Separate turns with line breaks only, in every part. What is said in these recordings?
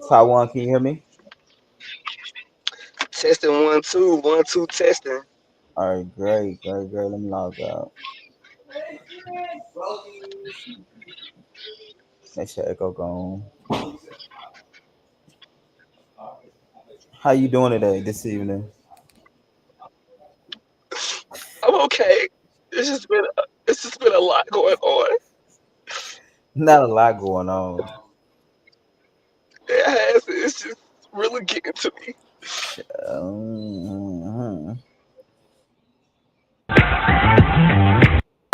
Taiwan, can you hear me?
Testing 1 2 1 2 testing.
All right, great, great, great. Let me log out. Make sure echo gone. How you doing today, this evening?
I'm okay. It's just been a lot going on.
Not a lot going on.
It has. It's just really getting to me.
Mhm.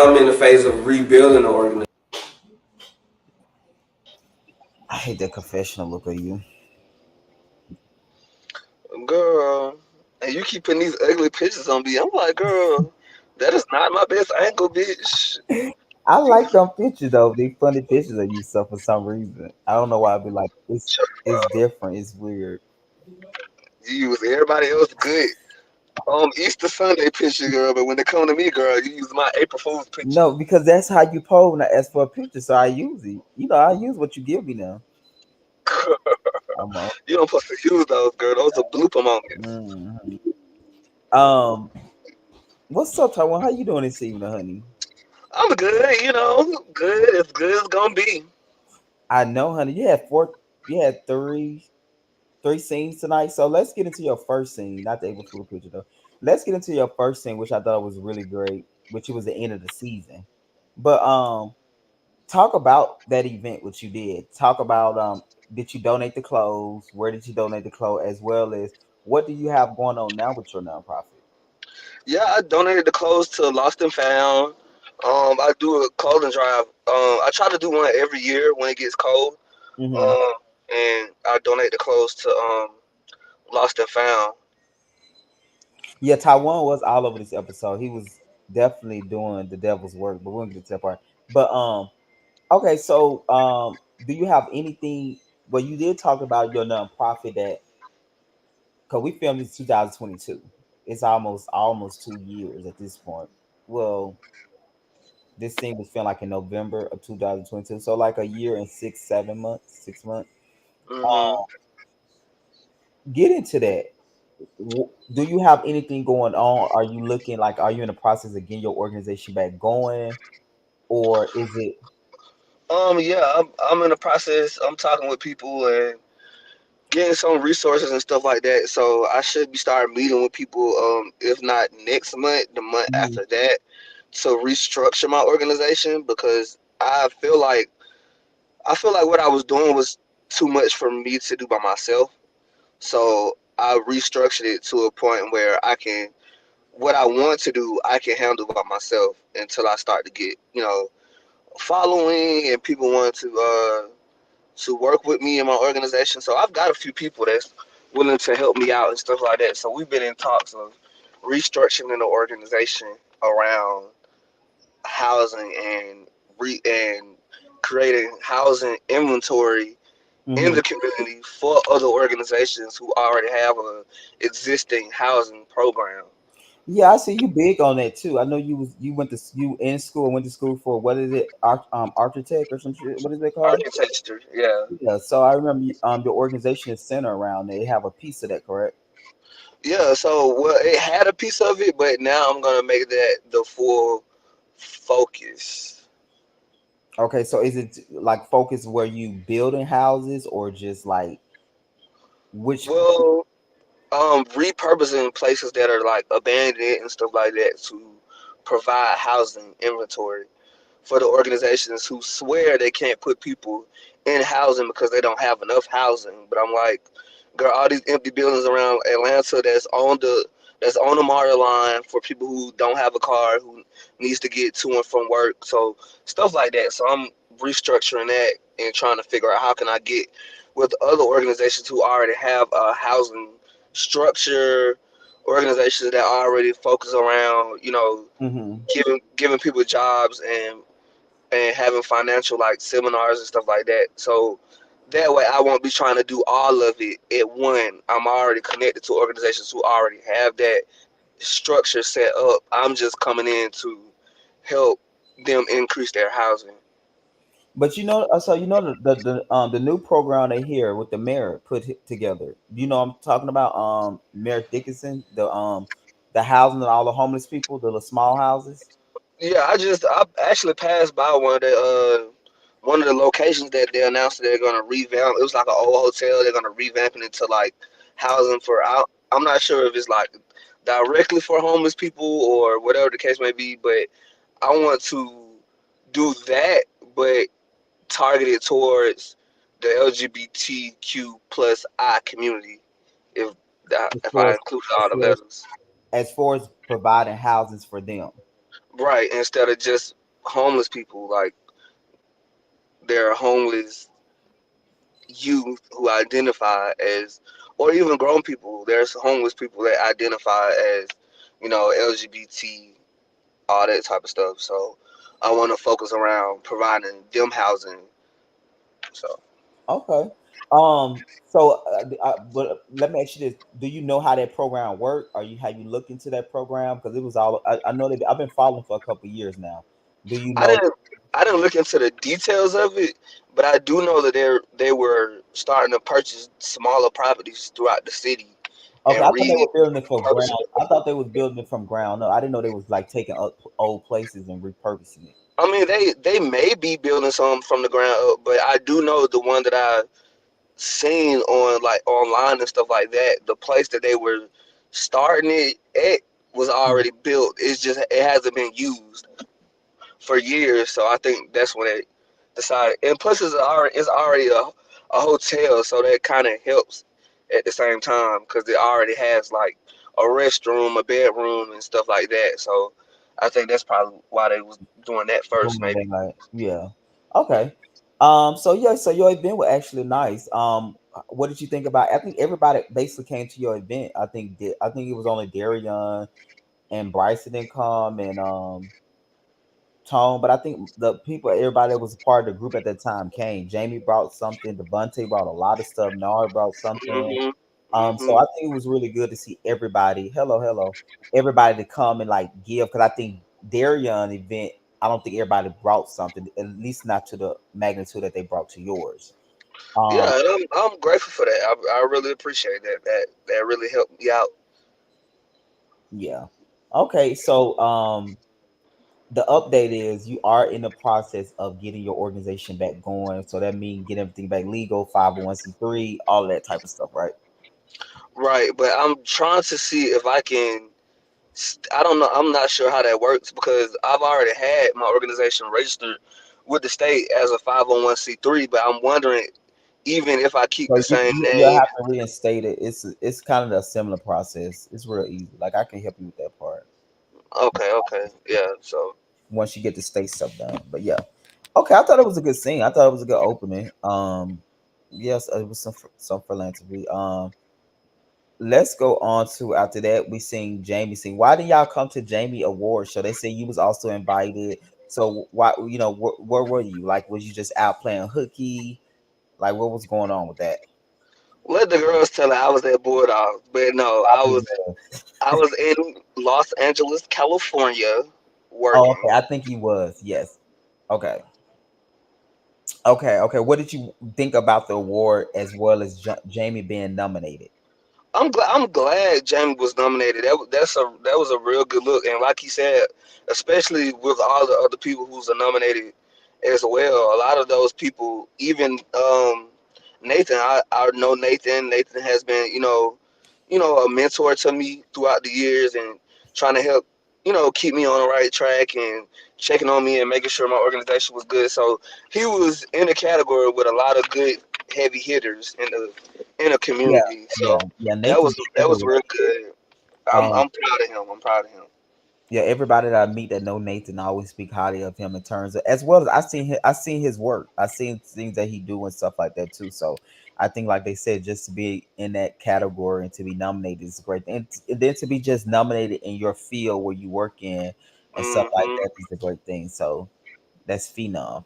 I'm in the phase of rebuilding the organization.
I hate that confessional look of you.
Girl, and you keep putting these ugly pictures on me. I'm like, girl, that is not my best angle, bitch.
I like them pictures though. They funny pictures of you so for some reason. I don't know why. I'd be like, it's different. It's weird.
You use everybody else good Easter Sunday picture, girl, but when they come to me, girl, you use my April Fool's picture.
No, because that's how you pose when I ask for a picture. So I use it. I use what you give me now. I'm on.
You don't supposed to use those, girl. Those are blooper moments.
Mhm. Um, what's up, Taiwan? How you doing this evening, honey?
I'm good, good as good as gonna be.
I know, honey. You had three scenes tonight. So let's get into your first scene. Not the April Fool picture though. Let's get into your first scene, which I thought was really great, which it was the end of the season. But talk about that event, what you did. Talk about did you donate the clothes? Where did you donate the clothes? As well as what do you have going on now with your nonprofit?
Yeah, I donated the clothes to Lost and Found. I do a clothing drive. I try to do one every year when it gets cold.
Hmm.
Um, and I donate the clothes to Lost and Found.
Yeah, Taiwan was all over this episode. He was definitely doing the devil's work, but we won't get to that part. But okay, so do you have anything? Well, you did talk about your nonprofit that because we filmed this 2022. It's almost 2 years at this point. Well, this scene was filmed like in November of 2022, so like a year and 7 months, 6 months.
Hmm
Get into that. Do you have anything going on? Are you looking like? Are you in the process of getting your organization back going, or is it?
yeah, I'm in the process. I'm talking with people and getting some resources and stuff like that. So I should be starting meeting with people. If not next month, the month
Mhm.
after that, to restructure my organization because I feel like what I was doing was too much for me to do by myself. So I restructured it to a point where I can what I want to do I can handle by myself until I start to get following and people want to work with me in my organization. So I've got a few people that's willing to help me out and stuff like that. So we've been in talks of restructuring the organization around housing and creating housing inventory in
Mhm.
the community for other organizations who already have a existing housing program.
Yeah, I see you big on that too. I know you went to you in school went to school for what is it architect or some shit. What is it called?
Architecture, yeah.
Yeah. So I remember your organization is centered around that. They have a piece of that, correct?
Yeah, so well it had a piece of it, but now I'm gonna make that the full focus.
Okay. So is it like focus where you building houses or just like which?
Well, repurposing places that are like abandoned and stuff like that to provide housing inventory for the organizations who swear they can't put people in housing because they don't have enough housing. But I'm like, girl, all these empty buildings around Atlanta that's on the Mario line for people who don't have a car, who needs to get to and from work. So stuff like that. So I'm restructuring that and trying to figure out how can I get with other organizations who already have a housing structure, organizations that already focus around,
Hmm.
giving people jobs and having financial like seminars and stuff like that. So that way I won't be trying to do all of it at one. I'm already connected to organizations who already have that structure set up. I'm just coming in to help them increase their housing.
But you know, so you know the new program they here with the mayor together. You know, I'm talking about Mayor Dickinson, the housing of all the homeless people, the little small houses.
Yeah, I actually passed by one of the locations that they announced that they're gonna revamp. It was like an old hotel. They're gonna revamp it into like housing for out. I'm not sure if it's like directly for homeless people or whatever the case may be, but I want to do that, but targeted towards the LGBTQ plus I community. If
As
if
far
I
as
include
as
all the
far as,
letters,
as far as providing housings for them.
right? Instead of just homeless people, like they're homeless youth who identify as, or even grown people. There's homeless people that identify as, LGBT, all that type of stuff. So I want to focus around providing them housing. So
Okay. But let me ask you this: do you know how that program worked? Are you have you looked into that program? Because it was all I know that I've been following for a couple of years now. Do you
I
know?
didn't I didn't look into the details of it, but I do know that they were starting to purchase smaller properties throughout the city
Okay, I
and
thought they were building it from ground.
repurposing it.
I thought they was building it from ground up. I didn't know they was like taking up old places and repurposing it.
I mean, they may be building some from the ground up, but I do know the one that I seen on like online and stuff like that, the place that they were starting it at was
Mhm.
already built. It's just it hasn't been used for years, so I think that's when they decided. And plus, it's already a hotel, so that kind of helps at the same time because it already has like a restroom, a bedroom, and stuff like that. So I think that's probably why they was doing that first,
Doing
maybe.
that, like, yeah. Okay. So yeah, so your event was actually nice. What did you think about? I think everybody basically came to your event. I think it was only Darion and Bryson didn't come and Tone, but I think the people, everybody that was a part of the group at that time came. Jamie brought something. Devontae brought a lot of stuff. Nard brought something.
Mhm.
So
Mhm.
I think it was really good to see everybody. Hello, hello, everybody to come and like give because I think Darion event. I don't think everybody brought something, at least not to the magnitude that they brought to yours. Um,
Yeah, and I'm grateful for that. I really appreciate that. That really helped me out.
yeah. Okay, so the update is you are in the process of getting your organization back going. So that means get everything back legal, 501c3, all that type of stuff, right?
Right, but I'm trying to see if I can. I don't know. I'm not sure how that works because I've already had my organization registered with the state as a 501c3. But I'm wondering, even if I keep
So
the same
you'll
name.
have to reinstate it. It's kind of a similar process. It's real easy. Like I can help you with that part
Okay, okay, yeah. So
once you get the state stuff done. But yeah, okay. I thought it was a good scene. I thought it was a good opening. Yes, it was some philanthropy. Let's go on to after that we sing Jamie sing. Why did y'all come to Jamie Awards show? They say you was also invited. So why where were you? Like was you just out playing hooky? Like what was going on with that?
let the girls tell her I was at Bulldogs, but no,
Probably was.
I was in Los Angeles, California,
Oh,
working.
okay. I think he was. Yes. Okay. Okay. What did you think about the award as well as Jamie being nominated?
I'm glad Jamie was nominated. That was a real good look, and like he said, especially with all the other people who's nominated as well. A lot of those people, even Nathan, I know Nathan. Nathan has been a mentor to me throughout the years and trying to help keep me on the right track and checking on me and making sure my organization was good. So he was in a category with a lot of good heavy hitters in the
Yeah.
community.
Yeah.
So
Yeah.
that
Nathan
was
is
that was
everywhere.
real good. I'm
Um,
I'm proud of him. I'm proud of him.
yeah, everybody that I meet that know Nathan I always speak highly of him in terms of as well as I seen his work. I seen things that he do and stuff like that too. So I think like they said, just to be in that category and to be nominated is a great thing. And then to be just nominated in your field where you work in and stuff like
Hmm.
that is a great thing. So that's phenom.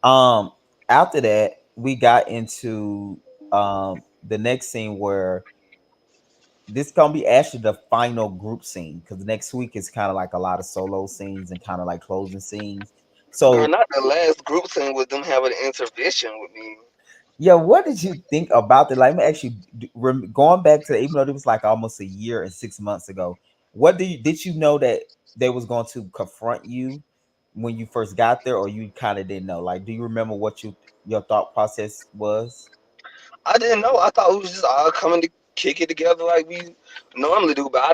Um After that, we got into the next scene where this gonna be actually the final group scene because next week is kind of like a lot of solo scenes and kind of like closing scenes.
Girl,
So
not the last group thing with them having an intervention with me.
yeah, what did you think about that? Like, let me actually going back to even though it was like almost a year and 6 months ago. What did you know that they was going to confront you when you first got there, or you kind of didn't know? Like, do you remember what your thought process was?
I didn't know. I thought we was just all coming to kick it together like we normally do, but I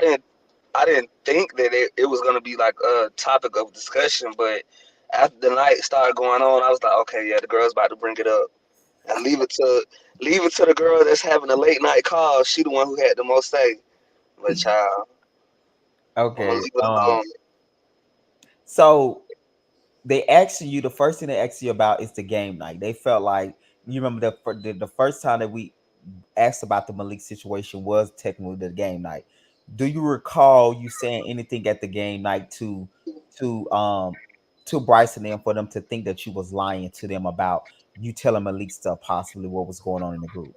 didn't think that it was gonna be like a topic of discussion. But after the night started going on, I was like, okay, yeah, the girl's about to bring it up, and leave it to the girl that's having a late night call. She the one who had the most say. But child, I'm gonna
Okay.
leave it alone.
So they asked you the first thing they asked you about is the game night. They felt like you remember the first time that we asked about the Malik situation was technically the game night. Do you recall you saying anything at the game night to um to Bryson and for them to think that you was lying to them about you telling Malik stuff, possibly what was going on in the group?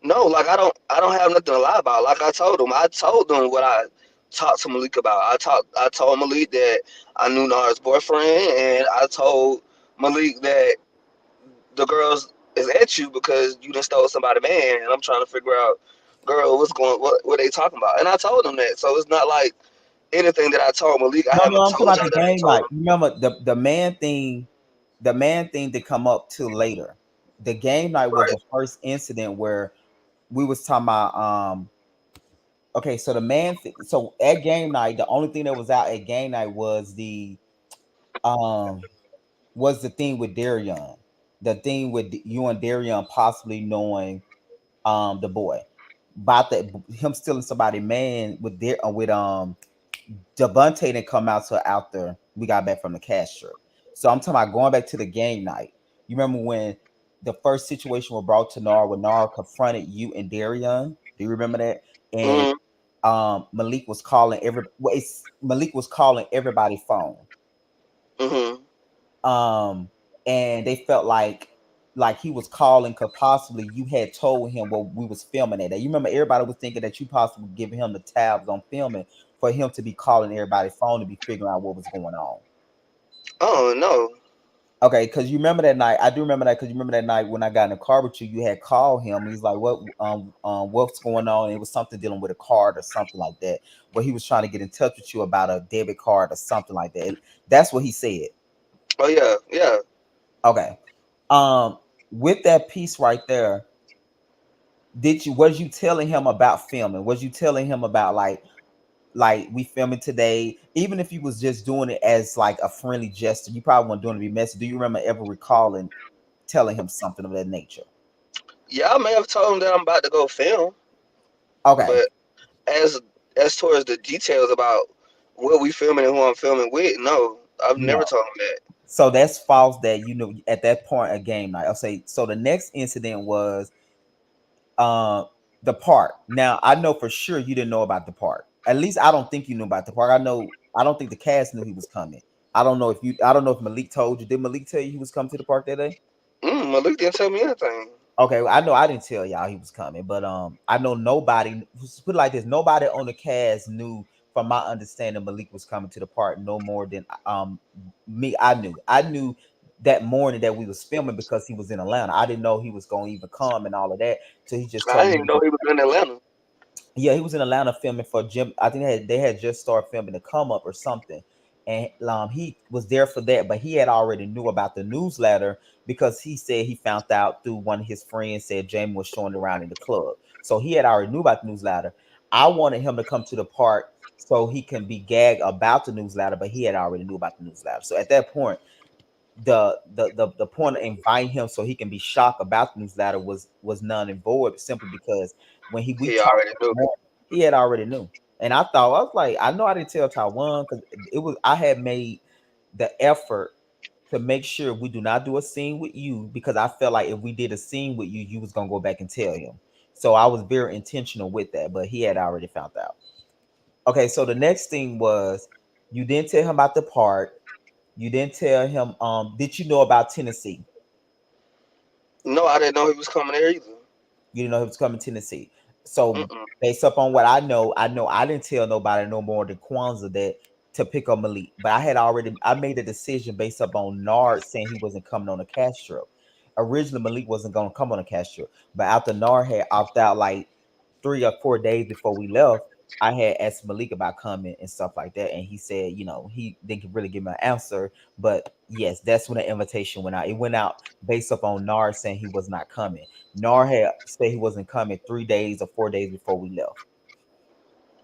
No, like I don't have nothing to lie about. Like I told them what I talked to Malik about. I told Malik that I knew Nara's boyfriend, and I told Malik that the girls is at you because you done stole somebody's man, and I'm trying to figure out, girl, what they talking about. And I told them that, so it's not like anything that I told Malik. I
No, no,
haven't
I'm talking
told
about
y'all
the
that I
game
told
night.
him.
Remember the man thing to come up to later. The game night was
Right.
the first incident where we was talking about okay, so so at game night, the only thing that was out at game night um was the thing with Darion. The thing with you and Darion possibly knowing the boy. About that him stealing somebody man with Devontae didn't come out till after we got back from the cash trip. So I'm talking about going back to the game night. You remember when the first situation was brought to Nara when Nara confronted you and Darion? Do you remember that? And
Mhm.
Malik was calling Malik was calling everybody's phone.
Mhm.
Um, and they felt like he was calling because possibly you had told him what we was filming at. You remember everybody was thinking that you possibly giving him the tabs on filming for him to be calling everybody's phone to be figuring out what was going on.
Oh no.
Okay, because you remember that night. I do remember that because you remember that night when I got in the car with you. You had called him. He's like, "What? What's going on?" It was something dealing with a card or something like that. Where he was trying to get in touch with you about a debit card or something like that. That's what he said.
Oh yeah. Yeah.
Okay. Um, with that piece right there, was you telling him about filming? Was you telling him about like we filming today? Even if you was just doing it as like a friendly gesture, you probably weren't doing it to be messy. Do you remember ever recalling telling him something of that nature?
Yeah. I may have told him that I'm about to go film,
Okay.
but as as towards the details about what we filming and who I'm filming with, no, I've never
No.
told him that.
So that's false that you know at that point a game night. I'll say so the next incident was uh the park. Now I know for sure you didn't know about the park. At least I don't think you knew about the park. I don't think the cast knew he was coming. I don't know if Malik told you. Did Malik tell you he was coming to the park that day?
Malik didn't tell me anything.
Okay, well, I know I didn't tell y'all he was coming, but I know nobody put it like this, nobody on the cast knew from my understanding Malik was coming to the park no more than me. I knew that morning that we was filming because he was in Atlanta. I didn't know he was gonna even come and all of that. So he just
I
told
didn't
me
even know he was in Atlanta.
yeah, he was in Atlanta filming for Jim. I think they had just started filming the come up or something, and he was there for that. But he had already knew about the newsletter because he said he found out through one of his friends said Jamie was showing around in the club. So he had already knew about the newsletter. I wanted him to come to the park so he can be gagged about the newsletter, but he had already knew about the newsletter. So at that point, the point of inviting him so he can be shocked about the newsletter was none and void simply because when we
He
talked
already
that
knew.
morning, he had already knew. And I was like, I know I didn't tell Taiwan because it was I had made the effort to make sure we do not do a scene with you because I felt like if we did a scene with you, you was gonna go back and tell him. So I was very intentional with that, but he had already found out. Okay, so the next thing was you didn't tell him about the part. You didn't tell him. Did you know about Tennessee?
No, I didn't know he was coming there either.
You didn't know he was coming to Tennessee. So
Mm-mm.
based upon what I know I didn't tell nobody no more than Kwanzaa that to pick up Malik. But I made a decision based upon Nard saying he wasn't coming on a cash trip. Originally Malik wasn't gonna come on a cash trip, but after Nard had opted out like 3 or 4 days before we left, I had asked Malik about coming and stuff like that, and he said, he didn't really give me an answer. But yes, that's when the invitation went out. It went out based upon Nard saying he was not coming. Nard had said he wasn't coming 3 days or 4 days before we left,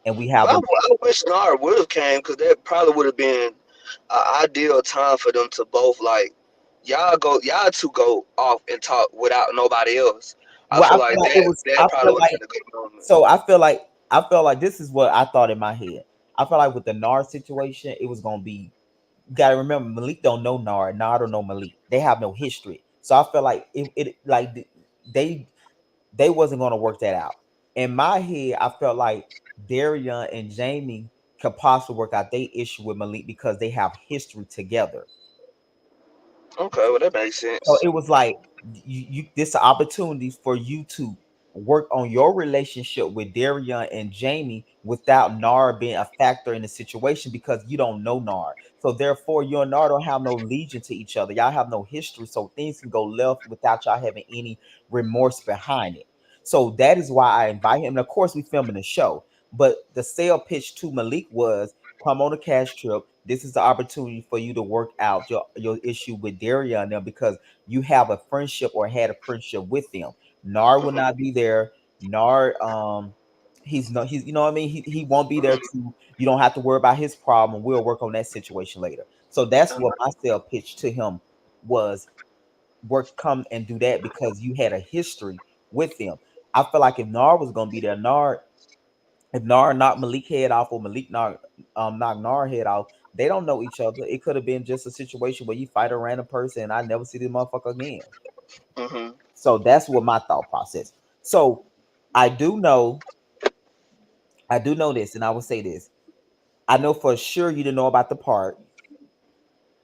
and we have
Well,
a
I wish Nara would have came because that probably would have been an ideal time for them to both like y'all two go off and talk without nobody else. I
well. I
feel
feel
like
like it
that
was.
that
I
probably
feel
would have
like
been a good moment.
so. I felt like this is what I thought in my head. I felt like with the Nard situation, it was gonna be. You gotta remember, Malik don't know Nard. Nard don't know Malik. They have no history. So I felt like it like they they wasn't gonna work that out. In my head, I felt like Darian and Jamie could possibly work out their issue with Malik because they have history together.
Okay, well that makes
So
sense.
it was like this opportunity for you to work on your relationship with Darian and Jamie without Nara being a factor in the situation because you don't know Nara. So therefore, you and Nara don't have no legion to each other. Y'all have no history, so things can go left without y'all having any remorse behind it. So that is why I invite him. And of course, we filming the show, but the sale pitch to Malik was come on a cash trip. This is the opportunity for you to work out your issue with Darian now because you have a friendship or had a friendship with them. Nar will
Hmm.
not be there. Nar, he's you know what I mean. He won't be there
Hmm.
to. You don't have to worry about his problem. We'll work on that situation later. So that's what my sale pitch to him was: work, come and do that because you had a history with them. I feel like if Nar was gonna be there, if Nar knocked Malik head off or Malik knocked Nar head off, they don't know each other. It could have been just a situation where you fight a random person and I never see this motherfucker again.
Hmm.
So that's what my thought process. So I do know, I do know this, and I will say this. I know for sure you didn't know about the part.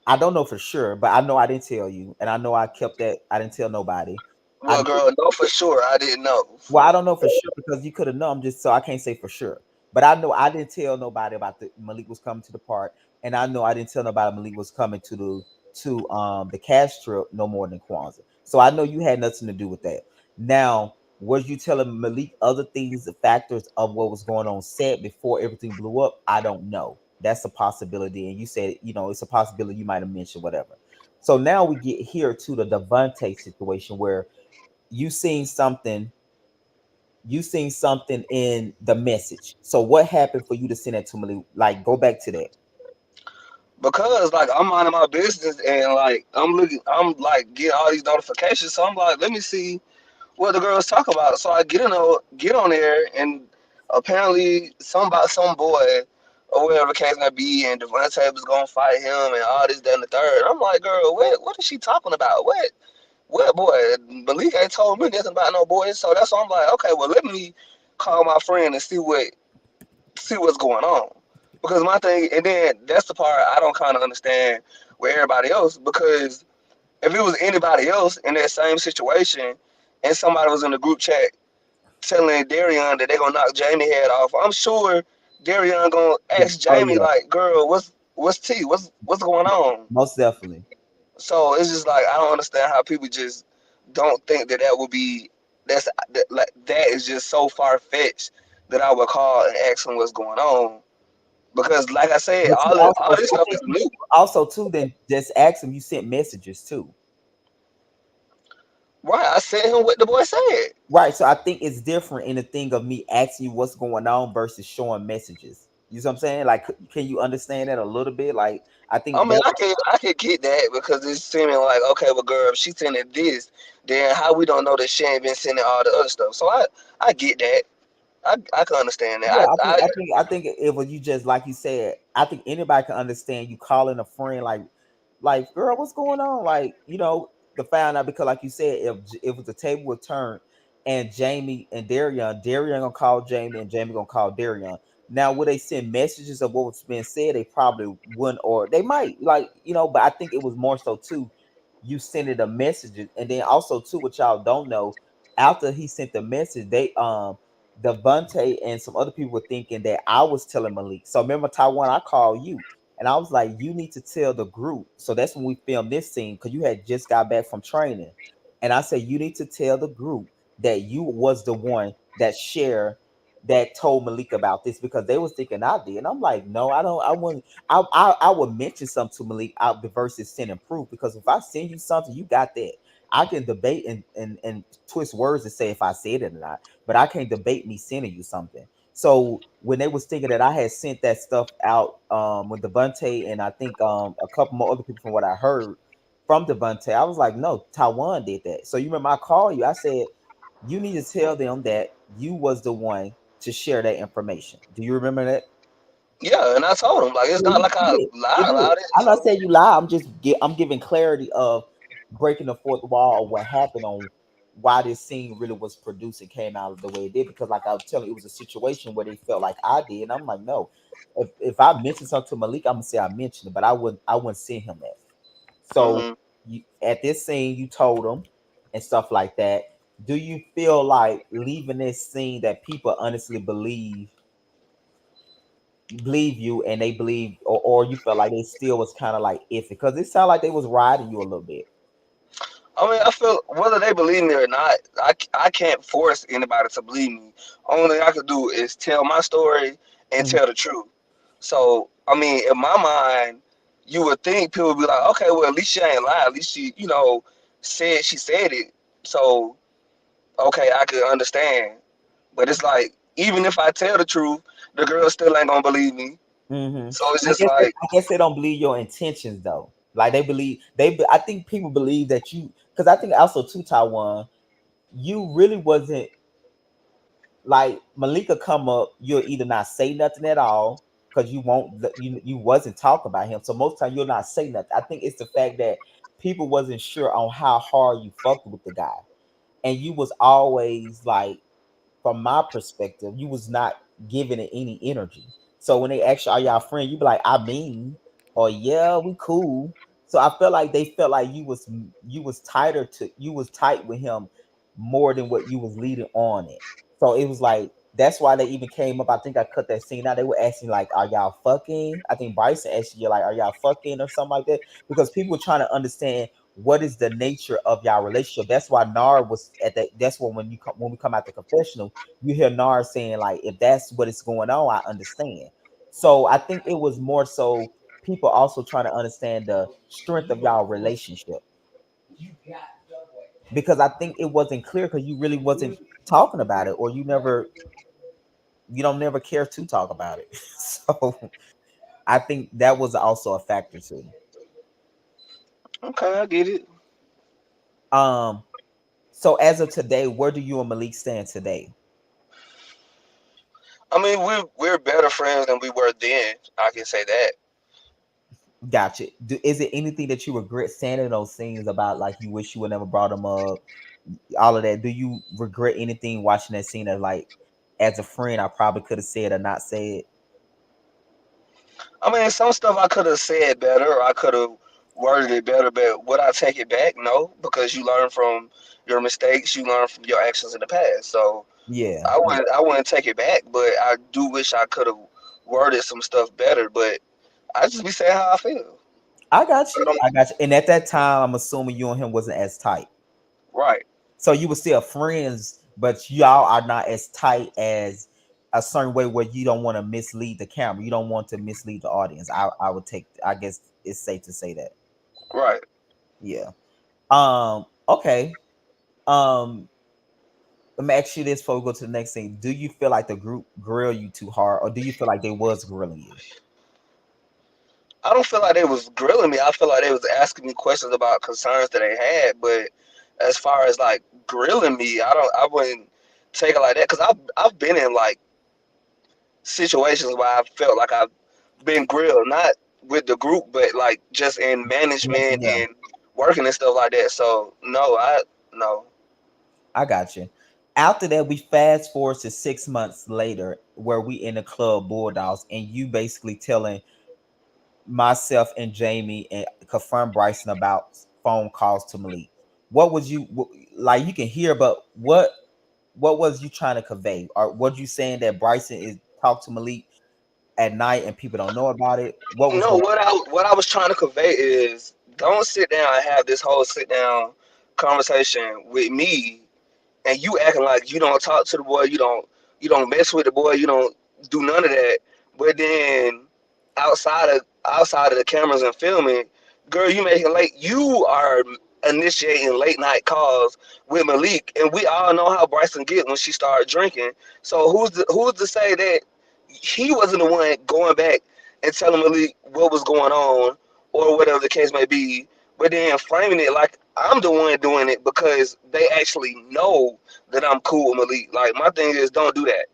I don't know for sure, but I know I didn't tell you, and I know I kept that. I didn't tell nobody. I
Well, girl, no, for sure, I didn't know.
Well, I don't know for sure because you could have known. Just so I can't say for sure, but I know I didn't tell nobody about the Malik was coming to the park, and I know I didn't tell nobody Malik was coming to the cash trip no more than Kwanzaa. So I know you had nothing to do with that. Now, was you telling Malik other things, the factors of what was going on set before everything blew up? I don't know. That's a possibility, and you said it's a possibility you might have mentioned whatever. So now we get here to the Devontae situation where you seen something in the message. So what happened for you to send that to me? Like, go back to that.
Because like I'm minding my business and like I'm like getting all these notifications. So I'm like, let me see what the girls talk about. So I get on there, and apparently some boy or whatever the case may be, and Devontae was gonna fight him and all this, that, and the third. I'm like, girl, what is she talking about? What boy? Malik ain't told me nothing about no boys. So that's why I'm like, okay, well let me call my friend and see what's going on. Because my thing, and then that's the part I don't kind of understand with everybody else. Because if it was anybody else in that same situation, and somebody was in the group chat telling Darian that they gonna knock Jamie head off, I'm sure Darian gonna ask
Oh
Jamie
yeah,
like, "Girl, what's T? What's going on?"
most definitely.
So it's just like I don't understand how people just don't think that that would be like that is just so far fetched that I would call and ask them what's going on. Because like I said,
But you
all
also,
this
I
stuff
think
is
you
new.
also too. Then just ask him. You sent messages too,
Right? I sent him what the boy said.
right? So I think it's different in the thing of me asking you what's going on versus showing messages. You see what I'm saying? Like, can you understand that a little bit? Like, I
I
think
mean,
that
I can get that because it's seeming like okay, well, girl, if she sending this, then how we don't know that she ain't been sending all the other stuff. So I get that. I can understand
Yeah,
that.
I think it was you just like you said. I think anybody can understand you calling a friend like girl, what's going on? Like to find out because like you said, if the table would turn and Jamie and Darian gonna call Jamie and Jamie gonna call Darian. Now, would they send messages of what was being said? They probably wouldn't, or they might But I think it was more so too. You sending the messages, and then also too, what y'all don't know. After he sent the message, Devontae and some other people were thinking that I was telling Malik. So remember Taiwan, I called you. And I was like, you need to tell the group. So that's when we filmed this scene because you had just got back from training. And I said, you need to tell the group that you was the one that shared that told Malik about this because they was thinking I did. And I'm like, no, I don't. I wouldn't. I would mention something to Malik out the versus sending proof because if I send you something, you got that. I can debate and twist words to say if I said it or not, but I can't debate me sending you something. So when they was thinking that I had sent that stuff out with Devontae and I think a couple more other people from what I heard from Devontae, I was like, no, Taiwan did that. So you remember I called you, I said, you need to tell them that you was the one to share that information. Do you remember that?
Yeah, and I told him like it's
Yeah,
not like I
you did.
lied
You did.
about it.
I'm not
So
saying you lie. I'm giving clarity of breaking the fourth wall or what happened on why this scene really was produced and came out the way it did. Because like I was telling you, it was a situation where they felt like I did, and I'm like, no. If I mentioned something to Malik, I'm gonna say I mentioned it, but I wouldn't send him that. So
hmm
at this scene, you told him and stuff like that. Do you feel like leaving this scene that people honestly believe you and they believe or you felt like they still was kind of like iffy because it sounded like they was riding you a little bit.
I mean, I feel whether they believe me or not, I can't force anybody to believe me. Only thing I could do is tell my story and
Mhm.
tell the truth. So, I mean, in my mind, you would think people would be like, okay, well, at least she ain't lying. At least she, said she said it. So, okay, I could understand. But it's like, even if I tell the truth, the girl still ain't gonna believe me. So it's
I
just
guess
like,
I guess they don't believe your intentions though. Like they believe I think people believe that you because I think also too Taiwan you really wasn't like Malika come up, you'll either not say nothing at all because you won't you wasn't talking about him. So most time you'll not say nothing. I think it's the fact that people wasn't sure on how hard you fucked with the guy. And you was always like from my perspective, you was not giving it any energy. So when they ask you, are y'all friends? You be like, I mean, or yeah, we cool. So I felt like they felt like you was tighter to you was tight with him more than what you was leading on it. So it was like that's why they even came up. I think I cut that scene out. They were asking like, "Are y'all fucking?" I think Bryson asked you like, "Are y'all fucking?" or something like that because people were trying to understand what is the nature of y'all relationship. That's why Nar was at that. That's when we come out the confessional, you hear Nar saying like, if that's what is going on, I understand. So I think it was more so people also trying to understand the strength of y'all relationship because I think it wasn't clear because you really wasn't talking about it or you don't never care to talk about it. So I think that was also a factor too.
okay, I get it.
Um, so as of today, where do you and Malik stand today?
I mean, we're better friends than we were then. I can say that.
Gotcha. Is it anything that you regret saying in those scenes about like you wish you would never brought them up? All of that. Do you regret anything watching that scene that like as a friend I probably could have said or not said?
I mean, some stuff I could have said better, or I could have worded it better, but would I take it back? No, because you learn from your mistakes, you learn from your actions in the past. So
Yeah.
I wouldn't take it back, but I do wish I could have worded some stuff better. But I just be saying how I feel.
I got
But
you. I got you. And at that time, I'm assuming you and him wasn't as tight.
right,
So you were still friends, but y'all are not as tight as a certain way where you don't want to mislead the camera. You don't want to mislead the audience. I would take I guess it's safe to say that.
right.
Yeah. Okay. Um let me ask you this before we go to the next thing. Do you feel like the group grill you too hard, or do you feel like they was grilling you?
I don't feel like they was grilling me. I feel like they was asking me questions about concerns that they had. But as far as like grilling me, I wouldn't take it like that because I've been in like situations where I felt like I've been grilled, not with the group, but like just in management
Yeah,
and working and stuff like that. So no, I no.
I got you. After that, we fast forward to 6 months later, where we in the club Bulldogs, and you basically telling myself and Jamie and confirm Bryson about phone calls to Malik. What was you like? You can hear, but what was you trying to convey? Or what you saying that Bryson is talk to Malik? at night and people don't know about it? What was
No,
going
what I was trying to convey is don't sit down and have this whole sit down conversation with me and you acting like you don't talk to the boy, you don't mess with the boy, you don't do none of that. But then outside of the cameras and filming, girl, you making late. You are initiating late night calls with Malik, and we all know how Bryson get when she started drinking. So who's to say that he wasn't the one going back and telling Malik what was going on or whatever the case may be, but then framing it like I'm the one doing it because they actually know that I'm cool with Malik. Like my thing is, don't do that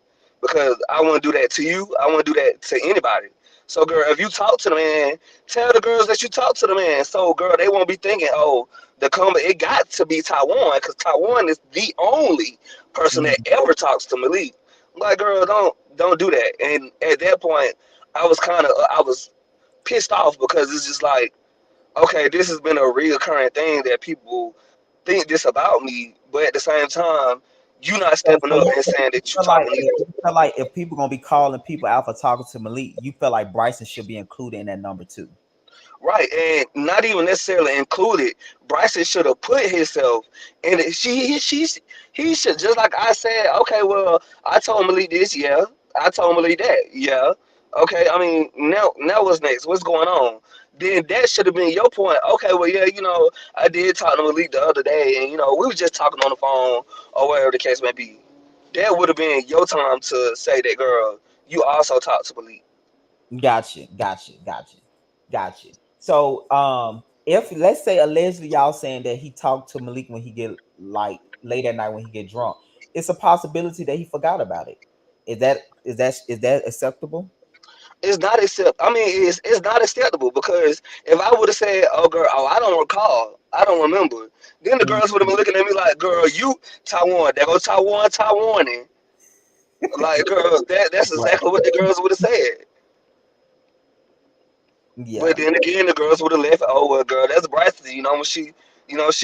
because I want to do that to you. I want to do that to anybody. So, girl, if you talk to the man, tell the girls that you talk to the man. So, girl, they won't be thinking, oh, it got to be Taiwan because Taiwan is the only person that
on?
ever talks to Malik. I'm like, girl, don't do that. And at that point, I was pissed off because it's just like, okay, this has been a reoccurring thing that people think this about me, but at the same time, you not
So,
stepping
so
up
you
and
feel
saying
you
that you
feel like
talking to me.
you feel like if people gonna be calling people out for talking to Malik, you feel like Bryson should be included in that number too.
Right, and not even necessarily included. Bryson should have put himself in it. He should just like I said. Okay, well, I told Malik this, yeah. I told Malik that, yeah. Okay, I mean, now what's next? What's going on? Then that should have been your point. Okay, well, yeah, I did talk to Malik the other day, and we was just talking on the phone or whatever the case may be. That would have been your time to say that, girl. You also talked to Malik.
Gotcha. So, if let's say allegedly y'all saying that he talked to Malik when he get like late at night when he get drunk, it's a possibility that he forgot about it. Is that acceptable?
It's not accept. I mean, it's not acceptable because if I would have said, "Oh, girl, oh, I don't recall, I don't remember," then the girls would have been looking at me like, "Girl, you Taiwan, there go Taiwan, Taiwan." Like, girl, that's
Right.
exactly what the girls would have said. But
Yeah,
then again, the girls would have left. Oh, well, girl, that's Bryson. When she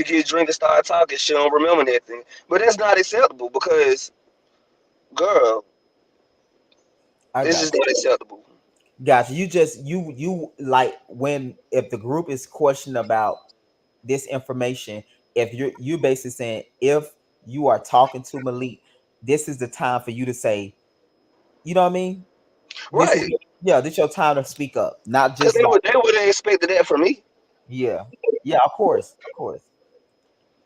get drink and start talking, she don't remember nothing. But that's not acceptable because, girl,
I
it's
got
just not acceptable.
Gotcha. You like when if the group is questioning about this information, if you basically saying if you are talking to Malik, this is the time for you to say, you know what I mean? This is
Right?
yeah, this your time to speak up, not
Because
just like
they would have expected that from me.
yeah, yeah, of course,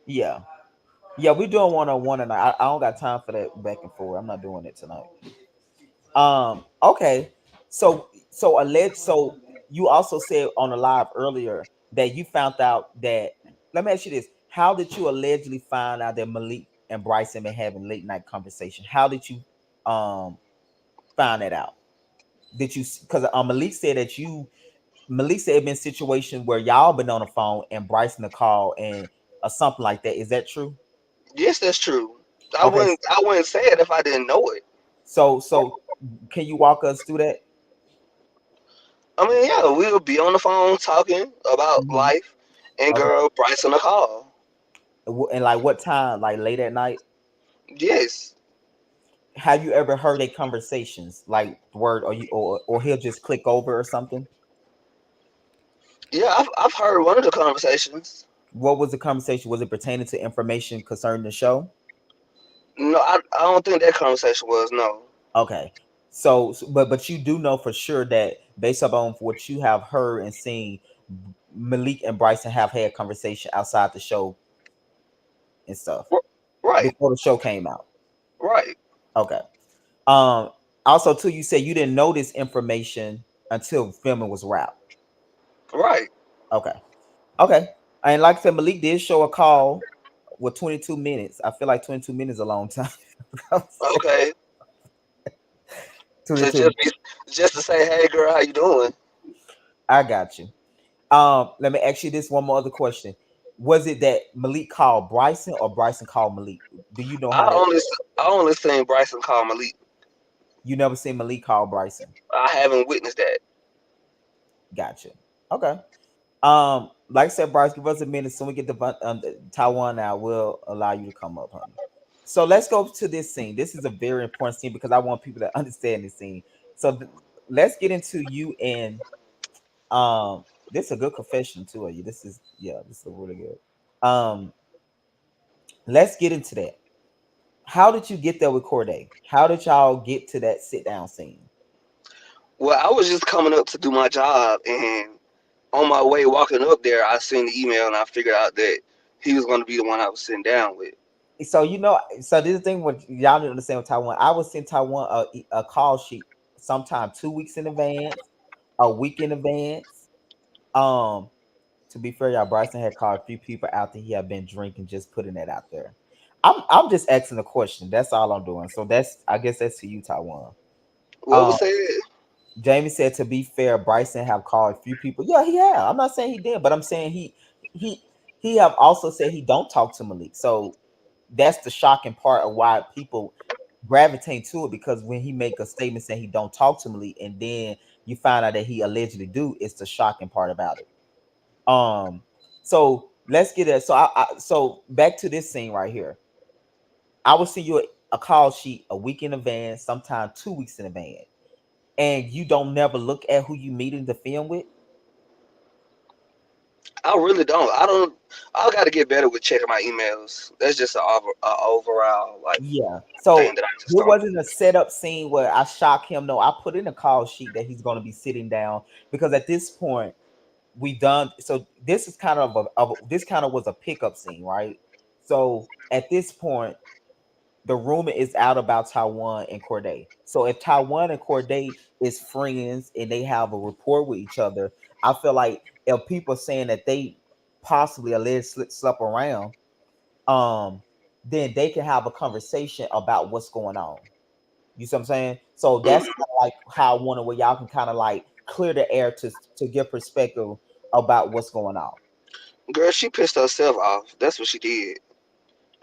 yeah, yeah. We doing one on one, and I don't got time for that back and forth. I'm not doing it tonight. Okay. So you also said on the live earlier that you found out that let me ask you this. How did you allegedly find out that Malik and Bryson been having late night conversation? How did you um find that out? Did you because Malik said it been situations where y'all been on the phone and Bryson the call and or something like that. Is that true?
Yes, that's true. I
Okay.
wouldn't I wouldn't say it if I didn't know it.
So can you walk us through that?
I mean, yeah, we'll be on the phone talking about
Mhm.
life, and
Okay.
girl, Bryson a call.
And like what time? Like late at night?
Yes,
Have you ever heard a conversations like word or you or he'll just click over or something?
yeah, I've heard one of the conversations.
What was the conversation? Was it pertaining to information concerning the show?
No, I don't think that conversation was no.
Okay. But you do know for sure that based upon what you have heard and seen, Malik and Bryson have had conversation outside the show and stuff
Right,
before the show came out.
right,
Okay. Um. Also, too, you said you didn't know this information until filming was wrapped.
right.
Okay. Okay. And like I said, Malik did show a call with 22 minutes. I feel like 22 minutes is a long time.
Okay, to
22.
just to say, hey, girl, how you doing?
I got you. Let me ask you this one more other question. Was it that Malik called Bryson or Bryson called Malik? Do you know how
I
that
only I only seen Bryson call Malik.
you never seen Malik call Bryson?
I haven't witnessed that.
Gotcha. Okay. Like I said, Bryce, give us a minute. Soon we get the Taiwan now, we'll allow you to come up, honey. So let's go to this scene. This is a very important scene because I want people to understand this scene. So let's get into you and this is a good confession too of you. This is yeah, this is really good. Um, let's get into that. How did you get there with Corday? How did y'all get to that sit down scene?
Well, I was just coming up to do my job, and on my way walking up there, I seen the email, and I figured out that he was going to be the one I was sitting down with.
So you know, so this is the thing what y'all need to understand with Taiwan. I would send Taiwan a call sheet sometime 2 weeks in advance, a week in advance. Um, to be fair, y'all, Bryson had called a few people out that he had been drinking, just putting that out there. I'm just asking a question. That's all I'm doing. So that's I guess that's to you, Taiwan.
What
Um,
was said?
Jamie said to be fair, Bryson have called a few people. Yeah, he have. I'm not saying he did, but I'm saying he he have also said he don't talk to Malik. So that's the shocking part of why people gravitate to it, because when he make a statement saying he don't talk to Malik and then you find out that he allegedly do, it's the shocking part about it. Um, so let's get it. So so back to this scene right here. I will send you a call sheet a week in advance, sometime 2 weeks in advance, and you don't never look at who you meeting the film with.
I really don't. I don't. I got to get better with checking my emails. That's just a overall like
Yeah.
thing
So
that I just
it
don't do.
wasn't a setup scene where I shock him. No, I put in a call sheet that he's going to be sitting down, because at this point we done. So this is kind of this kind of was a pickup scene, right? So at this point, the rumor is out about Taiwan and Corday. So if Taiwan and Corday is friends and they have a rapport with each other, I feel like if people saying that they possibly allegedly slept around, um, then they can have a conversation about what's going on. You see what I'm saying? So that's
Mm.
kind of like how I want to where y'all can kind of like clear the air to give perspective about what's going on.
Girl, she pissed herself off. That's what she did,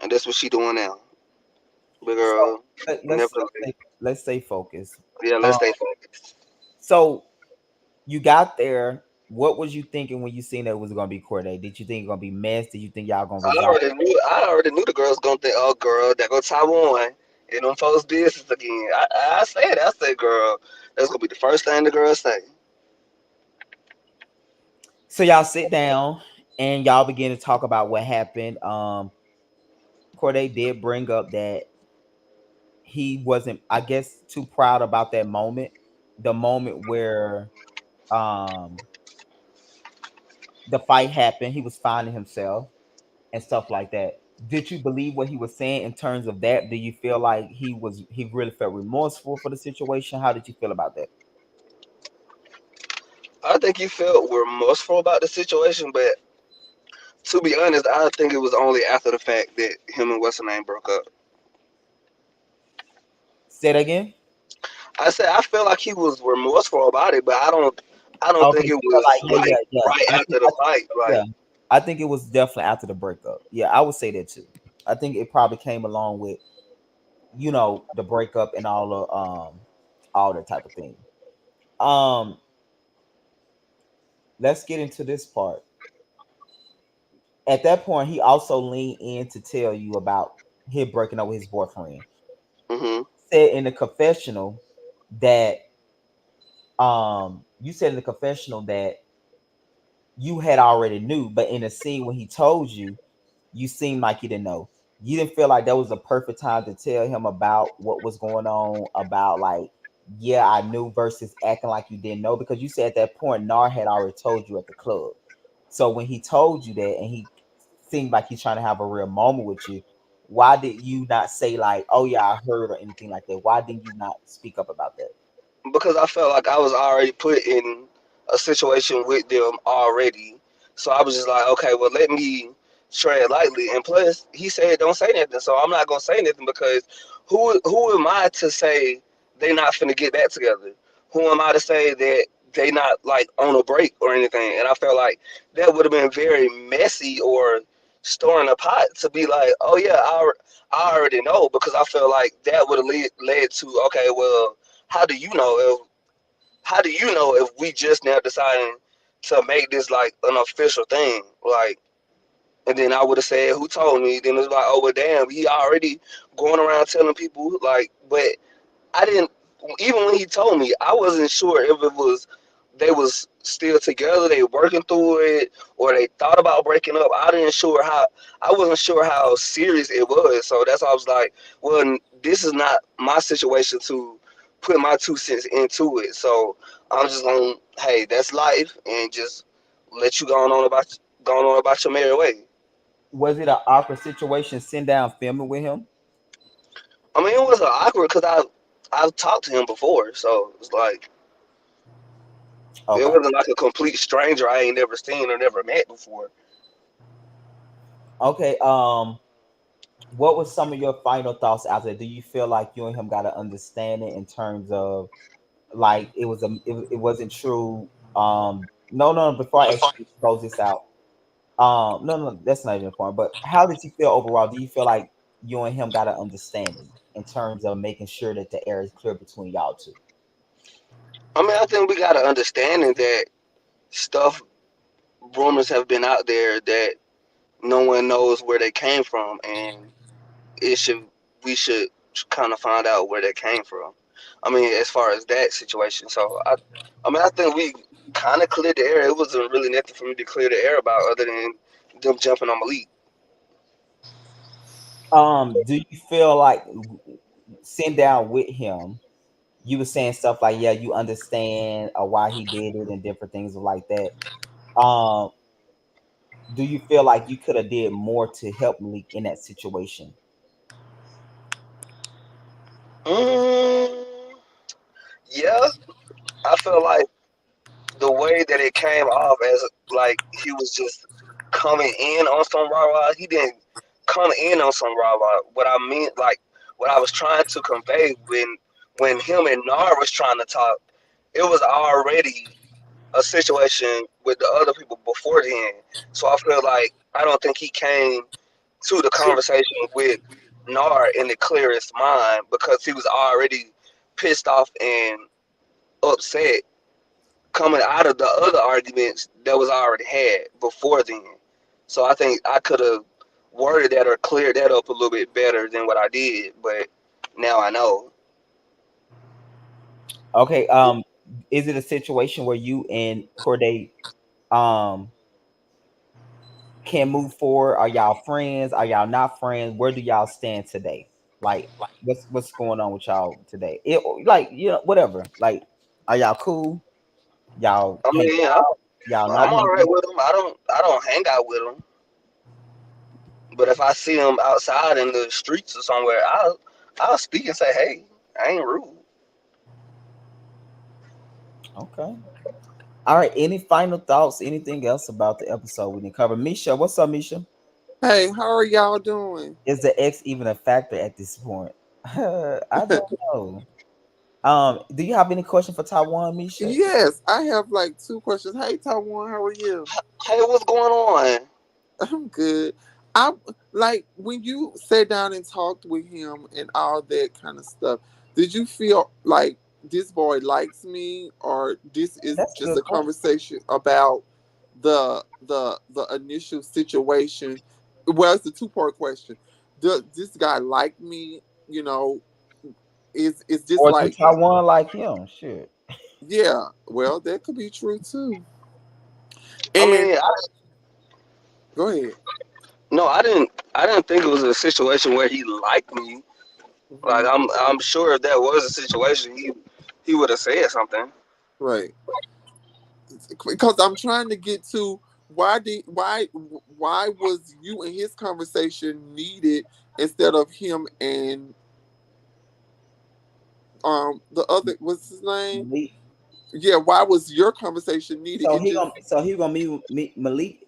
and that's what she doing now. But
So
girl,
let's
nevertheless,
let's stay focused.
yeah,
Um,
let's stay focused.
so you got there. What was you thinking when you seen that it was gonna be Corday? Did you think it gonna be mess? Did you think y'all gonna
I
resolve?
already knew. I already knew the girls gonna think, "Oh, girl, that go Taiwan and them folks' business again." I said, I said, "Girl, that's gonna be the first thing the girls say."
So y'all sit down and y'all begin to talk about what happened. Corday did bring up that he wasn't, I guess, too proud about that moment. The moment where um the fight happened, he was finding himself and stuff like that. Did you believe what he was saying in terms of that? Do you feel like he really felt remorseful for the situation? How did you feel about that?
I think he felt remorseful about the situation, but to be honest, I think it was only after the fact that him and what's her name broke up.
Say that again.
I said I feel like he was remorseful about it, but I don't
Okay,
think it
you feel
was
like yeah, yeah,
like
yeah.
right after the fight.
Yeah,
Like,
I think it was definitely after the breakup. Yeah, I would say that too. I think it probably came along with the breakup and all that type of thing. Um, let's get into this part. At that point, he also leaned in to tell you about him breaking up with his boyfriend.
hmm
Said in the confessional that you said in the confessional that you had already knew, but in the scene when he told you, you seemed like you didn't know. You didn't feel like that was a perfect time to tell him about what was going on, about like, yeah, I knew versus acting like you didn't know, because you said at that point Nar had already told you at the club. So when he told you that and he seemed like he's trying to have a real moment with you, why did you not say like, oh yeah, I heard or anything like that? Why didn't you not speak up about that?
because I felt like I was already put in a situation with them already. So I was just like, okay, well, let me tread lightly. And plus, he said don't say nothing, so I'm not gonna say nothing because who am I to say they not finna get back together? Who am I to say that they not like on a break or anything? And I felt like that would have been very messy or stirring a pot to be like, oh yeah, I already know because I feel like that would have led to okay, well, how do you know if how do you know if we just now deciding to make this like an official thing? Like, and then I would have said, who told me? Then it's like, oh well, damn, he already going around telling people like, but I didn't. even when he told me, I wasn't sure if it was they was still together, they working through it, or they thought about breaking up. I wasn't sure how serious it was. So that's why I was like, well, this is not my situation to put my 2 cents into it. So I'm just gonna, hey, that's life, and just let you go on about your merry way.
Was it an awkward situation sitting down filming with him?
I mean, it was awkward because I've talked to him before, so it's like it
Okay.
wasn't like a complete stranger I ain't never seen or never met before.
Okay. What was some of your final thoughts after that? Do you feel like you and him got to understand it in terms of like it wasn't true? No. Before I actually close this out, no, that's not even important. But how did you feel overall? Do you feel like you and him got an understanding in terms of making sure that the air is clear between y'all two?
I mean, I think we got to understanding that stuff, rumors have been out there that no one knows where they came from, and it should we should kind of find out where they came from. I mean, as far as that situation, I mean, I think we kind of cleared the air. It wasn't really nothing for me to clear the air about other than them jumping on Malik.
Do you feel like sitting down with him? You were saying stuff like, yeah, you understand why he did it and different things like that. Um, do you feel like you could have did more to help Malik in that situation?
Mm, yeah, I feel like the way that it came off as like he was just coming in on some rah rah. He didn't come in on some rah rah. What I mean, like what I was trying to convey when him and Nar was trying to talk, it was already a situation with the other people before then. So I feel like I don't think he came to the conversation with Nar in the clearest mind because he was already pissed off and upset coming out of the other arguments that was already had before then. So I think I could have worded that or cleared that up a little bit better than what I did, but now I know.
Okay. Is it a situation where you and Corday um can move forward? Are y'all friends? Are y'all not friends? Where do y'all stand today? Like, what's going on with y'all today? It like whatever. Like, are y'all cool? Y'all
I
hang
mean,
out? Y'all not
I'm all right
hanging?
with him. I don't hang out with him, but if I see him outside in the streets or somewhere, I'll speak and say, "Hey, I ain't rude."
Okay. All right. Any final thoughts? Anything else about the episode we didn't cover? Misha, what's up, Misha?
Hey, how are y'all doing?
Is the X even a factor at this point? I don't know. Do you have any question for Taiwan, Misha?
Yes, I have like two questions. Hey, Taiwan, how are you?
Hey, what's going on?
I'm good. I like when you sat down and talked with him and all that kind of stuff. Did you feel like this boy likes me, or this is
That's a
just
good
a
question.
conversation about the initial situation? Well, it's a two-part question. Does this guy like me? You know, is this
Or do
like
Taiwan like him? Shit.
yeah? Well, that could be true too.
I
And
mean,
go ahead.
no, I didn't think it was a situation where he liked me. Like
Hmm.
I'm sure if that was a situation, he would have said something.
Right. Because I'm trying to get to why was you and his conversation needed instead of him and the other what's his name?
Malik.
Yeah, why was your conversation needed?
So
It
he
just
gonna meet Malik.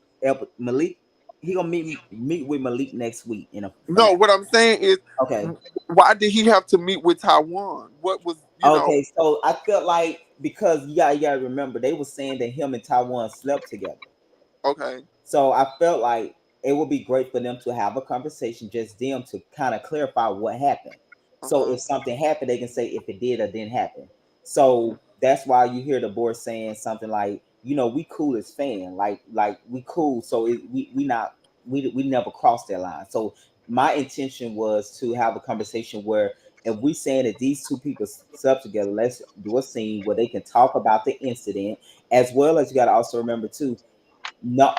Malik. He gonna meet with Malik next week.
no. What I'm saying is,
Okay.
why did he have to meet with Taiwan? What was
Okay. So I felt like because you gotta remember they were saying that him and Taiwan slept together.
Okay.
So I felt like it would be great for them to have a conversation, just them to kind of clarify what happened.
Uh
So
huh.
if something happened, they can say if it did or didn't happen. So that's why you hear the board saying something like, we cool as fan, like we cool. So we not we never crossed that line. So my intention was to have a conversation where if we saying that these two people sub together, let's do a scene where they can talk about the incident, as well as you got to also remember too. Not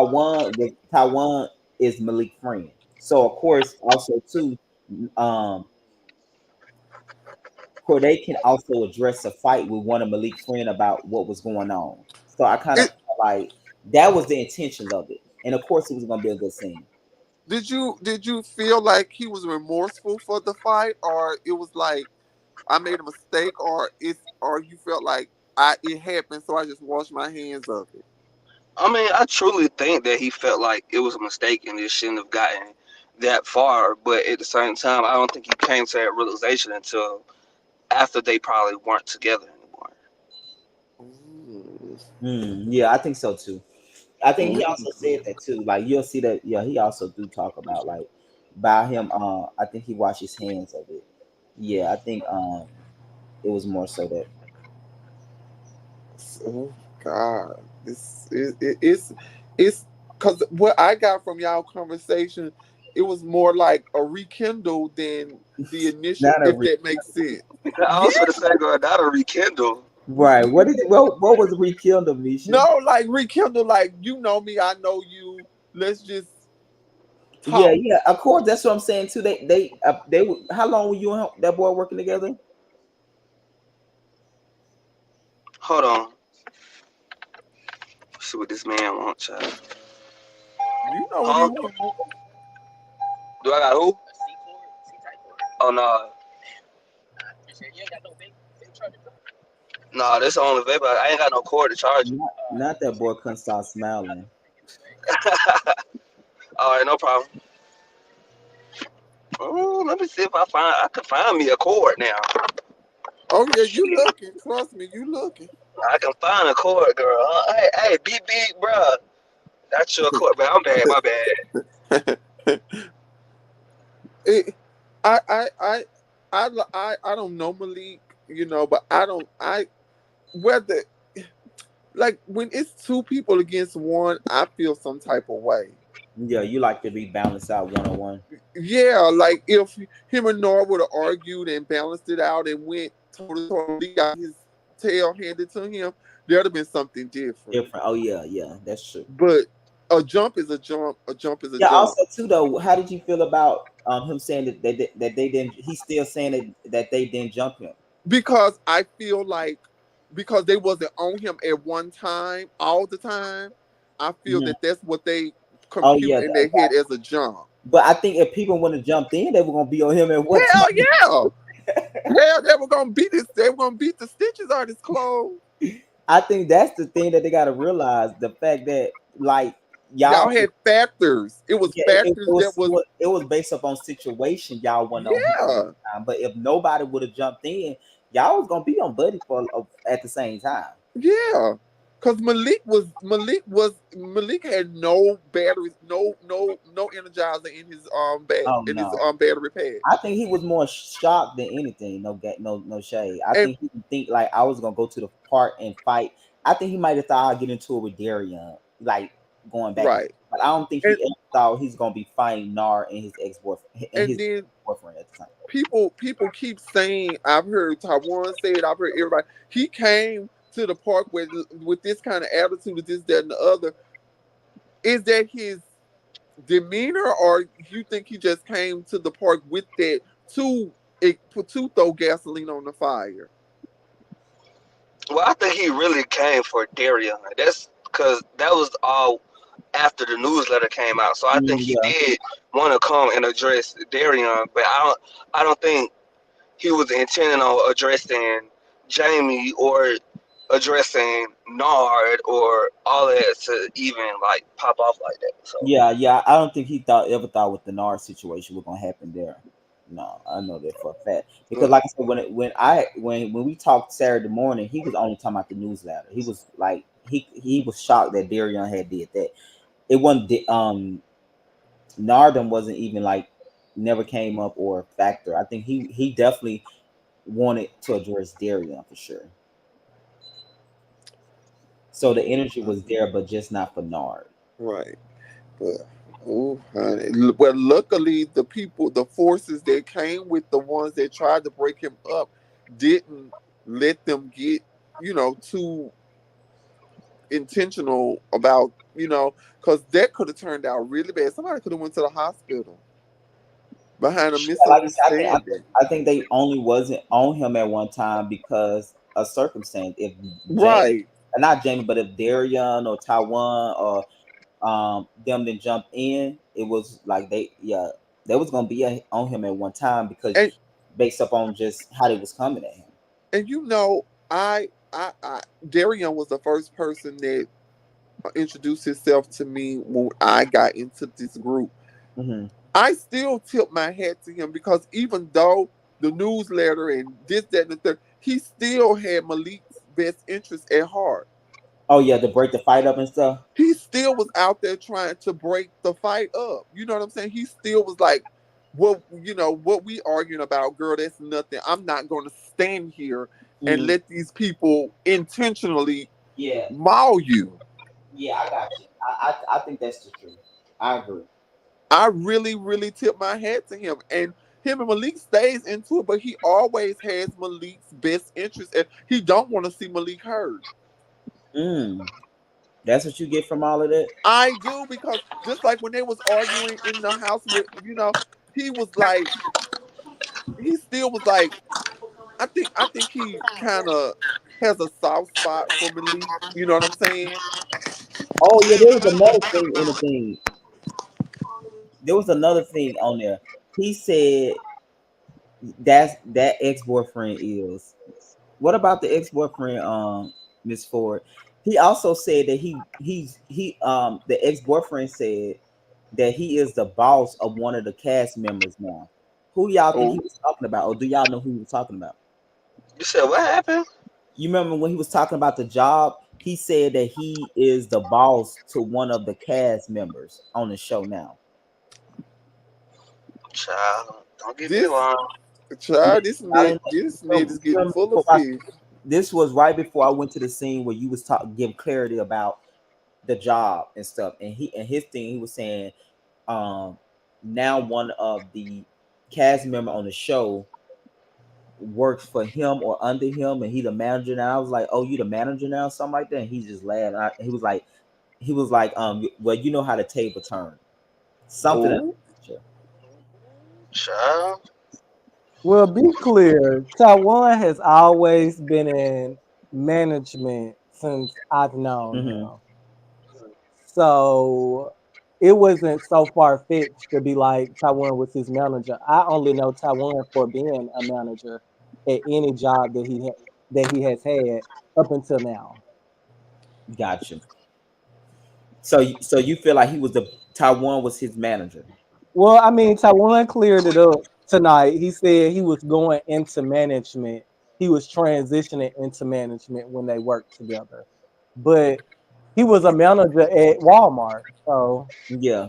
Taiwan is Malik's friend, so of course also too, um, Corday can also address a fight with one of Malik's friend about what was going on. So I kind of
It,
felt like that was the intentions of it, and of course it was gonna be a good scene.
did you feel like he was remorseful for the fight, or it was like I made a mistake, or you felt like I it happened, so I just washed my hands of it?
I mean, I truly think that he felt like it was a mistake and it shouldn't have gotten that far. But at the same time, I don't think he came to that realization until after they probably weren't together anymore.
Mm.
Yeah, I think so too. I think he also said
Mm.
that too. Like you'll see that. Yeah, he also do talk about like by him. I think he washed his hands of it. Yeah, I think it was more so that.
Oh God, it's because what I got from y'all conversation, it was more like a rekindle than the initial,
Not a
if that makes sense.
I
Yeah,
was going to say, girl, not a rekindle.
right. What did you? What was rekindle, Misha?
no, like rekindle, like you know me, I know you. Let's just
Yeah,
talk.
yeah. Of course, that's what I'm saying too. How long were you and that boy working together?
Hold on. See what this man wants, child.
You know what he
Huh?
want.
Do I got who? Oh, no. No, this the only vape. I ain't got no cord to charge it.
Not that boy couldn't stop smiling.
All right, no problem. Let me see if I can find me a cord now.
Oh yeah, you
Shit,
looking? Trust me, you looking.
I can find a cord, girl. Hey, hey, beep beep, bruh. That's your cord, man. I'm bad. My bad.
it, I don't know Malik, but I don't I whether like when it's two people against one, I feel some type of way.
Yeah, you like to be balanced out 1-on-1.
Yeah, like if him and Nora would have argued and balanced it out and went toe to toe, Malik got his tail handed to him, there'd have been something different.
Different. Oh yeah, yeah, that's true.
But a jump is a jump. A jump is a
Yeah.
jump.
Also too though, how did you feel about him saying that they didn't? He's still saying that they didn't jump him.
Because I feel like because they wasn't on him at one time all the time, I feel
Mhm.
that that's what they
Oh
compute
yeah,
in their head as a jump.
but I think if people would have jumped in, they were gonna be on him at what
Hell
time?
yeah. Hell, they were gonna beat this. They were gonna beat the stitches out of his clothes.
I think that's the thing that they gotta realize. The fact that like y'all,
Y'all had factors. It was
yeah,
factors that was
it was based upon situation. Y'all went on him at
yeah,
one time, but if nobody would have jumped in, y'all was gonna be on Buddy for at the same time.
yeah. Cause Malik had no batteries, no energizer in his
Oh no.
battery pack.
I think he was more shocked than anything. No shade. I
And
think he didn't think like I was gonna go to the park and fight. I think he might have thought I'd get into it with Darian, like going back and
right.
forth. But I don't think
And
he ever thought he's gonna be fighting Nar and his ex boyfriend and
and
his
then
boyfriend at the time.
people keep saying, I've heard Taiwan say it, I've heard everybody, he came to the park with this kind of attitude of this, that, and the other. Is that his demeanor, or you think he just came to the park with that to to throw gasoline on the fire?
Well, I think he really came for Darion. That's because that was all after the newsletter came out. So I think he
Yeah,
did want to come and address Darion, but I don't think he was intending on addressing Jamie or addressing Nard or all that to even like pop off like that. So
yeah. I don't think he ever thought with the Nar situation was gonna happen there. No, I know that for a fact because,
Uh,
like I said, when we talked Saturday morning, he was only talking about the newsletter. He was like he was shocked that Darion had did that. It wasn't Nardum wasn't even like never came up or a factor. I think he definitely wanted to address Darion for sure. So the energy was there, but just not for Nard.
right. But Oh, honey. Well, luckily, the people, the forces that came with the ones that tried to break him up, didn't let them get, too intentional about, because that could have turned out really bad. Somebody could have went to the hospital behind a
Yeah, like I said,
misunderstanding.
I think they only wasn't on him at one time because of circumstance. If Jamie,
Right.
not Jamie, but if Darian or Taiwan or them then jumped in, it was like they was gonna be on him at one time because
And
based upon just how they was coming at him.
and I Darian was the first person that introduced himself to me when I got into this group.
Hmm.
I still tip my hat to him because even though the newsletter and this, that, and the third, he still had Malik's best interest at heart.
Oh yeah, to break the fight up and stuff.
He still was out there trying to break the fight up. You know what I'm saying? He still was like, what we arguing about, girl, that's nothing. I'm not gonna stand here and
Mm,
let these people intentionally
yeah,
maul you.
yeah, I got you. I think that's the truth. I agree.
I really, really tip my hat to him. And him and Malik stays into it, but he always has Malik's best interest, and he don't want to see Malik hurt.
Mm, that's what you get from all of that.
I do, because just like when they was arguing in the house with, he was like, he still was like, I think he kind of has a soft spot for Malik. You know what I'm saying?
Oh yeah, there was another thing in the thing. There was another thing on there. He said that ex boyfriend is. What about the ex boyfriend, Miss Ford? He also said that the ex boyfriend said that he is the boss of one of the cast members now. Who y'all think he
Oh,
was talking about, or do y'all know who he was talking about?
You said what happened?
You remember when he was talking about the job? He said that he is the boss to one of the cast members on the show now.
Child, don't get me
this
wrong.
Yeah,
child, this
y'all
net,
didn't-
this net
you
is getting
remember
full of
before
fish.
this was right before I went to the scene where you was give clarity about the job and stuff. And his thing, he was saying, um, now one of the cast member on the show works for him or under him, and he the manager now. I was like, oh, you the manager now, something like that. And he just laughed. He was like, well, you know how the table turned, something of
Oh,
that nature.
Child,
Well, be clear. Taiwan has always been in management since I've known
Hmm.
him. So it wasn't so far fetched to be like Taiwan was his manager. I only know Taiwan for being a manager at any job that he has had up until now.
Gotcha. So you feel like he was the Taiwan was his manager?
Well, I mean, Taiwan cleared it up tonight. He said he was going into management. He was transitioning into management when they worked together. But he was a manager at Walmart. So,
Yeah.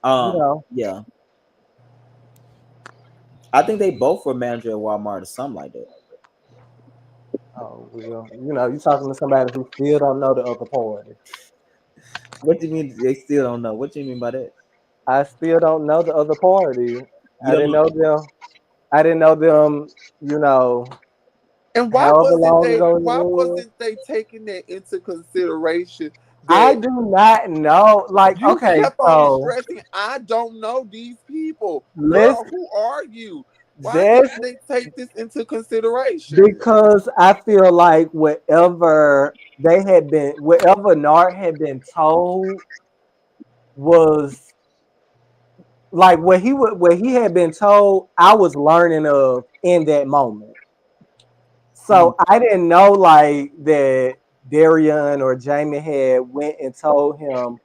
you know,
Yeah. I think they both were manager at Walmart or something like that.
oh, well, you're talking to somebody who still don't know the other party.
What do you mean they still don't know? What do you mean by that?
I still don't know the other party.
You
I
don't
didn't
know.
know them. I didn't know them, you know,
and
however long ago it
why
was.
wasn't they taking that into consideration
I
that
do not know. Like,
you
okay,
kept on
so
stressing, I don't know these people. Girl,
listen,
who are you? Why
that's
didn't they take this into consideration?
because I feel like whatever Nart had been told was like what he had been told, I was learning of in that moment.
Mhm.
So I didn't know like that Darian or Jamie had went and told him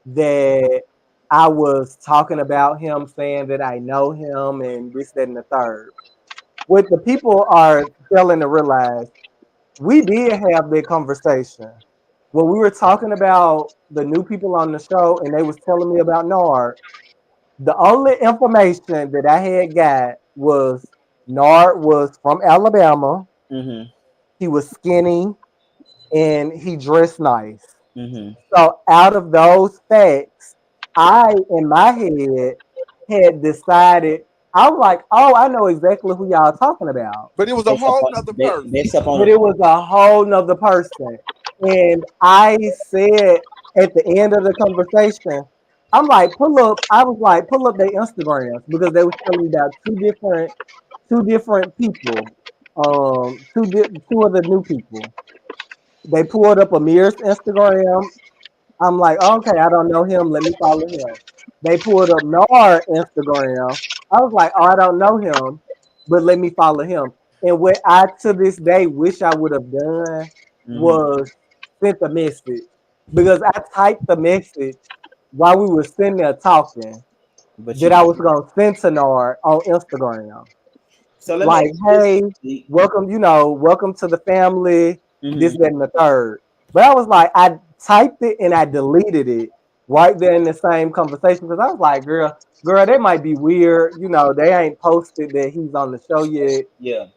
that I was talking about him, saying that I know him and this, that, and the third. What the people are failing to realize, we did have that conversation. When we were talking about the new people on the show and they was telling me about Nard, the only information that I had got was Nard was from Alabama.
Mhm.
He was skinny and he dressed nice.
Mhm.
So out of those facts, I, in my head, had decided, I was like, oh, I know exactly who y'all talking about.
But it was a
Based up
whole
on
nother person.
based up
But
on
it was a whole nother person. And I said at the end of the conversation, I'm like, I was like, pull up their Instagrams because they was telling me about two different people. Two of the new people. They pulled up Amir's Instagram. I'm like, okay, I don't know him. Let me follow him. They pulled up Nar Instagram. I was like, oh, I don't know him, but let me follow him. And what I to this day wish I would have done
hmm
was sent a message because I typed the message while we were sitting there talking
but you
that I was
didn't.
gonna send to Nar on Instagram.
So let me
Like,
ask you this.
hey, welcome, welcome to the family, this,
Mm-hmm.
that, and the third. But I was like, I typed it and I deleted it right there in the same conversation because I was like, girl, that might be weird. They ain't posted that he's on the show yet.
Yeah.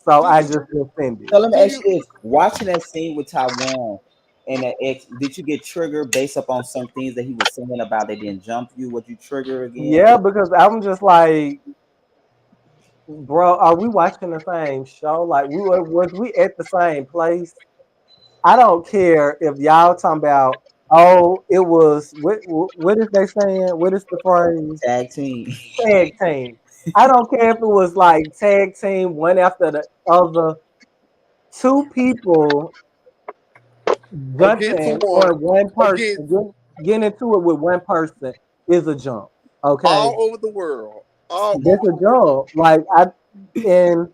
So
Do
I
you
just didn't send
So
it.
let me
do
ask
you
you this: watching that scene with Taiwan and that ex, did you get triggered based upon some things that he was saying about they didn't jump you? Would you trigger again?
Yeah, because I'm just like, bro, are we watching the same show? Like, was we at the same place? I don't care if y'all talking about, oh, it was what is they saying? What is the phrase?
Tag team.
Tag team. I don't care if it was like tag team one after the other. Two people
against
jumping
one
on one person,
against
getting into it with one person is a jump. Okay,
all over the world, all
that's
over
a
the world.
jump. And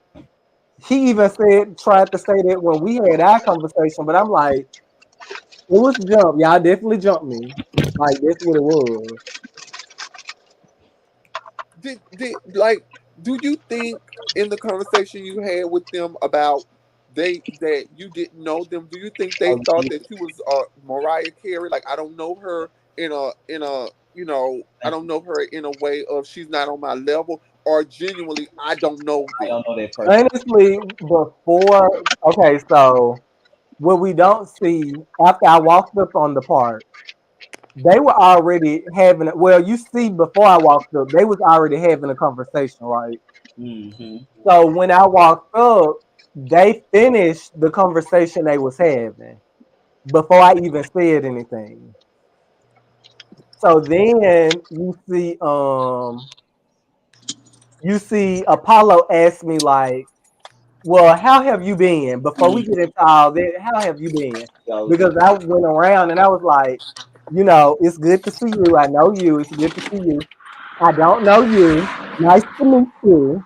he even tried to say that when we had our conversation, but I'm like, it was a jump. Y'all definitely jumped me. Like that's what it was.
Did like do you think in the conversation you had with them about they that you didn't know them, do you think they
Oh,
thought
you
that you was Mariah Carey? Like I don't know her in a I don't know her in a way of she's not on my level, or genuinely I don't know
I
them.
don't know that person.
Honestly, okay, so what we don't see after I walked up on the park, they were already having. Well, you see, before I walked up, they was already having a conversation, right?
Mm-hmm.
So when I walked up, they finished the conversation they was having before I even said anything. So then you see Apollo ask me like, well, how have you been? Before we get
Mm-hmm.
into all that, how have you been?
Goes
Because I went around and I was like, it's good to see you. I know you. It's good to see you. I don't know you. Nice to meet you.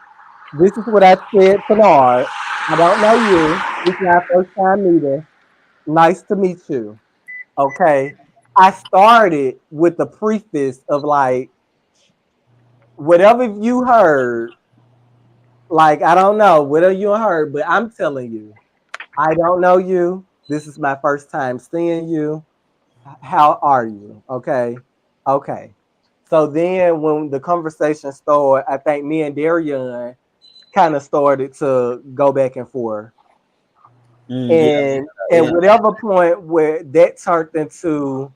This is what I said to Nard. I don't know you. This is our first time meeting. Nice to meet you. Okay. I started with the preface of like, whatever you heard, like, I don't know, whatever you heard, but I'm telling you, I don't know you. This is my first time seeing you. How are you? Okay. Okay. So then when the conversation started, I think me and Darian kind of started to go back and forth.
yeah,
And at
yeah.
whatever point where that turned into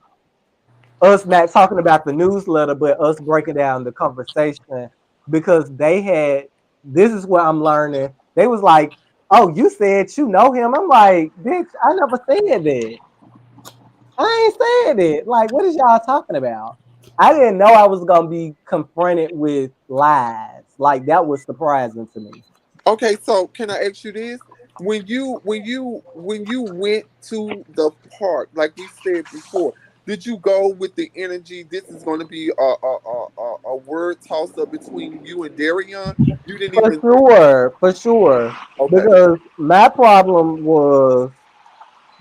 us not talking about the newsletter, but us breaking down the conversation because they had this is what I'm learning. They was like, oh, you said you know him. I'm like, bitch, I never said that. I ain't said it. Like, what is y'all talking about? I didn't know I was gonna be confronted with lies. Like that was surprising to me.
Okay, so can I ask you this? When you went to the park, like we said before, did you go with the energy? This is going to be a word toss up between you and Darion. You didn't
For
even
sure, for sure.
okay.
Because my problem was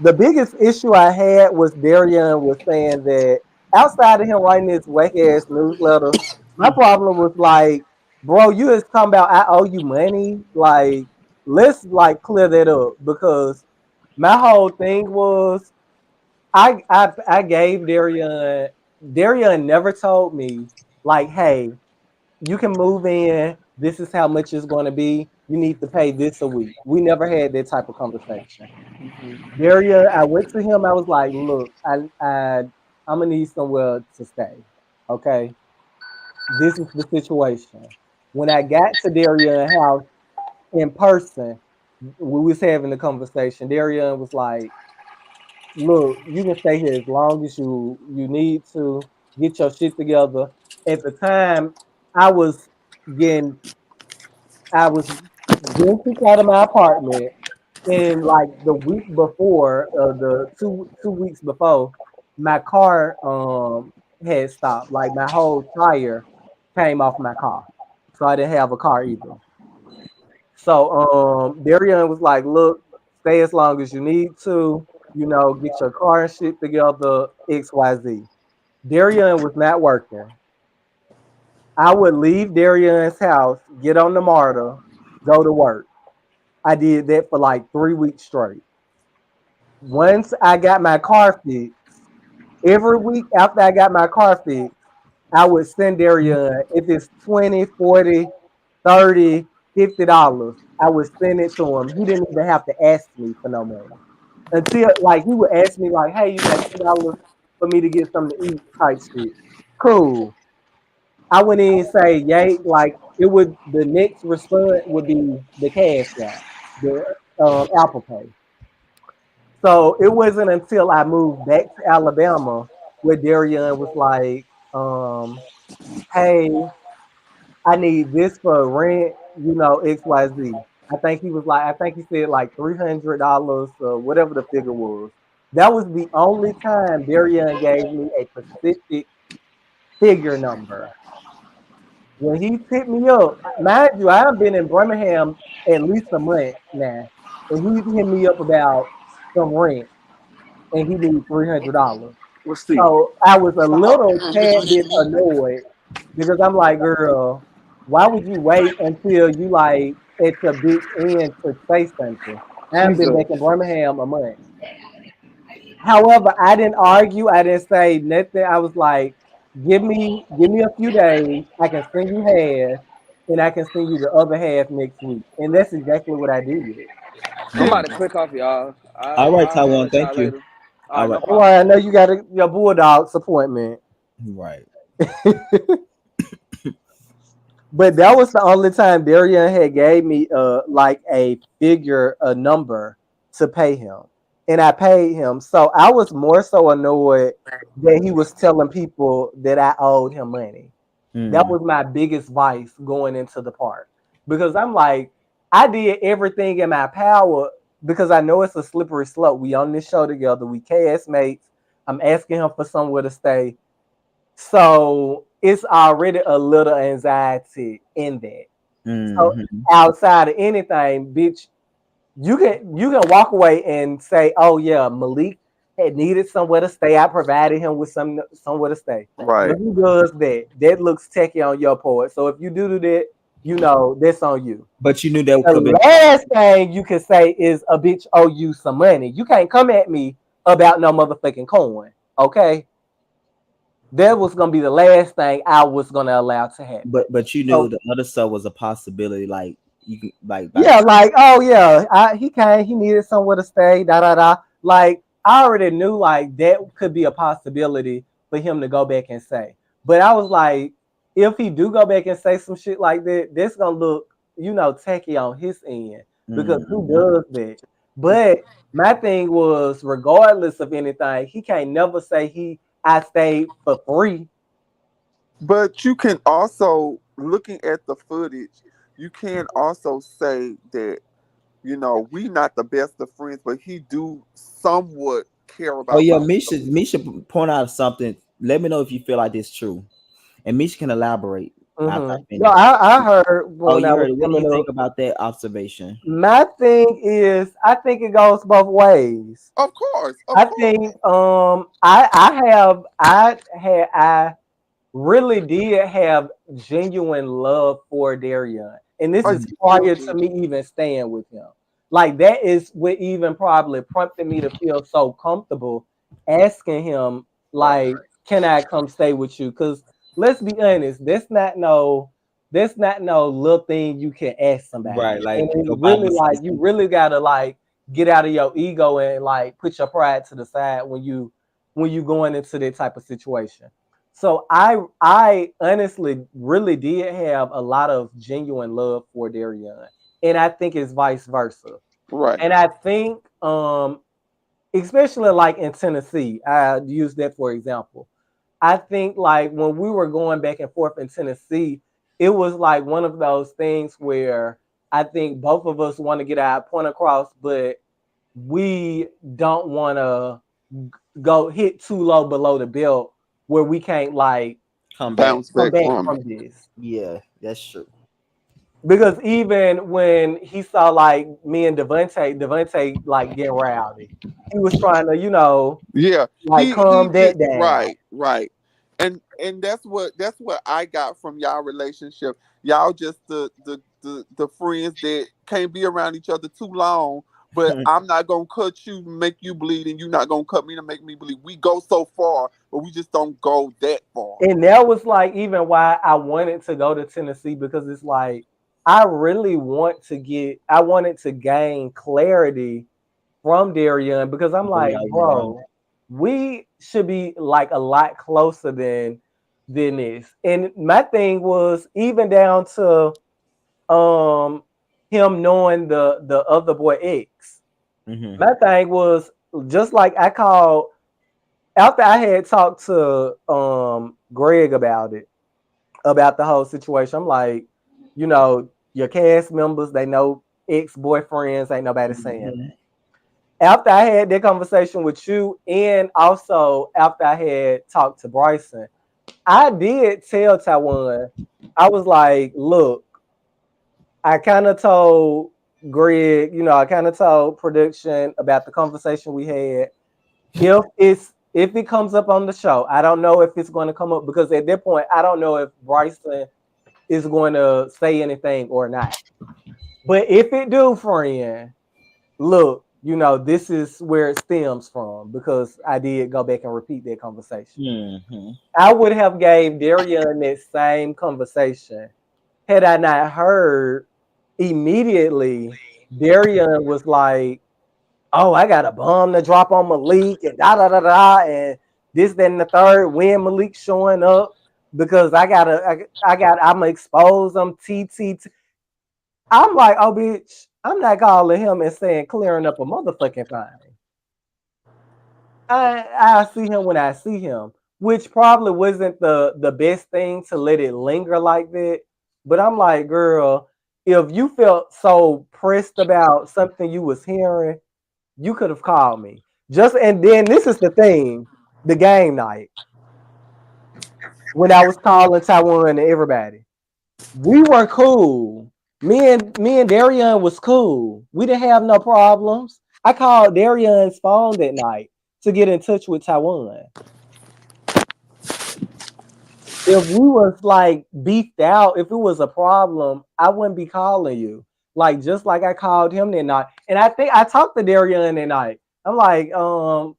the biggest issue I had was Darian was saying that outside of him writing this whack ass newsletter, my problem was like, bro, you just talking about I owe you money. Like, let's like clear that up because my whole thing was I gave Darian never told me like, hey, you can move in. This is how much it's going to be. You need to pay this a week. We never had that type of conversation.
Mhm.
Daria, I went to him. I was like, look, I'm gonna need somewhere to stay. Okay, this is the situation. When I got to Darian's house in person, we was having the conversation. Darian was like, "Look, you can stay here as long as you need to. Get your shit together." At the time, I was getting I was getting kicked out of my apartment, and like the week before, the two weeks before, my car had stopped. Like my whole tire came off my car, so I didn't have a car either. So Darian was like, "Look, stay as long as you need to. You know, get your car and shit together. XYZ." Darian was not working. I would leave Darian's house, get on the MARTA, go to work. I did that for like 3 weeks straight. Once I got my car fixed, every week after I got my car fixed, I would send Darian, if it's 20, 40, 30, $50, I would send it to him. He didn't even have to ask me for no money. Until like he would ask me like, hey, you got $10 for me to get something to eat type shit. Cool. I wouldn't even say yay. Like it would the next response would be the cash app, the Apple Pay. So it wasn't until I moved back to Alabama where Darian was like, hey, I need this for rent, XYZ. I think he said like $300 or whatever the figure was. That was the only time Darian gave me a specific figure number. When he picked me up, mind you, I've been in Birmingham at least a month now, and he hit me up about some rent, and he needs $300.
Let's see.
So I was a
Stop.
little tad bit annoyed because I'm like, girl, why would you wait until you like at your big end to say something? I haven't been
Jesus.
back in Birmingham a month. However, I didn't argue. I didn't say nothing. I was like, give me a few days. I can send you half, and I can send you the other half next week. And that's exactly what I did.
I'm
Hmm.
about to click off y'all.
All right,
I'll holler
Taiwan.
at y'all
Thank you.
later. All
All
right,
right.
no
All
problem.
right, I know you got your Bulldogs appointment.
Right.
But that was the only time Darian had gave me like a figure, a number to pay him. And I paid him. So I was more so annoyed that he was telling people that I owed him money. That
Hmm.
was my biggest vice going into the park. Because I'm like, I did everything in my power because I know it's a slippery slope. We on this show together, we cast mates. I'm asking him for somewhere to stay. So it's already a little anxiety in that. So
Hmm.
outside of anything, bitch, you can walk away and say, "Oh yeah, Malik had needed somewhere to stay. I provided him with somewhere to stay."
Right.
When he does that, that looks techie on your part. So if you do that, that's on you.
But you knew that could
The
have been.
last thing you can say is a bitch owe you some money. You can't come at me about no motherfucking coin. Okay, that was gonna be the last thing I was gonna allow to happen.
But you knew
So
the other stuff was a possibility. Like you can like by the
yeah,
time.
like oh yeah, he came, he needed somewhere to stay, da da da. Like I already knew like that could be a possibility for him to go back and say. But I was like, if he do go back and say some shit like that, that's gonna look, tacky on his end because who
Hmm.
does that? But my thing was, regardless of anything, he can't never say I stayed for free.
But you can also, looking at the footage, you can also say that, we not the best of friends, but he do somewhat care
Oh
about
yeah,
my
Misha point out something. Let me know if you feel like this true, and Misha can elaborate after I
No,
finish.
I heard
Oh,
when I
you
was
heard it. What do
coming
you
up.
think about that observation?
My thing is, I think it goes both ways.
Of course, of
I
course.
think I really did have genuine love for Darion. And this
I
is
Mhm.
still
prior to
do.
me even staying with him. Like that is what even probably prompted me to feel so comfortable asking him,
Right.
like, can I come stay with you? Because let's be honest, that's not no little thing you can ask somebody.
Right,
And
like
it's
your
really
Bible
like
says.
you really gotta like get out of your ego and like put your pride to the side when you going into that type of situation. So I honestly really did have a lot of genuine love for Darian. And I think it's vice versa.
Right.
And I think especially like in Tennessee, I use that for example. I think like when we were going back and forth in Tennessee, it was like one of those things where I think both of us want to get our point across, but we don't want to go hit too low below the belt where we can't like
Come back.
Bounce
come
back
back
from it.
from this.
Yeah, that's true.
Because even when he saw like me and Devontae like get rowdy, he was trying to,
Yeah,
like
he
calm
did
that down.
right, right. And that's what I got from y'all relationship. Y'all just the friends that can't be around each other too long, but I'm not gonna cut you to make you bleed, and you're not gonna cut me to make me bleed. We go so far, but we just don't go that far.
And that was like even why I wanted to go to Tennessee because it's like I wanted to gain clarity from Darian because I'm
Where
like,
y'all even going?
bro, we should be like a lot closer than this. And my thing was even down to um him knowing the other boy X.
Mm-hmm.
My thing was just like I called after I had talked to Greg about it, about the whole situation. I'm like, your cast members, they know ex boyfriends, ain't nobody saying
Mm-hmm.
that. After I had that conversation with you, and also after I had talked to Bryson, I did tell Taiwan, I was like, look, I kind of told Greg, I kind of told production about the conversation we had. If it comes up on the show, I don't know if it's going to come up because at that point, I don't know if Bryson is going to say anything or not. But if it do, friend, look, this is where it stems from because I did go back and repeat that conversation.
Mm-hmm.
I would have gave Darian that same conversation had I not heard immediately. Darian was like, "Oh, I got a bomb to drop on Malik and da da da da and this, that, and the third. When Malik showing up because I'm gonna expose them. I'm like, oh bitch, I'm not calling him and saying clearing up a motherfucking thing. I see him when I see him, which probably wasn't the best thing to let it linger like that. But I'm like, girl, if you felt so pressed about something you was hearing, you could have called me. Just and then this is the thing, the game night when I was calling Taiwan and everybody, we were cool. Me and Darian was cool. We didn't have no problems. I called Darian's phone that night to get in touch with Taiwan. If we was like beefed out, if it was a problem, I wouldn't be calling you. Like just like I called him that night. And I think I talked to Darian that night. I'm like, I'm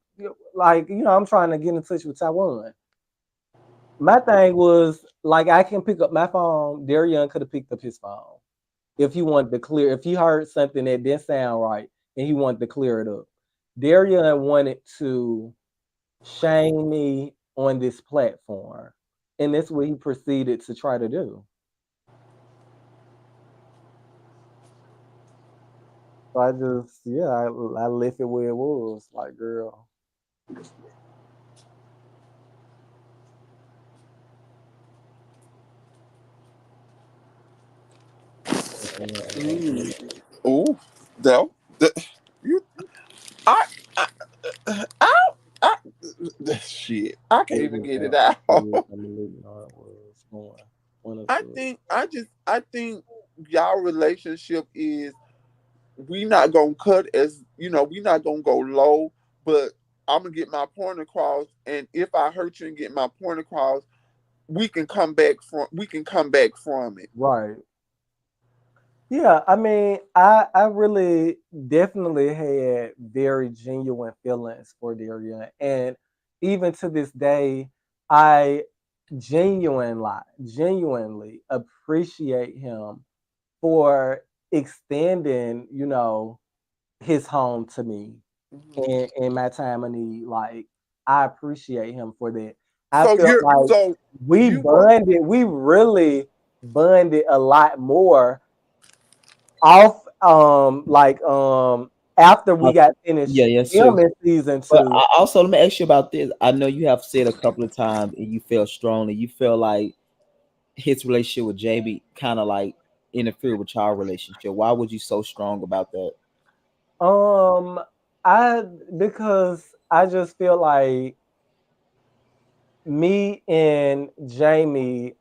trying to get in touch with Taiwan. My thing was like I can pick up my phone. Darian could have picked up his phone if he wanted to clear. If he heard something that didn't sound right and he wanted to clear it up. Darian wanted to shame me on this platform, and that's what he proceeded to try to do. So I just, yeah, I left it where it was. Like, girl,
Mm. Oh, though, you, I, I, I, I, shit, I can't
it
even
was
get it
that
out.
Greg and Malik Nard was going one or two.
I think y'all relationship is we not gonna cut as we not gonna go low, but I'm gonna get my point across, and if I hurt you and get my point across, we can come back from it.
Right. Yeah, I mean, I really definitely had very genuine feelings for Darian, and even to this day, I genuinely appreciate him for extending, his home to me
Mhm.
in my time of need. Like, I appreciate him for that. I
So
felt
you're
like
so
we
you were
bonded. We really bonded a lot more off. After we
Uh,
got finished
yeah, yes, sir.
filming season
But
two.
also, let me ask you about this. I know you have said a couple of times, and you felt strongly. You feel like his relationship with Jamie kind of like interfered with your relationship. Why was you so strong about that?
Um, I because I just feel like me and Jamie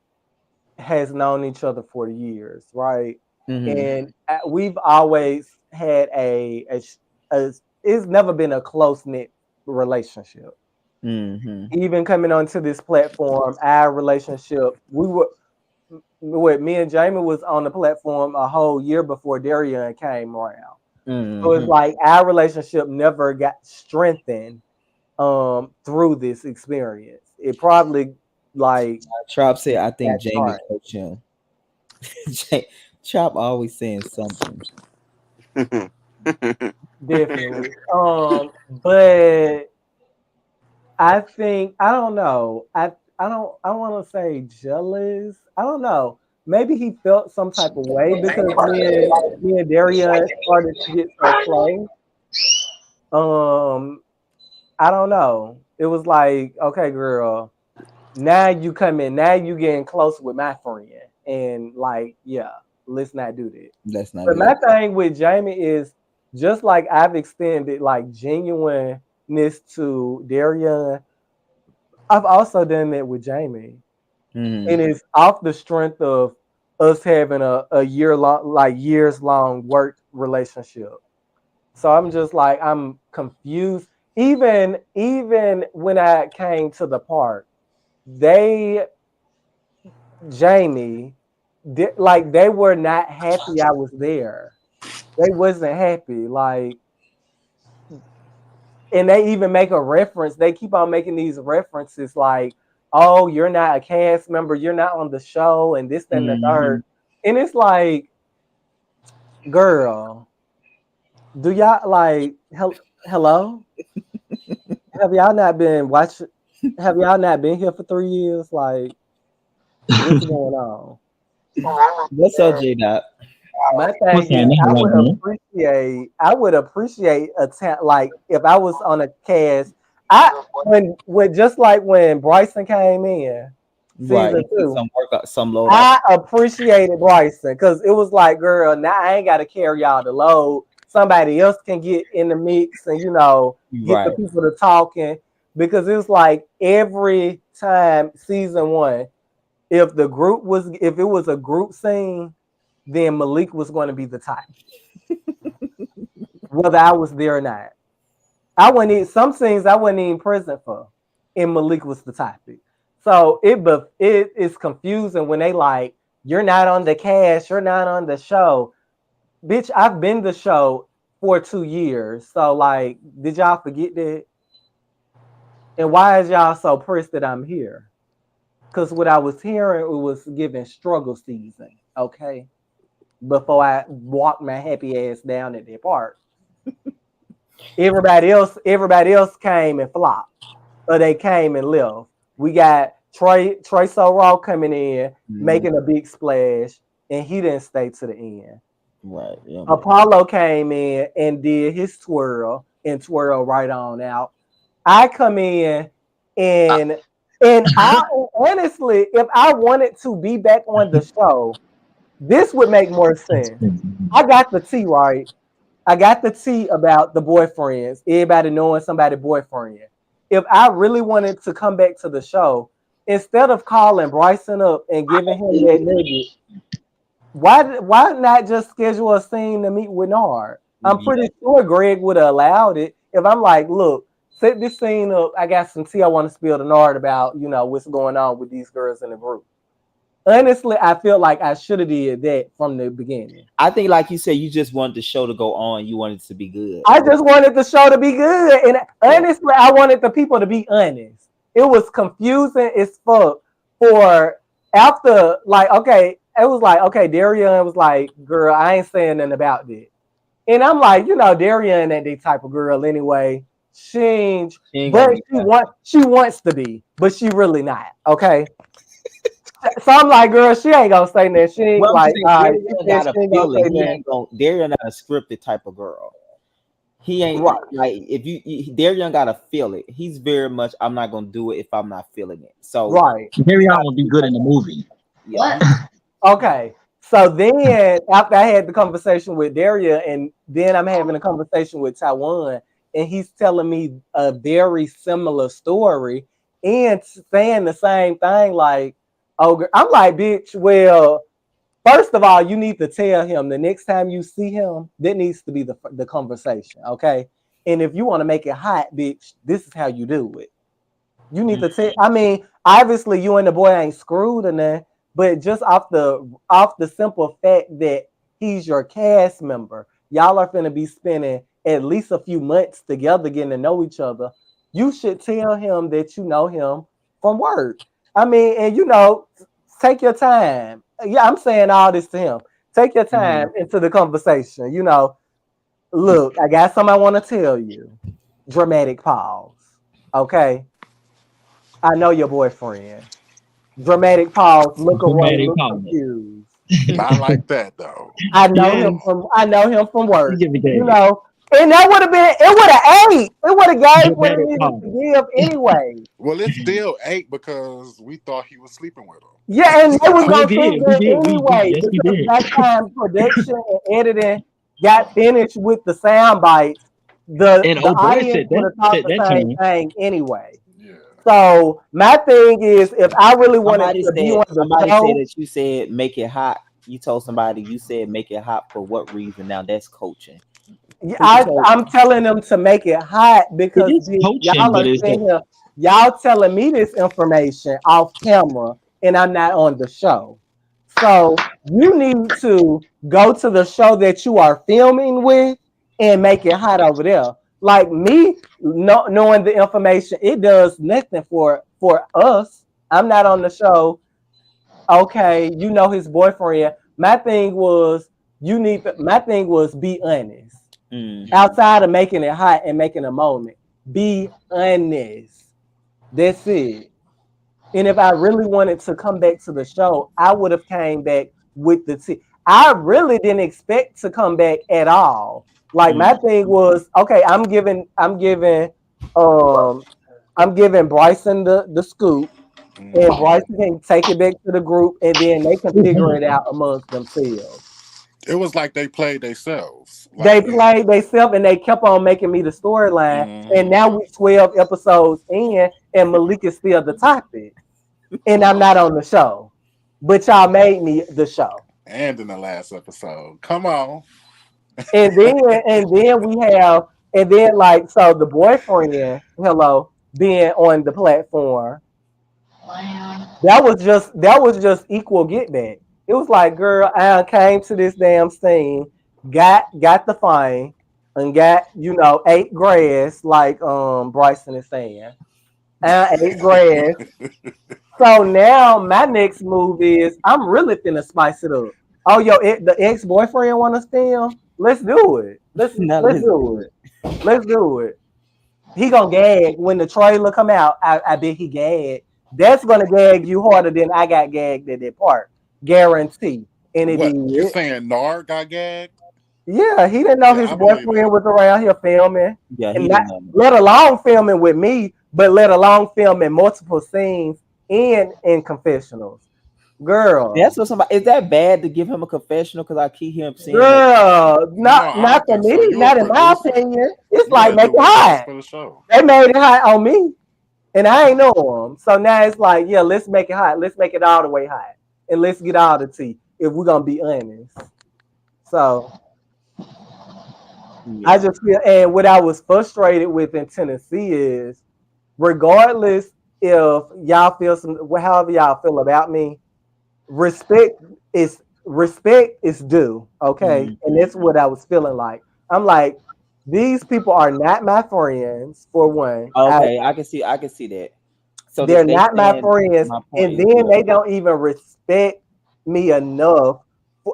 has known each other for years, right?
Mm-hmm.
And we've always had a it's never been a close knit relationship.
Mm-hmm.
Even coming onto this platform, our relationship, we were with me and Jamie was on the platform a whole year before Darian came around. So it's
Mm-hmm.
like our relationship never got strengthened through this experience. It probably like
Trop said, "I
got
think Jamie
started.
coached him." Trop always saying something.
Definitely. But I think I don't know. I want to say jealous. I don't know. Maybe he felt some type of way because me and Darian started to get so close. Um, I don't know. It was like, okay, girl, now you come in, now you getting close with my friend, and like, yeah, let's not do that.
Let's not
But
do
my
that.
thing with Jamie is just like I've extended like genuineness to Darian, I've also done that with Jamie.
Mm-hmm.
And it's off the strength of us having a year long, like years long work relationship. So I'm just like, I'm confused. Even when I came to the park, they, Jamie, like they were not happy I was there. They wasn't happy. Like, and they even make a reference. They keep on making these references like, "Oh, you're not a cast member. You're not on the show," and this, that, and the
Mm-hmm.
third. And it's like, girl, do y'all like hello? Have y'all not been watching? Have y'all not been here for 3 years? Like, what's going on?
What's up, J Dot?
My
What's
thing is,
happening? How y'all doing?
I would appreciate like if I was on a cast. I when just like when Bryson came in
Right.
season
He took
two,
some work, some load off.
I appreciated Bryson because it was like, girl, now I ain't got to carry y'all the load. Somebody else can get in the mix and get the
Right.
people to talking because it's like every time season one, if it was a group scene, then Malik was going to be the topic, whether I was there or not. I wasn't even, some scenes I wasn't even present for, and Malik was the topic. So it is confusing when they like you're not on the cast, you're not on the show, bitch. I've been the show for 2 years, so like, did y'all forget that? And why is y'all so pressed that I'm here? Because what I was hearing, it was giving struggle season. Okay, before I walked my happy ass down at the park. Everybody else came and flopped, or they came and left. We got Trey Sorrell coming in,
Mhm.
making a big splash, and he didn't stay to the end.
Right. Yeah, man.
Apollo came in and did his twirl and twirl right on out. I come in and I honestly, if I wanted to be back on the show, this would make more sense. I got the tea right. I got the tea about the boyfriends, everybody knowing somebody boyfriend. If I really wanted to come back to the show, instead of calling Bryson up and giving him that nugget, why not just schedule a scene to meet with Nard? I'm
Yeah.
pretty sure Greg would have allowed it. If I'm like, look, set this scene up. I got some tea I want to spill to Nard about, what's going on with these girls in the group. Honestly, I feel like I should have did that from the beginning.
I think, like you said, you just wanted the show to go on. You wanted it to be good.
I just wanted the show to be good. And
Yeah.
honestly, I wanted the people to be honest. It was confusing as fuck for after, like, okay, it was like, okay, Darian was like, girl, I ain't saying nothing about that. And I'm like, Darian ain't that type of girl anyway. She ain't,
She ain't gonna
but
be there.
she wants to be, but she really not. Okay. So I'm like, girl, she ain't gonna say nothing. She ain't
Well, I'm just
like,
saying,
all right, she
Darian
said
gotta
she ain't gonna
feel it.
say
He
nothing.
ain't gonna. Darian not a scripted type of girl. He ain't
Right,
like if Darian gotta feel it. He's very much. I'm not gonna do it if I'm not feeling it. So
right.
he
Marion
gotta
would be
be
good
like
in the
that.
movie.
Yeah,
Okay. So then after I had the conversation with Daria and then I'm having a conversation with Taiwan and he's telling me a very similar story and saying the same thing like, oh, I'm like, bitch, well, first of all, you need to tell him the next time you see him, that needs to be the conversation, okay? And if you want to make it hot, bitch, this is how you do it. You need to take. I mean, obviously, you and the boy ain't screwed or nothing, but just off the simple fact that he's your cast member, y'all are gonna be spending at least a few months together, getting to know each other. You should tell him that you know him from work. I mean, and take your time. Yeah, I'm saying all this to him. Take your
hmm
time into the conversation. Look, I got something I want to tell you. Dramatic pause. Okay, I know your boyfriend. Dramatic pause. Look away.
Dramatic
Look
pause.
confused.
Not like that though.
Yes,
I know him from
he
work.
give it
You
that.
know, and that would have been. It would have ate. It would have gave what it
Dramatic
needed
pause.
to give anyway.
Well, it's still 8 because we thought he was sleeping with
Yeah, and they was
We
her.
gonna think
did. We
that
did. We
anyway
yes, we
because
did.
by the time production and editing got finished with the sound bites,
And
the
old boy
audience
said
would
that
have thought
said
the
that to
same
him.
thing anyway.
Yeah.
So my thing is, if I really wanted
somebody
to be
said.
on the
Somebody said
show,
that you said make it hot. You told somebody you said make it hot for what reason? Now that's coaching.
yeah,
Who you told?
I'm telling them to make it hot
It
because
is
bitch,
coaching,
y'all
but
are
it's
sitting here, y'all telling me this information off camera, and I'm not on the show. So you need to go to the show that you are filming with and make it hot over there. Like me, knowing the information, it does nothing for us. I'm not on the show. Okay, you know his boyfriend. My thing was be honest
Mm-hmm.
outside of making it hot and making a moment. Be honest. That's it. And if I really wanted to come back to the show, I would have came back with the T. I really didn't expect to come back at all. Like my thing was, okay, um I'm giving Bryson the scoop, and
Hmm.
Bryson can take it back to the group, and then they can figure it out amongst themselves.
It was like they played themselves.
They
Like they.
played themselves and they kept on making me the storyline. And
Hmm.
now we 12 episodes in, and Malik is still the topic. And I'm not on the show. But y'all made me the show.
And in the last episode, come on.
And then we have like so the boyfriend, hello, being on the platform, that was just equal get back. It was like, girl, I came to this damn scene, got the fine, and got ate grass like Bryson is saying. I ate grass. So now my next move is I'm really finna spice it up. Oh, the ex boyfriend want to film? Let's do it.
Now
Let's
let's
do
do
it. Let's do it. He gonna gag when the trailer come out. I bet he gag. That's gonna gag you harder than I got gagged at that part. Guarantee. And it
What you
did.
saying? Nard got gagged?
Yeah, he didn't know
Yeah,
his
I believe
boyfriend
that.
was around here filming,
it. Yeah,
and
he
not
didn't know.
let alone filming with me, but let alone filming multiple scenes in confessionals.
That's
Girl,
what somebody. Is that bad to give him a confessional? Because I keep him saying that.
girl,
No,
not
I don't
for
think
me,
so. You're a
not in my
producer.
opinion. It's
You
like
gotta
make
do
it
what's best
hot.
for the show.
They made it hot on me. And I ain't know him. So now it's like, yeah, let's make it hot. Let's make it all the way hot. And let's get all the tea if we're gonna be honest. So I
Yeah.
just feel and what I was frustrated with in Tennessee is regardless if y'all feel however y'all feel about me, respect respect is due. Okay. And
Mm-hmm.
that's what I was feeling like. I'm like, these people are not my friends, for one.
Okay, I can see that. So
They're
that they
not my
saying
friends,
my point
and
is
then
yeah.
they don't even respect me enough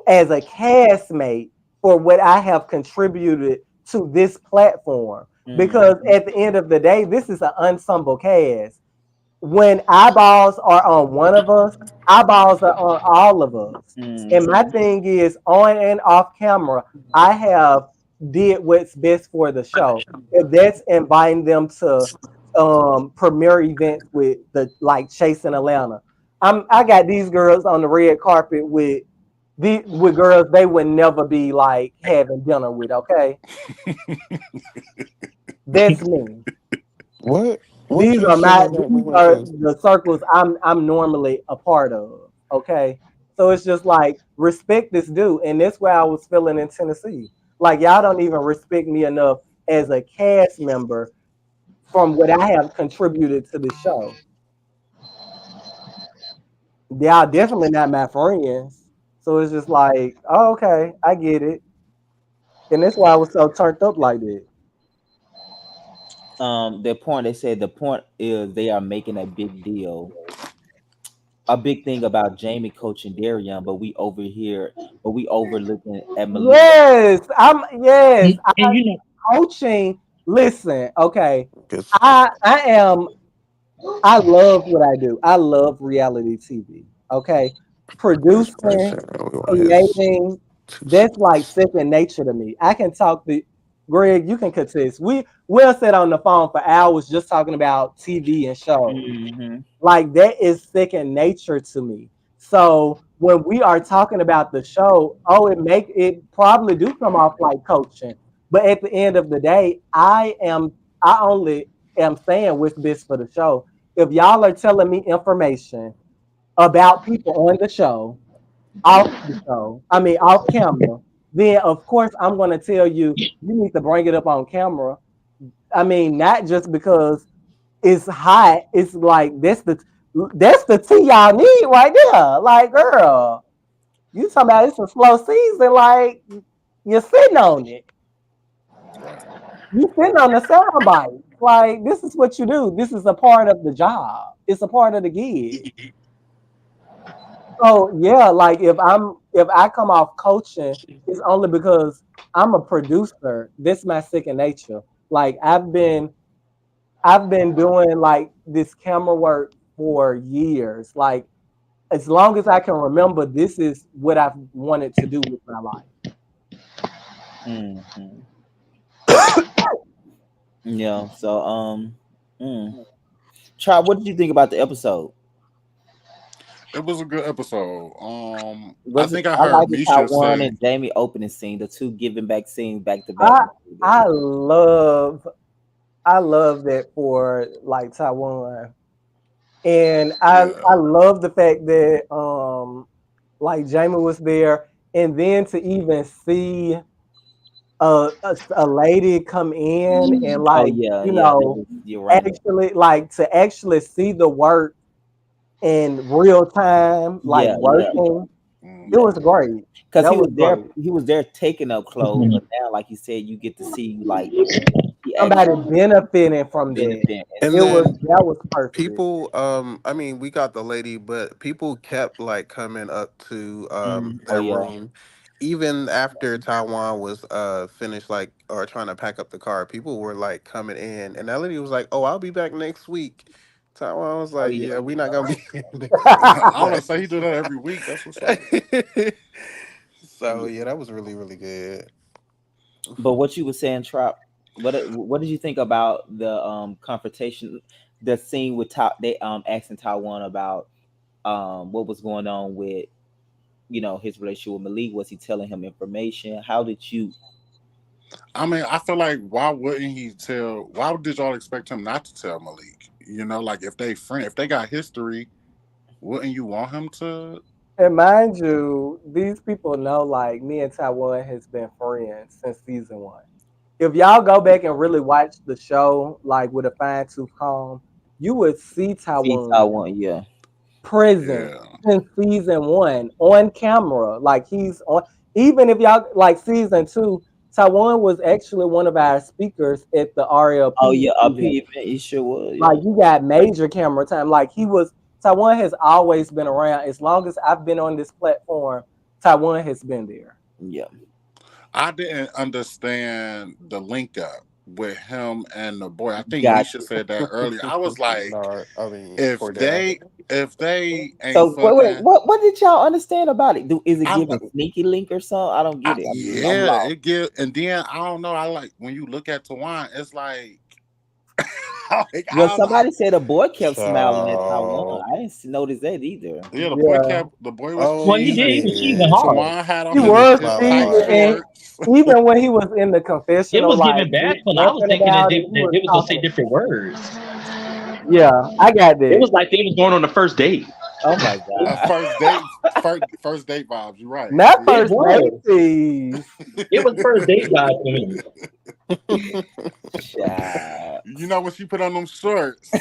as a castmate for what I have contributed to this platform.
Mm,
because at the end of the day, this is an ensemble cast. When eyeballs are on one of us, eyeballs are on all of us. And my
mm,
thing is, on and off camera, I have did what's best for the show. If that's inviting them to premiere events with the like Chasing Atlanta, I got these girls on the red carpet with girls they would never be like having dinner with. Okay, that's me.
What? What
These
you
are
saying that
these
make no
are
sense?
the circles I'm normally a part of. Okay. So it's just like respect is due. And that's where I was feeling in Tennessee. Like y'all don't even respect me enough as a cast member from what I have contributed to the show. Y'all definitely not my friends. So it's just like, oh, okay, I get it. And that's why I was so turned up like that.
the point they said the point is they are making a big thing about Jamie coaching Darian, but we overlooking at Malik.
Yes,
And,
I
and you know,
coaching. Listen, okay.
Cause
I am I love what I do. I love reality TV. Okay.
this man
Producing,
said we want his
creating,
2 cents.
that's like second nature to me. I can talk the Greg, you can contest. We'll sit on the phone for hours just talking about TV and shows.
Hmm.
Like that is second nature to me. So when we are talking about the show, oh, it probably do come off like coaching. But at the end of the day, I only am saying what's best for the show. If y'all are telling me information about people on the show, off the show, I mean off camera, then of course I'm gonna tell you you need to bring it up on camera. I mean, not just because it's hot. It's like that's the tea y'all need right there. Like, girl, you talking about it's a slow season? Like, you're sitting on it.
Right.
You sitting on the sound bite. Like, this is what you do. This is a part of the job. It's a part of the gig. So yeah, like if I come off coaching, it's only because I'm a producer. This is my second nature. Like I've been doing like this camera work for years. Like as long as I can remember, this is what I've wanted to do with my life.
Hmm. Yeah. So mm. Try. What did you think about the episode?
it was a good episode. I
Was it?
think I
I
heard
like the
Misha
Taiwan
say,
and Jamie opening scene, the two giving back scenes back to back.
I I love I love that for like Taiwan. And I
yeah,
love the fact that like Jamie was there and then to even see a lady come in and
Oh
like,
yeah,
you
yeah. That
know,
was, you're right.
actually like to actually see the work in real time, like
Yeah, yeah,
working, it
yeah.
was great.
Because
That was great.
he was there taking up clothes, but now, like you said, you get to see like he
Somebody
actually
benefiting from that.
benefiting and
And
supporting.
then
That was perfect.
people, I mean, we got the lady, but people kept like coming up to
Mm. Oh
their
yeah,
room, even after Taiwan was finished, like or trying to pack up the car. People were like coming in, and that lady was like, "Oh, I'll be back next week." Taiwan was
oh
like,
yeah.
"Yeah, we're not gonna be here next week."
I want to
But
say he do that every week. That's what's up.
so
Yeah.
yeah, that was really really good.
But what you were saying, Trop, what did you think about the confrontation, the scene with they asking Taiwan about what was going on with his relationship with Malik? Was he telling him information? How did you?
I mean, I feel like why wouldn't he tell? Why did y'all expect him not to tell Malik? Like if they friend, if they got history, wouldn't you want him to?
And mind you, these people know like me and Taiwan has been friends since season one. If y'all go back and really watch the show, like with a fine tooth comb, you would see
See
Taiwan
Taiwan, yeah,
present
Yeah,
in season one on camera. Like he's on, even if y'all like season two, Taiwan was actually one of our speakers at the
oh
RLP
yeah,
event.
he sure was,
Like
yeah,
you got major camera time. Like Taiwan has always been around. As long as I've been on this platform, Taiwan has been there.
yeah.
I didn't understand the link up. with him and the boy. I think
Got
Nisha
you.
said that earlier. I was like,
No, I mean
if
Cordell.
they ain't
So wait,
fucking,
what did y'all understand about it? Is it
I,
giving sneaky link or something? I don't get it. I'm
yeah,
lost.
it give. And then I don't know. I like when you look at Tawan, it's like, like
Well,
I
somebody said a boy kept smiling at Taiwan.
Child.
I didn't notice that either.
yeah,
Yeah,
the boy was
Oh
Well, he did. He was
cheesing.
cheating
shit.
hard.
Tawan had on
he
He
his
was
was
his
smiling
tight
cheating,
hard.
and
shorts.
even when he was in the
It
confessional,
was
like
giving
big
bashful. I was
rapping
thinking
about it, he
that
was
they was gonna say
talking.
different words.
Yeah, I got
It
that.
was like they was going on the first date.
Oh my god.
First date vibes. You're right.
Not
Yeah.
It
first
was.
dates.
It was first date guys to me.
Child.
You know when she put on them shorts.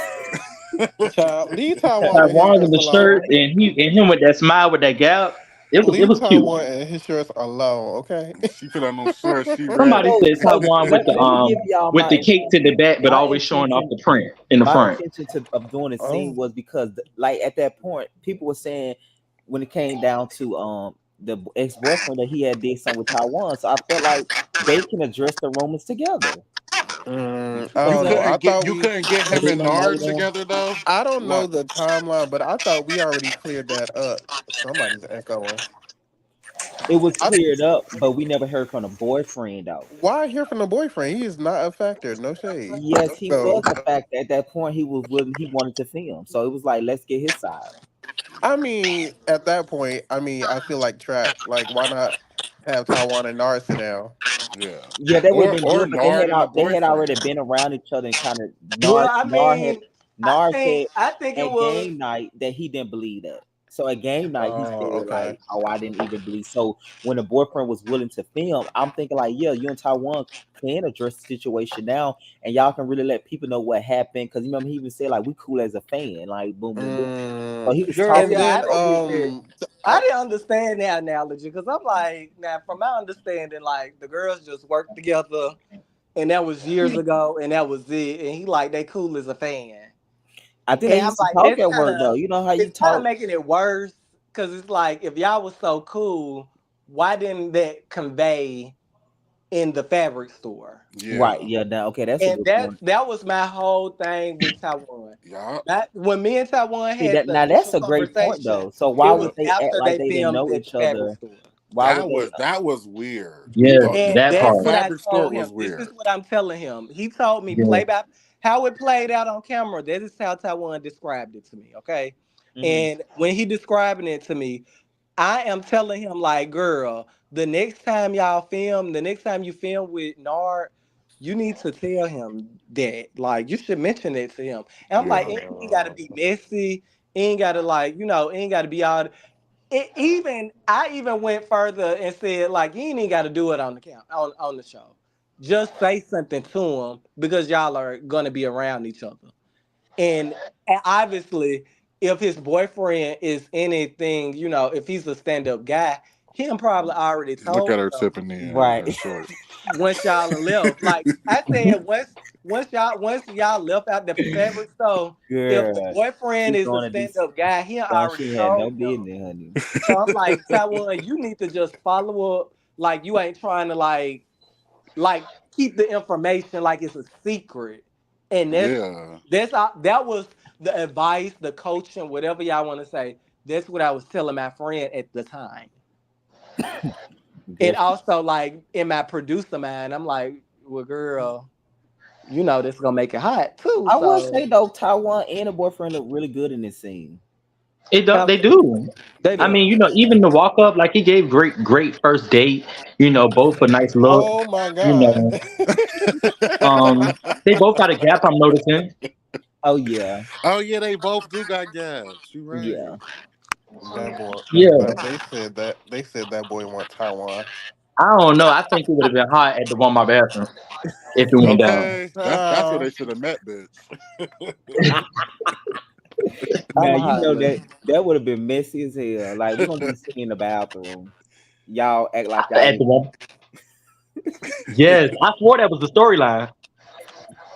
Child, leave Taiwan and his
Taiwan in
shirts
the shirt
alone.
and him with that smile with that gap. It
Leave
was cute.
Taiwan and his shirts alone, okay?
She put on them shorts. She
Somebody
ready.
said
So
Taiwan
let me give y'all
with the cakes in the back, but
my
always showing off
intention
the print in the
my
front.
intention to of doing the scene
Oh.
was because like at that point people were saying when it came down to the ex-boyfriend that he had did something with Taiwan. So I felt like they can address the Romans together.
I
So
You
don't know.
couldn't get
and
him
then
and
they
Nard
made them.
together though.
I don't know
What?
the timeline, but I thought we already cleared that up. Somebody's echoing.
It was
I,
cleared up, but we never heard from the boyfriend though.
why hear from the boyfriend? He is not a factor. No shade.
Yes, he
So
was a factor. At that point, he was willing. He wanted to film, so it was like, let's get his side.
I mean, at that point, I mean, I feel like Trap. Like, why not have Taiwan and Nars sit down?
Yeah.
Yeah, that would have been
Or
good, but
Nard and the
they had already
boyfriend.
been around each other and kind of
Well, I mean,
Nar said
I think it
at
was.
game night that he didn't believe that. So at game night he
Oh,
said
okay.
like, "Oh, I didn't even believe." So when the boyfriend was willing to film, I'm thinking like, "Yeah, you and Taiwan can address the situation now, and y'all can really let people know what happened." Because you remember he even said like, "We cool as a fan," like boom, boom, boom. So he was
Girl,
And
talking
yeah,
to
I
then,
didn't
folks.
get that. I didn't understand that analogy because I'm like, now from my understanding, like the girls just worked together, and that was years ago, and that was it. And he like they cool as a fan,
I think they
and I'm
used to
like,
talk at work though. You know how you
it's kind of
talk,
making it worse because it's like if y'all was so cool, why didn't that convey in the fabric store?
right?
Yeah.
Yeah, now okay, that's a
And
good point.
that was my whole thing with Taiwan.
Yeah.
That when me and Taiwan
See
had
that
the
now that's
initial
a great point
conversation,
though. So why
it
would
was
Yeah.
they act
after
like
they
they didn't
filmed
know
at the
each
fabric
other?
store.
Why would they?
That was weird.
Yeah,
The
And
that
that's
the
part.
what I
fabric store
told him.
was
This is
weird.
what I'm telling him. He told me play
Yeah.
by how it played out on camera. That is how Taiwan described it to me. Okay.
Hmm.
And when he describing it to me, I am telling him like, girl, the next time you film with Nard, you need to tell him that. Like, you should mention it to him. And I'm like,
Yeah.
it ain't gotta be messy. It ain't gotta like, it ain't gotta be all I even went further and said like you ain't even got to do it on the count on the show. Just say something to him because y'all are gonna be around each other. And obviously, if his boyfriend is anything, if he's a stand up guy, him probably already
Look
told
at her
him
tipping in
Right.
her short.
once y'all done left. Like I said, once y'all left out the fabric store, if the
Girl,
boyfriend
she
is a
throwing a
stand
decent
up guy, he
thought
already
she had no
told him.
business, honey.
So I'm like, Taiwan, you need to just follow up. Like you ain't trying to like keep the information like it's a secret. And
Yeah.
that was the advice, the coaching, whatever y'all want to say. That's what I was telling my friend at the time. And
Good.
also like in my producer mind, I'm like, well, girl, this gonna make it hot too.
I will
So
say though, Taiwan and her boyfriend look really good in this scene.
They
absolutely,
do.
they
I
do.
mean, even the walk up, like he gave great first date. Both a nice look.
Oh my
You
God.
know, they both got a gap. I'm noticing.
Oh yeah,
Oh yeah, they both do got gas. You
yeah.
right.
That boy,
Yeah,
they said that boy want Taiwan.
I don't know. I think it would have been hot at the Walmart bathroom if it went down.
Okay. That's where
Uh,
they should have met, bitch.
I'm
Now you know
hollering.
that would have been messy as hell. Like we're gonna do the scene in the bathroom. Y'all act like y'all
At
ain't.
the Walmart. Yes, I swore that was the storyline.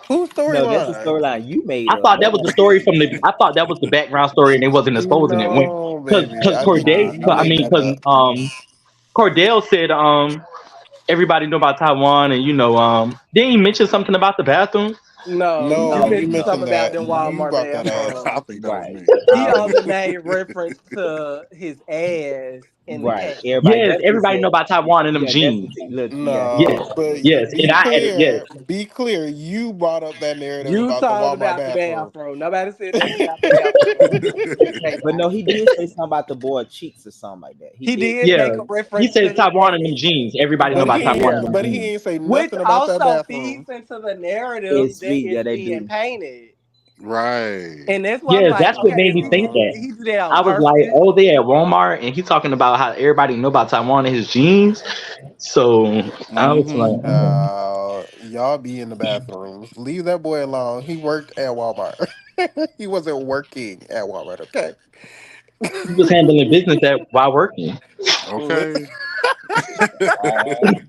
whose
No, that's the
storyline?
storyline you made
I
up.
thought that was the
Nobody said
story
that.
from the. I thought that was the background story, and they wasn't exposing it when
No,
because
baby.
because
I think
Corday.
Nah,
he
don't
I
make
mean,
made
that
that
because
up.
up.
Cordell said everybody know about Taiwan, and didn't he mention something about the bathroom?
No, he
No,
No,
you
mentioned
no,
something
mentioned
about
that.
them
no.
You
Walmart
brought that up.
I
bathrooms.
think that was
Right.
me.
I
He
already
also made reference to his ass in the
right.
cat.
Everybody
Yes,
definitely
everybody
said,
know about Taiwan and them
yeah, that's what
jeans.
look, yeah, he
Yes,
No,
definitely
but
did.
yes, and
be
I added yes.
clear, be clear. You brought up that narrative
You
about the
talked
Walmart
about the
bathroom.
bathroom. Nobody said nothing about the bathroom. Okay,
But
now.
no, he did say something about the boy cheeks or something like that. He
He
did
did
say
Yeah,
make a
that.
he
reference to
says
his
Taiwan and them
ass.
jeans. Everybody know
But
about
he
Taiwan and
ain't.
Yeah.
them
But he
jeans.
ain't say
Which
nothing about that
also
bathroom.
feeds into the narrative
It's
that
sweet,
is
yeah, they
being
do.
painted.
Right.
And that's why I'm
Yes,
like,
that's what
okay,
made
is
me think
he
that.
did he do that on
I was like,
purpose?
oh, they at Walmart, and he talking about how everybody know about Taiwan and his jeans. So I was
Hmm.
like, oh.
Y'all be in the bathrooms. Leave that boy alone. He worked at Walmart. He wasn't working at Walmart. Okay.
He was handling business while working.
Okay.
Oh,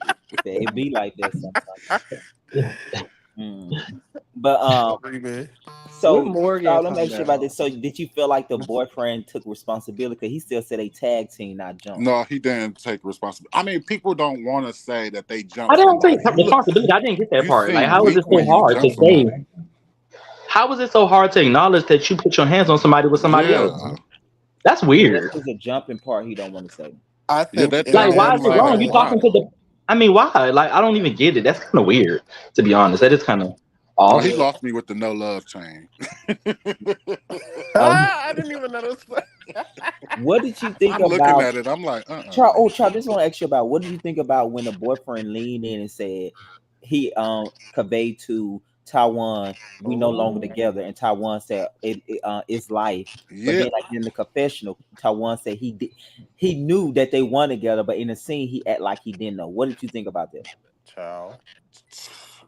it be like that sometimes. Mm. But
Screaming.
What
so
Morgan
let me
talking
ask you about
about?
this. So did you feel like the boyfriend took responsibility? Because he still said a tag team, not jump.
No, he didn't take responsibility. I mean, people don't want to say that they
I
jumped
don't think
somebody. You look,
responsibility. I didn't get that
you
part. Like,
seem
how is
weak
it so
when you
hard to
jump
say?
somebody.
How is it so hard to acknowledge that you put your hands on somebody with somebody else?
Yeah.
That's
I guess
weird.
there's a jumping part he don't want to say.
I
Yeah,
think
that
in
Like,
tells
why
that
you
is it
say
wrong?
that
You
a
moment,
talking
lot.
to the? I mean, why? Like, I don't even get it. That's kind of weird, to be honest. That is kind of
Oh,
off.
he lost me with the no love chain.
Um,
I didn't even notice.
What did you think
I'm looking
about
at it. I'm like,
Charles? Oh, Charles, this want to ask you about what did you think about when the boyfriend leaned in and said he conveyed to Taiwan we no longer
Oh,
together, and Taiwan said it's life. But
yeah.
then, like in the confessional, Taiwan said he knew that they won together, but in the scene he act like he didn't know. What did you think about that?
child.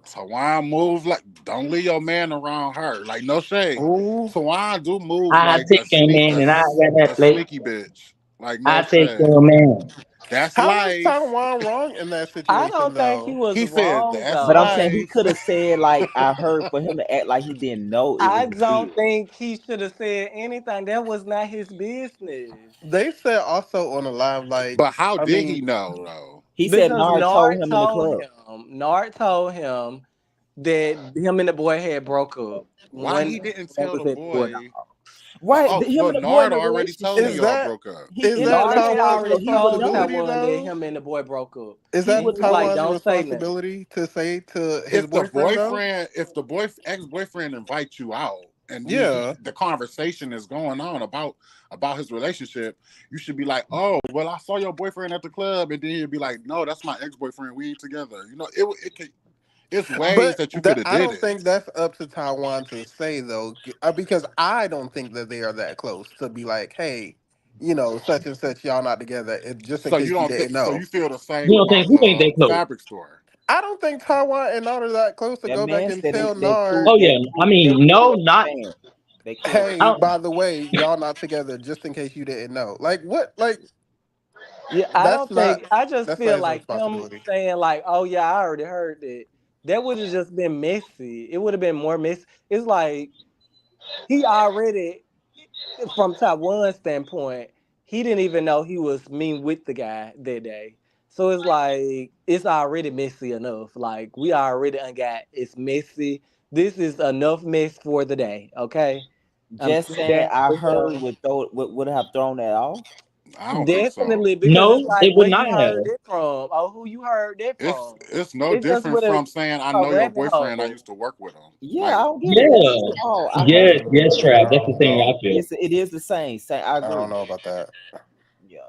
Tawan moves like don't leave your man around her. Like no shade.
Oh,
Tawan do move
I
like
take your man and I got that
a
plate.
sneaky bitch. Like no
I take
shade.
your man.
That's
how was
life.
Taiwan wrong in that
I
situation
don't think he
though?
was
He said
wrong
that's
But I'm
though.
saying he
life.
could have said like I heard for him to act like he didn't know it was
I
the
don't
kid.
think he should have said anything. That was not his business.
They said also on the live, like,
But how
I
did
mean,
he know though?
He said
Because
Nard told him in the club.
Nard told him that him and the boy had broke up
Why
when
he didn't
they
tell
was
the
at the Bulldog.
boy?
Right,
Oh,
him
but
and the boy in
Nard
a
already told me
relationship.
is
y'all
that
broke up.
He
is
in a
that
Nard had
relationship,
Taiwan's
so
already
he would
told
know.
responsibility
Taiwan that
though?
him and the boy broke up.
Is
He
And
that
would
he was like,
know.
Taiwan's
don't say nothing.
responsibility to say to his
If the
boyfriend though?
boyfriend, if the boy ex boyfriend invites you out and
Yeah,
the conversation is going on about his relationship, you should be like, oh, well, I saw your boyfriend at the club, and then he'd be like, no, that's my ex boyfriend. We ain't together. You know, it could. It's ways
but
that you could
that
have
I
did
don't
it.
think that's up to Taiwan to say though, because I don't think that they are that close to be like, hey, such and such, y'all not together, just in
So you
case you
don't
didn't
think? So
know.
you feel the
You
same
don't think
about
who ain't
the
that close?
fabric store?
I don't think Taiwan and Nard are that close to
That
go back
man
and
said
tell
they cool.
Oh
Nard,
yeah. I
They
mean,
cool
no,
as
not.
a fan. They cool as a
I
hey,
fan.
don't,
by the way, y'all not together, just in case you didn't know. Like what? Like
Yeah, I
that's
don't
not
think. I just
that's not
feel
his
like him
responsibility.
saying like, "Oh yeah, I already heard that." That would have just been messy. It would have been more messy. It's like he already, from Taiwan's standpoint, he didn't even know he was mean with the guy that day. So it's like it's already messy enough. Like we already got it's messy. This is enough mess for the day. Okay, I'm
Just
sitting
saying,
down
I
with
heard
him.
would have thrown that off.
I don't think so.
Definitely, because it's
no,
like
it would
where
not
you
have.
heard it from. Oh, who you heard that from?
It's no
It just
different
would have
from saying I
a
know your
rabbit
boyfriend. I
hole.
used to work with him.
Yeah, I
Like
don't get it. That's
Yeah.
just all I heard.
Yes, yes, Trav.
I
That's the
don't
thing I
know.
feel.
It is the same. Same. I
I don't
agree.
know about that.
Yeah,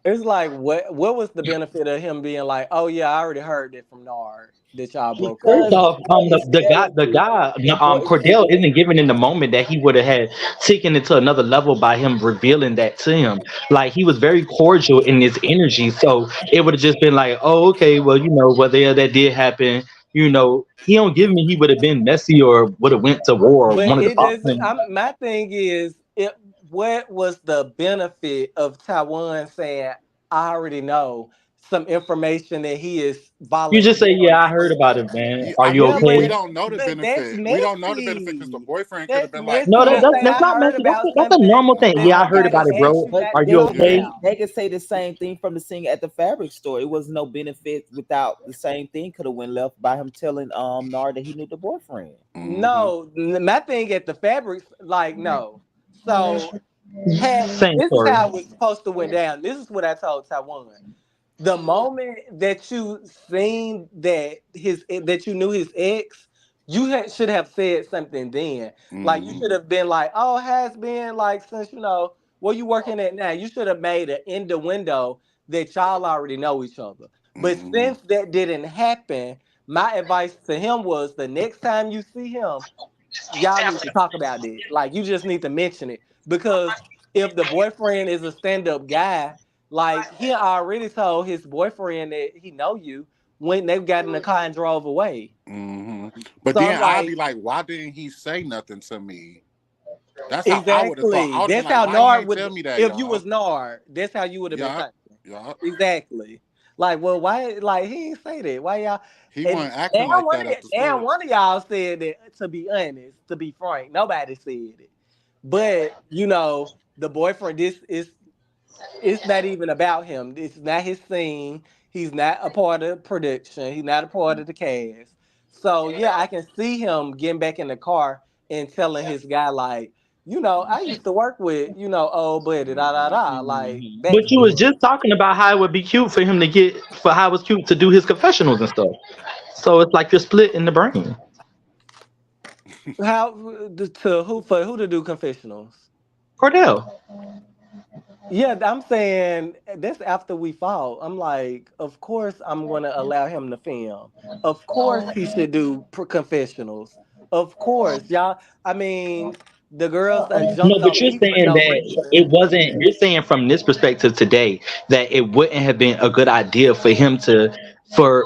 It's like what was the benefit of him being like, oh yeah, I already heard that from Nard that y'all broke up.
First
because
off,
it's
the
better.
guy,
That boy is
Cordell isn't given in the moment that he would have had taken it to another level by him revealing that to him. Like he was very cordial in his energy, so it would have just been like, oh, okay, well, whether that did happen, he don't give me he would have been messy or would have went to war or
But
wanted to
it
talk
just
to him.
my thing is what was the benefit of Taiwan saying, I already know. some information that he is
You just say,
volunteering
"Yeah, I
to
heard
do.
about it, man.
Yeah,
Are
I
you
Yeah,
mean,
okay?"
we don't know the
but that's
benefit. We don't know the benefit because the
messy.
boyfriend could have
That's
been like,
No,
messy
that,
to
"Oh,
that
say
that's
I
not
heard
messy.
about
That's a
something
normal thing.
that
Yeah, I heard
somebody
about it,
asked
bro.
you
But
not
Are
to
they
you
talk
could
okay?
say
about.
they could say the same thing from the scene at the fabric store. It was no benefit without the same thing could have went left by him telling Nard that he knew the boyfriend.
mm-hmm,
No, my thing at the fabrics, like no. So had
Same
this is
story.
how it was supposed to went down. This is what I told Taiwan. The moment that you seen that you knew his ex, should have said something then. Like you
mm-hmm,
should have been like, "Oh, has been like since where you working at now." You should have made an innuendo that y'all already know each other. But
mm-hmm,
since that didn't happen, my advice to him was the next time you see him, y'all need to talk about it. Like you just need to mention it because if the boyfriend is a stand-up guy, like he already told his boyfriend that he know you when they got in the car and drove away.
mm-hmm. But
So
then
I'm
I'd be
like,
like, why didn't he say nothing to me? That's how I would have thought. I
exactly.
would have been
That's
like,
how
why he
Nard
ain't tell
would.
me that,
If you
y'all?
was Nard, that's how you would have been
Yeah,
thinking.
yeah.
Exactly. Like, well, why? Like, he ain't say that. Why y'all?
He
And
wasn't acting like that at the
now
store.
one of y'all said that. To be honest, to be frank, nobody said it. But the boyfriend. This is it's not even about him. It's not his scene. He's not a part of the production. He's not a part of the cast. So yeah, I can see him getting back in the car and telling his guy like, I used to work with, old buddy, da da
Mm-hmm.
da, like
Hmm.
But you was
backstory.
just talking about how it would be cute for him to for how it was cute to do his confessionals and stuff. So it's like you're split in the brain.
How to who for who to do confessionals?
Cordell.
Yeah, I'm saying that's after we fought. I'm like, of course I'm going to allow him to film. Of course he should do confessionals. Of course, y'all. I mean, the girls done
No,
jumped
but
on
you're
me for
saying
no
that it
reason.
wasn't. You're saying from this perspective today that it wouldn't have been a good idea for him to, for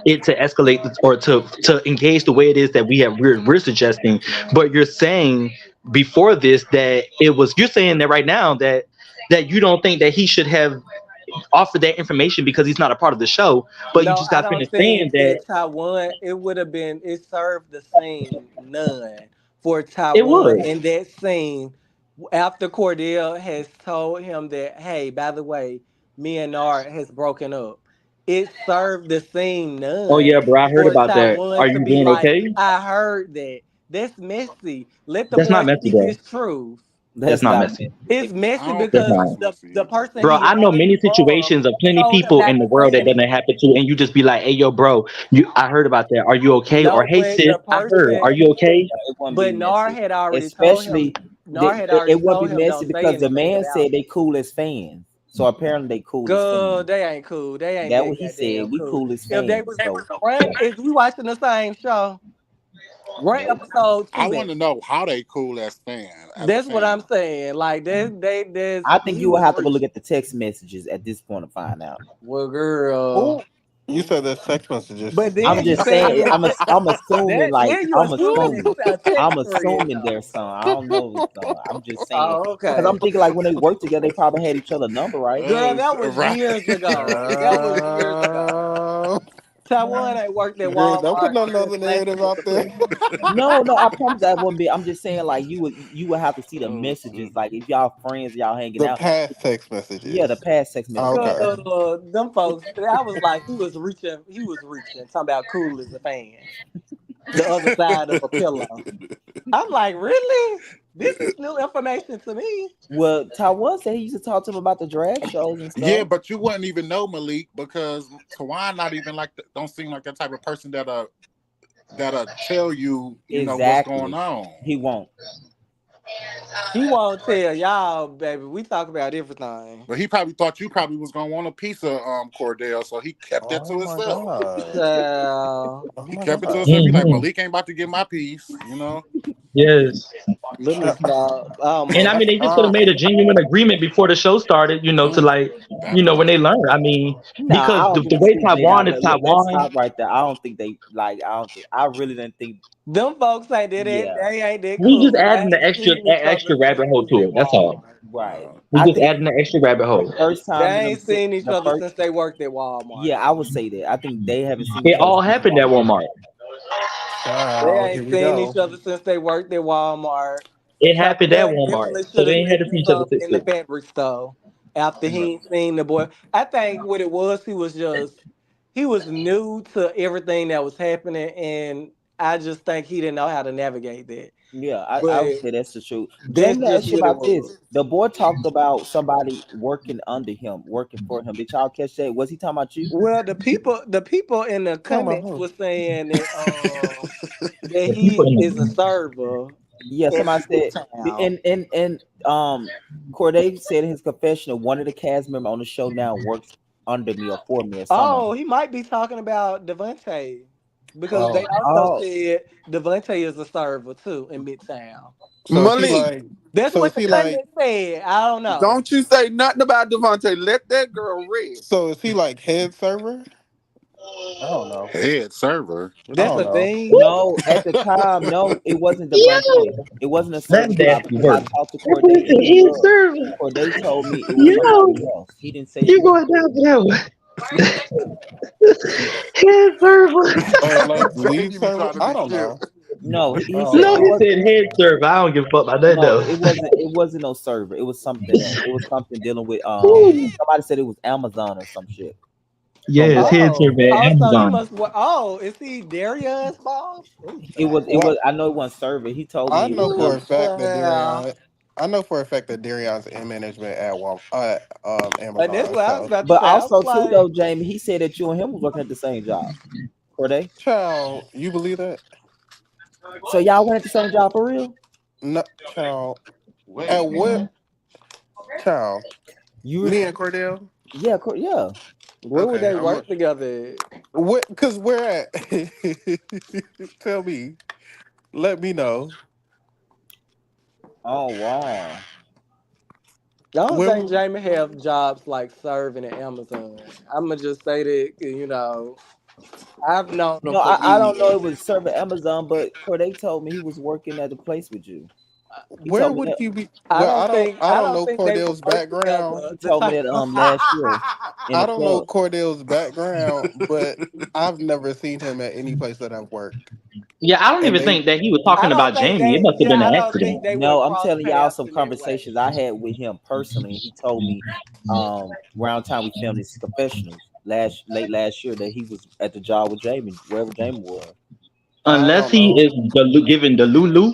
it to escalate or to engage the way it is that we're suggesting. But you're saying before this that it was. You're saying that right now that you don't think that he should have offered that information because he's not a part of the show. But you
No,
just
I
got
don't
finished saying
think
that
that Taiwan, it served the scene none for
it
Taiwan
would.
in that scene after Cordell has told him that, hey, by the way, me and Nard has broken up. It served the scene
Oh yeah,
none
bro, I heard
for
about that.
Taiwan
Are
to
you
be
doing
like,
okay?
I heard that. That's messy. Let the
That's not
boy
messy,
speak
bro.
his truth.
That's
That's
not
not
messy.
messy.
It's
I
messy
don't
That's
think
because
that's
not.
the
messy either.
person
Bro,
he
I know
running
many
from
situations of plenty
told him
people
not
in the
to
world
say
that
that.
doesn't happen to, and you just be like, "Hey, yo, bro, I heard about that. Are you okay?" Or,
No,
"Hey,
but
sis,
the
I heard. Are
person,
you okay?"
It wouldn't be
but Nar
messy,
had already told him.
especially
Nar had
it
already
wouldn't
told
be
him
messy
don't say
because the
anything
man
about
said they
it.
cool as fans. So apparently they cool as
Good,
fans.
they ain't cool. They ain't
That
that
what he
goddamn
said. We
cool.
cool as
If they
fans.
was
So
run, is we watching the same show? Run episode
I
two
want
back.
to know how they cool as a
That's what I'm
fan.
saying. Like
I think
he
you will
was
have to go look
reaching.
at the text messages at this point to find out.
Well, girl,
Who? You said there's text messages.
but then
I'm
you
just
saying
saying.
you
I'm assuming
that
like
then you
I'm
assuming it's
assuming.
a text
I'm
thread
assuming
though.
there's some. I don't know some. I'm just saying
Oh,
because
okay.
I'm thinking like when they worked together, they probably had each other number, right?
Girl, that was
Right.
years ago. That was years ago.
Uh,
Taiwan ain't worked at
Girl, don't put
Walmart
no
since
other
Blankets
narrative
was
out
a
there.
pussy.
No, no, I promise that wouldn't be. I'm just saying like you would have to see the
Oh shit.
messages. Like if y'all friends, y'all hanging
The
out.
past text
Yeah, the
messages.
past text messages.
Okay.
Them folks, I was like, he was reaching, talking about cool as a fan. The other side of a pillow. I'm like, really? This is new information to me.
Well, Taiwan said he used to talk to him about the drag shows and
Yeah,
stuff.
but you wouldn't even know Malik because Tawan not even like don't seem like that type of person that'll tell you what's going
Exactly.
on.
He won't.
He won't tell y'all, baby. We talk about everything.
But he probably thought you probably was gonna want a piece of Cordell, so he kept that
Oh
to
my
himself.
god.
Child.
Oh
He
my
kept it to
god.
himself. He like
Hmm.
Malik ain't about to get my piece.
Yes.
Let me
Child,
stop.
And I
Almost.
mean, they just could have
uh,
made a genuine agreement before the show started, to
Mm,
like,
that
when
part.
they learn. I mean,
Nah, I
because
don't
the
think
way
CJ.
Taiwan is
Let's
Taiwan,
stop right there. I don't think they like. I don't think. I really didn't think.
Them folks ain't that.
Yeah,
They ain't that
we just
cool. They
adding the
ain't
extra
seen each other
extra
since
rabbit
they
hole
was
to
at
it. That's all.
Walmart.
right.
We
I
just
think
adding the extra rabbit
the
hole.
first
They
time them
ain't
sit
seen each
the
other
first.
since they worked at Walmart.
Yeah, I would say that. I think they haven't seen
It
each other
all
since
happened at
Walmart.
Walmart.
They
child, here
ain't
we
seen each
go.
other since they worked at Walmart.
It happened at
Tyrell
Walmart,
definitely
so
should
they
have
ain't had to
nigga
see each other
something in the
since.
fabric store after he ain't seen the boy. I think what it was, he was new to everything that was happening, and I just think he didn't know how to navigate that.
Yeah, I would
But
say that's the truth.
that's
Jamie, let me
just
ask you
what it
about this.
was.
The boy talked about somebody working under him, working for him. Did y'all catch that? Was he talking about you?
Well, the people in the
Talking about
comments
who?
was saying that
The people
he
in
is a
the
server
Yeah,
in
somebody said,
Midtown.
and Corday said in his confessional, one of the cast members on the show now works under me or for me or something.
Oh, he might be talking about Devontae because they
Oh,
also
Oh,
said Devontae is a server too in Midtown.
so is he
Malik,
like?
That's
So
what
is
the
he like?
comment said. I don't know.
don't you say nothing about Devontae. Let that girl rest.
So is he like head server? I don't know.
Head server.
I
That's
don't
a
know.
thing.
no, at the time, no, it wasn't Devontae.
Yo,
It wasn't a
that's
service job
nasty
because I
work.
talked to
That boy
Corday and
said
he
head
was.
server.
Corday told me it was somebody
Yo,
else. He didn't say
you
head
going down
server.
for that one? Head server.
Or like lead
Jamie be
server?
trying to
I
be
don't
cute.
know.
No,
I
he
don't
said
No,
it
he
know.
wasn't.
said head server. I don't give a fuck about that
No,
though.
it wasn't. It wasn't no server. It was something else. It was something dealing with
Whew.
somebody said it was Amazon or some shit. From
Yes,
what
head server at
So he
Amazon.
must. Oh, is he Darius' boss? Ooh,
it
child.
Well,
was. I know it wasn't server. He told
I
me it was
know for
dealing.
a
Ooh,
fact that
child.
Darion. I know for a fact that Darion's in management at
And that's
Amazon.
what I was
So,
about to
But
say. I was
also too
like,
though, Jamie, he said that you and him was working at the same job. Corday.
child, you believe that?
So y'all went at the same job for real?
No, child. At
Wait,
what?
what?
Child.
You
Me
ref-
and Cordell.
yeah, yeah.
where would
Okay.
they
I'm a,
work together?
What? Cause where at? Tell me. Let me know.
Oh wow.
I don't
Where?
think Jamie have jobs like serving at Amazon. I'm gonna just say that I've known them
No,
for
I don't know
years.
it was serving Amazon, but Corday told me he was working at the place with you. He
Where
told me
would
that.
he be?
I
Well,
don't think
I
I
don't
don't
know
think they would
Cordell's
work
background.
together.
He
The
told me
type.
that last year in
I
the
don't know
club.
Cordell's background, but I've never seen him at any place that I've worked.
Yeah, I don't
And
even
they
think that he was talking about Jamie. It must have been
I
an
don't think
accident.
they would have
No, I'm
crossed
telling y'all
paths
some
in that way.
conversations I had with him personally. He told me around time we filmed his confessionals late last year that he was at the job with Jamie, wherever Jamie was.
I
Unless
don't
he
know.
is giving the Lulu,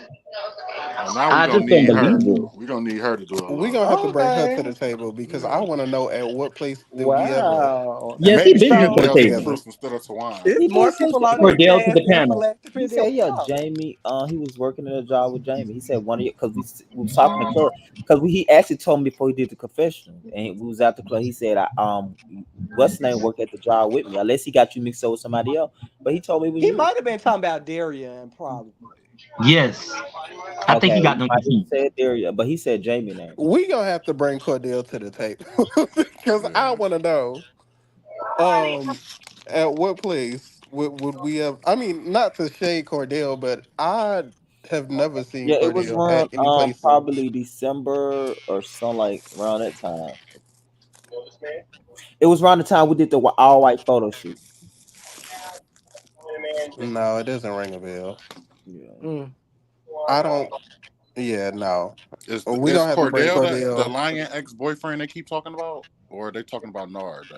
oh, now we
I
gonna
just don't
need
believe
her.
it.
We gonna need her to do a
We're
little.
gonna have to bring her to
Okay.
the table because I
Yeah.
want to know at what place did we ever
Wow.
And
Yes, he
maybe
been
she
here
can
for the
tell some
together.
table.
truth instead of Tawan.
It's
He
more
did say
people on this
Cordell to the
cast than
panel.
he
philanthropy
said,
that we
yeah,
know.
Jamie, he was working at a job with Jamie. He said one of you because we was talking to club because he actually told me before he did the confession and we was at the club. He said, what's his name work at the job with me unless he got you mixed up with somebody else. But he told me it was
He
you.
might have been talking about Darian, probably.
Yes, I think
Okay,
he got them
he
confused.
said there, yeah, but he said Jamie name.
We gonna have to bring Cordell to the table because I
Yeah.
want to know. Um, at what place would we have? I mean, not to shade Cordell, but I have never seen
Yeah, it was
Cordell at
around
any place
probably December or something like around that time. It was around the time we did the all white photo shoot.
No, it doesn't ring a bell.
Yeah.
Mm.
I don't. Yeah, no. We
Is
gonna have to bring
Cordell the
Cordell.
lion ex boyfriend they keep talking about, or are they talking about Nard,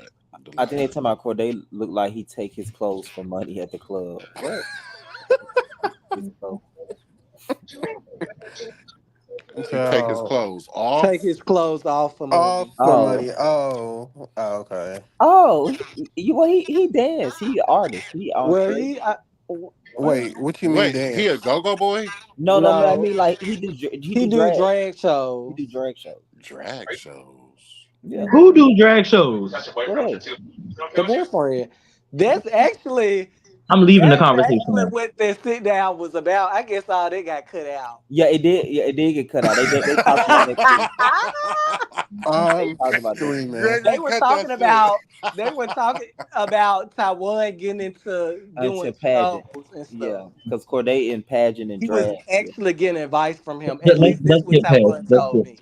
the
I think they
lion?
talking about Corday looked like he take his clothes for money at the club. What? His clothes.
He take his
Child.
clothes
Take
off.
his clothes off for
All
money.
for
Oh,
money. Oh, okay.
oh, well, he danced. He artist. He on
Well,
creative.
well,
Wait, what you mean
Wait, he a
dance?
go-go boy?
No, no, no. I
no,
mean like he
he
do
do
drag.
drag
He
shows.
do drag shows.
Drag shows.
Yeah,
Who do drag shows?
Corday.
The boyfriend. That's actually.
I'm leaving the
That's
conversation
actually
now.
what that sit down was about. I guess all they got cut out.
Yeah, it did. Yeah, it did get cut out. They talked about that too. They
I'm
talked about that too.
screaming.
They
Gregory,
were
cut that
talking
shit.
about they were talking about Taiwan getting into
Until
doing
pageant.
shows and
Yeah,
stuff.
because Corday in pageant and
He was
drag. Yeah.
actually getting advice from him. At least
Let's
that's what
get past.
Taiwan
Let's
told
get.
me.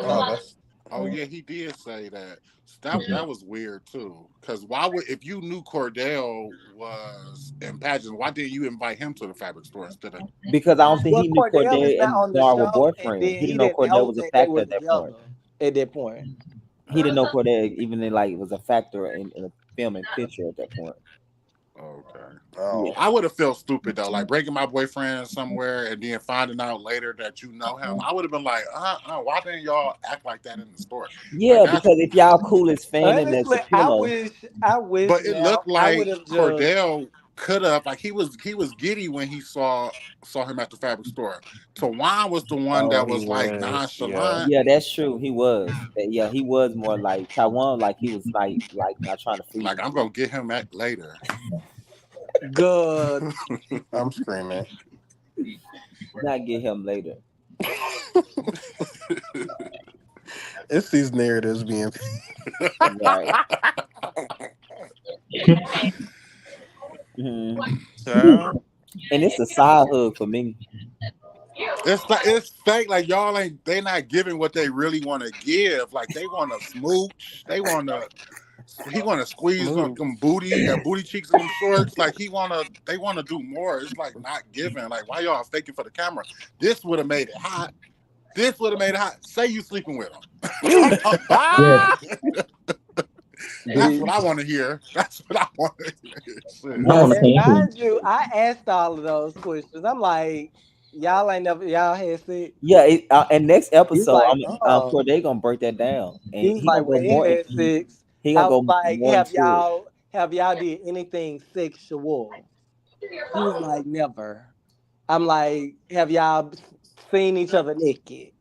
Oh,
Oh,
that's
oh yeah, he did say that. That was weird too. Cause why would if you knew Cordell was in pageants, why didn't you invite him to the fabric store instead of?
Because I don't think
Well,
he knew
Cordell is
Corday
not
and
on the
Dar were
show, and
boyfriends.
then
He
he
didn't know
didn't
Cordell
know
was a
that they
factor
were
at that point.
together at that point.
He didn't know Corday even in, like, was a factor in a film and picture at that point.
Okay.
Yeah.
oh.
I would have felt stupid though, like breaking my boyfriend somewhere and then finding out later that you know him. I would have been like, why didn't y'all act like that in the store? Like
Yeah,
that's.
because if y'all cool as fanning as
Honestly,
a pillow,
I wish
But it
now
looked
I would
like
have just
Cordell could have, like he was giddy when he saw him at the fabric store. Tawan was the one
Oh,
that
he
was like
was. Yeah.
nonchalant.
yeah, that's true. He was. Yeah, he was more like Taiwan, like he was like not trying to freeze
Like
him.
I'm gonna get him at later.
good.
I'm screaming.
Not get him later.
It's these narratives being.
Right. Mhm.
Child.
And it's a side hug for me.
It's like it's fake. Like y'all ain't they not giving what they really want to give. Like they want to smooch. He want to squeeze
Smooth.
them booty cheeks in them shorts. Like they want to do more. It's like not giving. Like why y'all faking for the camera? This would have made it hot. This would have made it hot. Say you sleeping with him. Come on.
Yeah,
That's
Bitch.
what I want to hear. That's what I want to hear. Shit.
I
Now
want to
And
see,
thank you.
mind you, I asked all of those questions. I'm like, y'all ain't never y'all had sex.
yeah, and next
He's
episode,
like,
Corday gonna break that down,
he
and
was
he
like,
gonna go
well, he
more
had
into.
sex.
He
I
gonna
was
go
like,
more into it.
have y'all did anything sexual? He was like, never. I'm like, have y'all seen each other naked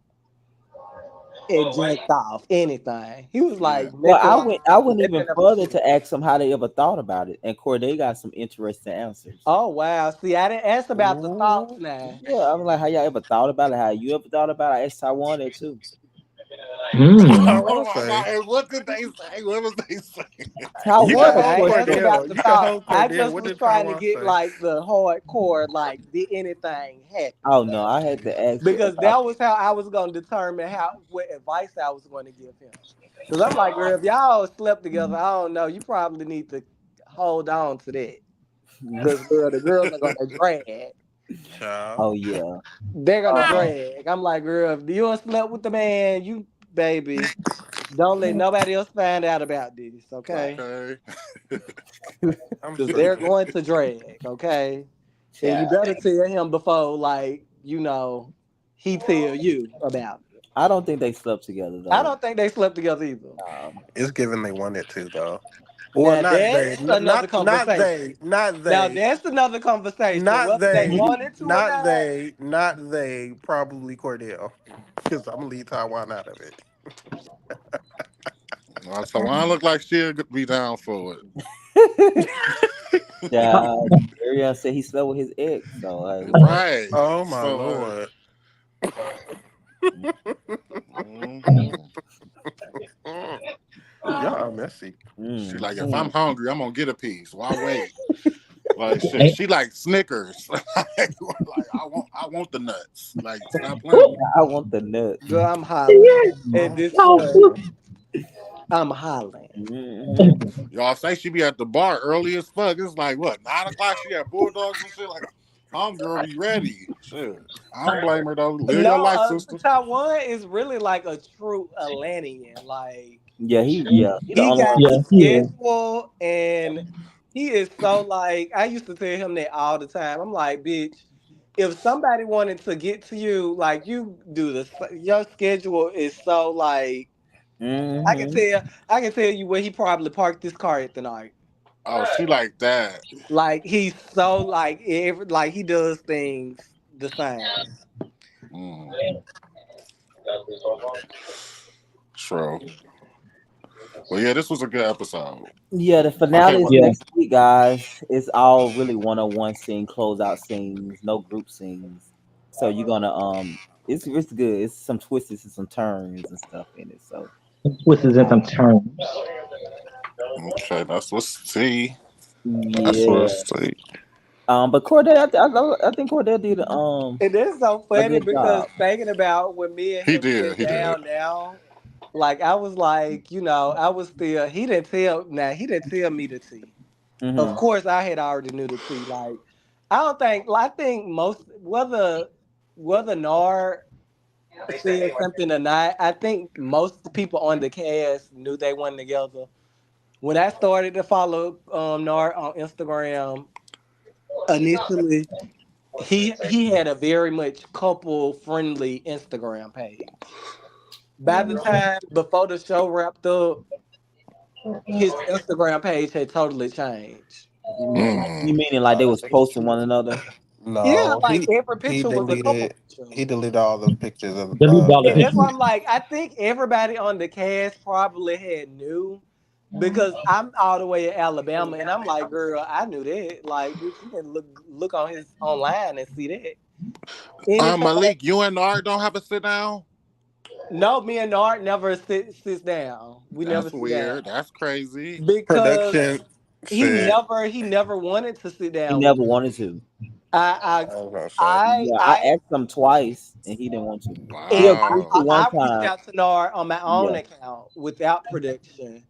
and jacked off? Anything? He was
Yeah.
like,
Well,
nothing,
I went even
nothing of the
further
sort.
to ask them how they ever thought about it, and Corday got some interesting answers.
Oh wow. See, I didn't ask about the thoughts
Ooh.
now.
Yeah, I'm like, how y'all ever thought about it? How you ever thought about it? I asked Taiwan that too.
I
Mm.
want to
Oh my
say
God. And what did they say? What was they saying?
you can
Taiwan, of
Nothing. I
hold
ain't
course,
asked
said,
about
Cordell.
the
You can
thoughts.
hold
I
Cordell.
just
What
was
did
trying to
Taiwan
get
say?
like the hardcore, like, did anything happen?
oh no, I had to ask her
Because
about.
that was how I was gonna determine what advice I was going to give him. Because I'm like, girl, if y'all slept together, I don't know, you probably need to hold on to that. Because girl, the girls are gonna drag.
Child.
Oh yeah,
They're gonna
uh,
drag. I'm like, girl, if you don't slept with the man, you baby, don't let nobody else find out about this, okay?
Okay.
I'm
Because they're
screaming.
going to drag, okay? And you
child.
better tell him before, like, he tell you about it.
I don't think they slept together
I
though.
don't think they slept together either.
It's given they wanted to though. Well,
Now
not
that's
they.
another
Not
conversation.
they. Not
Now
they.
that's another conversation.
Not
Whether they
they.
wanted to or
Not
not.
they. Not they. Probably Cordell. Because I'm gonna leave Taiwan out of it.
Well, so I look like she'll be down for it.
Yeah, Ariel said he slept with his ex. So
Right.
Oh my
So,
lord.
mhm.
Mm. Y'all are messy.
She
mm,
like, if I'm
mm.
hungry, I'm gonna get a piece. Why wait? Like shit. She like Snickers. Like I want the nuts. Like stop playing with me.
I want the nuts.
Girl, I'm hollering at
I'm
this point.
Oh,
screaming.
I'm hollering.
Hmm.
Y'all say she be at the bar early as fuck. It's like what 9 o'clock? She at Bulldogs and shit. Like, homegirl, be ready. Shit. I don't blame her though. Live your
No,
life, sister.
Taiwan is really like a true Atlantean. Like
Yeah, he the
he
only one.
got
yeah,
the
yeah.
schedule, and he is so like I used to tell him that all the time. I'm like, bitch, if somebody wanted to get to you, like you do your schedule is so like I can
Hmm.
tell I can tell you where he probably parked this car at tonight.
Oh, she like that.
Like he's so like he does things the same.
Mm, true. Well, yeah, this was a good episode.
Yeah, the
I can't
finale is
wait.
Yeah,
next week, guys. It's all really one-on-one scene, closeout scenes, no group scenes. So you're gonna it's good. It's some twists and some turns and stuff in it. So
some twists and some turns.
Okay, that's what's see. That's
yeah.
what's see.
But Cordell, I think Cordell did
And that's so
a
funny
good
because
job.
thinking about when me and
He
him
did.
sit
He did.
down now, like I was like, I was still he didn't tell me the tea. Of
Mm-hmm.
course I had already knew the tea. Like I think most whether Nard said something or not, I think most people on the cast knew they weren't together. When I started to follow Nard on Instagram initially, he had a very much couple friendly Instagram page. By the time before the show wrapped up, his Instagram page had totally changed.
You
Mm.
meaning like they was posting one another?
Yeah,
No,
like every
he
picture was a couple
deleted
picture.
he deleted all the pictures
Delete
of
all the
And that's
them.
why
pictures.
I'm like, I think everybody on the cast probably had knew because I'm all the way in Alabama and I'm like, girl, I knew that. Like, bitch, you can look on his online and see that. Anytime
Malik, you and Art don't have a sit down.
no, me and Art never sits down. We never
That's
sit down.
weird. That's crazy.
Because
Production said,
he never wanted to sit
He
down with
never
me.
wanted to.
I
I was gonna say,
Yeah, I asked him twice and he didn't want to. He
and
agreed
Wow.
to one
I reached
time.
out to Nard on my own
Yeah.
account without production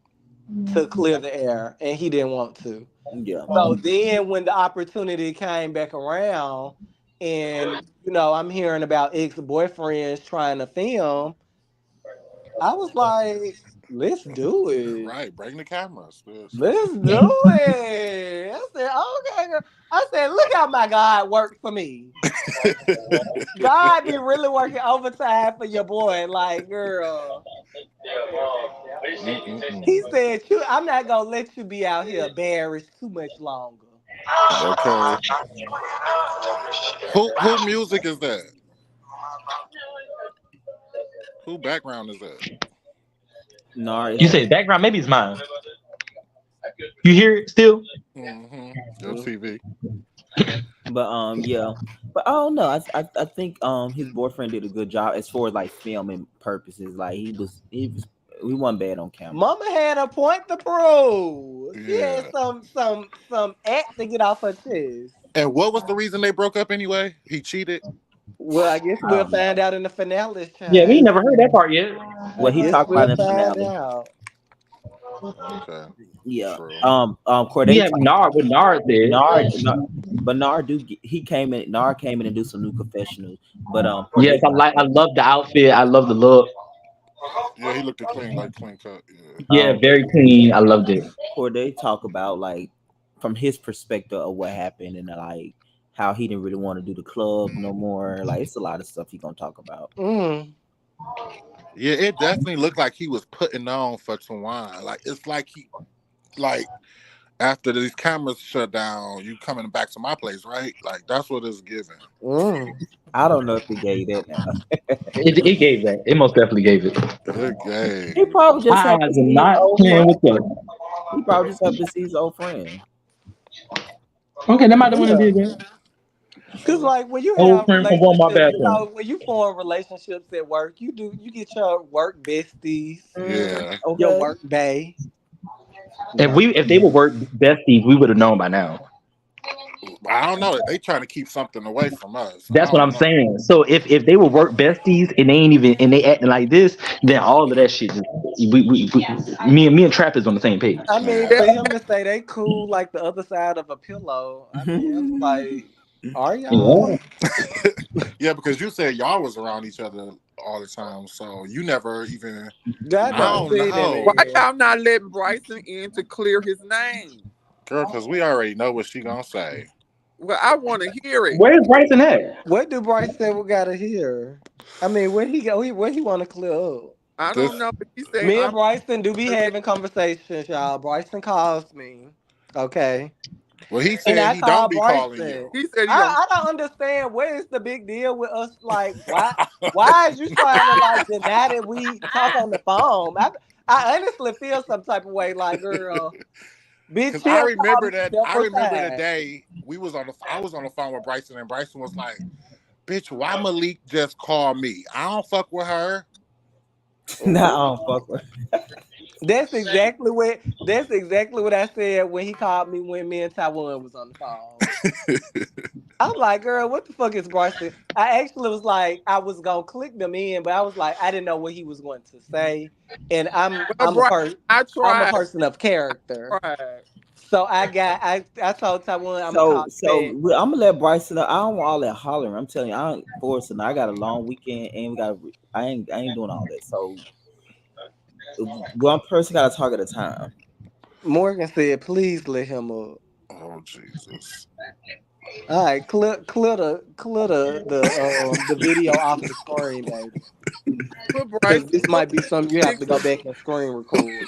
to clear the air, and he didn't want to.
Yeah.
So then, when the opportunity came back around, and I'm hearing about ex boyfriends trying to film, I was like, "Let's do it."
Right. Bring the cameras.
Let's do it. I said, okay, girl. I said, look how my God worked for me. God be really working overtime for your boy. Like, girl. He
Mm-mm-mm.
said, I'm not gonna let you be out here embarrassed too much longer.
Okay. Who music is that? Who background is that?
Nar is
You say background, maybe it's mine. You hear it still?
Mm-hmm. Your TV.
but yeah. But I don't know. I think his boyfriend did a good job as far as like filming purposes. Like he wasn't bad on camera.
Mama had a point to prove. She had
Yeah.
some act to get off her chest.
And what was the reason they broke up anyway? He cheated.
Well, I guess
I
we'll
don't know.
find out in the finale,
Yeah, we
child.
ain't never heard that part yet.
I
What he
guess
talked about
we'll
in the
find
finale.
out.
Okay.
Yeah.
True.
We
Corday
have
talked
Nard what Nard said.
But he came in. Nard came in and do some new confessionals. But
Yes,
Corday
I love the outfit. I love the look.
Yeah, he looked clean, like clean cut. Yeah.
Yeah, very clean. I loved it.
Corday talk about like from his perspective of what happened and like how he didn't really want to do the club no more. Like it's a lot of stuff he gonna talk about.
Mm.
Yeah, it definitely looked like he was putting on for Tawan. Like it's like he like after these cameras shut down, you coming back to my place, right? Like that's what it's giving.
Mm.
I don't know if he gave that now.
It gave that. It most definitely gave it.
He
Okay.
probably just
I
happy
am
to see his
not
old
playing
friend.
with us.
He probably just happy to see his old friend.
Okay, that might have went and
Yeah.
did that.
Cause
True.
like when you
Old
have
friend from Walmart
relationships,
bathroom.
when you form relationships at work, you get your work besties,
Yeah.
your
Okay.
work bae.
If they were work besties, we would have known by now.
I don't know. They trying to keep something away from us. I
That's what
don't
I'm
know.
saying. So if they were work besties and they ain't even and they acting like this, then all of that shit just we me and Trap is on the same page.
I mean,
Yeah.
for him to say they cool like the other side of a pillow, I mean, it's like, are y'all?
Yeah.
Yeah, because you said y'all was around each other all the time, so you never even.
God
I
never
Right.
don't
seen that
know,
Why
man.
y'all not letting Bryson in to clear his name?
girl, because we already know what she gonna say.
Well, I want to hear it.
Where's Bryson at?
What do Bryce say we gotta hear? I mean, where he go? Where he want to clear up?
I don't
This
know, but he said
Me and
I'm.
Bryson do be having conversations, y'all. Bryson calls me, okay,
well, he
and
said
I
he
call
don't be calling
Bryson.
you.
He said he don't.
I don't understand what is the big deal with us. Like, why is you trying to like deny that we talk on the phone? I honestly feel some type of way, like, girl, bitch,
Cause
she'll call me
I
several
remember the
times.
day I was on the phone with Bryson, and Bryson was like, "Bitch, why Malik just called me? I don't fuck with her."
Nah,
Mhm.
I don't fuck with.
That's exactly what I said when he called me when me and Taiwan was on the phone. I'm like, girl, what the fuck is Bryson? I actually was like, I was gonna click them in, but I was like, I didn't know what he was going to say, and I'm
Well,
I'm a
Brian,
person.
I
I'm a
tried.
person of character,
Tried.
so I told Taiwan I'm gonna call
So
you back.
I'm gonna let Bryson know. I don't want all that hollering. I'm telling you, I ain't forcing. I got a long weekend, and we got. I ain't doing all that. So one person got to talk at a time.
Morgan said, please let him up.
Oh Jesus!
All right, clear the video off the screen, baby,
Put
because
Bryson.
this
Put
might be something you have to go
Dixon.
back and screen record.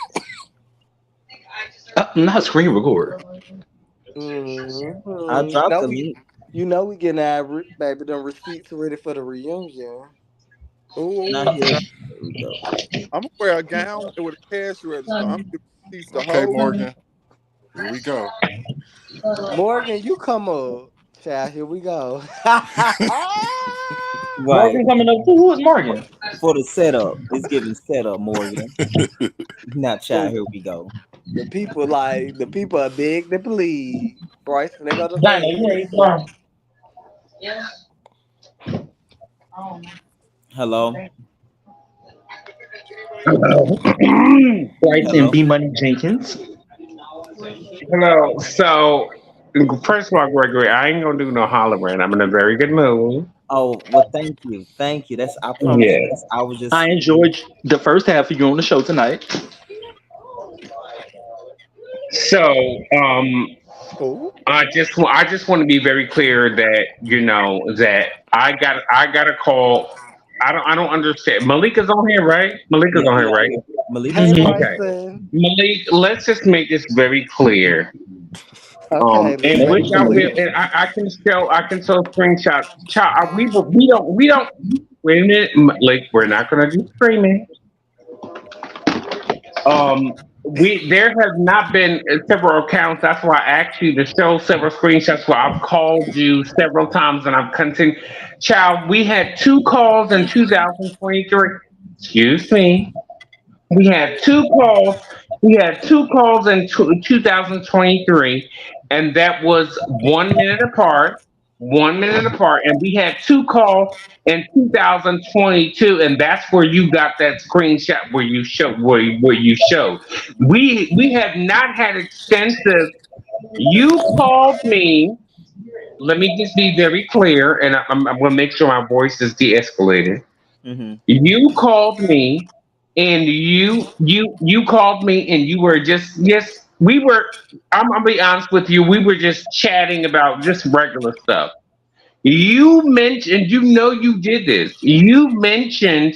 Not screen record.
I
You
dropped
know
the
we,
link.
getting our baby them receipts ready for the reunion.
Now
Oh,
here we go.
I'm gonna wear a gown with a cash register. I'm gonna teach the
Okay,
whole.
Morgan, here we go.
Morgan, you come up, child. Here we go.
Right
Morgan coming up too. Who is Morgan?
for the setup. It's giving setup, Morgan. Now, child,
Look,
here we go.
the people are big to believe. Bryson, they go to
Dino, you
Lance.
ready tomorrow?
Hello,
Hello. Bryson
hello.
B. Money Jenkins.
Hello. So, first of all, Gregory, I ain't gonna do no hollering. I'm in a very good mood.
Oh well, thank you. That's I promise you.
Yeah.
That's I was
I
just
enjoyed the first half of you on the show tonight.
So,
Oh,
I just want to be very clear that that I got a call. I don't understand. Malika's on here, right? Malika's
yeah.
on
He
here,
on
right?
here. Malika's
hey,
on
Mm-hmm.
here.
Okay.
Bryson.
Malik, let's just make this very clear.
Okay, let's
And
What
make
which
is
it
the
I
Malik?
will,
clear.
and I can show screenshots. Child, we don't. Wait a minute, like we're not gonna do screaming. There has not been several accounts. That's why I asked you to show several screenshots. Where I've called you several times, and I've continued. Child, we had two calls in 2023. Excuse me. We had two calls. We had two calls in 2023, and that was 1 minute apart. 1 minute apart, and we had two calls in 2022, and that's where you got that screenshot where you show where you showed. We have not had extensive. You called me. Let me just be very clear, and I'm going to make sure my voice is de-escalated.
Mm-hmm.
You called me, and you called me, and you were just yes. We were. I'm gonna be honest with you. We were just chatting about just regular stuff. You mentioned, you did this. You mentioned.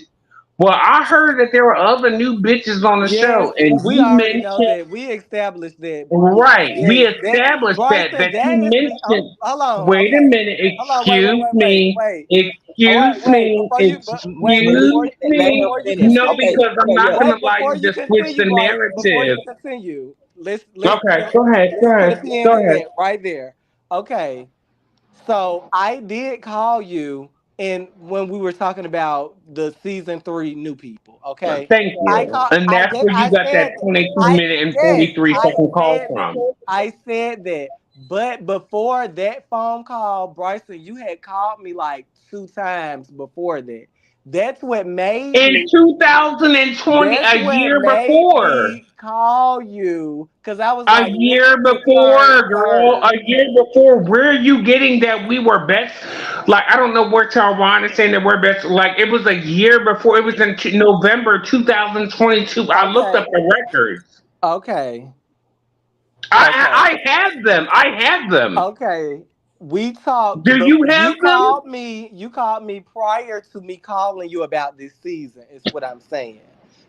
Well, I heard that there were other new bitches on the
Yes,
show, and
we
you
already know
mentioned
that. We established that.
right. We
Yes, that
established
Bryson,
that you
that is the. Oh,
mentioned.
hold on.
Wait a
Okay,
minute.
hold on. Wait, wait,
Excuse
wait, wait,
me.
wait. All right,
Excuse
wait.
me.
Before you, but wait.
Let
Excuse me.
Before you
finish.
No,
Okay,
continue.
because I'm
okay,
not
yeah.
gonna
Wait,
lie.
before
You
you
just switch the
continue, Bryson. Before you
narrative.
continue, let's
Okay,
let's
go
put a
ahead,
pin
go
in
ahead.
that right there. Okay. So I did call you, and when we were talking about the season three new people, okay,
Thank
I
you.
called.
And that's where you
I
got that
said that.
22
I
minute and
yes,
43 second call from.
I said that. But before that phone call, Bryson, you had called me like two times before that. That's what made
In
me.
2020,
That's
a
what
year
made
before.
me call you because I was
A
like, let me
year
get this heard
before, girl. A
first.
year before. Where are you getting that we were best? Like, I don't know where Taiwan is saying that we're best. Like, it was a year before. It was in November 2022. I looked up
Okay,
the records.
okay, okay.
I have them. I have them.
Okay. We talked,
Do
but
you have them?
you called me prior to me calling you about this season, is what I'm saying.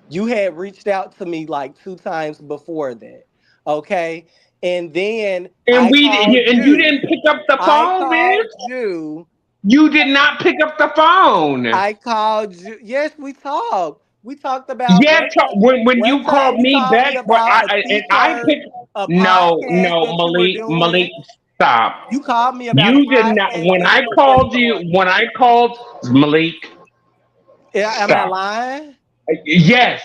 You had reached out to me like two times before that. Okay. And then
And you didn't pick up the
I
phone,
called
bitch.
you,
You did not pick up the phone.
I called you. Yes, we talked. We talked about
Yeah,
one time.
when
One
you
time
called
you
me
called
back,
me
but
about a
I
T-shirt,
picked.
a
No,
podcast
no,
that you were
Malik,
doing.
stop.
You called me about a
You did not.
podcast that you were just starting.
When I called Malik,
Am I
stop.
lying?
Yes,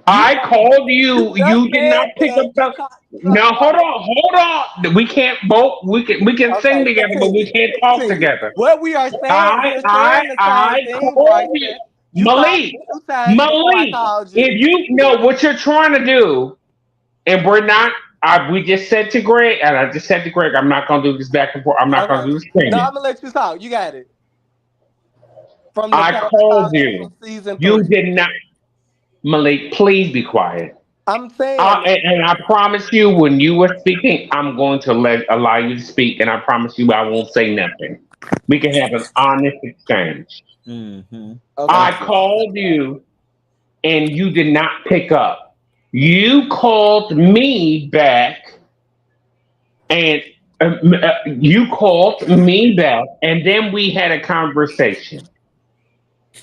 You
I
call,
called
you
you.
just
You did not
said
pick
that
up
you
the.
called.
No, hold on. We can't both. We can sing
Okay,
together, but we
continue.
can't talk
Continue.
together.
What we are saying, we're saying the same
I
thing,
called you,
Bryson. You called
Malik.
me 2 times before I
Malik,
called
if
you.
you know what you're trying to do, and we're not. We just said to Greg, and I just said to Greg, I'm not gonna do this back and forth. I'm not gonna
Okay.
do this
No,
singing.
I'm gonna let you talk. You got it. From the
I
time I
called
called you
you.
from season
You
3.
did not, Malik. Please be quiet.
I'm saying
And I promise you, when you were speaking, I'm going to allow you to speak, and I promise you, I won't say nothing. We can have an honest exchange.
Mm-hmm.
I
okay.
Thank you.
called you, and you did not pick up. You called me back, and you called me back, and then we had a conversation.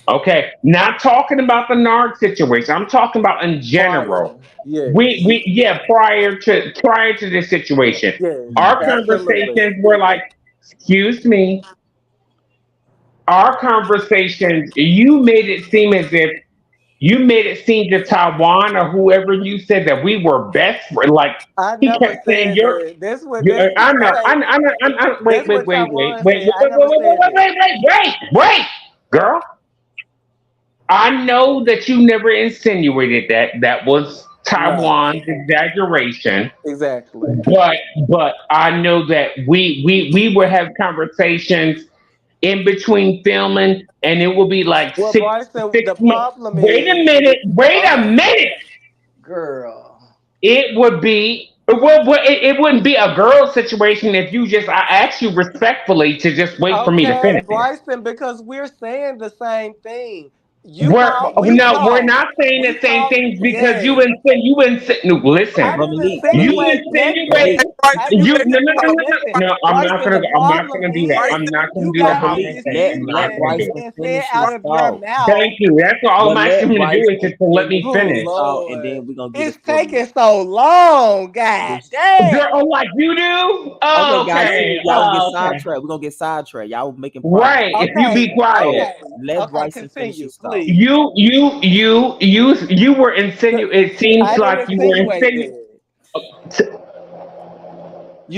Okay, not talking about the NARC situation. I'm talking about in general.
Prior. Yes.
Yeah, prior to this situation,
Yes.
our
Mm-hmm.
Absolutely.
conversations were like, excuse me, our conversations. You made it seem to Taiwan or whoever you said that we were best. Like
I
he
never
kept saying,
said that. That's what that's
I know,
okay.
wait,
That's
wait,
what
wait, wait,
Taiwan
wait,
said.
wait,
I
wait,
never
wait, wait,
said
wait,
that.
wait, girl. I know that you never insinuated that. That was
Right.
Taiwan's exaggeration.
Exactly.
But I know that we would have conversations in between filming, and it would be like
Well,
six
Bryson,
six
the
minutes.
problem is
Wait a
okay,
minute.
girl.
It would be it wouldn't be a girl situation if you just I asked you respectfully to just wait for me to
Okay,
finish.
Bryson, because we're saying the same thing. You
We're
call, we
no, we're
talk,
not saying the
we
same
talk.
things because
Yes,
no,
I
listen.
But
didn't
Malik,
You
Malik,
insinuate
insinuate
Hey,
nothing. I
Bryson,
didn't
you
you
let
no no
him
no
talk.
insinuate
no no
nothing.
no.
Bryson, the
I'm not
problem
gonna do that.
is
I'm
Bryson,
not gonna
you
do that.
got
Hold
all
Malik,
on a
this
second.
let
I'm not
let
feeding
gonna do
Bryson
it.
being said
finish
out
his
of your
thought.
mouth.
Thank you. That's all I'm
But
asking
let
him to do is
Bryson
just to let
finish
me
Oh
finish.
his thought, and
Lord,
then we're gonna get
it's
it for you.
taking so long. God
This
damn.
Girl, oh, like you do?
okay,
Oh,
guys.
okay.
See, y'all will get
Oh, okay.
sidetracked. We're gonna get sidetracked. Y'all making progress.
Right. If you
Okay,
be quiet.
So
okay,
let
okay.
Bryson finish
Continue,
his thought.
please.
You were it seems
I
like
didn't
you were
insinuate
insinuating.
that.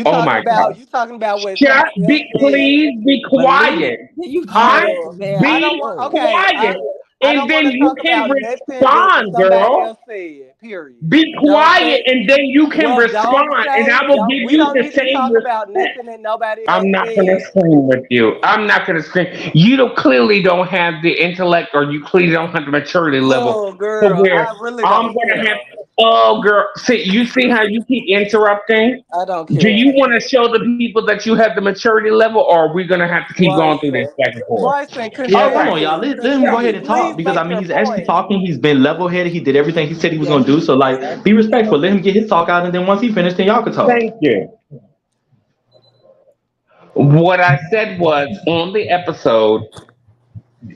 Oh my God.
You talking about what somebody else said.
Please be
Malik,
quiet.
you just
I
let the
Oh,
man
I don't
be
want.
go.
Okay,
quiet.
I
And
don't
then
want to
you
talk
can
about nothing that
respond,
somebody
girl.
else said. Period.
Be
Don't
quiet
say.
and then you can
Well, don't
respond and
say.
I will
Don't.
give
We
you
don't
the
need to
same
talk about
respect.
nothing that nobody else
I'm not gonna
said.
scream with you. I'm not gonna scream. You don't clearly don't have the intellect, or you clearly don't have the maturity level
Oh,
to
girl,
where
I really
I'm
don't
gonna have.
care.
Oh, girl, see, you see how you keep interrupting?
I don't
Do you
care.
want to show the people that you have the maturity level, or are we gonna have to keep going through this
Bryson,
back and forth?
Bryson,
Yeah, come on,
Okay.
y'all.
continue,
Let him go ahead
continue.
and talk
Please
because I
make
mean
your
he's actually
point.
talking. He's been level headed. He did everything he said he was
Yeah.
gonna do. So like, be respectful. Let him get his talk out, and then once he finished, then y'all can talk.
Thank you. What I said was on the episode,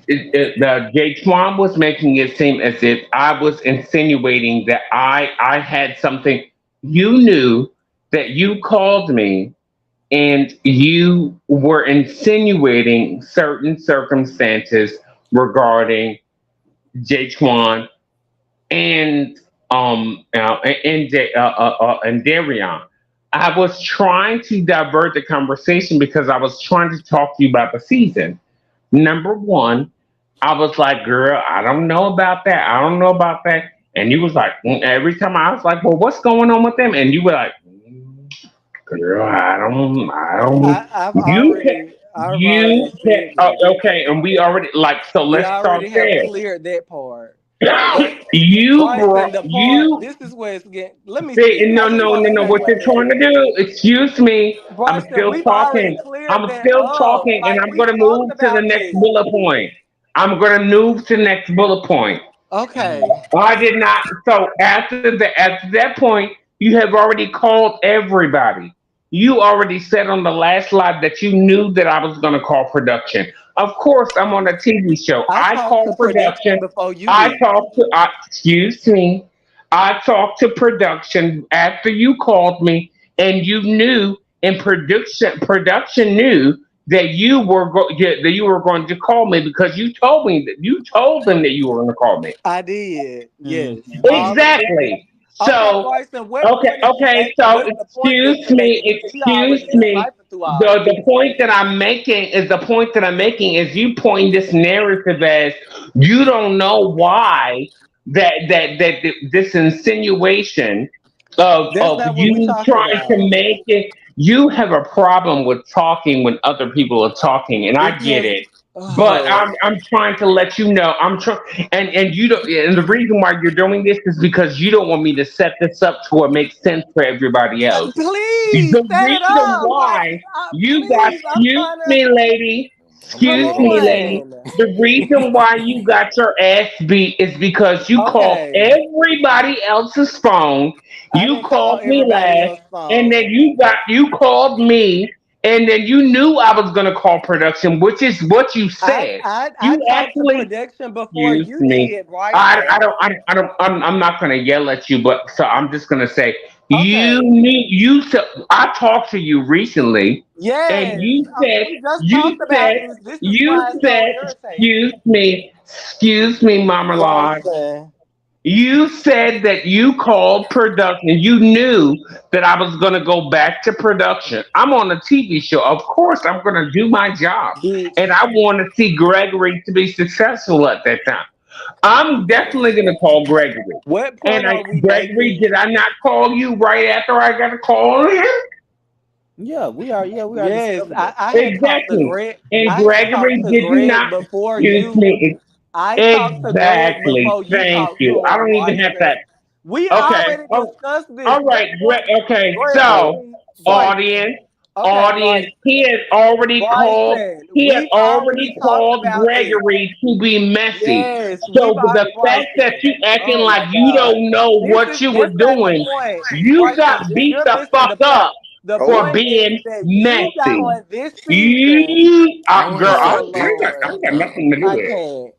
the Jay Twan was making it seem as if I was insinuating that I had something. You knew that you called me and you were insinuating certain circumstances regarding Jay Twan and and Darion. I was trying to divert the conversation because I was trying to talk to you about the season. Number one, I was like, girl, I don't know about that. I don't know about that. And you was like, every time I was like, well, what's going on with them? And you were like, girl, I don't.
I've already
You can,
said that.
okay. And we already like, so
We
let's start
already have
there.
cleared that part. But
You
Bryson,
brought
the part,
you
this is where it's getting. Let me
See,
speak. I
no,
just
no,
want
no,
to
no.
say
What
one
you're trying
thing.
to do? Excuse me. I'm
Bryson,
still
we've already
talking.
cleared
I'm
that
still
up.
talking, and
Like
I'm
we
going to
talked
move to the
about
next
this.
bullet point. I'm going to move to the next bullet point.
Okay.
I did not. So after that point, you have already called everybody. You already said on the last live that you knew that I was going to call production. Of course, I'm on a TV show.
I
I
talked to
call
production
production.
before you
I
did.
talk to, excuse me, I talked to production after you called me, and you knew, and production knew that that you were going to call me because you told me that you told them that you were going to call me.
I did. Yes.
Mhm.
All the things.
Exactly.
Okay,
So,
Bryson, what
okay,
point is you
okay.
making?
So,
What's the point that you're making? Because we already
excuse me.
deciphered through all this.
The point that I'm making is the point that I'm making is you point this narrative as you don't know why this insinuation
That's
of
not what we're
you
talking
trying to
about.
make it. You have a problem with talking when other people are talking, and
It
I get
has.
it. But
Oh,
I'm trying to let you know I'm trying, and you don't. And the reason why you're doing this is because you don't want me to set this up to where it makes sense for everybody else.
please
The
set it
reason
up, Bryson.
why you got,
Please, I'm
excuse
trying to.
me, lady,
I'm
Come
excuse
good on
me,
this.
lady.
on.
The reason why you got your ass beat is because you called
Okay,
everybody else's phone.
I
You
didn't call
called me
everybody
last,
else
and then
phone.
you called me, and then you knew I was gonna call production, which is what you said.
I
You
talked to
actually,
production before
excuse
you
me.
did, Bryson.
I'm not gonna yell at you, but so I'm just gonna say you
Okay.
knew you said I talked to you recently, and
Yes. We just talked about this. This is why it's so irritating.
excuse me, Mama Lodge.
Bryson.
You said that you called production. You knew that I was going to go back to production. I'm on a TV show. Of course, I'm going to do my job. And
Bitch.
I want to see Gregory to be successful at that time. I'm definitely going to call Gregory.
What
And
point are we
Gregory,
making?
did I not call you right after I got a call on him?
Yeah, we are. Yeah, we are
Yes,
discovered that.
I had talked to
Exactly.
Greg.
And
I had talked
Gregory,
to
did you
Greg
not?
before
Excuse
you.
me.
I talked to Greg
Exactly.
before you
Thank
talked
you.
to
I
him,
don't even have that.
Bryson. We
Okay.
already
Oh,
discussed this.
all
What
right.
point?
Okay. So,
Gregory, Bryson.
audience,
Okay,
audience.
Bryson. Bryson,
He had
we've already
already
talked
called
about this.
Gregory to be messy.
Yes,
So the fact that
Bryson.
you acting
Oh my
like you
God.
don't know what you were
That's not the
doing,
point.
you got
Bryson,
beat
you're
the
missing
fuck
the point.
up
The
for
point
Oh,
is
being
that you got
messy.
on this season.
You,
I ain't
girl,
say
Oh
beat the
I
Lord.
ain't
fuck
got
up.
nothing to do
I
with it.
can't.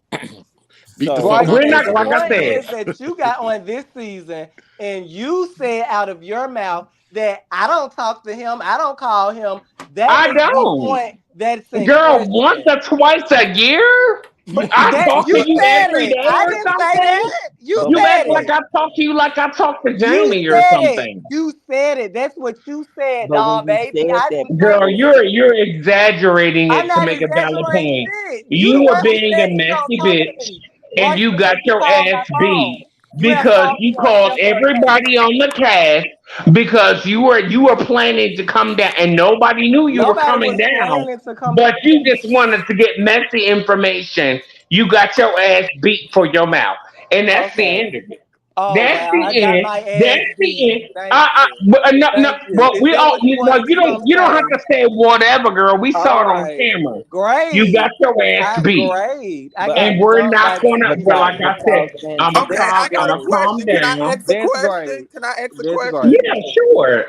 Beat the fuck
So
up
We're
Bryson,
not
is
the
like I
point
said.
aggressive.
is that you got on this season and you said out of your mouth that I don't talk to him, I don't call him. That
I
is the
don't.
point that's in
Girl, once
question.
or twice a year?
But
I
that
talk to
you
you
said
every
it.
day
I
or
didn't say
something?
that. You
You
before
act
said
like
it.
I talk to you like I talk to
You
Jamie or
said it.
something.
You said it. That's what you said,
but when
dog,
you
baby.
said
I
that,
didn't say
Girl,
that.
you're exaggerating
I'm
it to
not
make a valid
exaggerating
point.
shit. You the
You
one
were
who
being a
said you don't
messy
talk to
bitch
me.
and
Bryson,
you got
look who
your
called my
ass
phone.
beat
You have
because
called me
you
on
called
several occasions.
everybody on the cast because you were planning to come down and nobody knew you were
Nobody
coming
was
down,
planning to come
but you
down.
just wanted to get messy information. You got your ass beat for your mouth. And that's the
Okay.
end of it.
Oh
That's
wow, I
the
got
end.
my ass
That's the
beat.
end.
Thank you.
No, no.
Thank you.
Well,
Is
we
that
all
what you
well,
wanted to come
you don't have
say?
to say whatever, girl. We
All
saw it on
right.
camera. You got
Great.
your ass beat,
Great. I
but
and
got
we're
jumped
not
by
gonna.
two
but
Well,
talk,
like
people.
I
but
said,
talk saying
I'm
to
gonna
okay.
that.
I got a
calm
question. Can I
down.
ask a
That's
question?
great.
Can I ask a
That's
question?
great.
Yeah, sure,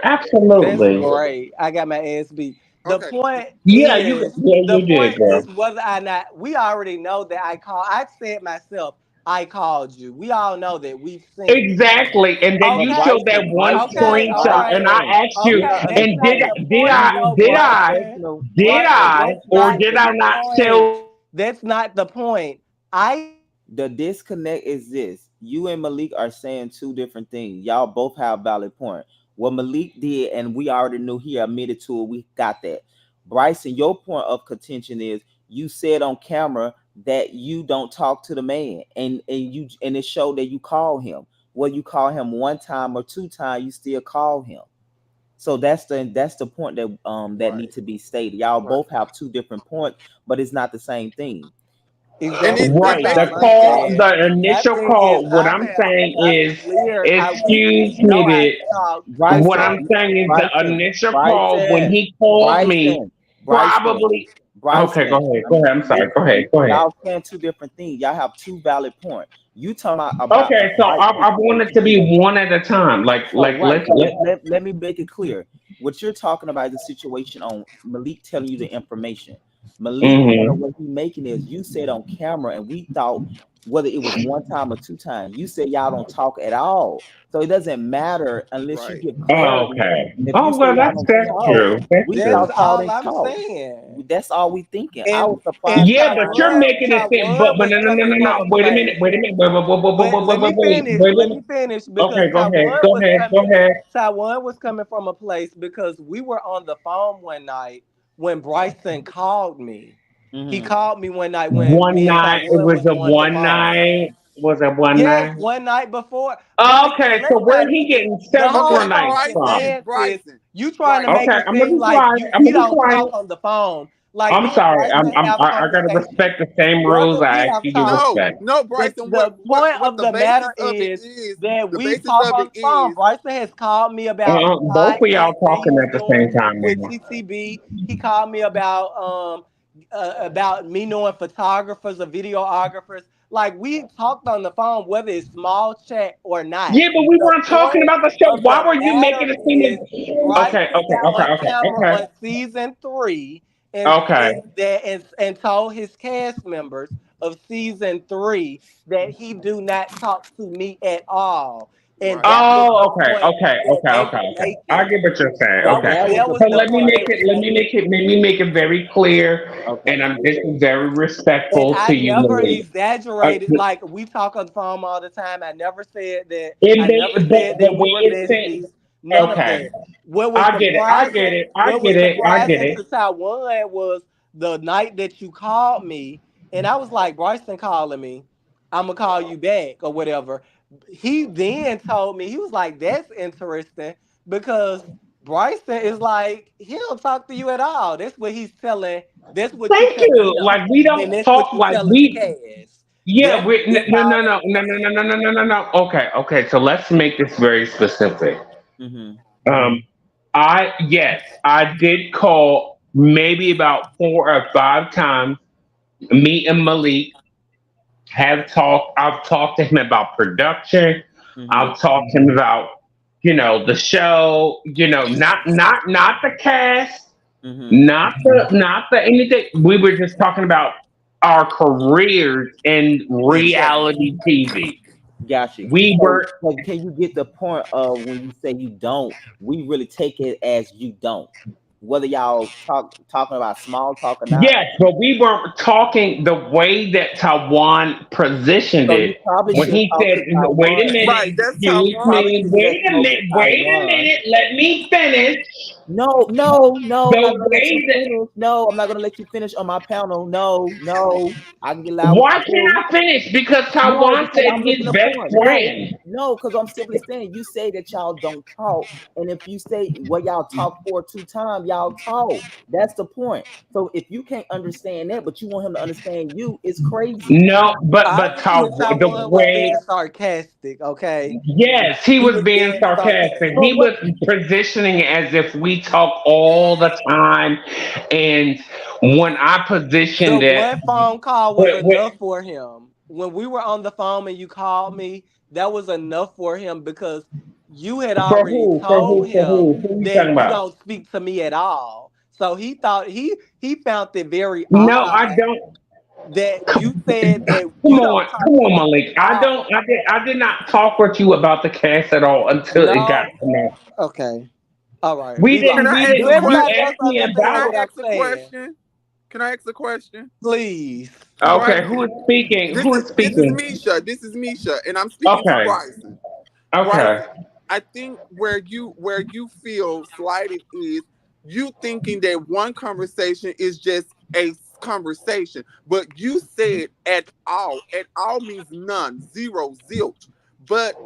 That's
absolutely.
great. I got my ass beat.
Okay.
Yeah,
The
you did,
point
girl.
is whether or not we already know that I said myself, I called you. We all know that. We've seen it.
Exactly. And then
But
you
Okay.
showed that one
Okay. All
screenshot,
right.
and I
Bryson,
asked you,
we
Okay.
are
That's
and
not
understanding
the
did
point
I,
though,
communication
did
is
I,
Bryson.
professional.
did
Bryson,
I,
that's
or
not
did
the
I not
point.
tell?
That's not the point. I
The disconnect is this: you and Malik are saying two different things. Y'all both have valid point. What Malik did, and we already knew, he admitted to it. We got that. Bryson, your point of contention is you said on camera that you don't talk to the man, and it showed that you call him. Well, you call him one time or two times, you still call him. So that's the point that
Right.
need to be stated. Y'all
Right.
both have two different points, but it's not the same thing.
And
exactly.
it
That's
Right.
makes
The
all I'm
call,
saying.
the
My
initial
thing is,
call. What I'm saying
I'm
is,
clear.
excuse
We know
me,
I
that
talked to
what I'm
Bryson,
saying is the
Bryson,
initial call when
Bryson,
he called me,
Bryson,
probably. Okay,
Bryson.
go ahead. I'm sorry. Go ahead. Go ahead.
Y'all saying two different things. Y'all have two valid points. You talking about the
Okay, so
right
I want it to
situation.
be one at a time.
So right.
Let's
So
let.
let me make it clear. What you're talking about is the situation on Malik telling you the information. Malik point of
Hmm.
what he making is you said on camera, and we thought whether it was one time or two times. You said y'all don't talk at all, so it doesn't matter unless you
Right.
give
Oh,
clarity.
okay.
If you
Oh,
say
well,
y'all
that's
don't
that's
talk,
true. That's
we
That's
true.
thought y'all
all
didn't
I'm
talk.
saying.
That's all we thinking. I was
And
surprised
and
Yeah, but
Taiwan.
you're making it seem.
Taiwan
But
was
no, no, no,
coming
no,
from
no.
a
Wait a minute.
place.
Wait a minute. Wait, wait, wait, wait, wait,
But
wait,
let
wait,
me
wait, wait.
finish.
Wait a
Let me
minute.
finish because
Okay, go ahead. Go ahead. Go ahead.
Taiwan was coming from a place because we were on the phone one night when Bryson called me. He
Mm-hmm.
called me one night when
One
me and
night. It
Taiwan
was
was
a
on the
one
phone.
night. Was it one
Yes,
night?
one night before. Bryson,
Okay, so
let's
where
not
he getting
the
several
Okay,
whole
nights from?
Bryson,
circumstance is
Bryson,
you trying to make
Bryson.
Okay,
it
I'm gonna
seem
be
like
quiet.
you
I'm
we
gonna be
don't
quiet.
talk on the phone. Like
I'm
me and
sorry.
Bryson have
I gotta
conversations.
respect the same rules
Brother, we
I ask
have
you to
No,
respect.
no, Bryson.
the point
What
of
the
the matter
basis of it
is
is?
that
The
we
basis
talk
of
on
it
the phone.
is
Bryson has called me about his
Both of y'all
podcast that he
talking
was
at the
doing
same time
with
now.
TCB. He called me about me knowing photographers or videographers. Like we talked on the phone, whether it's small chat or not.
Yeah, but we
The
weren't talking
point
about the show.
of
Why
the
were you
matter
making it seem
is
as okay,
Bryson
okay,
got
okay,
on
okay,
camera
okay,
on season 3 and
okay.
said that and told his cast members of season 3 that he do not talk to me at all. And
right.
that was the
Oh, okay,
point
okay,
that
okay,
they
okay,
were
okay. I
making.
get what you're saying.
So
Okay,
that was
That
the
was
so
the
point.
let me
point
make
they
it.
were making.
Let me make it very clear, and
Okay.
I'm this is very
And
respectful
I
to you,
never
Marie.
exaggerated. Like we talk on the phone all the time. I never said that.
It
I never
may,
said
but
that we
when
were
it said,
besties. None of
okay,
that. What was
I get it, I get
surprising?
it, I
What
get
was
it, I get
surprising
it.
to Taiwan was the night that you called me, and I was like, Bryson calling me. I'm gonna call you back or whatever. He then told me he was like, "That's interesting because Bryson is like he don't talk to you at all." That's what he's telling. That's what you
Thank
telling
you.
him,
Like we don't
and that's what
talk
you
like
telling the
we.
cast.
Yeah, we
That's
no
how
no no
that
no
went.
no no no no no no no. Okay, okay. So let's make this very specific.
Mm-hmm.
Um, I yes, I did call maybe about 4 or 5 times. Me and Malik have talked. I've talked to him about production.
Mm-hmm.
I've talked to him about the show. Not the cast,
Mm-hmm.
not the anything. We were just talking about our careers in
In general.
reality TV.
Got you.
We were
So can you get the point of when you say you don't, we really take it as you don't. Whether y'all talking about small talk or not.
Yes, but we weren't talking the way that Taiwan positioned
So you
it
probably
when
should
he
talk
said,
to
"Wait a
Taiwan.
minute,
Right. That's
excuse
You
Taiwan.
probably
me,
should have
wait
just
a
spoke to
minute, wait a
Taiwan.
minute, let me finish."
No, no, no, I'm not
The
gonna let you
way that
finish. No, I'm not gonna let you finish on my panel. No, no. I can get loud with
why
you
can't
too.
I finish? Because
No,
Taiwan
because
said
I'm making
his
a
best
point. No,
friend.
no, because I'm simply saying you say that y'all don't talk, and if you say well y'all talk for 2 times, y'all talk. That's the point. So if you can't understand that, but you want him to understand you, it's crazy.
No,
I
but
knew that
The
Taiwan was being
way.
sarcastic. Okay,
Yes, he
he
was
was
being
being
sarcastic.
sarcastic.
But
He
what?
was positioning as if we talk all the time. And when I
The
positioned it,
one phone call was
with, with,
enough for him. When we were on the phone and you called me, that was enough for him because you had
for
already
who? For
told
who? For
him
who? Who are you talking
that you
about?
don't speak to me at all. So he thought he found it very
No, I
odd
don't.
that
Come
you said that you don't
come
talk to
on,
me
Malik.
at
I don't.
all.
I did not talk with you about the cast at all until it got
No,
to me.
okay, all right,
We
move
Can
didn't.
on.
I
We
ask
Do
a
didn't. You
everybody
question?
else
asked me
Can
Understand
I
about.
what I'm
ask a
saying,
question? Can I ask a question?
please.
Okay,
Bryson,
who is speaking? Who is
this is
speaking?
Misha. This is Misha, and I'm speaking to
Okay.
Bryson.
Okay.
Bryson, I think where you feel slighted is you thinking that one conversation is just a conversation, but you said at all. At all means none, zero, zilch. But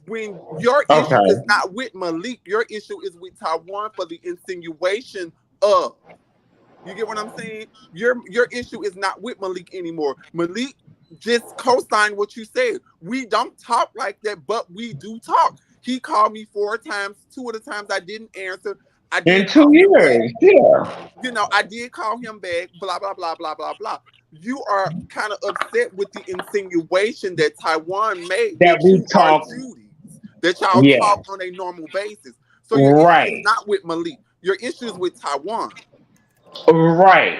when your issue is
Okay.
not with Malik, your issue is with Taiwan for the insinuation of. You get what I'm saying? Your issue is not with Malik anymore. Malik just co-signed what you said. We don't talk like that, but we do talk. He called me 4 times. 2 of the times I didn't answer. I
In
did
two
call him back.
years, yeah.
I did call him back. Blah blah blah blah blah blah. You are kind of upset with the insinuation that Taiwan made
That
that
we
you are
talk.
Judy's, that y'all
Yeah.
talk on a normal basis. So your issue is
Right.
not with Malik. Your issue is with Taiwan.
Right.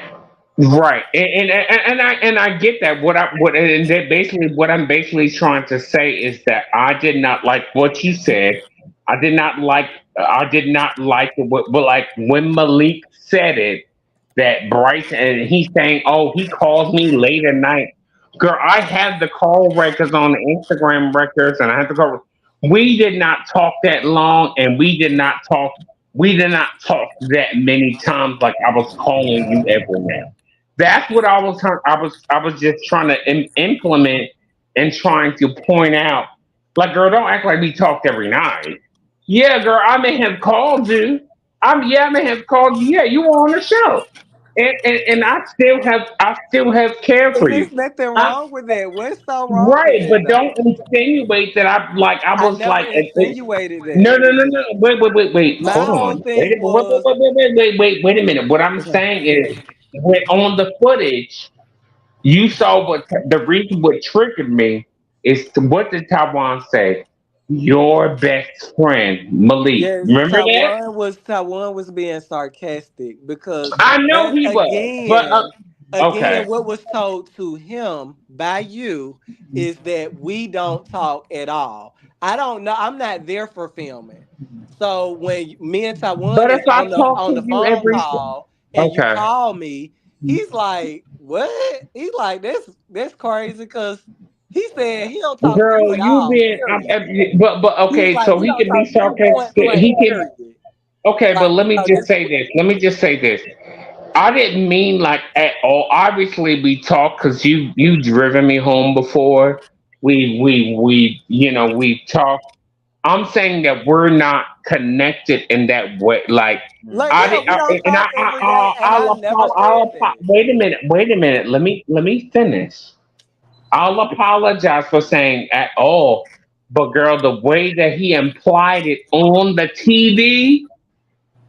Right, and I get that. What I'm basically trying to say is that I did not like what you said. I did not like. I did not like it. But like when Malik said it, that Bryce and he's saying, "Oh, he calls me late at night." Girl, I have the call records on the Instagram records, and I have to go. We did not talk that long, and we did not talk. We did not talk that many times like I was calling you every night. That's what I was trying. I was just trying to implement and trying to point out. Like, girl, don't act like we talked every night. Yeah, girl, I may have called you. I may have called you. Yeah, you were on the show, and I still have care
And
for
there's
you.
nothing
I,
wrong with that. What's so wrong with
right,
that
but don't
though?
insinuate that I
I
was
never
like
insinuated
no,
that.
no, no, no. Wait.
My
Hold
whole
on. Wait,
thing was
wait a minute. What I'm saying is, when on the footage, you saw the reason what triggered me is what did Taiwan say? Your best friend, Malik.
yes,
Remember that?
Taiwan was being sarcastic because
I know
that's
he was, but
again
okay.
what was told to him by you is that we don't talk at all. I don't know. I'm not there for filming. So when me and Taiwan
But if
is
I
on the
talk
on
to
the
you
phone
every,
call and you
okay,
call me, he's like, "What?" He's like, "That's crazy," because he said he don't talk to you
girl,
at
you
all.
been,
Period.
but
He's
okay,
like,
so
"We
he
don't
can be
talk to you point
sarcastic.
blank."
He can.
Period.
Okay, but
Like,
let me just
this
say this. Let me just say this. I didn't mean like at all. Obviously, we talked because you driven me home before. We talked. I'm saying that we're not connected in that way. Like
like,
I
yeah,
did,
we don't
and
talk every day, and I never said that.
wait a minute, wait a minute. Let me finish. I'll apologize for saying at all, but girl, the way that he implied it on the TV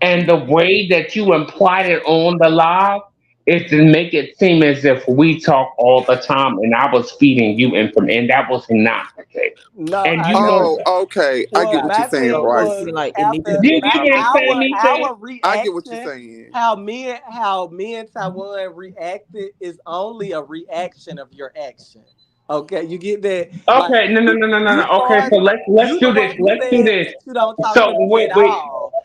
and the way that you implied it on the live is to make it seem as if we talk all the time and I was feeding you information, and that was not the case.
No,
And
I
you know
Oh,
never.
that.
okay. I
Well,
get what you're
my
saying,
thing
So it
was
Bryce.
seems like it needs to
after
be
Do
a
you get what I'm saying,
our
Nisha?
I get what you're
reaction,
saying.
how me and Taiwan reacted is only a reaction of your action. Okay, you get that? Like
Okay, no, no,
you,
no, no, no,
you
no. Okay,
started,
so let's
you the
do this.
one who
Let's do
said
this.
that you don't talk
So
to me
wait,
at
wait.
all.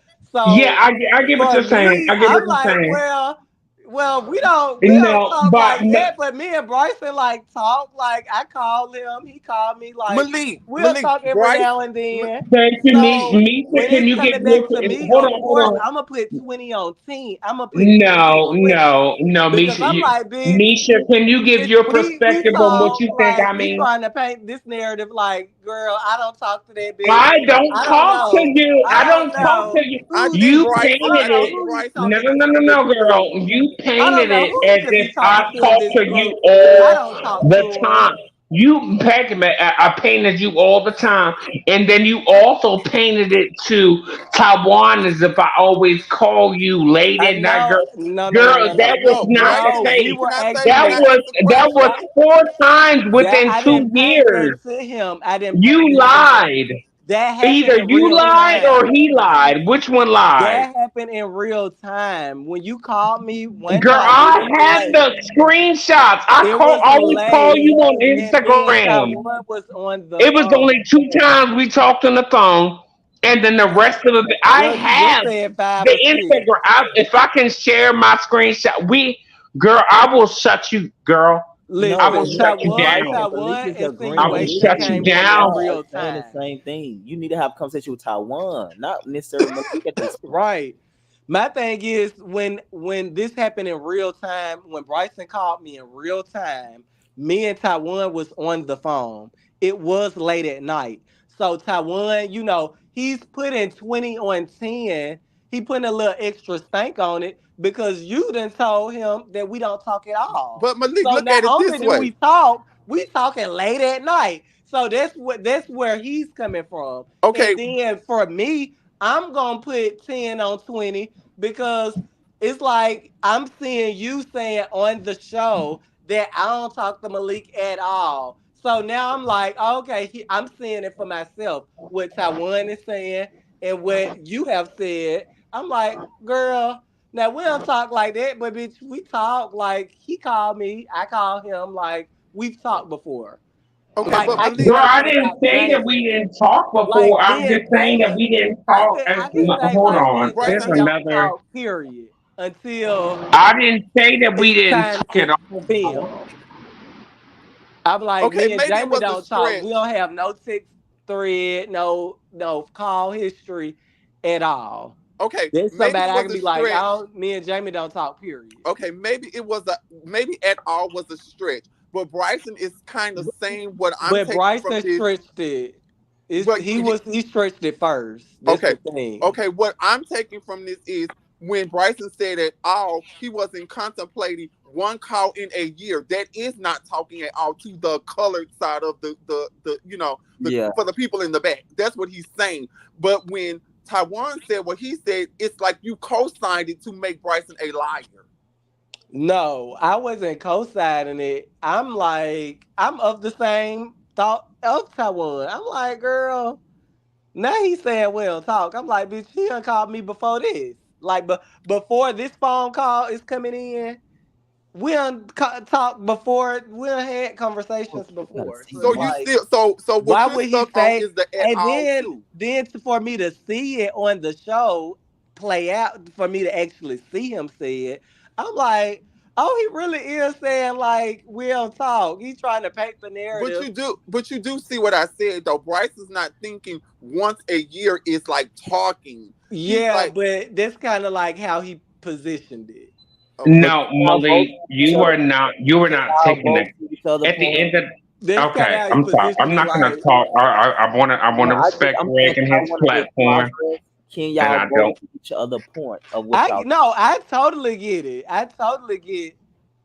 Yeah,
So
I get what
for
you're saying.
me,
I get what
I'm
you're
like,
saying.
well, we don't
No,
talk
but
like
no,
that. But me and Bryson like talk. Like I call him, he called me. Like we'll
Malik,
talk every
Bryce.
now and then.
thank you,
So
Misha.
when
Can
it's
you get
coming
your?
back to me,
Hold
of
on, hold
course,
on.
I'm gonna put 20 on 10. I'm gonna put 10 on
No,
20
no, no,
because
Misha.
I'm like, bitch.
Misha, can you give
Bitch,
your
we
perspective on what
talk
you think
like
I
you
mean?
trying to paint this narrative like, girl, I don't talk to that bitch.
I don't
I don't
talk to
know.
you.
I
I
don't
don't talk to
know
you.
I
who
think
You
Bryce.
I
I
painted
don't know
it.
think
who you
Bryce
No,
is
talking
no, no,
to
no,
in this
no,
group.
girl. You
I don't
painted
know
it
who
as
to
if
be
I
talking to in
talk
this
to you
group. I don't
all
talk
the
to them.
time. You painted it. I painted you all the time, and then you also painted it to Taiwan as if I always call you late
I
at night,
know,
girl.
no, no, no,
Girl,
no,
that
no,
was
no
not
Bryce.
the
no. We
case.
were
Can
That
I
actually
was
ask a
that was
question?
that
4 times
that
within
I
two
didn't paint
years.
that to him. I didn't paint
You
it to him.
lied.
That happened
Either
in
you
real
lied or
time.
he lied. Which one lied?
That happened in real time. When you called me one
Girl,
time, it
I
was
had
late.
the screenshots.
It was
I always call
late,
you on
and then
Instagram.
Taiwan was on the
It was
phone.
only 2 times we talked on the phone, and then the rest of the I
Well, you just
have
said five
the
or six.
Instagram. If I can share my screenshot, girl, I will shut you, girl.
no,
I
but
will
Listen,
shut you
but
Taiwan,
listen,
down.
Malik
Taiwan
is
I
agreeing
will
with
insinuation
shut
you.
you
came from in
down.
Y'all are
real
saying the
time.
same thing. You need to have a conversation with Taiwan, not necessarily Malik at this point.
Right. My thing is when this happened in real time, when Bryson called me in real time, me and Taiwan was on the phone. It was late at night. So Taiwan, he's putting 20 on 10. He putting a little extra stank on it because you done told him that we don't talk at all.
But Malik,
So
look
not
at it
only
this
do
way.
we talking late at night. So that's where he's coming from. And
Okay,
then for me, I'm gonna put 10 on 20 because it's like I'm seeing you saying on the show that I don't talk to Malik at all. So now I'm like, okay, I'm seeing it for myself. What Taiwan is saying and what you have said. I'm like, girl, Now we don't talk like that, but bitch, we talk like he called me, I call him, like we've talked before.
Okay,
Like
but
I can
Malik,
Girl,
say
I
that
didn't
about
say that we
Jamie.
didn't talk
Like
before. I'm
me
just
and
saying that
Jamie,
we didn't talk as
I can say
hold
like
on.
me and
There's
Jamie
Bryson,
don't
another.
talk, period. Until
I didn't say that we
it's
didn't
time
talk
to
at all.
film. I'm like,
okay,
me and
maybe it
Jamie
was a
don't talk. We
stretch,
don't have no text thread, no call history at all.
okay,
There's
maybe
somebody
it
I
was
can
a
be like, I
stretch.
don't me and Jamie don't talk, period.
Okay, maybe at all was a stretch, but Bryson is kind of saying what I'm
But
taking from
Bryson
this.
stretched it.
But
He stretched it first. That's
okay,
the thing.
okay, what I'm taking from this is when Bryson said at all, he wasn't contemplating one call in a year. That is not talking at all to the colored side of the the
Yeah.
for the people in the back. That's what he's saying. But when Taiwan said what he said, it's like you co-signed it to make Bryson a liar.
No, I wasn't co-signing it. I'm like, I'm of the same thought of Taiwan. I'm like, girl, now he's saying we don't talk. I'm like, bitch, he done called me before this. Like, but before this phone call is coming in, we done talked before. We done had conversations
We gotta
before.
see
So
So
it's
you.
you
like,
still so what
why
you're
would he
stuck on
say?
is the at
And
all
then,
too.
for me to see it on the show play out, for me to actually see him say it, I'm like, oh, he really is saying like we don't talk. He's trying to paint the narrative.
But you do see what I said though. Bryce is not thinking once a year is like talking. He's
Yeah,
like,
but that's kind of like how he positioned it.
okay,
But
No,
can y'all
Malik,
both see each
you
other?
were not. You were
Can
not
y'all
taking
both
that.
see each other
At the
point?
end of.
That's kind of
Okay,
how he
I'm sorry.
positioned
I'm
it.
not gonna
Like,
talk. I want to respect
I'm
Greg
saying
and
I
his
want to make
platform,
progress. Can
and
y'all
I
both
don't.
see each other point of what
I
y'all?
no, I totally get it. I totally get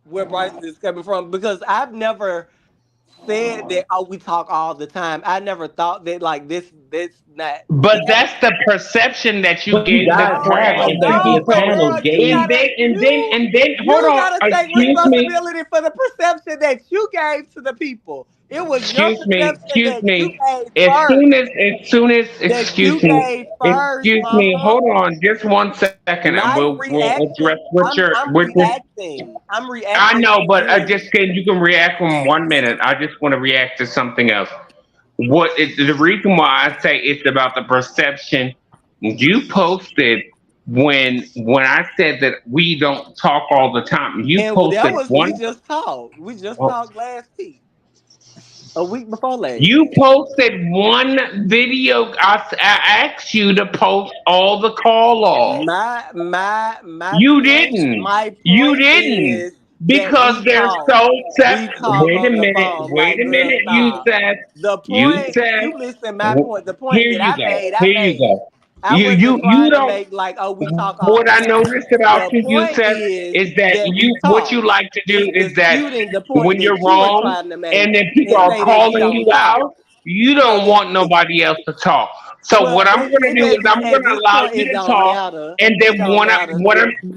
where Bryson is coming from because I've never said that. Oh, we talk all the time. I never thought that like this. That's not
But
that.
that's the perception that you
But you
gave the
guys
crowd
have
No,
on
that
no,
you
but
talked.
different
girl, you
channels,
And then
gotta
and then
you
and then hold
you
on.
gotta take
Excuse me.
responsibility for the perception that you gave to the people. It was your
Excuse me.
perception
Excuse
that you
me.
gave first.
Excuse me.
First,
Excuse me.
mama.
Hold on, just 1 second, and
Not
we'll address
reaction.
what you're
I'm
with.
reacting. I'm
I
reacting
know,
to
but I
you.
just can you can react in 1 minute. I just want to react to something else. What is the reason why I say it's about the perception? You posted when I said that we don't talk all the time. You
And that
posted
was
one.
we just talked. We just
Oh,
talked last week. A week before last.
you posted one video. I asked you to post all the call logs.
My
You
point
didn't.
my
You
point
didn't.
is that
Because they're so set.
we talk
Wait a
on the
minute.
phone.
Wait
Like,
a
girl,
minute.
stop. The
You
point
said.
you missing my point. The point
Here
that
you go.
I
Here you
made.
go.
I
You
wasn't
you
trying to
don't.
make like, oh, we talk all
What
the
I
time.
noticed about
The
you,
point
said, is that
that we
you what you
talk.
like to do
It's
is that
disputing the point
when you're
that you were
wrong
trying to make
and then people
and
are
say that we
calling you
don't talk.
out, you
So
don't
that's
want
it.
nobody else to talk. So
Well,
what I'm gonna
it
do is I'm
doesn't at
gonna
this
allow
point.
you
It
to
don't
talk,
matter.
and
It
then
don't matter.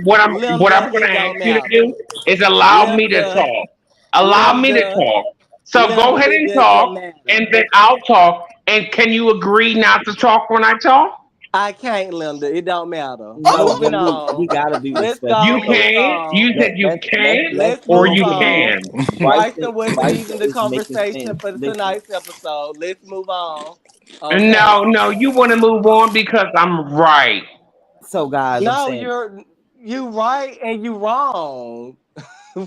what I'm
Linda, it
gonna ask
don't
you to
matter.
do is allow me to
Linda,
talk. Allow me to
Linda,
talk. So go ahead
it
and talk,
doesn't
and
matter.
then I'll talk. And can you agree not to talk when I talk?
I can't, Linda. It don't matter.
No,
oh,
Moving
Malik, we
on.
gotta be
Let's
respectful.
You
go.
So
Move
can.
on.
You said you can,
let's
Let's
or
move
move
you
on.
on.
can.
Bryson
Bryson wasn't
Bryson
even the
is making
conversation
sense.
for
Listen.
tonight's episode. Let's move on. Okay.
No, no, you want to move on because I'm right.
So guys, I'm
No,
saying
you right and you wrong.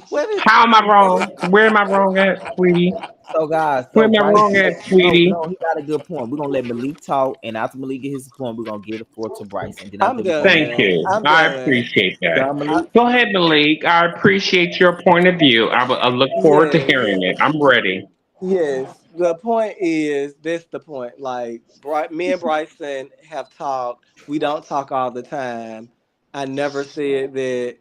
What is
How am I wrong? Where am I wrong at, sweetie?
so guys,
Where
so
am I
Bryson
wrong at,
no,
sweetie?
no, he got a good point. We're gonna let Malik talk, and after Malik get his point, we're gonna give the floor to Bryson. Then
I'm
after we're gonna move
Thank
on.
done.
you.
I'm
I
done.
appreciate
You
that.
done,
I,
Malik?
Go ahead, Malik. I appreciate your point of view. I look forward to
yes.
hearing it. I'm ready.
Yes. The point is, that's the point. Like, me and Bryson have talked. We don't talk all the time. I never said that.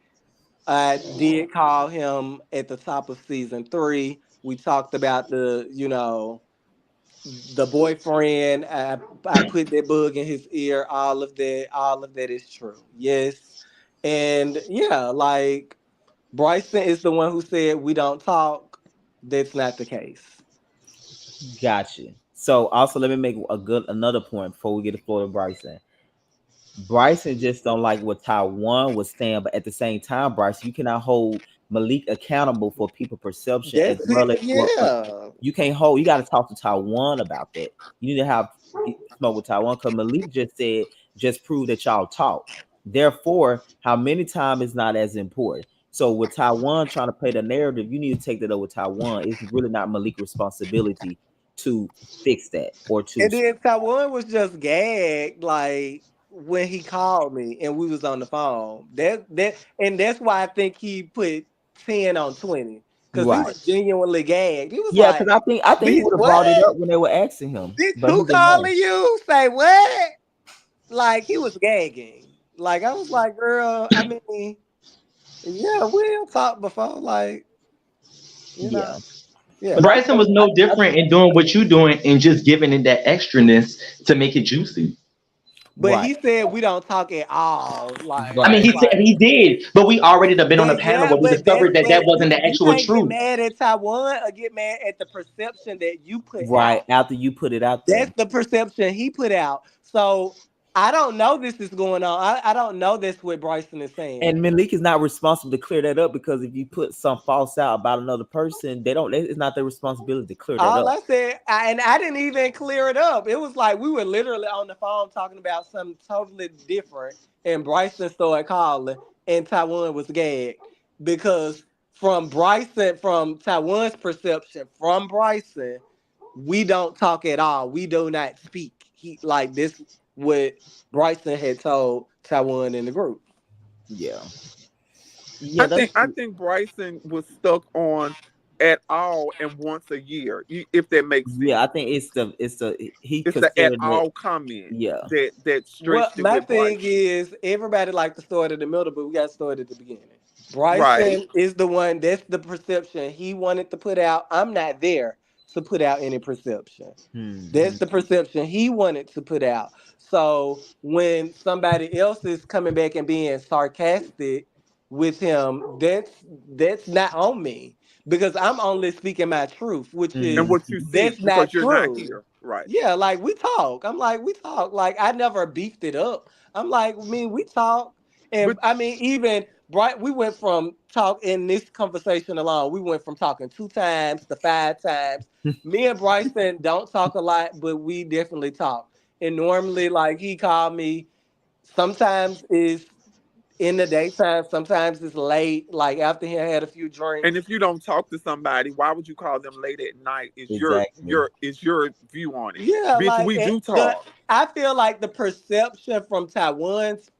I did call him at the top of season 3. We talked about the boyfriend. I put that bug in his ear. All of that is true. Yes. And yeah, like Bryson is the one who said we don't talk. That's not the case.
Gotcha. So also let me make a good another point before we get the floor to Bryson. Bryson just don't like what Taiwan was saying, but at the same time, Bryson, you cannot hold Malik accountable for people perception as
That's
well
it.
as what
Yeah.
you can't hold. You got to talk to Taiwan about that. You need to have smoke with Taiwan because Malik just said just prove that y'all talk. Therefore, how many times is not as important. So with Taiwan trying to play the narrative, you need to take that over Taiwan. It's really not Malik's responsibility to fix that or to.
And then Taiwan was just gagged like when he called me and we was on the phone. And that's why I think he put 10 on 20. Because he
Right.
was genuinely gagged. He was
Yeah,
like,
because I think he
bitch,
would have brought it
what?
up when they were asking him,
Bitch,
but he
who
didn't know.
calling you? Say what? Like he was gagging. Like I was like, girl, I mean, yeah, we'll talk before, like, you know.
Yeah,
Yeah,
but
but
Bryson was no
I
different
think
in doing what you doing and just giving it that extraness to make it juicy.
right,
he said we don't talk at all. Like
I
I
mean,
right,
was
he said
like,
he did, but we already have been on a
but
panel
yeah,
where we
but that's
discovered that that
but
wasn't the
you
actual
can't get
truth.
mad at Taiwan or get mad at the perception that you put
right.
out.
After you put it out there,
That's the perception he put out. So I don't know this is going on. I don't know this what Bryson is saying.
and Malik is not responsible to clear that up because if you put some false out about another person, they don't. It's not their responsibility to clear that
All
up.
I said, and I didn't even clear it up. It was like we were literally on the phone talking about something totally different, and Bryson started calling, and Taiwan was gagged because from Taiwan's perception, from Bryson, we don't talk at all. We do not speak. He like this what Bryson had told Taiwan in the group.
Yeah, yeah, that's
I think Bryson was stuck on at all and once a year, if that makes
yeah. I
sense.
think it's the he
It's the at
considered that.
all comment
Yeah,
that
Well,
stretched it
my
with
thing
Bryson.
is everybody like to start at the middle, but we got to start at the beginning.
Right.
Bryson is the one. That's the perception he wanted to put out. I'm not there to put out any perception. That's
hmm,
the perception he wanted to put out. So when somebody else is coming back and being sarcastic with him, that's not on me because I'm only speaking my truth, which
And
is
hmm.
what you see
that's not
because you're not
true.
here. Right.
Yeah, like we talk. I'm like, we talk. Like I never beefed it up. I'm like, I mean, we talk. And
But
I mean, even Bright, we went from talk in this conversation alone, we went from talking 2 times to 5 times. Me and Bryson don't talk a lot, but we definitely talk. And normally, like he called me, sometimes is in the daytime, sometimes it's late, like after he had a few
and
drinks.
if you don't talk to somebody, why would you call them late at night?
Exactly.
Is your view on it.
Yeah,
Bitch,
like
we do
the
talk.
I feel like the perception from Taiwan's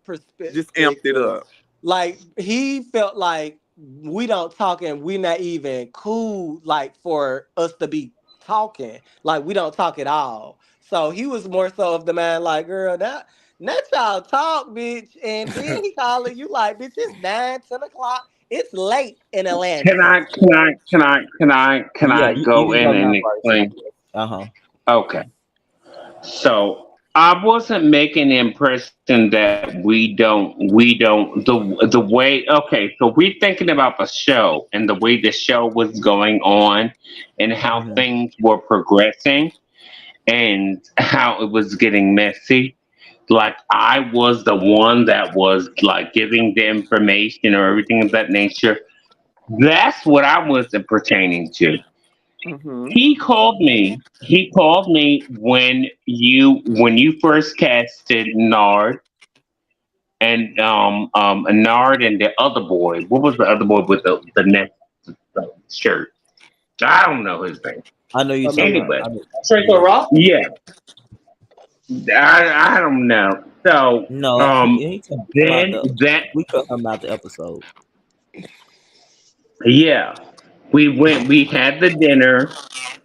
Just amped it
perspective,
up.
like he felt like we don't talk and we're not even cool, like for us to be talking, like we don't talk at all. So he was more so of the man, like, girl, not y'all talk, bitch. And then he calling you like, bitch, it's 9, 10 o'clock. It's late in
Can
Atlanta.
I can I can I can
Yeah,
I
you
go
can go
in
now,
and
Bryson.
explain?
Uh huh.
Okay. So I wasn't making the impression that we don't the way okay, so we're thinking about the show and the way the show was going on and how
Hmm.
things were progressing and how it was getting messy. Like I was the one that was like giving the information or everything of that nature. That's what I was pertaining to.
Mm-hmm.
He called me when you first casted Nard and the other boy. What was the other boy with the neck shirt? I don't know his name.
I know you
I
talking
mean,
about.
Anyway,
I know,
Trey
yeah.
Rock.
yeah, I don't know. So
No, he talking about
then
the.
that
We talking about the episode.
yeah, we had the dinner.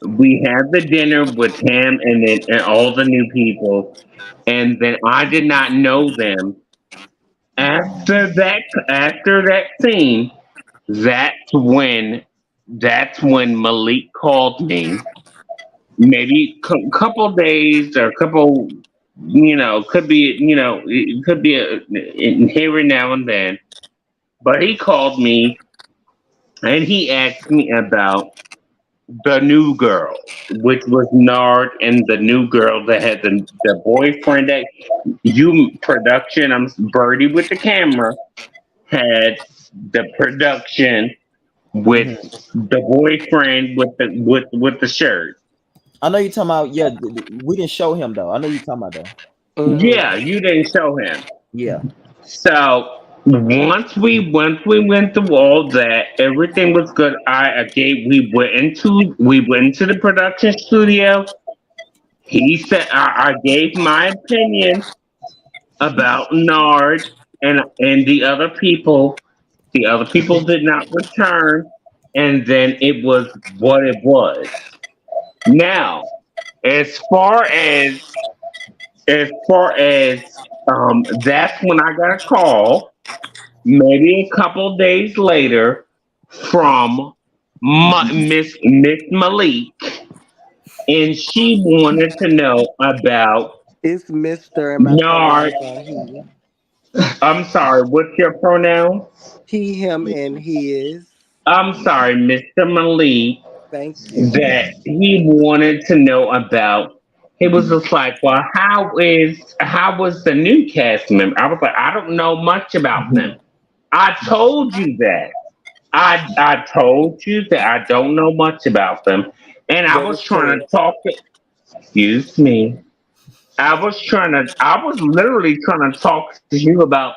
We had the dinner with him and all the new people, and then I did not know them. After that scene, that's when that's when Malik called me. Maybe couple days or couple, could be, it could be here and now and then. But he called me and he asked me about the new girl, which was Nard and the new girl that had the boyfriend that you production. I'm Birdie with the camera had the production with
Mhm.
the boyfriend with the shirt.
I know you talking about. Yeah, we didn't show him though. I know you talking about though.
Yeah,
Mm-hmm.
you didn't show him.
Yeah.
So once we went through all that, everything was good. I gave we went into the production studio. He said I gave my opinion about Nard and the other people. The other people did not return, and then it was what it was. Now, as far as that's when I got a call, maybe a couple days later, from Miss Malik, and she wanted to know about
It's Mister, and my
Nard.
pronouns are he.
I'm sorry, what's your pronoun?
He, him, and his.
I'm sorry, Mr. Malik,
Thank you.
that he wanted to know about. He was just like, well, how was the new cast member? I was like, I don't know much about them. I told you that. I told you that I don't know much about them. And I
That
was
is
trying to
correct.
talk to excuse me. I was literally trying to talk to you about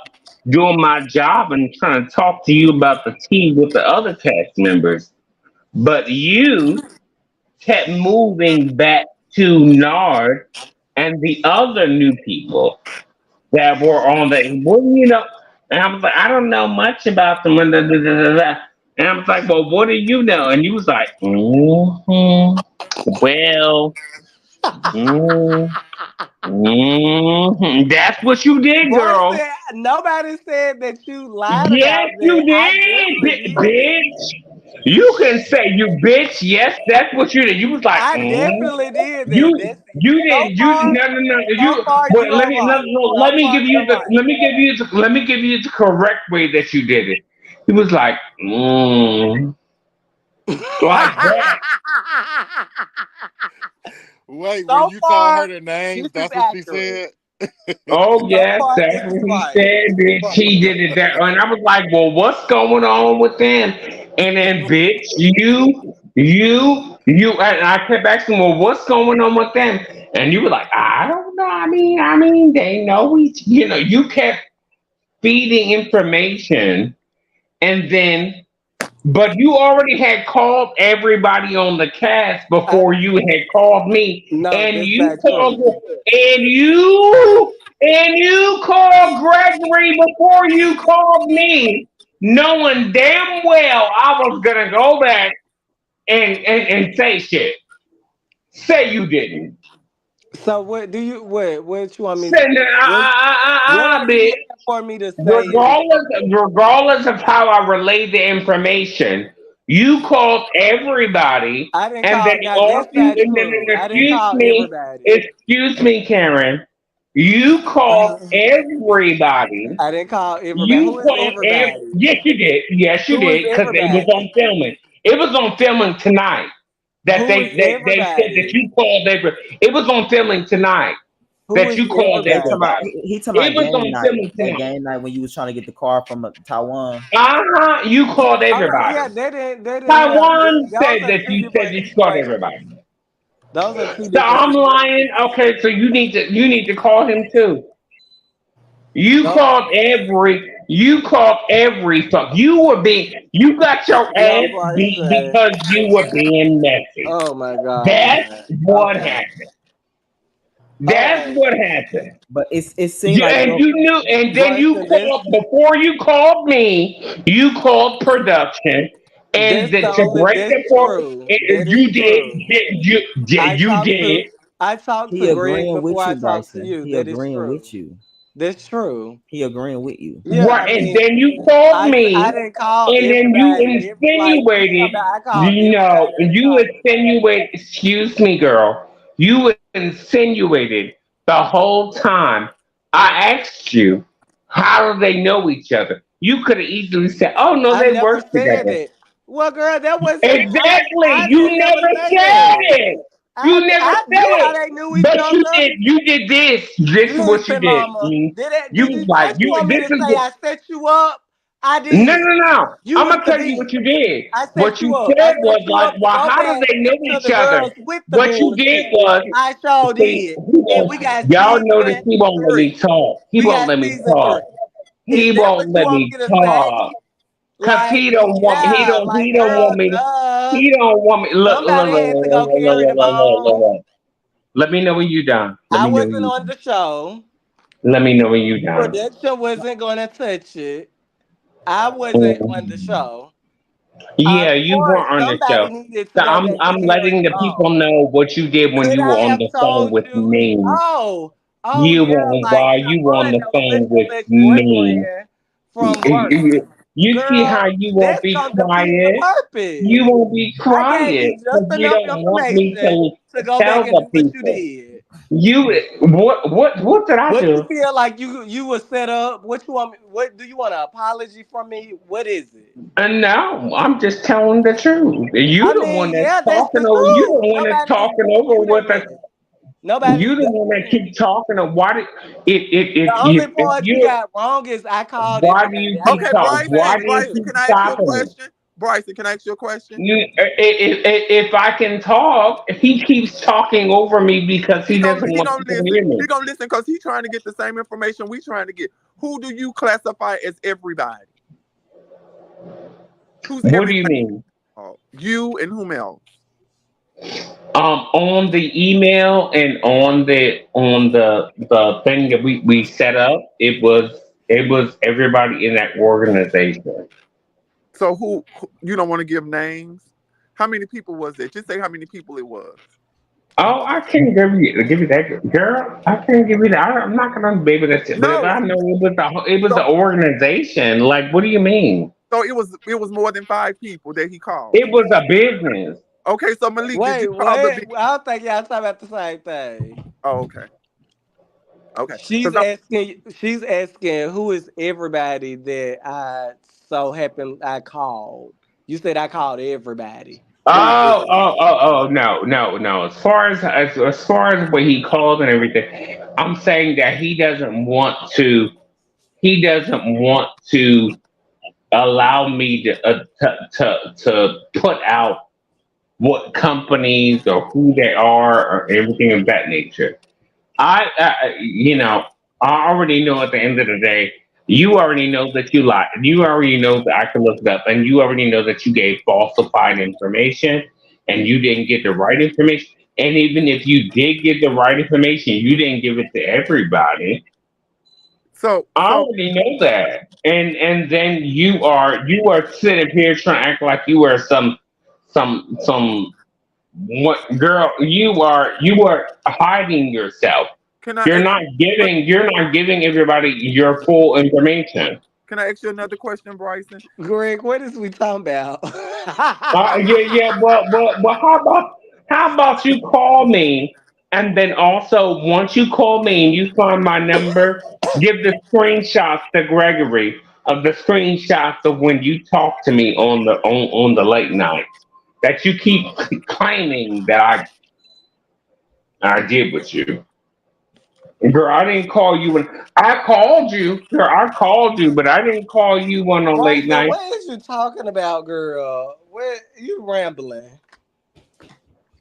doing my job and trying to talk to you about the tea with the other cast members. But you kept moving back to Nard and the other new people that were on the well, and I was like, I don't know much about them. And, and I was like, well, what do you know? And you was like, well, mm, that's what you did,
Boy
girl.
said nobody said that you lied
Yes,
about that.
you
I
did,
definitely did.
bitch. You can say you bitch. Yes, that's what you did. You was like,
I definitely did
You
that. That's
you
so
did you
far.
no no no
So
you
far,
wait,
you are right. So
let me
far,
give you
you're
the
right.
correct way that you did it. He was like like that.
Wait, when
So
you call her
far,
the names,
this is
that's what she
accurate.
said.
Oh
So
yes,
far,
that's
this is
what he
right.
said, bitch. He did it that, and I was like, well, what's going on with them? And then, bitch, and I kept asking, well, what's going on with them? And you were like, I don't know. I mean, they know each. You kept feeding information, and then, but you already had called everybody on the cast
I,
before you had called me,
no,
and
that's
you
not
called,
true.
and you called Gregory before you called me, knowing damn well I was gonna go back and say shit. Say you didn't.
So what do you what you want me
Say
to
that,
what are you
bitch.
looking for me to say in this
regardless regardless of how I relayed the information, you called everybody,
I didn't
and then
call. Now
all
that's
you
not
and then
true. I didn't
excuse
call
me,
everybody.
Karen. You called
Uh,
everybody.
I didn't call everybody.
You
Who is
called
everybody?
yes, you did. Yes, you
Who is
did, because it was on
everybody?
filming. It was on filming tonight. That
Who is
they said that
everybody?
you called every. It was on filming tonight
Who
that
is
you called
He talking about
everybody?
everybody.
he talking
It
about
was
game
on
night.
filming
That
tonight.
game night when you was trying to get the car from Taiwan.
You called
Okay,
everybody.
yeah, they didn't have.
Taiwan
Those
said
are
that
two
you said
different
you called
situations.
everybody.
Those are two
So
different
I'm
situations.
lying. Okay, so you need to call him too.
Those,
You called every fuck. You got your
no,
ass
boy,
beat
say,
because you were being messy.
oh my
That's
God.
what
Okay.
happened.
All
That's
right.
what happened.
But it seemed like
And
your
you knew, and then you
Royston,
called before you called me. You called production, and to break
that's
the for
true. That is
you
true. I
you
talked to
did.
I talked
he
to Greg
agreeing
before
with
I
you,
talked to
Bryson.
you.
He
That is
agreeing with
true.
you.
That's true.
He agreeing with you.
Yeah,
Right,
I
and
mean,
then you called
I
me,
didn't call
and then you
everybody. Like you talking
insinuated,
about, I called everybody. I didn't
you
call everybody.
insinuated, excuse me, girl, you insinuated the whole time. I asked you, how do they know each other? You could have easily said, oh no,
I
they
never
work
said
together.
that. Well, girl, that wasn't.
Exactly.
I
You
didn't never
never
say
said
that.
it. You never
I
said
knew how
it.
they knew each
But you
other.
did. You did this. This is what you
Listen,
did.
Mama, did it?
You
Did
was
you?
like
What you
you.
want me
This
to
is
say?
what.
I set you up. I
No,
did.
no, no.
You
I'm
was
gonna
the
tell you what
beast.
you did.
I set
What
you
you
up. I
said was
set you
like,
up to
well,
go
how do
back
they know
to
each
the
other?
girls with the
What you did
bullshit.
was,
I sure
see,
did. And we got
y'all
season
notice he won't let me
3.
talk. He
We
won't
got
let me
season
talk.
3. Is
He
that what
won't
you
let
want
me
me to say?
talk. Cause
Like,
he don't want me. He
yeah,
don't.
like,
He don't want
girl,
me.
duh.
He don't want me. Look, look,
Somebody
look,
had
look,
to
look,
go
look,
carry
look,
them
look, look, look,
on.
look. Let me know when you done. Let
I
me know when
wasn't
you
on
done.
the show.
Let me know when you done.
Production wasn't going to touch it. I wasn't on the
Mm.
show.
Yeah,
Of
you
course,
weren't on the
somebody
show.
needed to
So
go
I'm
back to
I'm
carry
letting
them
the people
on.
know what you did when
Could
you
I
were on
have
the phone
told
with
you?
me.
Oh
You
yeah,
were
like
while
to
you were on
run
the
no such
phone
and
with
such
me.
boyfriend from work.
You see how
Girl,
you won't
that's
be
gonna defeat the
quiet?
purpose.
You won't be
I gave
quiet
you just
because you
enough
don't want me
information to go
tell
back and
the
do what you
people.
did.
You what did I
What you
do?
feel like you was set up? What you want? What do you want an apology from me? What is it?
And no, I'm just telling the truth. You
I
the one
mean,
that's
yeah, that's
talking
the
over. You
truth.
the one that's
Nobody's
talking over
disputing
with us.
that. Nobody's
You the one that
disputing
keep
it.
talking. Of why did
The only
if
part you
you
got wrong is I called
why do
everybody.
you
I
keep
Okay,
never
talking?
did
Why
Bryson.
say
do you
Bryson,
you.
keep
can I ask you a
stopping me?
question? Bryson, can I ask you a question?
If I can talk, he keeps talking over me because he doesn't
He
want
gonna
people to
listen.
hear me.
He gonna listen because he's trying to get the same information we trying to get. Who do you classify as everybody? Who's
What do you
everybody?
mean?
You and whom else?
On the email and on the thing that we set up, it was everybody in that organization.
So you don't want to give names? How many people was it? Just say how many people it was.
Oh, I can't give you that, girl. I can't give you that. I'm not gonna be able to. But
No.
I know it was the
So
organization. Like, what do you mean?
so it was more than 5 people that he called.
It was a business.
Okay, so Malik, did you
Wait,
call the
what?
big?
I don't think y'all talking about the same thing.
Oh, okay, okay.
She's asking. She's asking who is everybody that I so happen I called. You said I called everybody. Who is
No, no, no. As far as what he called and everything, I'm saying that he doesn't want to. He doesn't want to allow me to put out what companies or who they are or everything of that nature. I already know at the end of the day, you already know that you lied. You already know that I can look it up, and you already know that you gave falsified information and you didn't get the right information. And even if you did get the right information, you didn't give it to everybody. I
so
already know that. And then you are sitting here trying to act like you are some what girl, you are hiding yourself.
can I
You're
ask
not
you?
giving everybody your full information.
Can I ask you another question, Bryson?
Greg? What is we talking about?
Yeah, yeah. Well, how about you call me, and then also once you call me and you find my number, give the screenshots to Gregory of the screenshots of when you talk to me on the late night that you keep claiming that I did with you. Girl, I didn't call you when I called you. Girl, I called you, but I didn't call you on a late
Bryson,
night.
what is you talking about, girl? What you rambling?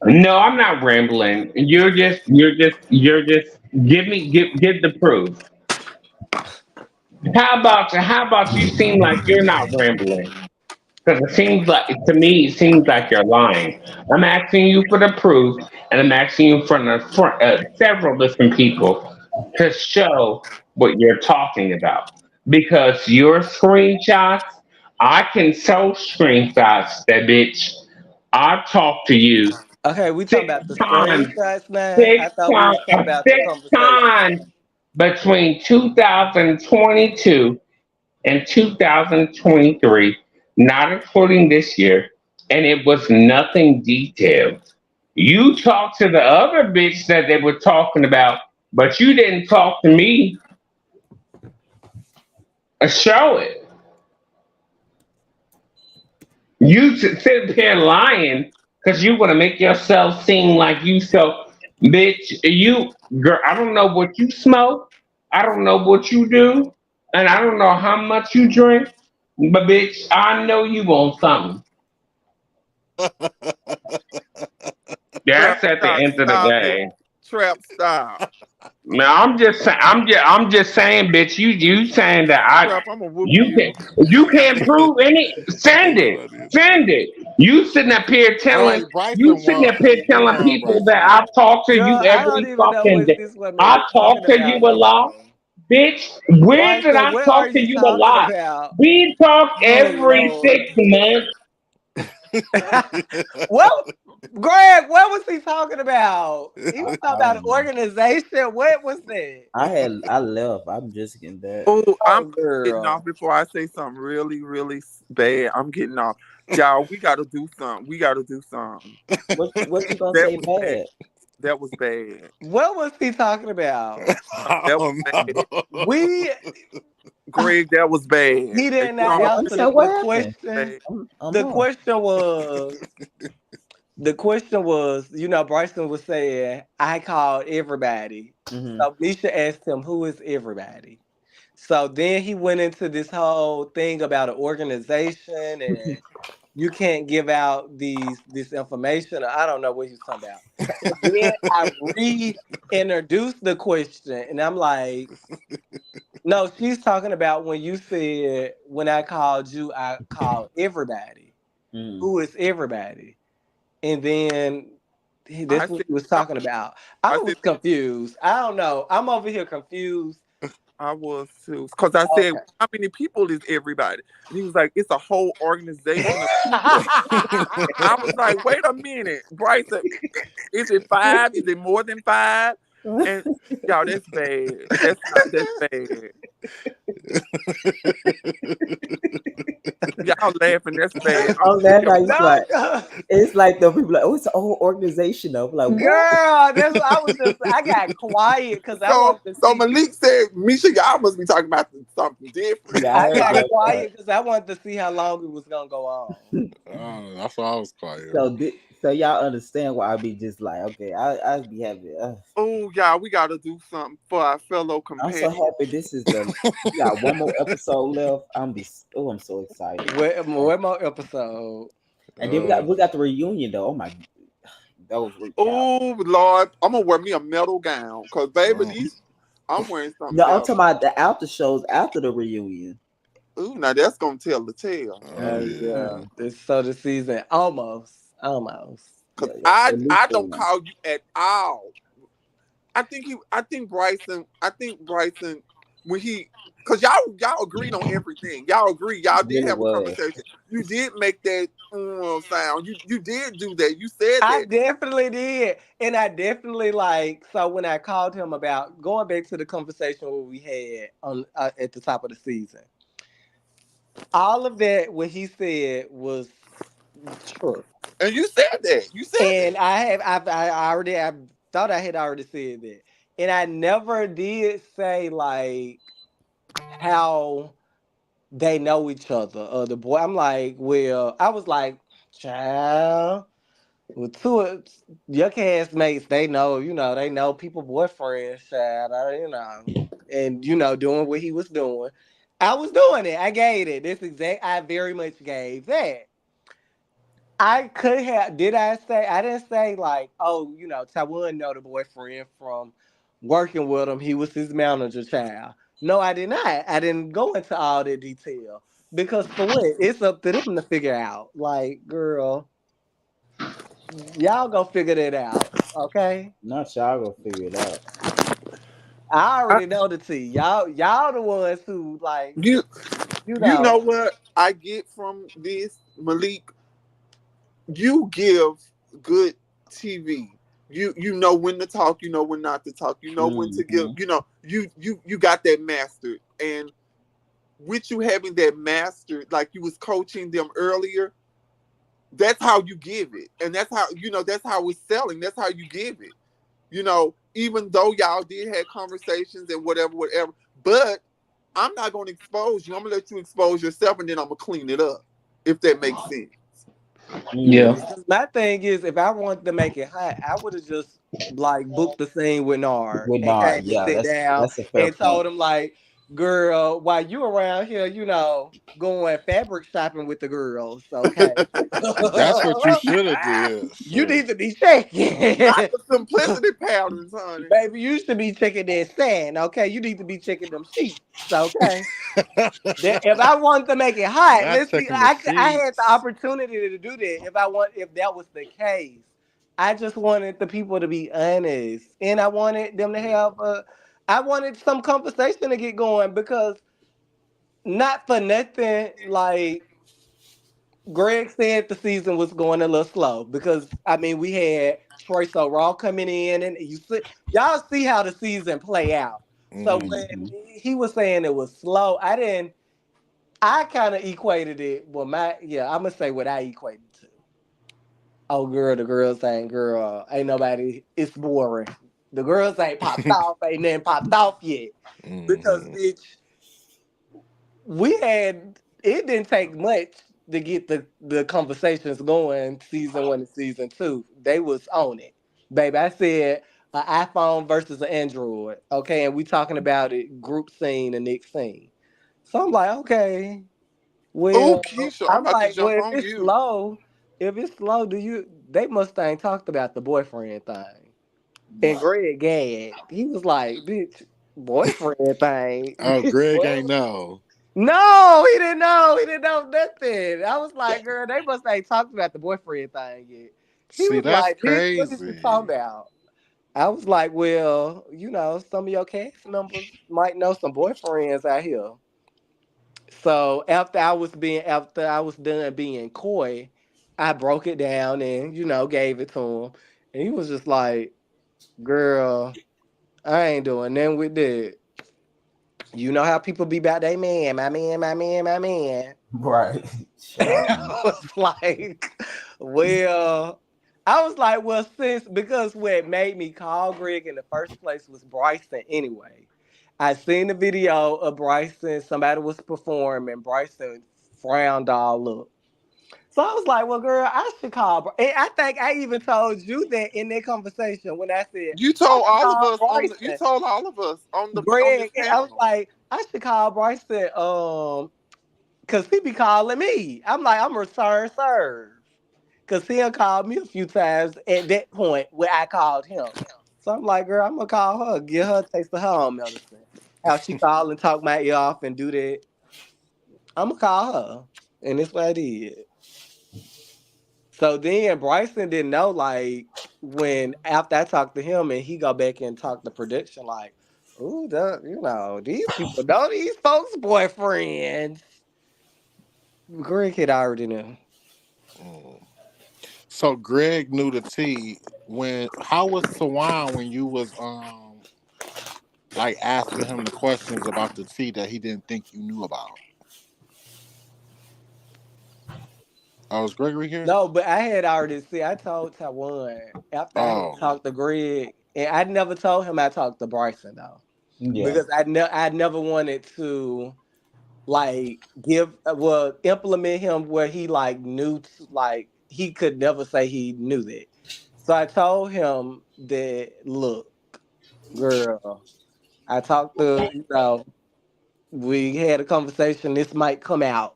No, I'm not rambling. You're just give the proof. How about you seem like you're not rambling? Because it seems like to me it seems like you're lying. I'm asking you for the proof, and I'm asking you in front of several different people to show what you're talking about. Because your screenshots, I can show screenshots that bitch. I talked to you
Okay, we talking
six
about the
times,
screenshots now.
six
I thought we
times,
was talking about the
six
conversation.
times between 2022 and 2023, not including this year, and it was nothing detailed. You talked to the other bitch that they were talking about, but you didn't talk to me. Show it. You sit there lying because you want to make yourself seem like you so, bitch. You girl, I don't know what you smoke. I don't know what you do, and I don't know how much you drink. But bitch, I know you want something.
Trap,
That's at the
stop,
end of the
stop it.
day.
Trap, stop.
Now I'm just saying. I'm just saying, bitch. You saying that
Trap, I'm gonna whoop
you can
you.
you can't prove any. Send
That's
it.
funny as
Send
shit.
it. You sitting up here
All
telling.
right,
You
Bryson
sitting up here
won. You
telling
won,
people
Bryson.
that I talk to
Girl,
you
I don't
every
even know
fucking
what
day.
this woman
I
is
talk
talking
to you
about
a
no
lot,
more.
bitch. When did
Bryson,
I
what are
talk to
you
you a
talking
lot?
about?
We talk
Oh
every
Lord.
6 months.
Well, Greg, what was he talking about? He was talking
I
about an
don't know.
organization. What was that?
I left. I'm just getting that.
Oh, I'm
Oh,
getting off
girl.
before I say something really, really bad. I'm getting off. Y'all, we gotta do something. We gotta do something.
What you gonna
That
say
was bad.
bad?
That was bad.
What was he talking about?
I
That was
don't
bad.
know.
We
Greg, that was bad.
he
And
did
you
not
know
What
how
I'm
answer
saying?
the
What happened?
question.
bad.
I'm
The
lost.
question was Bryson was saying, I called everybody.
Hmm.
So Misha asked him, who is everybody? So then he went into this whole thing about an organization and you can't give out this information. I don't know what he was talking about. And then I reintroduced the question and I'm like, no, she's talking about when you said when I called you, I called everybody.
Hmm.
Who is everybody? And then
I
that's what
said
he was
I,
talking about. I
I
was
said
confused. I don't know. I'm over here confused.
I was too. Because I said,
Okay.
how many people is everybody? And he was like, it's a whole organization of people. I was like, wait a minute, Bryson, is it five? Is it more than five? And y'all, that's bad. That's bad. Y'all laughing, that's bad. I'm
I'm
gonna tell
laughing.
y'all.
It's like the people like, oh, it's a whole organization of like what?
Girl, that's what I was just. I got quiet because I
So
wanted to
so
see.
Malik said, Misha, y'all must be talking about something different.
Yeah, I
I
heard
got
that part.
quiet because I wanted to see how long it was gonna go on.
That's why I was quiet.
So y'all understand why I be just like, okay, I be having.
Oh, y'all, we gotta do something for our fellow
I'm so
companions.
happy. This is the we got one more episode left. I'm so excited.
Where more episode?
And then
Uh,
we got the reunion though. Oh my, those recap.
Oh Lord, I'm gonna wear me a metal gown. Cause baby,
uh,
these I'm wearing
No,
something
I'm
metal.
talking about the after shows after the reunion.
Ooh, now that's gonna tell the tale.
oh
Oh
yeah.
yeah, this so the season almost.
Cause
Yeah,
I
the new
I don't
form.
call you at all. I think Bryson when he cause y'all agreed on everything. Y'all agree. Y'all did
Really
have a
was.
conversation. You did make that sound. You did do that. You said
I
that.
definitely did, and I definitely like. So when I called him about going back to the conversation where we had on at the top of the season, all of that what he said was true.
And you said that. You said
And
that.
I thought I had already said that. And I never did say like how they know each other or the boy. I'm like, well, I was like, child, with two of your castmates, they know people boyfriends, child, and doing what he was doing. I was doing it. I gave it. I very much gave that. I could have. Did I say? I didn't say like, oh, Taiwan know the boyfriend from working with him. He was his manager child. No, I did not. I didn't go into all the detail because for what? It's up to them to figure out. Like, girl, y'all go figure that out. Okay.
Not y'all gonna figure it out.
I
I,
already know the tea. Y'all the ones who like,
you
you
you know
know.
what I get from this, Malik? You give good TV. You know when to talk, you know when not to talk, you know when to give,
Hmm.
you got that mastered. And with you having that mastered, like you was coaching them earlier, that's how you give it. And that's how it's selling. That's how you give it. Even though y'all did have conversations and whatever, but I'm not gonna expose you. I'm gonna let you expose yourself and then I'm gonna clean it up. If that makes sense.
Yeah.
Mm-hmm.
Because my thing is, if I wanted to make it hot, I would have just like booked the scene with Nard
With
and
Nard,
came to
yeah,
sit down
that's a fair
and
point.
told him like, "Girl, while you around here, going fabric shopping with the girls, okay?
That's what you should have did.
You
Shit.
need to be checking."
Not the simplicity patterns, honey.
Baby, you should be checking that sand, okay? You need to be checking them sheets, okay? If I wanted to make it hot,
Not
let's see.
checking the
I had the
sheets.
opportunity to do that. If that was the case, I just wanted the people to be honest, and I wanted them to have I wanted some conversation to get going because not for nothing, like Greg said, the season was going a little slow because I mean we had Troy So Raw coming in, and y'all see how the season play out. So
Mm.
when
Mm-hmm.
he was saying it was slow, I didn't. I kind of equated it. Well, I'm gonna say what I equated to. Oh, girl, the girls ain't girl. Ain't nobody. It's boring. The girls ain't popped off. Ain't nothing popped off yet. Because
Hmm.
bitch, we had. It didn't take much to get the conversations going. Season 1 and season 2, they was on it, baby. I said an iPhone versus an Android. Okay, and we talking about it. Group scene and next scene. So I'm like, okay.
Oh,
Well,
Keisha, I'm
I'm
about to
like,
jump
well,
on you.
if it's slow, they must ain't talked about the boyfriend thing. And
Right.
Greg Gad, he was like, bitch, boyfriend thing.
Oh,
Bitch,
Greg
what?
ain't know.
No, he didn't know. He didn't know nothing. I was like, girl, they must ain't talked about the boyfriend thing yet. He
See,
was
that's
like, bitch, what is you
crazy.
talking about? I was like, well, some of your cast members might know some boyfriends out here. So after I was done being coy, I broke it down and gave it to him, and he was just like, "Girl, I ain't doing nothing with that. You know how people be about they man, my man, my man, my man."
Right. Child.
I was like, "Well." I was like, well, because what made me call Greg in the first place was Bryson anyway. I seen the video of Bryson. Somebody was performing. Bryson frowned all up. So I was like, well, girl, I should call. And I think I even told you that in that conversation when I said
You
I
told
should
all of
call
us on the. You
Bryson.
told all of us on this
Greg, I was
panel.
like, I should call Bryson, cause he be calling me. I'm like, I'm return serve. Cause he'll call me a few times at that point where I called him. So I'm like, girl, I'm gonna call her, get her a taste of her own medicine. How she call and talk my ear off and do that. I'm gonna call her. And that's what I did. So then Bryson didn't know, like, when after I talked to him and he go back and talk to production, like, ooh, these people know these folks' boyfriends. Greg had already knew.
Mm. So Greg knew the T when. How was Sawan when you was like asking him the questions about the T that he didn't think you knew about? Oh, was Gregory here?
No, but I had already see. I told Taiwan after I had
Oh.
talked to Greg, and I never told him I talked to Bryson though,
Yeah.
because I never wanted to like implement him where he like like he could never say he knew that. So I told him that look, girl, I talked to we had a conversation. This might come out.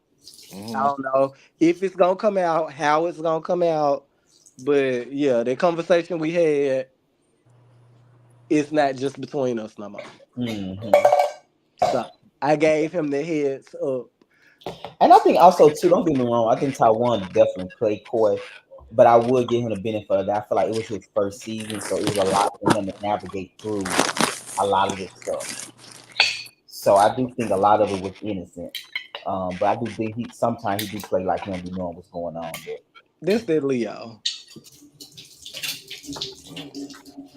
I
Hmm.
don't know if it's gonna come out, how it's gonna come out. But yeah, the conversation we had is not just between us no more.
Mm-hmm.
So I gave him the heads up.
And I think also too, don't get me wrong, I think Taiwan definitely played coy, but I would give him the benefit of that. I feel like it was his first season, so it was a lot for him to navigate through a lot of this stuff. So I do think a lot of it was innocent. But I do think he sometimes he do play like he don't be knowing what's going on. But
This did Leo.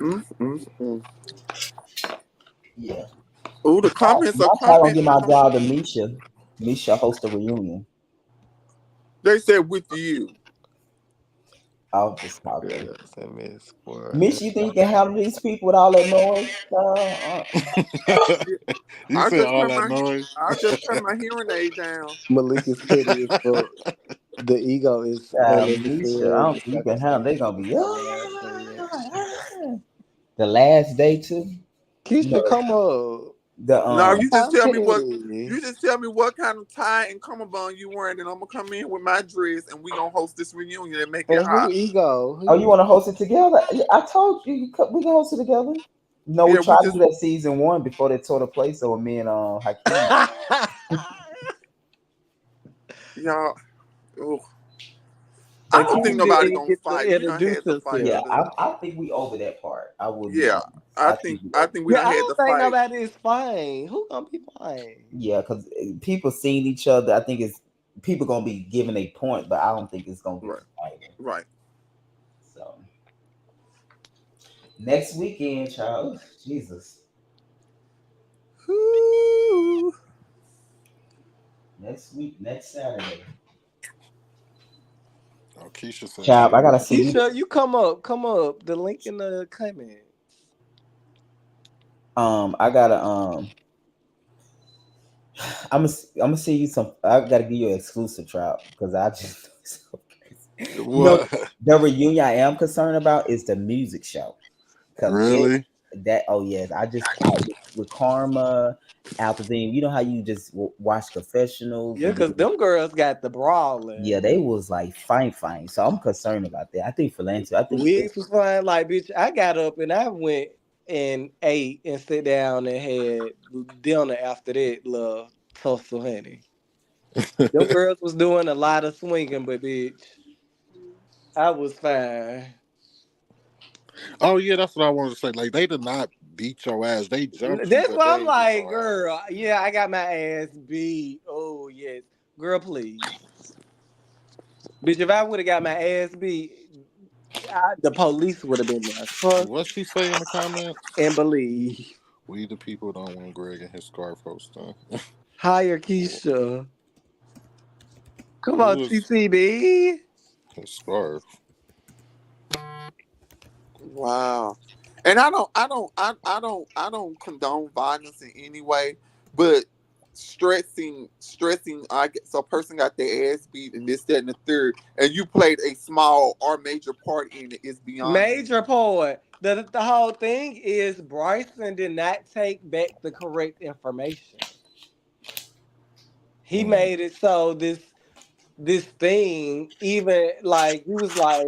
Mm.
yeah.
Oh, the comments are
Not try gonna get
commenting
my
on
job to
you.
Misha. Misha host a reunion.
They said with you.
I'll just talking.
Girls and Miss World.
Misha, you think you can handle these people with all that noise?
You
I
said
just
all
turn
that
my
noise.
I just turn my hearing aid down.
Malik is petty as fuck. The ego is
Misha, I
unnecessary.
don't
The
think you can handle. They gonna be
reaction.
the last day too. You
Keisha,
know
come up.
the
No, you just
Talk
tell me what
petty.
you just tell me what kind of tie and cummerbund you wearing, and I'm gonna come in with my dress, and we gonna host this reunion and make it
And who
hot.
ego?
Oh, you
Who?
want to host it together? Yeah, I told you, we can host it together. No, we
Yeah, we
tried to
just
do that season one before they tore the place over me and Hakeem.
y'all. Ugh. I
I
don't think
Akeem
don't.
nobody
didn't
gonna
get to
fight. We done
introduce
had the fight.
Yeah,
himself.
I think we over that part. I will be
Yeah,
honest. I think we
I
over.
think we
Yeah,
done
I
had
don't
the
think
fight.
nobody is fine. Who gonna be fine?
Yeah, because people seeing each other. I think it's people gonna be giving a point, but I don't think it's gonna get
Right,
to fighting.
right.
So next weekend, child. Jesus,
Ooh.
next week, next Saturday,
Oh, Keisha said
child.
she
I gotta
ready.
send you. The,
Keisha, you come up, come up. The link in the comments.
I gotta I'm gonna send you some. I gotta give you an exclusive trial because I just so crazy. You know,
What?
the reunion I am concerned about is the music show because it
Really?
that oh yes, I just with Karma, Alphavine. You know how you just watch confessionals
Yeah,
and
cause
then
them girls got the
yeah,
brawling.
they was like fine. So I'm concerned about that. I think Philanthropy. I think
Wigs was fine. Like, bitch, I got up and I went and ate and sit down and had dinner after that, love. Tussle, honey. Them girls was doing a lot of swinging, but bitch, I was fine.
Oh yeah, that's what I wanted to say. Like they did not beat your ass. They jumped you,
That's
but
why
they
I'm
ain't beat
like,
your ass.
girl, yeah, I got my ass beat. Oh, yes. Girl, please. Bitch, if I would have got my ass beat, the police would have been there. Trust
What she say in the comments?
and believe.
We the people don't want Greg and his scarf hosting.
Hire Keisha. Come on,
Who is
TTB.
his scarf?
Wow. And I don't condone violence in any way, but stressing I get so a person got their ass beat and this, that, and the third, and you played a small or major part in it is beyond me.
Major point. The whole thing is Bryson did not take back the correct information. He
Mm,
made it so this thing, even like he was like,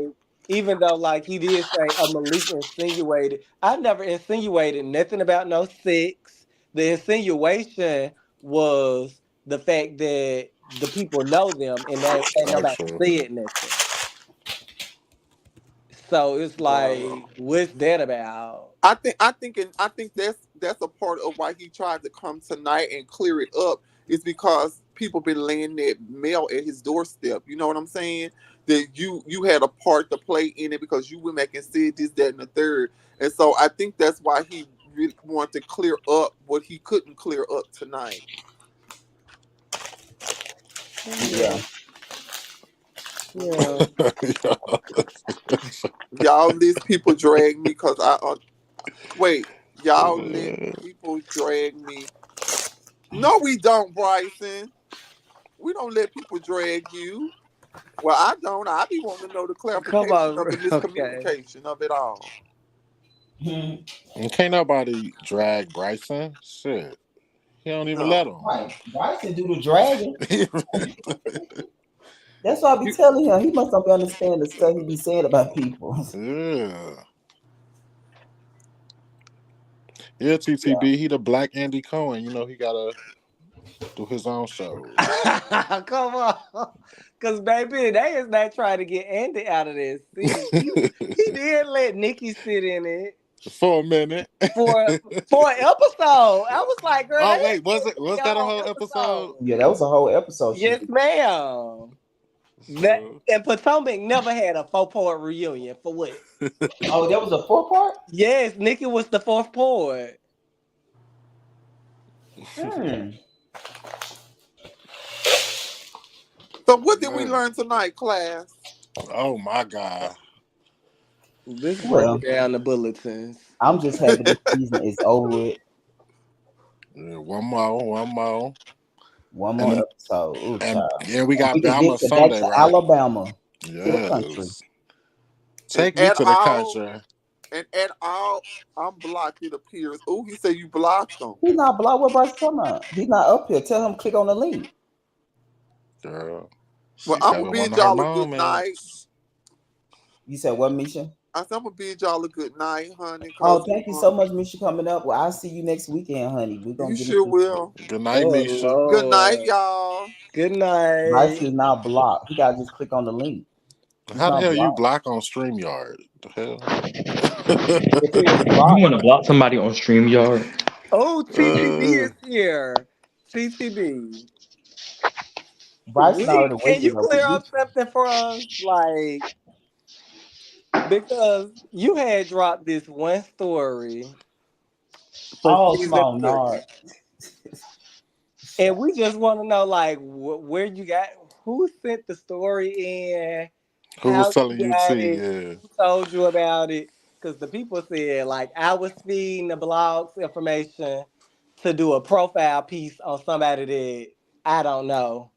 even though like he did say Malik insinuated, I never insinuated nothing about no sex. The insinuation was the fact that the people know them and that and nobody
actually.
said nothing. So it's
Wow.
like, what's that about?
I think that's a part of why he tried to come tonight and clear it up is because people been laying that mail at his doorstep. You know what I'm saying? That you had a part to play in it because you were making said this, that, and the third. And so I think that's why he really wanted to clear up what he couldn't clear up tonight.
yeah.
Yeah, yeah.
Y'all let people drag me because wait. Y'all let people drag me. No, we don't, Bryson. We don't let people drag you. Well, I don't. I be wanting to know the
Come
clarification
on,
of the
okay.
miscommunication of it all.
And can't nobody drag Bryson. Shit. He don't even let
No.
him.
Right, Bryson do the dragging.
yeah,
That's why I be
You,
telling him he must not be understand the stuff he be saying about people.
yeah,
Yeah.
TTB. He the black Andy Cohen. You know he gotta do his own shows.
Come on. Cause baby, they is not trying to get Andy out of this city. He did let Nikki sit in it
For a minute.
for for an episode. I was like, girl,
Oh
they
wait, was
need
it?
to be
Was that a
on
whole episode?
episode.
Yeah, that was a whole episode she
Yes,
did.
ma'am. That
So,
and Potomac never had a 4 part reunion for what?
Oh, that was a four part?
Yes, Nikki was the fourth part.
Hmm.
so what did we
man.
learn tonight, class?
Oh my god.
Let's break it
Well,
down to bulletins.
I'm just happy this season is over with.
Yeah, one more, one more.
One
and
more
then
episode. Ooh,
and
child.
yeah, we
And
got
we can get
Bama
back
Sunday,
to
right?
Alabama, to the country.
Yes.
And
Take me
at
to the
all,
country.
and at all, I'm blocked. It appears. Oh, he said you blocked him.
He's not blocked. What Bryce talking about? He's not up here. Tell him click on the link.
Girl,
Well,
she's
I'm gonna
having one
bid
of her
y'all a good night.
moments.
You said what, Misha?
I said I'm gonna bid y'all a good night, honey,
Oh,
cause
thank you so much, Misha, coming up. Well, I'll see you next weekend, honey. We're
you
gonna get
sure
into it.
will.
Good night,
Oh
Misha.
Good night,
Lord.
y'all.
Good
Bryce
night.
is now blocked. He gotta just click on the link. He's
How the
not
hell you
blocked.
block on StreamYard? The hell?
If he was
You
blocked,
want to block somebody on StreamYard?
Oh, TCB
Uh,
is here. TCB.
Bryson already
Can
waking
you
up.
clear up something for us? Like, because you had dropped this one story for
Oh,
season
small
three.
nard.
And we just want to know, like, where you got, who sent the story in,
who was
how
telling
you
you
got
T?
it,
Yeah.
who told you about it. Because the people said, like, I was feeding the blogs information to do a profile piece on somebody that I don't know.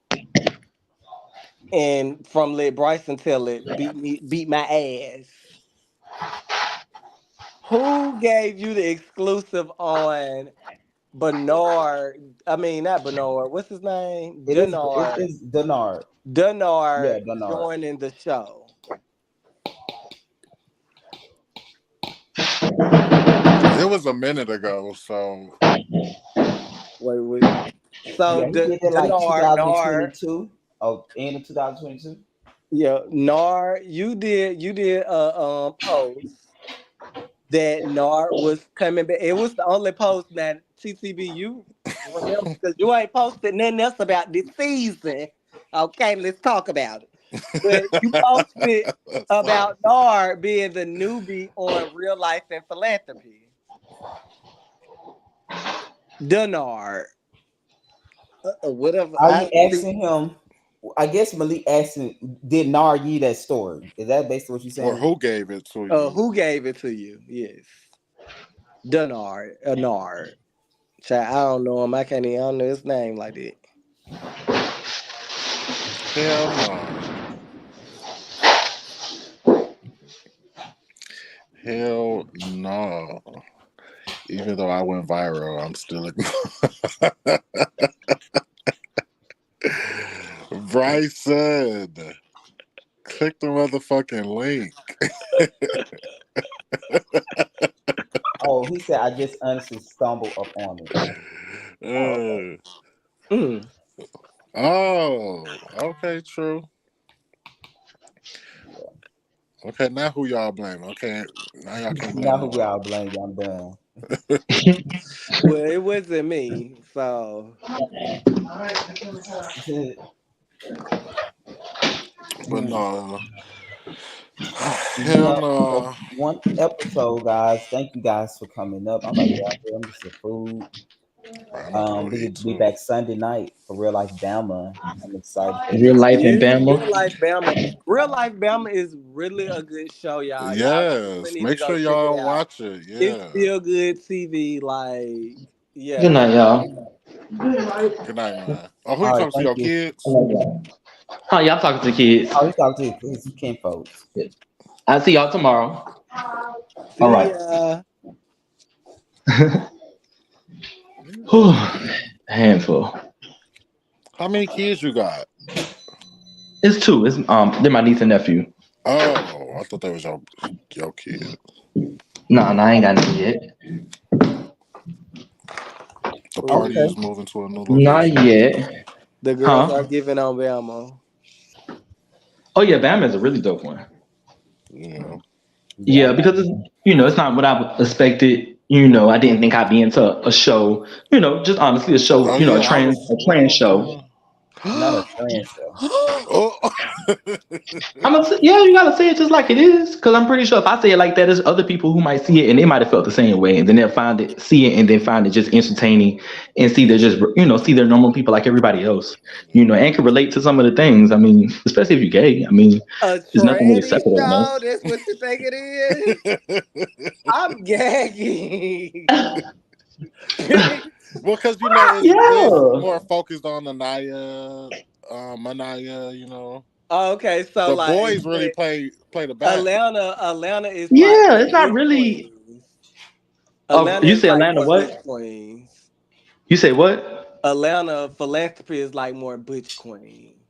And from let Bryson tell it, beat my ass. Who gave you the exclusive on Bernard? I mean, not Bernard. What's his name? Denard.
It's Denard. Yeah,
Denard
Denard.
joining the show.
It was a minute ago, so
Wait. So
Yeah, he did it like
Denard, Nard,
2022. Oh, end of 2022.
yeah, Nard, you did a post that Nard was coming back. It was the only post that TCB you remember because you ain't posted nothing else about this season. Okay, let's talk about it. But you posted
that's funny.
about Nard being the newbie on Real Life and Philanthropy. Denard, whatever.
Are
I
you
see.
asking him? I guess Malik asking, did Nar you that story? Is that basically what you're
Or
saying?
who gave it to you?
Who gave it to you? Yes, Denard, Nard. Child, I don't know him. I don't know his name like that.
Hell no. Hell no. Even though I went viral, I'm still Bryson. Click the motherfucking link.
Oh, he said I just honestly stumbled upon it. Oh, okay.
Uh,
Mm.
oh, okay, true. Okay, now who y'all blame? Okay, now y'all can't blame
Now who
each
y'all
other.
blame? I'm done.
Well, it wasn't me, so
But no, hell
Yeah,
no.
one episode, guys. Thank you guys for coming up. I'm about to get out here. I'm just some food.
I'm about to go
We
eat
be
too.
back Sunday night for Real Life Bama. I'm excited for
Real
that.
life in
yeah,
Bama.
Real Life Bama is really a good show, y'all. Y'all definitely
Yes,
need to
make
go
sure
check it
y'all
out.
watch it.
It's
Yeah.
still good TV. Like,
Good
yeah.
night, y'all.
Good night, man. Oh, who you
All right,
talking to?
thank
Your
you.
kids?
Huh, y'all talking to kids.
Oh, he talked to his kin folks.
I'll see y'all tomorrow. All
See
right.
ya.
Whew. Handful.
How many kids you got?
It's two. They're my niece and nephew.
Oh, I thought that was your kid.
Nah, I ain't got none yet.
The party
Okay.
is moving to a new
Not
location.
yet.
The girls are
Huh?
giving on Bama.
Oh yeah, Bama is a really dope one.
Yeah.
Yeah,
Yeah, because it's not what I expected. I didn't think I'd be into a show. Just honestly a show.
Oh
A
yeah, I
trans
was.
a
What I
trans
was
show.
doing?
not a trans show.
Oh.
Yeah, you gotta say it just like it is, because I'm pretty sure if I say it like that, there's other people who might see it and they might have felt the same way, and then they'll see it, and then find it just entertaining, and see they're just see they're normal people like everybody else, and can relate to some of the things. I mean, especially if you're gay. I mean,
A
there's nothing really
tranny
separating
show?
us.
That's what you think it is? I'm gagging.
Well, because it's
Yeah.
more focused on Manaya.
Okay, so
The
like
boys really play the back.
Atlanta is like
Yeah,
for
it's not
butch
really.
queens.
Oh,
Atlanta
you
is
say
like
Atlanta?
more butch
What?
queens.
You say what?
Atlanta philanthropy is like more butch queen.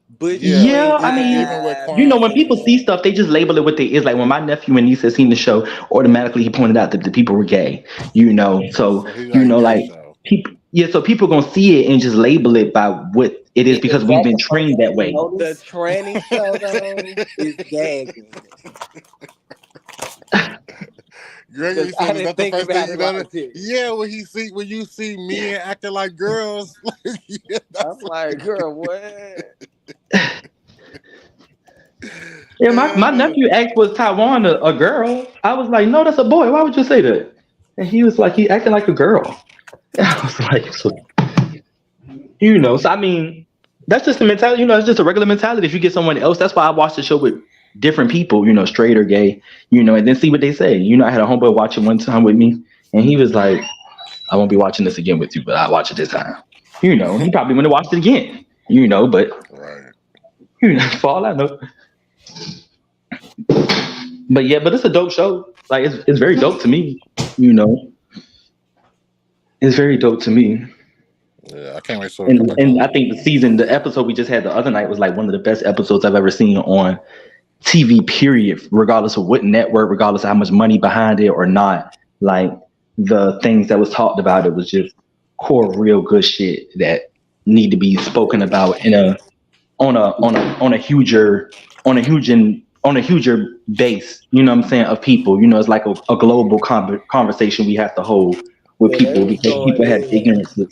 Butch
Yeah,
Yeah,
queen
I
even
mean,
with
vibes.
you know, when people
Quan.
see stuff, they just label it what they is. Like when my nephew and niece has seen the show, automatically he pointed out that the people were gay. You know, so
So he
you
like
know,
gay
like
show.
people, yeah, so people gonna see it and just label it by what it is
Is
because we've
that
been
the first
trained
thing
that
you
way.
The
notice?
tranny show though is gagging.
Gregory
Cause
said,
I
"Is
didn't
that the
think
first thing
about
you
it
notice?"
like that.
Yeah, when you see men acting like girls, like, yeah,
I'm
that's
like, girl, what?
Yeah, my
uh,
nephew asked was Taiwan a girl. I was like, no, that's a boy. Why would you say that? And he was like, he acting like a girl. And I was like, so, you know, so I mean, that's just the mentality. You know, it's just a regular mentality. If you get someone else, that's why I watched the show with different people. You know, straight or gay. You know, and then see what they say. You know, I had a homeboy watch it one time with me, and he was like, I won't be watching this again with you, but I watch it this time. You know, he probably wouldn't have watched it again. You know, but
right.
you know, for all I know. But yeah, but it's a dope show. Like it's very dope to me. You know, it's very dope to me.
Yeah, I can't wait till it come back
And
on.
I think the episode we just had the other night was like one of the best episodes I've ever seen on TV. Period. Regardless of what network, regardless of how much money behind it or not, like the things that was talked about, it was just core, real good shit that need to be spoken about in a on a huger on a huger base. You know what I'm saying? Of people. You know, it's like a global conversation we have to hold with
Yeah, they
people
was
because
doing
people have
good.
ignorances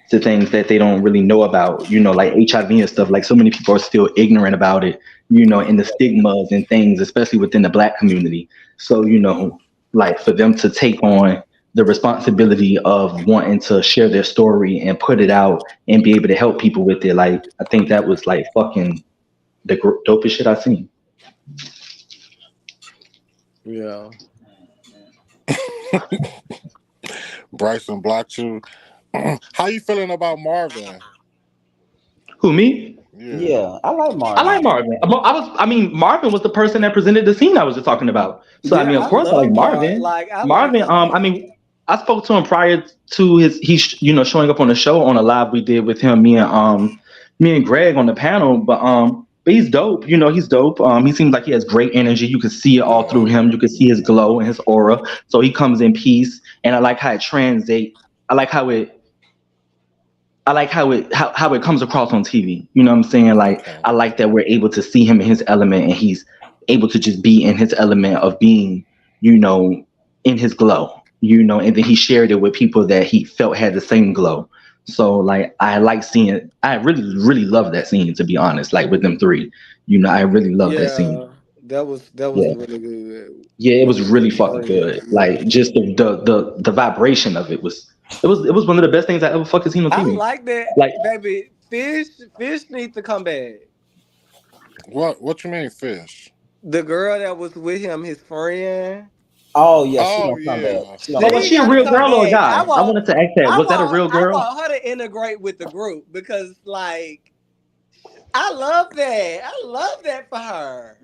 to things that they don't really know about. You know, like HIV and stuff. Like so many people are still ignorant about it. You know, and the stigmas and things, especially within the Black community. So you know, like for them to take on the responsibility of wanting to share their story and put it out and be able to help people with it. Like I think that was like fucking the dopest shit I've seen.
Yeah.
Bryson blocked you. How you feeling about Marvin?
Who me?
Yeah.
Yeah, I like
I like
Marvin.
Marvin. I mean, Marvin was the person that presented the scene I was just talking about. So I
Yeah,
mean, of
I
course, I like
love
Marvin.
like I like
Marvin. I mean, I spoke to him prior to you know showing up on the show on a live we did with him, me and Greg on the panel. But he's dope. You know, he's dope. He seems like he has great energy. You can see it all through
Yeah.
him. You can see his glow and his aura. So he comes in peace, and I like how it translate. I like how it how it comes across on TV. You know what I'm saying? Like
Okay.
I like that we're able to see him in his element and he's able to just be in his element of being, you know, in his glow, you know, and then he shared it with people that he felt had the same glow. So like I like seeing I really, really love that scene to be honest, like with them three. You know, I really love that scene.
yeah, that was
Yeah.
really good
Yeah, it
with
was
them
really
three
fucking good.
friends.
Like
Yeah.
just the vibration of it was it was one of the best things I ever fucking seen on
I
TV.
like that,
Like
baby. Fish needs to come back.
What you mean fish?
The girl that was with him, his friend,
Oh yeah, she
Oh
don't come back.
yeah.
She don't
but was
come
she
she a
back.
gotta
real
come
girl or a
back.
guy? I wanted to ask that. Was that a real
I
girl?
want her to integrate with the group because like I love that. I love that for her.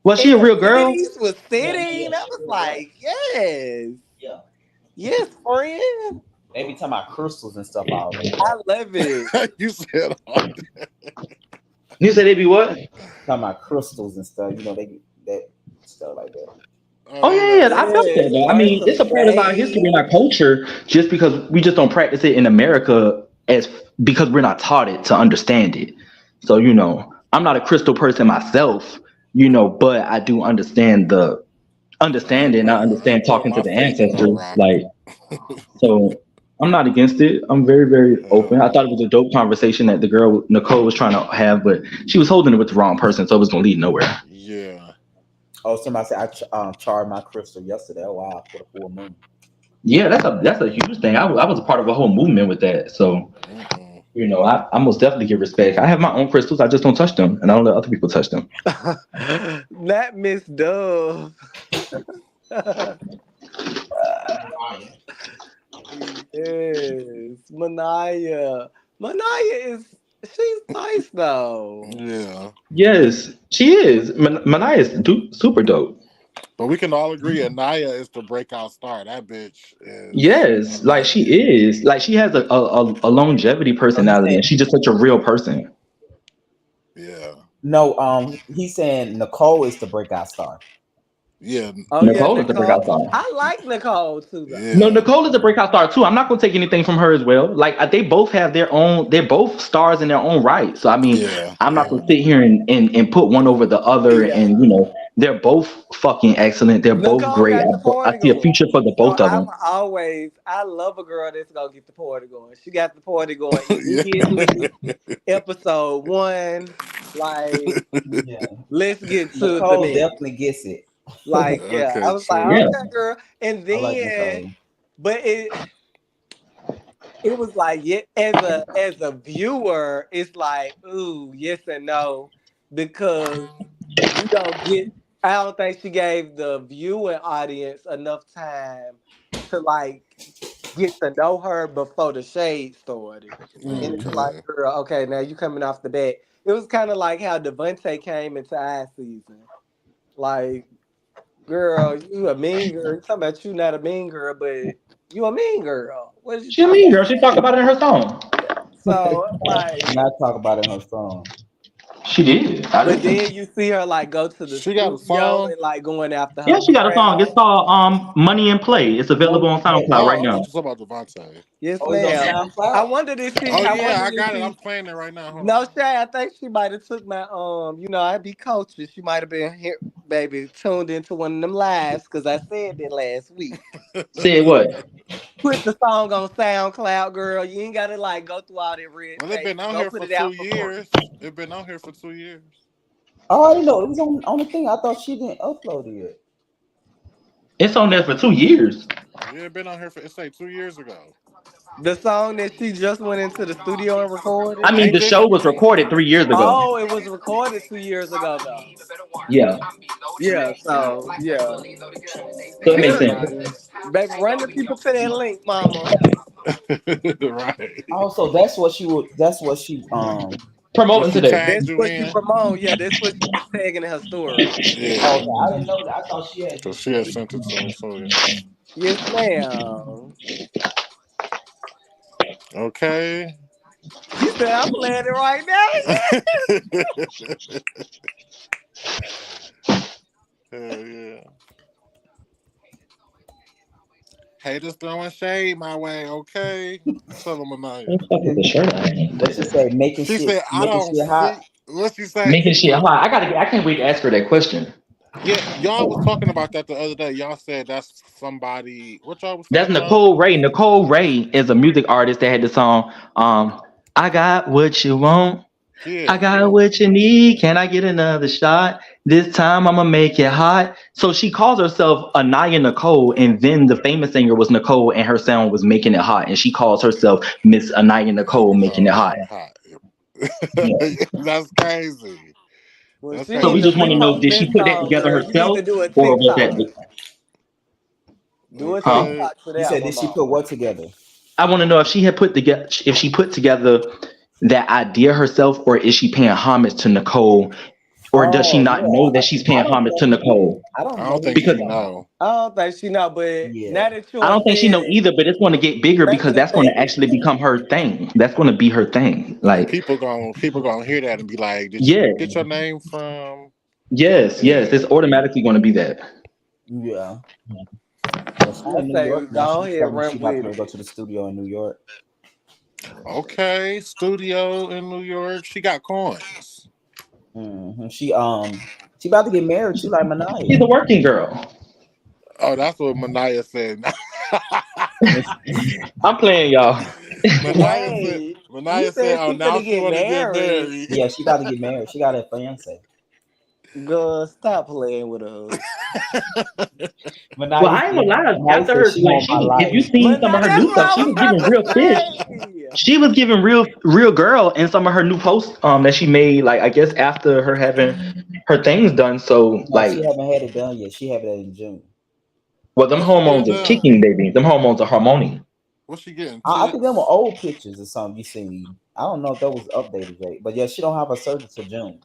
Was she
And
a
the
real girl?
cities was
Yeah, yeah,
sitting. I
she
was
real girl.
like, yes,
Yeah,
yes, friend.
they be talking about crystals and stuff out there.
I love it.
You said all
You said they be what?
Talking about crystals and stuff. You know, they get that stuff like that.
oh
Oh
they
yeah,
into
yeah, I felt that
Yes,
though. I
learn
mean,
some
it's a part of our history and
shade.
our culture just because we just don't practice it in America as because we're not taught it to understand it. So, you know, I'm not a crystal person myself, you know, but I do understand the understanding. I
I
understand
ain't putting
talking to
my
the
faith in no
ancestors.
rock.
Like, so I'm not against it. I'm very, very
Yeah.
open. I thought it was a dope conversation that the girl Nicole was trying to have, but she was holding it with the wrong person, so it was gonna lead nowhere.
Yeah.
Oh, somebody said I charred my crystal yesterday. Oh wow, for the full moon.
Yeah, that's a huge thing. I was a part of a whole movement with that. So,
Mm-mm.
you know, I most definitely give respect. I have my own crystals. I just don't touch them, and I don't let other people touch them.
Not Miss Dove. Yes, Manaya. Manaya is she's nice though.
Yeah.
Yes, she is. Manaya is super dope.
But we can all agree Anaya is the breakout star. That bitch is
Yes, like she
amazing.
is. Like she has a longevity
So he's
personality,
saying
and she's just such a real person.
Yeah.
no. He's saying Nicole is the breakout star.
Yeah.
Oh yeah,
Nicole is the
Nicole.
breakout star.
I like Nicole too though.
No,
Yeah.
Nicole is a breakout star too. I'm not gonna take anything from her as well. Like they both have their own. They're both stars in their own right. So I mean,
Yeah.
I'm not
Yeah.
gonna sit here and put one over the other.
Yeah.
And they're both fucking excellent. They're both
Nicole
great.
got the
I
party
see a
going.
future for the
So
both of them.
I love a girl that's gonna get the party going. She got the party going
Yeah.
immediately. Episode one, like,
Yeah,
let's get to the
Nicole
next.
definitely gets it.
Like, yeah, I
Okay,
was like,
true.
Yeah.
okay, girl. And
I like
then,
Nicole.
but it was like, yeah, as a viewer, it's like, ooh, yes and no, because you don't get. I don't think she gave the viewing audience enough time to like get to know her before the shade started. And it's
Hmm.
like,
Okay.
girl, okay, now you coming off the bat. It was kind of like how Devontae came into our season. Like, girl, you a mean girl. You talking about you not a mean girl, but you a mean girl. What is you
She a
talking
mean
about?
girl. She talked about it in her song.
Yeah. So like,
Not talk about it in her song.
She did. I
but
listened.
then you see her like go to the
She got a
studio
song.
and like going after
Yeah,
her
she got a song. It's
craft.
called "Money and Play." It's available
Money
on
and play.
SoundCloud right
Oh, I thought
now.
you were talking about Devontae.
Yes,
Oh, he's on
ma'am. I
SoundCloud.
wondered if she.
Oh
I
yeah,
wondered
I
if
got it. I'm
she.
playing it right now. Hold
No,
on.
Shay. I think she might have took my I'd be coaching. She might have been here, baby, tuned into one of them lives because I said that last week.
Said what?
Put the song on SoundCloud, girl. You ain't gotta like go through all that red
Well, it's
tape.
been out
Go
here
put
for
it
two
out for free.
years. It's been out here for 2 years.
Oh, I didn't know it was on the thing. I thought she didn't upload it yet.
It's on there for 2 years.
Yeah, it been out here for it's like 2 years ago.
The song that she just went into the studio and
I
recorded.
mean,
Ain't
the
this?
show was recorded 3 years ago.
Oh, it was recorded 2 years ago though.
Yeah,
Yeah, so yeah.
so it
That's
makes
Good,
sense.
nice.
baby. Run the people to that link, mama.
Right.
Oh, so that's what she would. That's what she
What
Promoting
she
today.
tagged
That's
you
what she
in?
promote. Yeah, that's what she was tagging in her story.
Yeah.
Oh, okay. I didn't know that. I thought she had
So
just
she had
did it.
sent it to me. So yeah.
Yes, ma'am.
Okay.
He said, "I'm playing it right now."
Hell yeah. Haters throwing shade my way. Okay. Tell them Anaya.
What the fuck is the shirt I am?
What she say?
She said, I
Making
don't
shit hot.
see. What she say?
Making shit hot. I can't wait to ask her that question.
Yeah, y'all was talking about that the other day. Y'all said that's somebody. What y'all was
That's
talking about?
Nicole Ray. Nicole Ray is a music artist that had the song, I got what you want. I
Yeah.
got what you need. Can I get another shot? This time I'm gonna make it hot. So she calls herself Anaya Nicole, and then the famous singer was Nicole, and her sound was making it hot. And she calls herself Miss Anaya Nicole, making it hot.
Making it hot.
Yeah.
That's crazy.
Well,
That's
she
So
crazy.
we
need to
just want to know,
repost
did she
that
put that
song,
together
girl. You need
herself,
to do a
or was that?
TikTok. Do a
Huh?
Okay.
TikTok for
You
that
said
one,
did she put
mama.
what together?
I want to know if she put together that idea herself, or is she paying homage to Nicole, or does she
Oh
not
yeah,
know that she's
I
paying
don't
homage to
know who.
Nicole?
I
I
don't know
don't
who
think
she's
Because
she
talking about.
know.
I don't think she know, but
Yeah,
now that you
I
done
don't think she know
said
either, but it's going to get bigger because
making it
that's going to
famous.
actually become her thing. That's going to be her thing.
And
Like,
people gonna hear that and be like, "Did
yeah,
you get your name from?"
yes, it's
Yeah.
automatically going to be that.
yeah. Well, she
I
in New
say
York now.
go
She's
ahead,
telling me she
run
about
with
to go
it.
to the studio in New York.
Okay. Studio in New York. She got coins.
She about to get married too, like
She's
Manaya.
a working girl.
Oh, that's what Manaya said.
And
I'm playing y'all.
Manaya said.
Wait, you
Manaya said,
said
"Oh,
she
now
finna
she
get
want to get
married.
married."
yeah, she about to get married. She got a fiance.
Girl, stop playing with us.
Well,
Manaya
I ain't
said,
gonna lie.
Manaya
After
said
her,
she
like
want
she
my
was, if you
life.
seen
But
some of
now
her
that's
new
what
stuff,
I
she
was
was
about
giving
to
real fish.
say.
She was giving real girl in some of her new posts that she made. Like I guess after her having her things done. So
No,
like,
she haven't had it done yet. She have it in June.
well, them
When she get it
hormones is
done?
kicking, baby. Them hormones are harmony.
What's she getting?
I think them were
Tits?
old pictures or something you seen. I don't know if that was updated yet, but yeah, she don't have her surgery till June.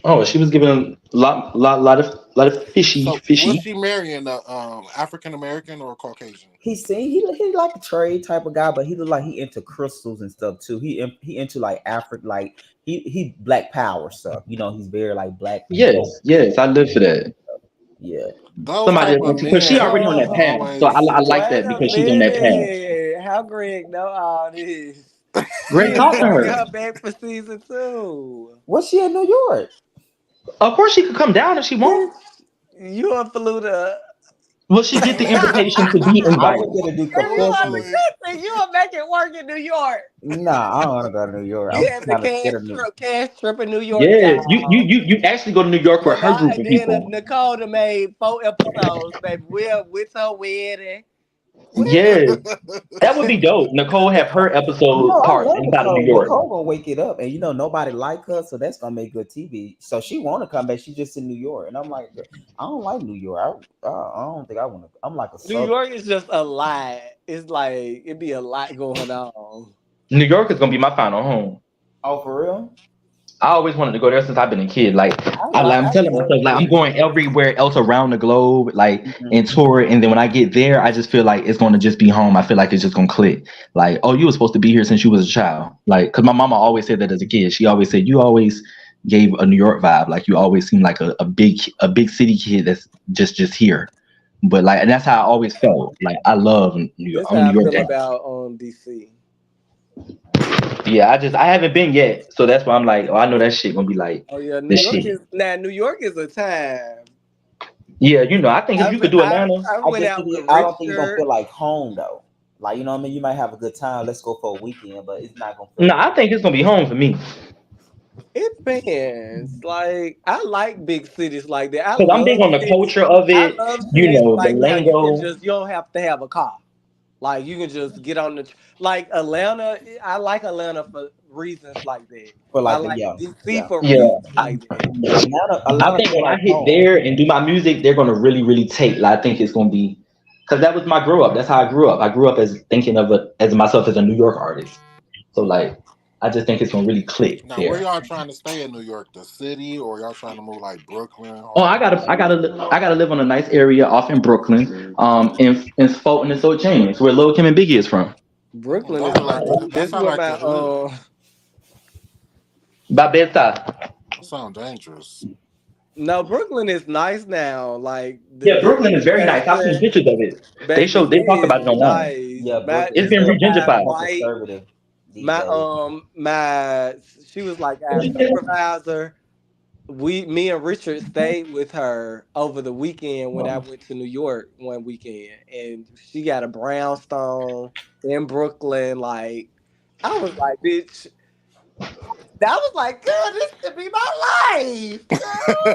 Oh, she was giving lot of fishy,
So was
fishy.
she marrying a African American or Caucasian?
He like a trade type of guy, but he look like he into crystals and stuff too. He into like Africa, like he Black Power stuff. You know, he's very like Black
Yes,
Joe.
yes, I live for that.
Yeah.
Those
Somebody
type
that's
of
into because she
men
already on that path. So
always.
I like
Wait
that
a
because she's on that path.
minute. How Greg know all this? He
Greg,
is
talk to
bringing
her.
her back for season two.
Was she in New York?
Of course, she could come down if she want.
Bitch, you and Faluda.
Will she get the invitation to be
I would
invited?
get to do
If you want
confessionals.
Boy,
to listen, you will make it work in New York.
Nah, I don't want to go to New York.
He
I'm
had the
kind of scared of New.
cash trip in New York,
Yes, you
y'all.
you you actually go to New York with
When
her
I
group of
then
people.
Nicole done made 4 episodes, baby. We're with her wedding.
Yes,
What?
that would be dope. Nicole have her episode
No, I
parts
love
inside of New
Nicole.
York.
Nicole gonna wake it up, and nobody like her, so that's gonna make good TV. So she want to come back. She just in New York, and I'm like, I don't like New York. I don't think I want to. I'm like a
New
southern.
York is just a lot. It's like it be a lot going on.
New York is gonna be my final home.
Oh, for real?
I always wanted to go there since I've been a kid. Like I'm
I
telling
love
myself,
New
like I'm
York.
going everywhere else around the globe, like
Mhm.
and tour. And then when I get there, I just feel like it's going to just be home. I feel like it's just gonna click. Like, oh, you were supposed to be here since you was a child. Like, cause my mama always said that as a kid. She always said you always gave a New York vibe. Like you always seemed like a big city kid that's just here. But like, and that's how I always felt. Like I love New York.
This
I'm a
how
New
I
York
feel
guy.
about DC.
Yeah, I haven't been yet, so that's why I'm like, oh, I know that shit gonna be like
Oh yeah, New
the
York
shit.
is now. New York is a time.
Yeah, I think if
I
you could do
I
Atlanta,
I
I
went
just
out
think
with
I don't think it's gonna
Richard.
feel like home though. Like you know what I mean? You might have a good time. Let's go for a weekend, but it's not gonna feel
no,
like.
I think it's gonna be home for me
It depends. Like I like big cities like that.
because I'm big on the culture of
I
it.
love cities
The
like how
lingo.
you don't have to have a car. Like you can just get on like Atlanta. I like Atlanta for reasons like that.
For
I
like
like
yeah,
DC
yeah.
for
Yeah,
reasons like that.
I
Atlanta
think
feel
when I
like
hit
home.
there and do my music, they're gonna really take. Like, I think it's gonna be because that was my grow up. That's how I grew up. I grew up as thinking of it as myself as a New York artist. So like, I just think it's gonna really click
now, where
there.
y'all trying to stay in New York? The city, or y'all trying to move like Brooklyn,
Oh,
Harlem?
I gotta live on a nice area off in Brooklyn, in Fulton and South James, where Lil Kim and Biggie is from.
Brooklyn
That
is
look like
nice.
that
This is
sound
where
like
my
the hood.
By bedside.
That sound dangerous.
no, Brooklyn is nice now. Like the
Yeah, Brooklyn is very nice. I've seen
gentrification,
pictures of it.
baby,
They talk
it
about
is
it online.
nice.
Yeah,
My
Brooklyn
It's
is
been
it's so high
re-gentrified.
more
bright.
conservative these days.
My she was like
What
our
you say?
supervisor. Me and Richard stayed with her over the weekend when I went to New York one weekend, and she got a brownstone in Brooklyn. Like I was like, bitch. I was like, girl, this could be my life, girl.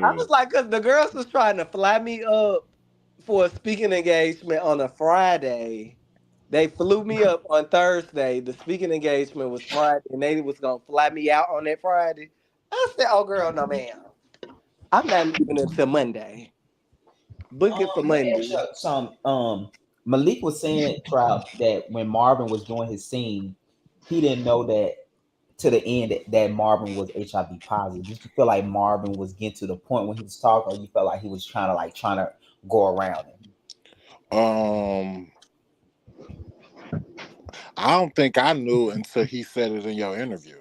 I
Shit.
was like, cause the girls was trying to fly me up for a speaking engagement on a Friday. They flew me up on Thursday. The speaking engagement was Friday, and they was gonna fly me out on that Friday. I said, "Oh, girl, no, ma'am. I'm not leaving until Monday. Book it for
Let me ask
Monday."
you some. Malik was saying, Trout, that when Marvin was doing his scene, he didn't know that to the end that Marvin was HIV positive. Did you feel like Marvin was getting to the point when he was talking, or you felt like he was trying to go around him?
um, I don't think I knew until he said it in your interview.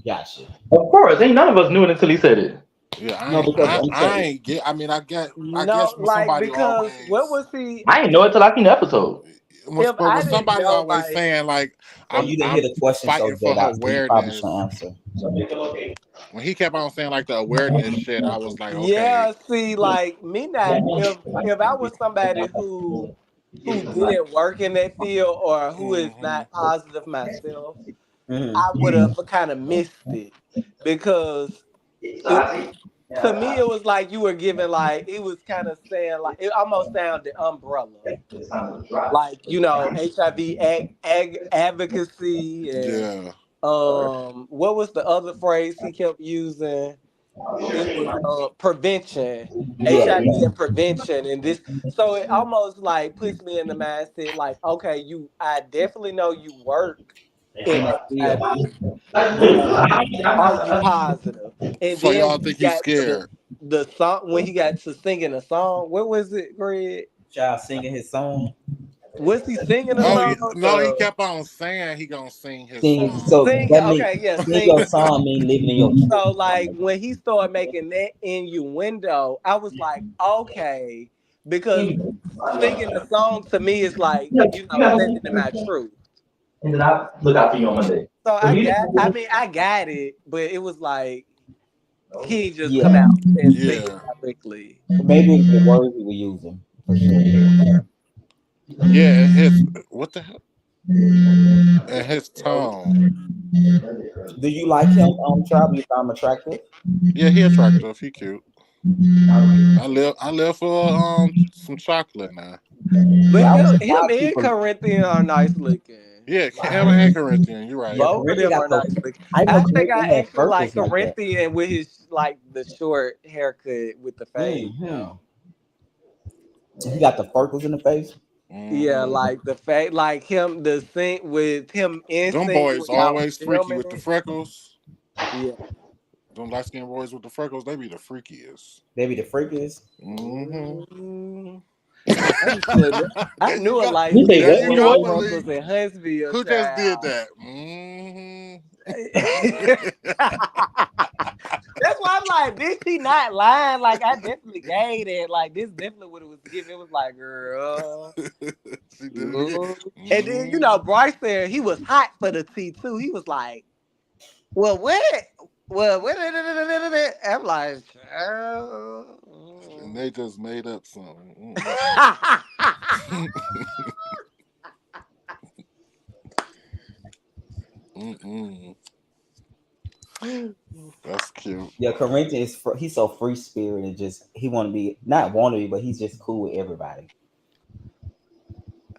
Gotcha.
Of course, ain't none of us knew it until he said it.
Yeah,
No, because I'm
I
saying
ain't get. I mean, I guess
No,
when
like
somebody
because what
always
was he?
I didn't know it till I seen the episode.
If
when
I didn't
somebody
know,
always
like
saying like
or you didn't hear
I'm
the question so
fighting for
dead
her
out, so you probably should
awareness.
answer.
When he kept on saying like the awareness shit, I was like, okay,
yeah, see, like me not if I was somebody who didn't work in that field or who is
hmm
not positive myself,
Hmm.
I would have kind of missed it because it to me it was like you were giving like it was kind of saying like it almost sounded umbrella like HIV advocacy and
yeah.
what was the other phrase he kept using it was prevention,
Yeah,
HIV
yeah.
and prevention, and this. So it almost like puts me in the mindset, like, okay, I definitely know you work in
In that field.
HIV, but are you positive? And
So
then
y'all
when he
think you
got to
scared?
the song, when he got to singing a song, what was it, Greg?
Child singing his song.
Was he singing a
Oh
song?
no, he
The
kept on saying he gonna sing his
Sing.
song.
So
singing,
that mean
okay, yeah,
sing your
singing.
song mean living in your
So
truth.
like when he started making that innuendo, I was like, okay, because singing a song to me is like, living in my truth.
And then I look out for you on Monday.
So
So you
I mean, I got it, but it was like he ain't just come
Yeah.
out and sing it
Yeah,
directly.
Maybe it was the words he was using for sure.
yeah, and his what the hell? And his tone.
Do you like him, Travel? You find him attractive?
Yeah, he attractive. He cute. I live for some chocolate now.
But
Yeah, I was
him
surprised
and
people.
Corinthian are nice looking.
Yeah, Emma and Corinthian. You're
Yeah,
right.
Both of
Corinthian
them
got
are
the.
nice looking.
I didn't know
I think
Corinthian
I
had
actually like
freckles like that.
Corinthian with his like the short haircut with the fade.
Hmm. He got the freckles in the face.
Yeah,
Hmm.
like the fact, like him, the sync with him in
Them
sync
boys
when y'all was
always freaky
filming
with the
it.
freckles.
Yeah.
Them light skinned boys with the freckles, they be the freakiest.
They be the freakiest.
Hmm.
Mm, I used to, I
There you
knew a
go.
light
You say
skinned
There
that
you
boy
go,
anyway?
with freckles
Malik.
in Huntsville,
Who just did
child.
that? Hmm.
That's why I'm like, bitch, he not lying. Like, I definitely gave it. Like, this definitely what it was giving. It was like, girl.
She did it again.
Mm. And then,
Hmm.
Bryce there, he was hot for the T too. He was like, well, what? Well, what? I'm like,
And
child.
they just made up something. Mm-mm. That's cute.
Yeah, Corinthian is he's so free spirit and just he want to be not want to be, but he's just cool with everybody.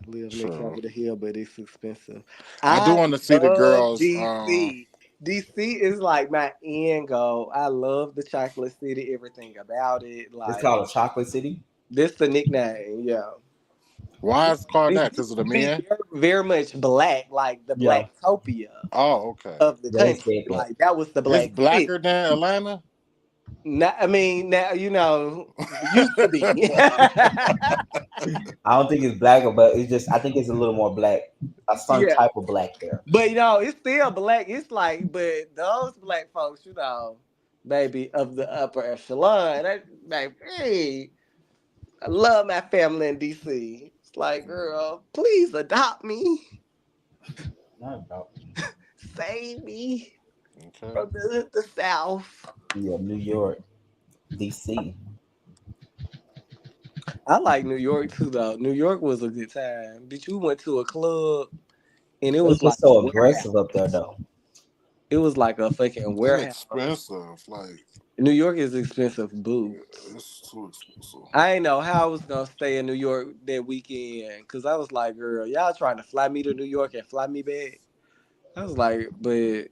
Live near
True.
Capitol Hill, but it's expensive.
I do
I
want to see the
love
girls.
DC. DC is like my end goal. I love the chocolate city, everything about it.
It's
Like
called a chocolate city.
this the nickname, yeah.
Why is it called that?
DC
Because of the
be
men?
very, very much black, like the
Yeah,
blacktopia
Oh, okay.
of the
yeah, they
country.
said that.
Like that was the
It's
black city.
blacker than Atlanta.
Now, I mean, now used to be.
I don't think it's black, but it's just I think it's a little more black, a certain
Yeah.
type of black there.
But it's still black. It's like, but those black folks, baby, of the upper echelon. Like, hey, I love my family in DC. It's like, girl, please adopt me,
Not about
save me
Okay.
from the South.
yeah, New York, DC.
I like New York too, though. New York was a good time. Bitch, we went to a club and it
It's
was like
just
a
so
warehouse.
aggressive up there, though.
It was like a fucking
And
warehouse.
expensive. Like,
New York is expensive boots.
it's too expensive.
I ain't know how I was gonna stay in New York that weekend because I was like, girl, y'all trying to fly me to New York and fly me back. I was like, but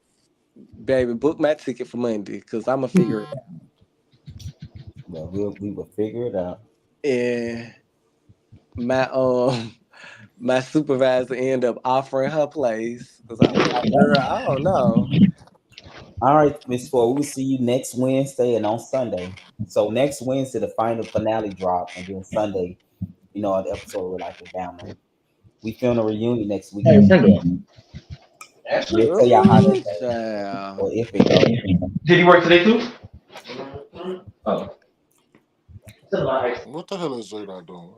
baby, book my ticket for Monday because I'm gonna figure it out.
But we will figure it out.
And my my supervisor ended up offering her place because I was like, girl, I don't know.
All right, Miss Ford, we will see you next Wednesday and on Sunday. So next Wednesday, the final finale drop, and then Sunday, the episode with like the download. We film a reunion next
Hey,
weekend.
friend.
We'll tell y'all how that
Ooh,
goes
child.
or if it goes.
Did he work today too? Oh.
What the hell is Jada doing?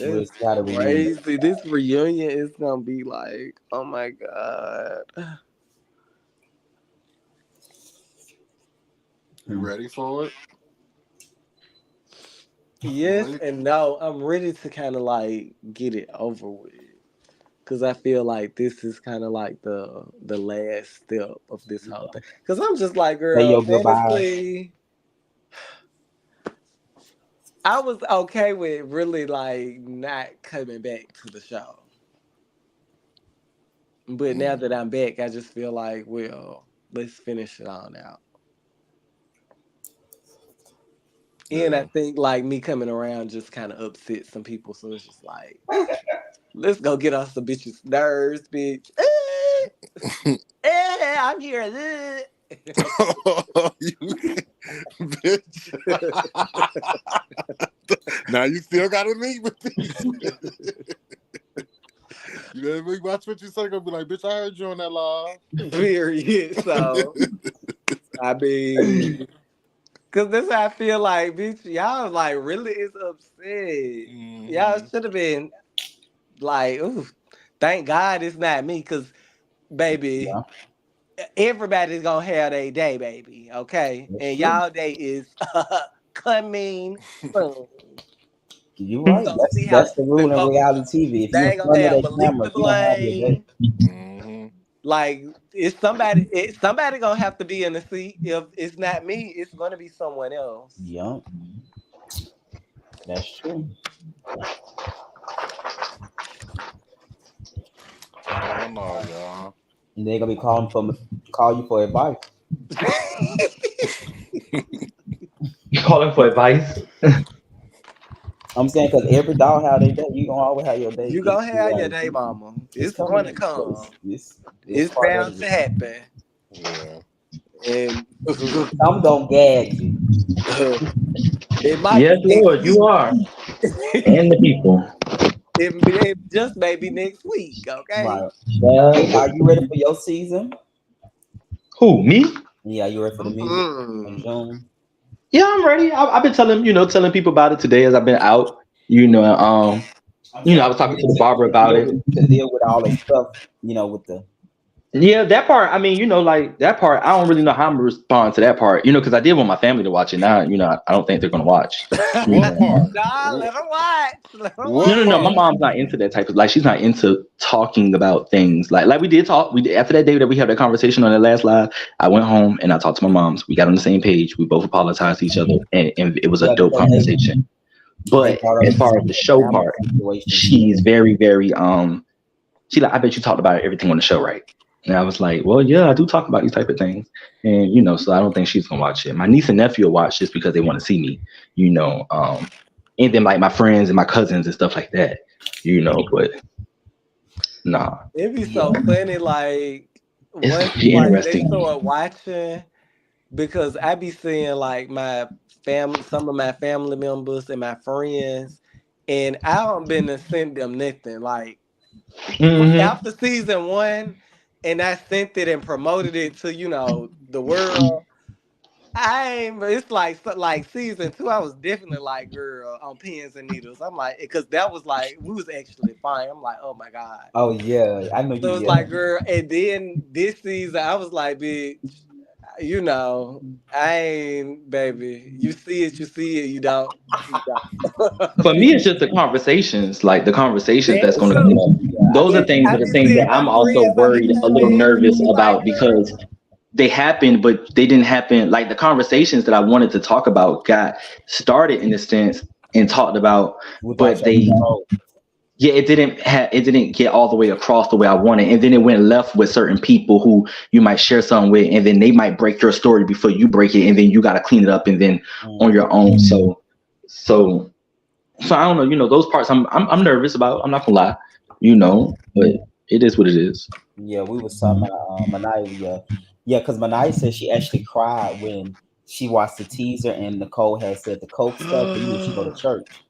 We'll
That's
see how the reunion.
crazy. This reunion is gonna be like, oh my god.
You
Hmm.
ready for it?
Yes
Malik?
and no. I'm ready to kind of like get it over with because I feel like this is kind of like the last step of this whole thing. Because I'm just like,
Say
girl,
your goodbyes.
honestly, I was okay with really like not coming back to the show, but now
Mm.
that I'm back, I just feel like, well, let's finish it on out. And I
Yeah.
think like me coming around just kind of upset some people. So it's just like, let's go get on some bitches' nerves, bitch. I'm here.
You, bitch. Now you still gotta meet with these. You know what I mean? Watch what you say. Gonna be like, bitch, I heard you on that live.
Period. So I mean, cause that's how I feel like, bitch. Y'all like really is upset. Y'all
Hmm.
should have been like, ooh, thank God it's not me, cause baby,
Yeah,
everybody's gonna have their day, baby. Okay,
that's
and
true.
y'all day is coming soon.
You're right.
So see how
That's the
stupid
rule in
folks
reality
do.
TV. If
They
you're in
ain't gonna
front of
have
that
Malik
camera,
to
you're gonna have your day.
blame.
Hmm.
Like it's somebody. Somebody gonna have to be in the seat. If it's not me, it's gonna be someone else.
Yeah, that's true.
I don't know, y'all.
And they're gonna be call you for advice.
You calling for advice?
I'm saying because every dog have their day. You gonna always have your day
You
in
gonna have your
reality
day,
TV.
mama.
It's
It's
coming.
gonna come.
It's
It's
part of
bound
it.
to happen.
Yeah.
And
I'm gonna gag you.
it might
Yes,
be next
Lord, you
week.
are. And the people.
It just may be next week. Okay.
Right.
Yeah.
Jada, are you ready for your season?
Who, me?
Yeah, you ready for the music in
Mm-mm.
June?
Yeah, I'm ready. I've been telling people about it today as I've been out.
I'm saying,
I
are
was
you
talking
ready
to the barber about it.
to deal with all the stuff, with the
Yeah, that part. I mean, like that part. I don't really know how I'm gonna respond to that part. Because I did want my family to watch it. Now, I don't think they're gonna watch. You
What
know.
part?
Nah, let her watch. Let her
No,
What
no, no. My
watch.
part?
mom's not into that type of like. She's not into talking about things like we did talk. We did, after that day that we had that conversation on that last live. I went home and I talked to my moms. We got on the same page. We both apologized to each other, and it was a
yeah,
dope
because
conversation.
they
But
brought up
as far as
some
the
of the
show
family
part,
situations.
she's very, very she like, I bet you talked about everything on the show, right? And I was like, well, yeah, I do talk about these type of things. And so I don't think she's gonna watch it. My niece and nephew will watch just because they want to see me, you know. And then like my friends and my cousins and stuff like that, but nah.
It'd be
Yeah,
so funny, like
It's
once
gonna be
like they
interesting.
start watching, because I be seeing like my family, some of my family members and my friends, and I don't been to send them nothing. Like
Hmm.
after season one, and I sent it and promoted it to the world. I ain't. It's like like season two. I was definitely like, girl, on pins and needles. I'm like, because that was like we was actually fine. I'm like, oh my god.
oh yeah, I know you.
So it's
Yeah,
like, girl, and then this season, I was like, bitch, you know, I ain't, baby. You see it, you see it. You don't, you don't.
For me, it's just the conversations, like the conversations that's
That
going
it's
to come
too.
up.
yeah. I
Those are
think
things
I
that are
be
things that
seeing my
I'm also
friends on the
worried, a little
comments, and I
nervous
be like,
about
girl,
because they happened, but they didn't happen. Like the conversations that I wanted to talk about got started in a sense and talked about,
with like
but
your
they,
oh,
yeah, it didn't get all the way across the way I wanted, and then it went left with certain people who you might share something with, and then they might break your story before you break it, and then you got to clean it up, and then on
mm,
your own. So so I don't know. Those parts I'm nervous about. I'm not gonna lie. But it is what it is.
yeah, we was talking about Manaya. Yeah, because Manaya said she actually cried when she watched the teaser and Nicole had said the coke stuff. And she go to church,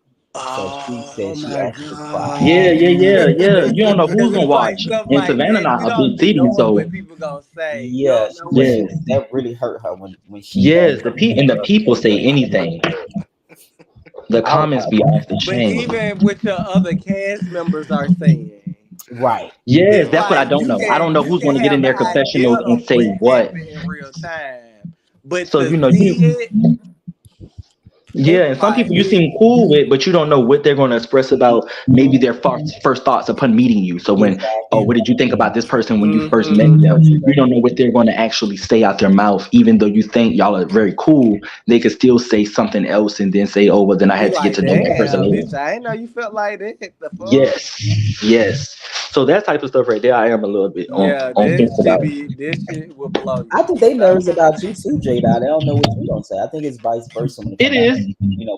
so she
oh
said she
my
actually cried.
Yeah,
god.
yeah, yeah, yeah. You don't know
Because
who's gonna
it's like
watch.
stuff
And
like
Savannah
that.
not
You
a big
don't be
city,
knowing what
so
people gonna say. You
Yeah,
don't
she
know
but
what
she
yes,
that really hurt her when she had
yes.
said some
The
stuff
people
that
say
really
anything. The
I was
comments be off the
But
chain.
even what your other cast members are saying,
like, right.
Yes,
it's
that's what I
like
don't know. I don't know
you
who's
can
gonna get in
have
their
the idea
confessionals
of
and say
what
what.
happened in real time, but
So
to
you
see it,
Yeah,
it's
and some
like
people you
bitch.
seem cool with, but you don't know what they're going to express about maybe their first thoughts upon meeting you. So oh,
Exactly.
what did you think about this person when you first met
Mm-hmm.
them? You don't know what they're going to actually say out their mouth, even though you think y'all are very cool. They could still say something else and then say, "Oh, well, then I
You
had to get
like,
to know that person
damn,
later."
bitch! I ain't know you felt like that. The fuck?
Yes, yes. So that type of stuff right there, I am a little bit
Yeah,
on fence about.
this shit will blow
I
you.
think they
So,
nervous about you too, Jada. They don't know what you don't say. I think it's vice versa when it
It
comes down
is.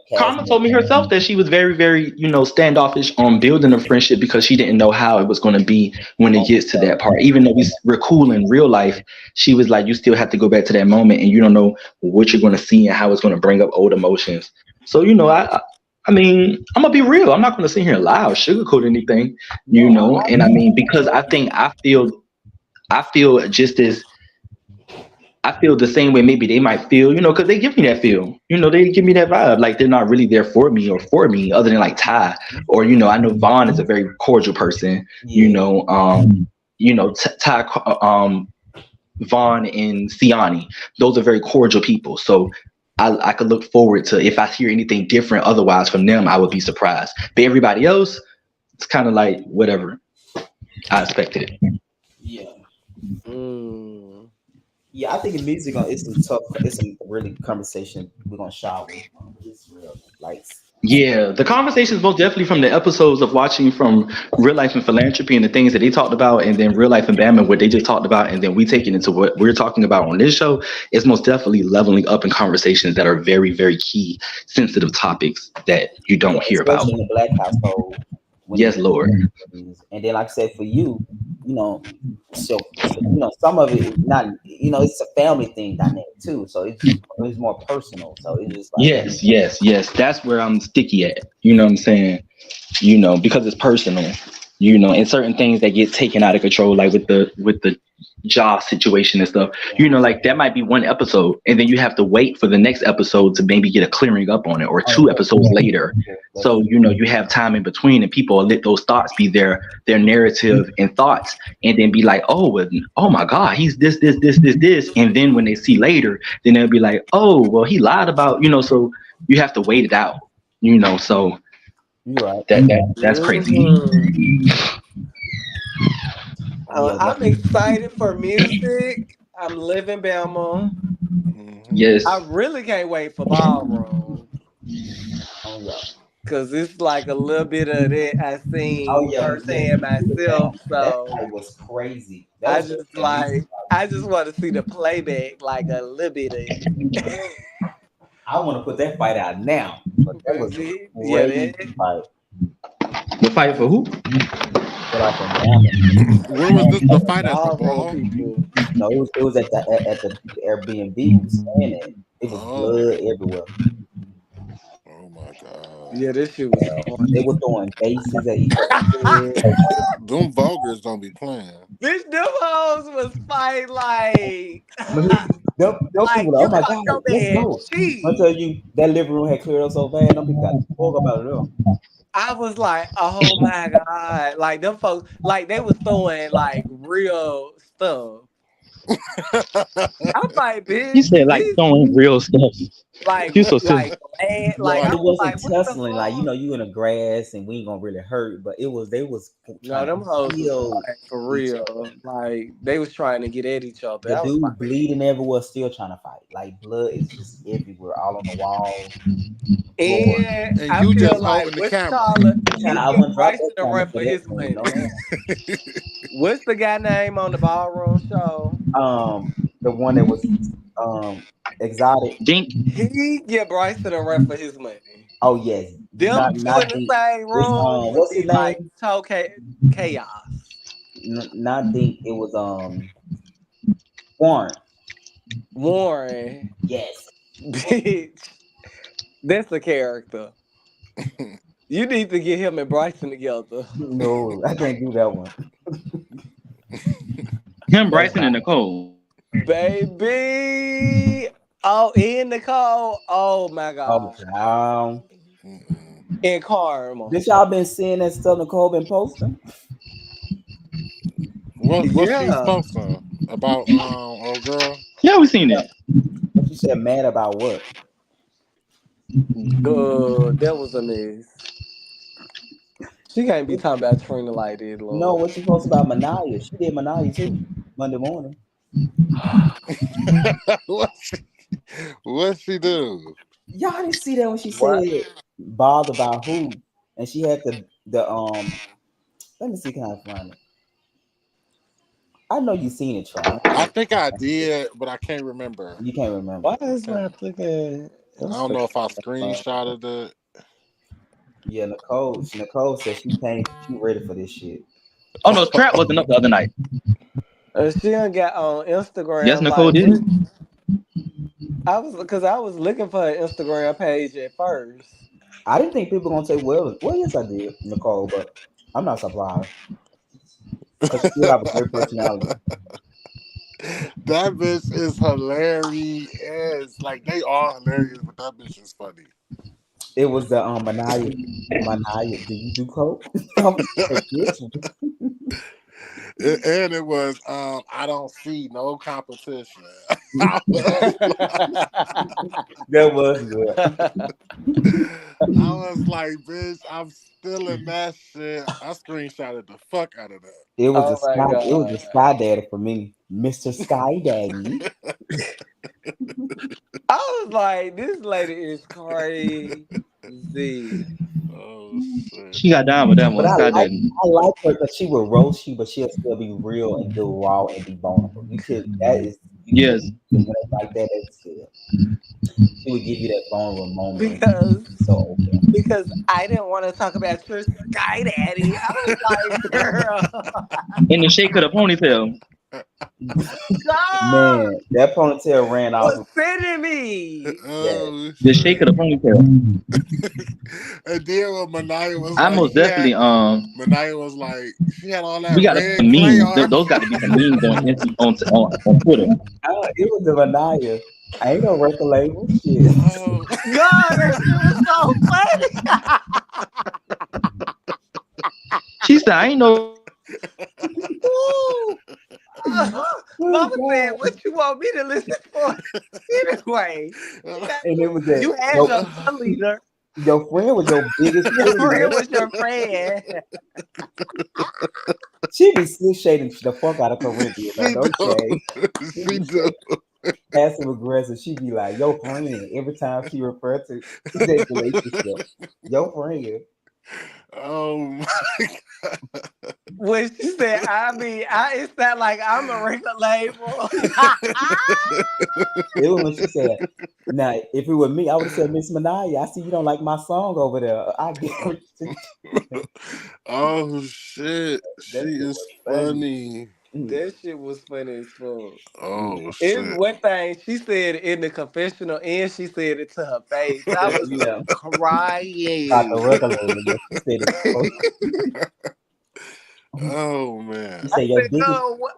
cast
Karma
members.
told me herself that she was very, very, standoffish on building a friendship because she didn't know how it was going to be when it
On
gets to
the
that part. Even though we're cool in real life, she was like, you still have to go back to that moment, and you don't know what you're going to see and how it's going to bring up old emotions. So, I mean, I'm gonna be real. I'm not gonna sit here and lie or sugarcoat anything,
no,
And I mean, because I feel just as I feel the same way maybe they might feel, because they give me that feel. They give me that vibe. Like they're not really there for me, other than like Ty. Or, I know Vaughn is a very cordial person,
yeah,
Ty, Vaughn and Siani. Those are very cordial people. So I could look forward to if I hear anything different otherwise from them, I would be surprised. But everybody else, it's kind of like whatever. I expected it.
yeah,
Mm.
yeah. I think the music on it's some really conversation we're gonna shy away from. It's real, like
Yeah, the conversations most definitely from the episodes of watching from Real Life and Philanthropy and the things that they talked about, and then Real Life and Bam and what they just talked about, and then we take it into what we're talking about on this show is most definitely leveling up in conversations that are very, very key, sensitive topics that you
yeah,
don't hear about.
especially in the black household when
Yes,
it
Lord.
and then like I said for you, you know, so some of it is not it's a family thing dynamic too, so it's more personal, so it's just like
Yes, yes, yes. That's where I'm sticky at. You know what I'm saying? Because it's personal, and certain things that get taken out of control, like with the job situation and stuff, like that might be one episode, and then you have to wait for the next episode to maybe get a clearing up on it, or
oh,
two episodes later.
that's
So, you have time in between, and people will let those thoughts be their narrative and thoughts, and then be like, oh, well, oh my God, he's this. And then when they see later, then they'll be like, oh, well, he lied about, so you have to wait it out, so
you're right.
that's crazy.
Mhm.
Yeah,
I'm excited for music. I'm living Bama.
Hmm.
I
Yes.
really can't wait for ballroom
oh yeah,
because it's like a little bit of that I
oh
seen
yeah, yeah.
firsthand
That
myself.
that
So
fight was crazy. That was the least.
I just want to see the playback, like a little bit of it.
I want to put that fight out now, but that was a
Yeah,
crazy
that.
fight.
The fight for who?
Feel like a mammoth.
Where was this? The fight at the
Ballroom
ball?
people.
No, it was at the Airbnb we was staying at. It was
Oh,
blood everywhere.
oh my
Yeah,
God.
this shit was
They
funny.
were throwing bases at each other's head.
Them vulgars don't be playing.
Bitch, them hoes was fight like,
But them
like
people like, oh
you
my
caught
God,
your
let's
man
go. I
cheat.
tell you, that living room had cleared up so fast, them people got the fuck about it though.
I was like, oh my god, like them folks, like they was throwing like real stuff. I'm like,
He
bitch,
said like
this
throwing real stuff. He's so serious.
like land, like
But
I
Like,
it
was
wasn't
like, what the
tussling, like
fuck?
you in the grass and we ain't gonna really hurt, but they was
No,
trying to
them hoes was
kill
fighting for
each other.
real. Like they was trying to get at each other.
The
I was
dude
like,
bleeding everywhere, still trying to fight. Like blood is just everywhere, all on the walls, floor.
and
and
I
you
feel
just
like
holding the
what you
camera.
call it,
And
he
I
give
wouldn't drop
Bryson
that
the
camera
run
for
for
that.
his
Man. No
money.
man.
What's the guy name on the ballroom show?
The one that was exotic.
Dink.
He give Bryson a run for his money.
Oh yes,
Them two
not
in the
Dink.
same
It's
room would
what's his
be like
name?
chaos.
Not Dink. It was Warren.
Warren,
Yes.
bitch, that's a character. You need to get him and Bryson together.
No, I can't do that one.
Him,
That's
Bryson, and Nicole.
Baby. Oh, in Nicole. Oh my
oh
God.
wow.
Mm-mm.
In Karma.
This y'all been seeing that stuff Nicole been posting?
What she's
Yeah.
posting about old girl?
Yeah, we seen it.
But you said mad about what?
That was a mess. She can't be talking about Trina like this,
No,
Lord.
what you post about Manaya? She did Manaya too. Monday morning.
what she, what she do?
Y'all didn't see that when she
What?
said bothered by who, and she had the. Let me see, can I find it? I know you seen it, Try.
I think I did, but I can't remember.
You can't remember.
Why is
Can't-
not looking?
It
I
was
don't
pretty
know if I
fun.
screenshotted it.
Yeah, Nicole said she ready for this shit.
Oh no, Trap wasn't up the other night.
She done got on
Yes,
Instagram
Nicole
like
did.
what I was looking for her Instagram page at first.
I didn't think people gonna say, well, yes, I did, Nicole, but I'm not surprised because she do have a great personality.
That bitch is hilarious. Like they all hilarious, but that bitch is funny.
It was the Manaya. Do you do coke? I'm like, bitch.
And it was I don't see no competition. I was
That was good.
I was like, bitch, I'm still in that shit. I screenshotted the fuck out of
Oh my
It was a
god.
sky daddy for me, Mr. Sky Daddy.
that.
I was like, this lady is crazy.
Oh shit.
She got down with that
But
one, Sky Daddy.
I like her because she would roast you, but she'll still be real and do raw and be vulnerable. You can
Yes.
the women like that. That's good. She would give you that vulnerable moment and she
because
be so open.
because I didn't want to talk about your sky daddy. I was like, girl,
In the shake of the ponytail.
God
Man, that ponytail ran off
was
with
sending me.
that.
Oh
The shake of
shit.
the ponytail.
And then when Manaya was
I
like,
most definitely
Manaya was like, she had all that
we gotta
red
some
clay
memes.
on.
Those got to be some memes on on Twitter.
It was the Vanaya. I ain't no record label. Shit.
Oh,
God, that shit was so funny.
She said, "I ain't no record label.
Ooh.
Oh,
Mama said,
God.
"What you want me to listen for?" Anyway,
And it was that
you had
your
your leader.
your friend was your biggest
Your friend
cheerleader.
was your friend.
She be still shading the fuck out of Corinthia. Though,
she
no
do.
shade. She
She
be
do.
passive aggressive. She be like, "Your friend." Every time she refer to that relationship, your friend.
Oh my
When she said, "I mean, it's not like I'm a record label."
It was when she said, "Now, if it were me, I would have said, Miss Manaya, I see you don't like my song over there. I guarantee
Oh shit. She
that shit
is
was funny."
funny.
Mm.
That shit was funny as fuck.
Oh
It's
shit.
one thing she said in the confessional, and she said it to her face. I was
Yeah, about the
crying.
record label. Yeah, she said it. So,
Oh
she
man.
I
said
said, "No,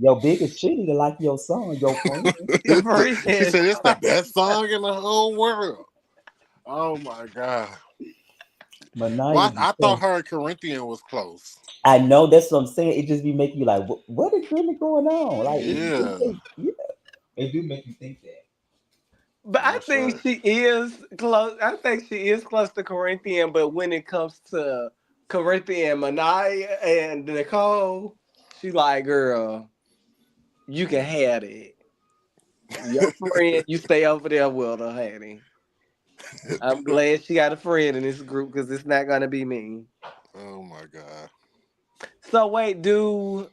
your biggest cheerleader like your song, your friend."
She
friend."
said it's the best song in the whole world. Oh my god.
Manaya
Well,
be
I thought
so.
her and Corinthian was close.
I know that's what I'm saying. It just be making you like, what is really going on? Like,
Yeah,
yeah, it do make you think that.
But I
that's
think
right.
she is close. I think she is close to Corinthian. But when it comes to Corinthian, Manaya, and Nicole, she like, girl, you can have it. Your friend, you stay over there with her, honey. I'm glad she got a friend in this group because it's not gonna be me.
Oh my god.
So wait, do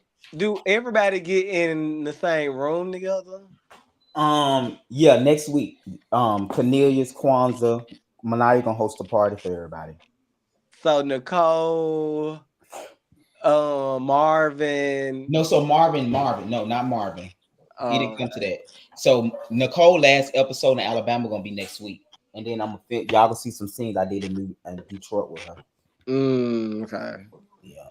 everybody get in the same room together?
Yeah, next week, Cornelius, Kwanzaa, Manaya gonna host a party for everybody.
So Nicole, Marvin,
No, so Marvin, no, not Marvin. He didn't
uh,
come to that. So Nicole last episode in Alabama gonna be next week, and then I'm gonna fit y'all gonna see some scenes I did in Detroit with her.
okay.
Yeah,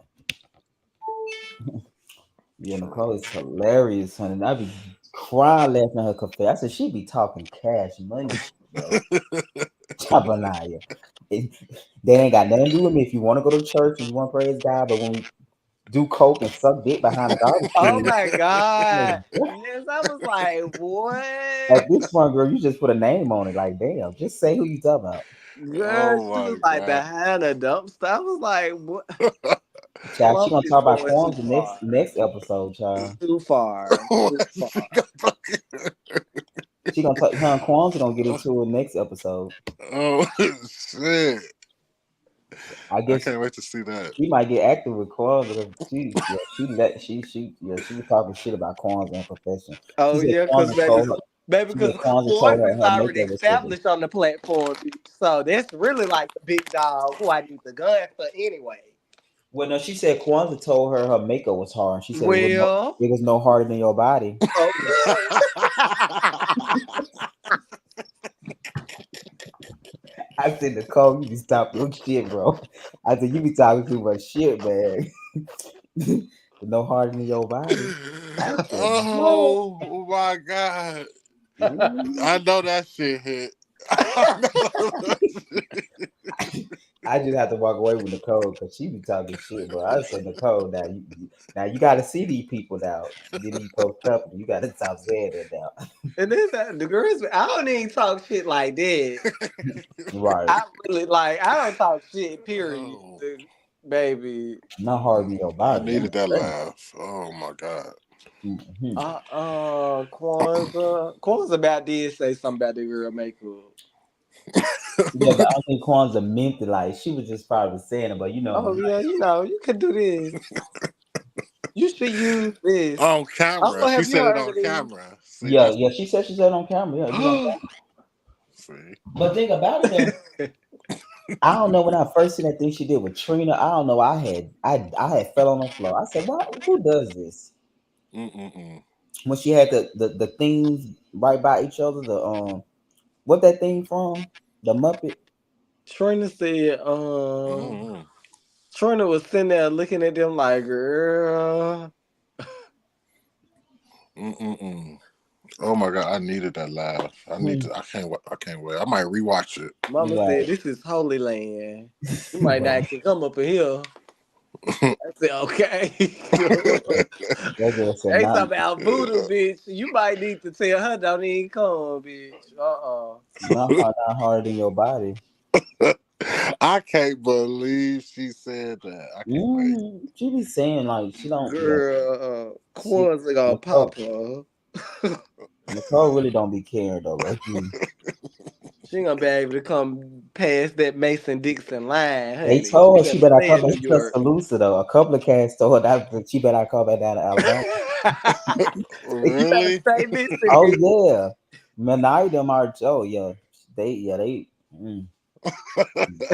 yeah, Nicole is hilarious, honey. I be crying laughing at her cafe. I said she be talking cash money, yo. Chabanaya. It, they ain't got nothing to do with me. If you want to go to church and you want to praise God, but when we do coke and suck dick behind the garbage
Oh
can,
my God.
at
Yes, I was like, what?
this point, girl, you just put a name on it. Like, damn, just say who you talking about.
Girl,
Oh
she
my
was like
god.
behind a dumpster. I was like, what?
Child, she
Mom
gonna
is
talk about
going too
Quan's the next
far.
next episode, child.
Too far. Too
She
far.
got fucking-
She gonna talk. Her and Quan's gonna get into it next episode.
oh shit.
I
I
guess
can't wait to see that.
she might get active with Quan's because she was talking shit about Quan's and profession. She
Oh
said
yeah, cause
Quan's
baby,
told her.
Baby,
She said
because
Kwanzaa told
Kwanzaa
her
is
her
already
makeup was sugar.
established on the platform, bitch. So that's really like the big dog who I need the gun for anyway.
Well, no, she said Kwanzaa told her her makeup was hard. She said
Well,
it was no harder than your body.
oh,
I said, Nicole, you be stop your shit, bro. I said, you be talking too much shit, man. No harder than your body. I said, what?
Oh my god.
Ooh.
I know that shit hit. I know that shit.
I just have to walk away with Nicole because she be talking shit, bro. I said, Nicole, now you got to see these people now. Then you post company. You got to stop saying that now.
and then the girls, I don't even talk shit like that.
Right.
I really like, I don't talk shit, period.
Oh,
Baby.
Not harder than your
I
body.
needed that
That's
laugh. Oh my god.
hmm
Kwanzaa about did say something about the girl makeup.
Yeah, but I don't think Kwanzaa meant it. Like, she was just probably saying it, but
Oh yeah, you can do this. You should use this.
On
Oh,
camera. She
have you
said it
heard
on
of this?
camera. See,
yeah,
that's
yeah, she said on camera. Yeah, it was on camera.
see.
But think about it though. I don't know when I first seen that thing she did with Trina. I don't know. I had fell on the floor. I said, "Why? Who does this?"
Mm-mm-mm.
When she had the things right by each other. What that thing from? The Muppet.
Trina said,
Mm-mm.
Trina was sitting there looking at them like, girl.
Mm-mm-mm. Oh my god, I needed that laugh. I need
Hmm.
to. I can't. I can't wait. I might rewatch it.
Mama said,
Right,
this is Holy Land. You might
right.
not can come up in here. I said, okay.
That girl said,
They
"Not,
talking about voodoo, bitch. You might need to tell her don't even come, bitch.
not harder than your body."
I can't believe she said that. I can't wait.
She be saying like she don't. Yeah,
Girl,
she
Kwanzaa gonna
Nicole,
pop her.
Nicole really don't be caring though. Like,
She ain't gonna be able to come past that Mason Dixon line,
they
honey.
told
She
her she
better
better
stay
come
in
back
New
to
York.
Tuscaloosa though. A couple of cats told her that she better come back down to Alabama.
You better
Really?
stay listening,
Oh
bitch.
yeah, Menai them are. Oh yeah, they.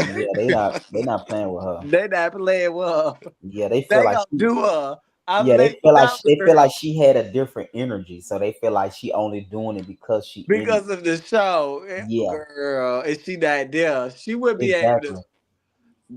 Yeah, they not playing with her.
They not playing with her.
Yeah, they feel
They
like
gonna
she.
do her. I'm
Yeah,
letting you know,
they feel
girl.
like she had a different energy, so they feel like she only doing it because she in it.
Because of the show,
Yeah,
girl, if she not there, she would be able to.
exactly.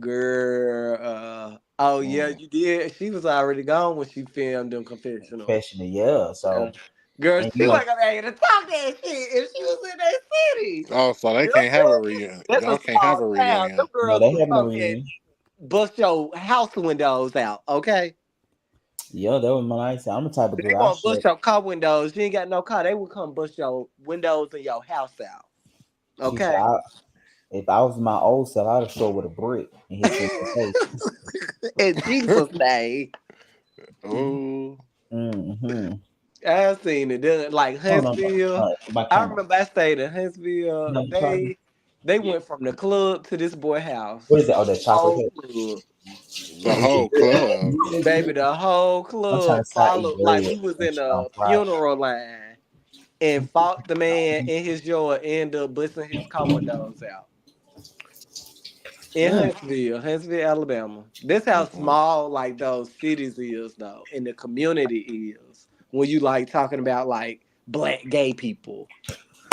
Girl, oh yeah,
Mm.
you did. She was already gone when she filmed them confessional.
Professional, yeah.
Uh,
So
girl,
and
she wasn't gonna be able to talk that shit if she was in that city.
Oh, so they
You know
can't have a
what I'm
reunion.
saying? That's
Y'all
a
can't have
small
a
town. Them
reunion.
no,
girls
they
would
having a
come in
reunion.
and bust your house windows out, okay?
Yeah, that was my nice. I'm the type of
They
girl I
won't
shut.
bust your car windows. You ain't got no car. They will come bust your windows in your house out,
She said,
okay?
if I was my old self, I'd have showed with a brick and hit you in the face.
In Jesus' name.
Oh,
Mm-hmm.
I seen it done like
Oh no,
Huntsville.
my
I
camera.
remember I stayed in Huntsville.
No, charger.
They went from the club to this boy house.
What is that? Oh, that chocolate
Whole
cake.
club.
the whole club.
Baby, the whole
I'm trying
club
to stop eating
followed like
bread
we was
and
in a
fries.
funeral line and fought the man in his yard, ended up busting his car windows out. In
Mm.
Huntsville, Alabama. This how
Mm-mm.
small like those cities is though, and the community is. When you like talking about like black gay people.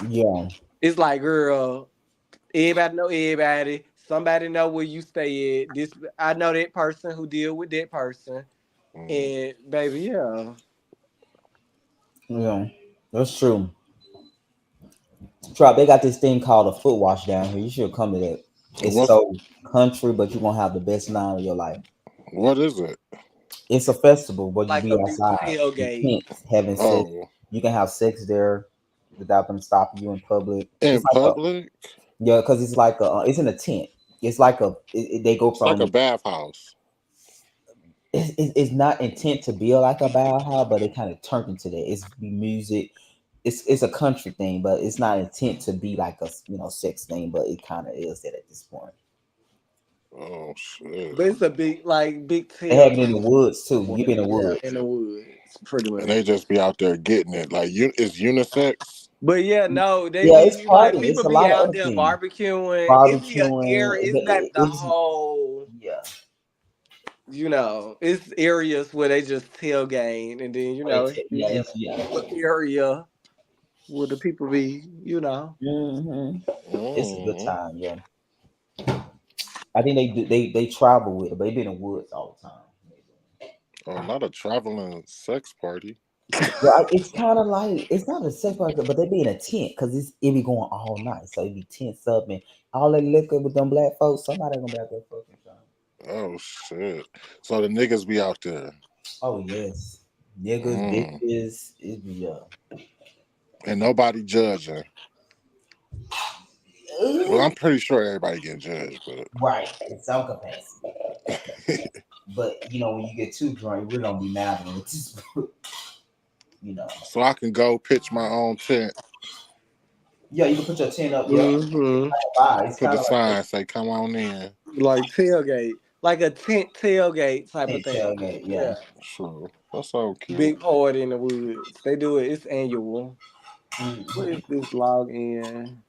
Yeah,
It's like, girl, everybody know everybody. Somebody know where you stay at. This I know that person who deal with that person.
Mm.
And baby, yeah.
yeah, that's true. Trop, they got this thing called a foot wash down here. You should come to that. It's
What's
so country, but you're gonna have the best night of your life.
what is it?
It's a festival where you
Like
be
a big
outside in
tailgate.
tents having sex.
Oh,
You can have sex there without them stopping you in public.
in
It's like a
public?
yeah, because it's like it's in a tent. It's like they go
It's like
from
a bathhouse.
it's not intent to be like a bathhouse, but it kind of turned into that. It's music. It's a country thing, but it's not intent to be like a sex thing, but it kind of is that at this point.
Oh shit!
But it's a big like big
They have it in
tailgate.
the woods too. You be in
Somewhere.
the
Yeah,
woods.
in the woods, pretty
And they
much.
just be out there getting it. Like it's unisex.
But yeah, no, they
Yeah, it's
be like
partying. It's
people
a
be
lot of
out
other
there
things.
barbecuing. It be a
Barbecuing.
area. It's not the
It's
whole.
yeah.
It's areas where they just tailgate, and then
Yeah,
be a
it's yeah.
area where the people be.
It's a good
Mm.
time. Yeah, I think they do. They travel with it, but they be in the woods all the time.
Oh, not a traveling sex party.
Yeah, it's kind of like it's not a sex party, but they be in a tent because it be going all night, so it be tense up and all that liquor with them black folks. Somebody gonna be out there fucking time.
Oh shit. So the niggas be out there.
Oh yes, niggas,
Mm.
bitches, it be
And nobody judging. Well, I'm pretty sure everybody getting judged, but
right in some capacity. But when you get too drunk, you really don't be mad at it. Just, you know.
so I can go pitch my own tent,
Yeah, you can put your tent up. Yep.
Mm-hmm.
It's
put
kind
the
of like
sign, say come on in.
Like tailgate, like a tent tailgate
a
type of
tent
thing.
tailgate. Yeah.
Yeah,
True. That's so cute.
big party in the woods. They do it. It's annual. What
Mhm.
is this log in?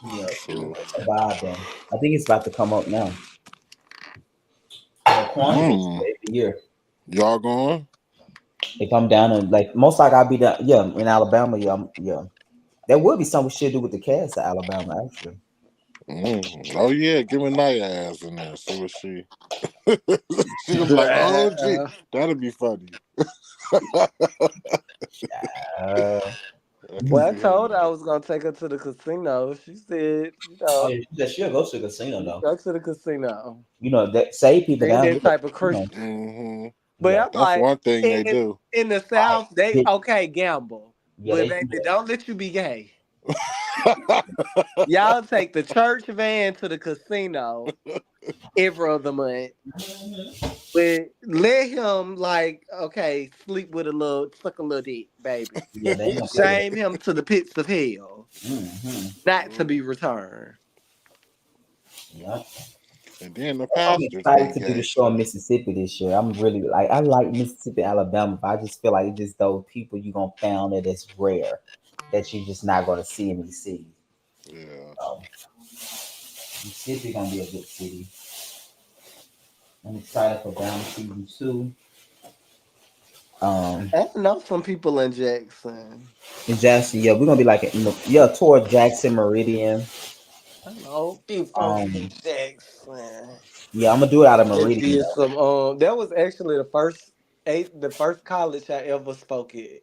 Yeah,
True.
it's a vibe though. I think it's about to come up now. The carnivals
Mm.
every year.
Y'all going?
They come down and like most like I'll be down. Yeah, in Alabama. Yeah, yeah. There will be some shit to do with the cast of Alabama actually.
Mm. Oh yeah, give me night ass in there. See what she she gonna be like, oh gee, that'd be funny.
Uh,
I can
Well, I
see her
told
in
her I
there.
was gonna take her to the casino. She said,
oh yeah, she'll go to the casino though.
go to the casino.
That save people
They
down
that
here.
type of
You know,
Christian.
Hmm.
But
yeah,
I'm
That's
like,
one thing they
in
do.
in the
right.
South, they
They,
okay gamble,
yeah,
but
they
baby, don't let you be gay.
Oh
Y'all take the church van to the casino every other month, but let him like okay sleep with a little suck a little dick, baby.
yeah, they ain't gonna play with
Shame him to the pits of hell,
it.
not to be returned.
Yeah.
and then the
I'm
pastors
excited
be
to do the
gay
show in
too.
Mississippi this year. I'm really like I like Mississippi, Alabama, but I just feel like it's just those people you gonna found that it's rare that you're just not gonna see in these cities.
Yeah.
So Mississippi gonna be a good city. I'm excited for Down season 2. Um
I know some people in Jackson.
in Jackson, yeah, we're gonna be like yeah, toward Jackson Meridian.
I know people in
Um
Jackson.
yeah, I'm gonna do it out of
Just
Meridian
did
though.
some. That was actually the first college I ever spoke at.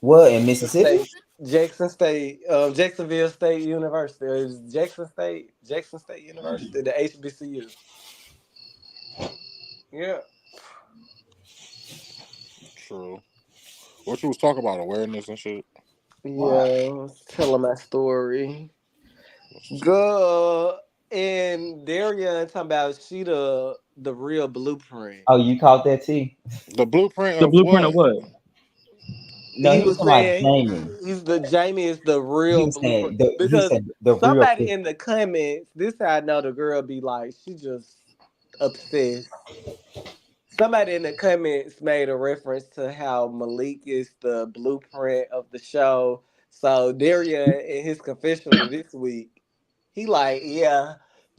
What in
The
Mississippi?
state, Jackson State, Jacksonville State University. It was Jackson State University, the HBCU. Yeah,
True. What you was talking about, awareness and shit?
Wow.
yeah. I was telling my story.
Let's see.
Girl, and Darian talking about she the real blueprint.
Oh, you caught that too?
The blueprint
The
of
blueprint of
what?
what?
No,
He
he was
was
talking about
saying
Jamie.
Jamie is the
He
real
was
blueprint
saying he
because
said the real
somebody in the comments, this how I know the girl be like, she just obsessed. Somebody in the comments made a reference to how Malik is the blueprint of the show. So Daria in his confessional this week, he like, yeah,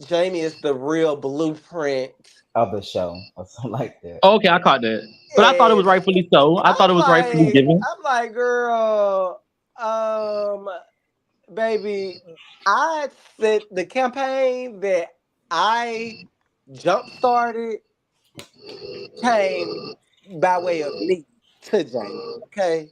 Jamie is the real blueprint.
of the show or something like that.
Okay, I caught that, but I thought it was
And
rightfully so. I thought it was rightfully given.
I'm like, girl, um, baby, I said the campaign that I jump started came by way of me to Jamie. Okay,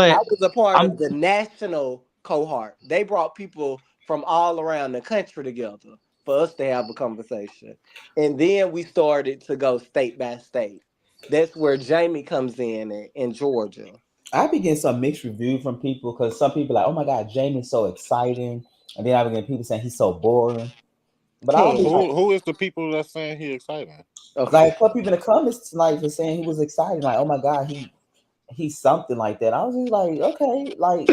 I
But
was a part
I'm
of the national cohort. They brought people from all around the country together for us to have a conversation, and then we started to go state by state. That's where Jamie comes in Georgia.
I be getting some mixed review from people because some people like, oh my god, Jamie's so exciting, and then I be getting people saying he's so boring. But I'll be
Candy.
Who is the people that's saying he exciting?
like,
Okay.
some people in the comments tonight for saying he was exciting, like, oh my god, he's something like that. I was just like, okay, like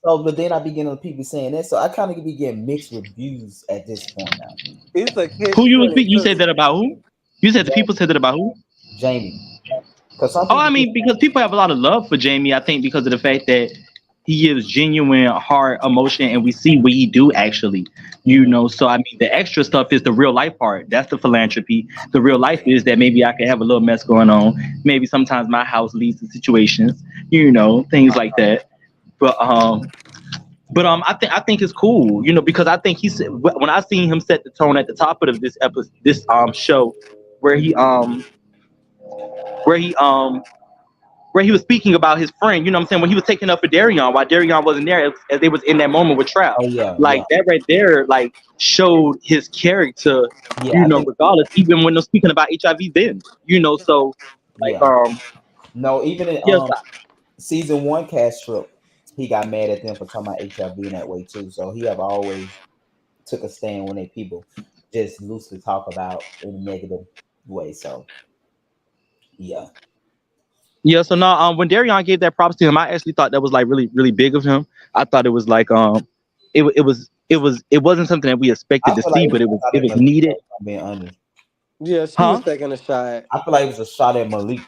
so, but then I be getting people saying that, so I kind of be getting mixed reviews at this point now.
It's a
who
catch
you was
twenty
speak. You
two.
said that about who? You said the
Ja-
people said that about who?
Jamie, Because some
Oh, I
people
mean, because people have a lot of love for Jamie. I think because of the fact that he gives genuine heart emotion, and we see what he do actually. You
mhm.
know, so I mean, the extra stuff is the real life part. That's the philanthropy. The real life is that maybe I can have a little mess going on. Maybe sometimes my house leads to situations. You know, things like that. But I think it's cool. You know, because I think he said when I seen him set the tone at the top of this episode, this show, where he um where he um where he was speaking about his friend, you know what I'm saying, when he was taking up for Darion while Darion wasn't there, as they was in that moment with Trap.
Oh yeah,
Like
yeah,
that right there, like showed his character,
yeah.
you
I
know,
think
regardless, even when they're speaking about HIV then, you know, so like
yeah. No, even in
yes,
season one cast trip, he got mad at them for talking about HIV in that way too. So he have always took a stand when they people just loosely talk about in a negative way. So yeah,
yeah, so now when Darion gave that props to him, I actually thought that was like really, really big of him. I thought it was like it wasn't something that we
I
expected to
feel like
see,
it was
but it
a
was
shot
it
at
was
Malik.
needed.
Though, if I'm being honest.
Yeah, she was
Huh?
taking a shot.
I feel like it was a shot at Malik.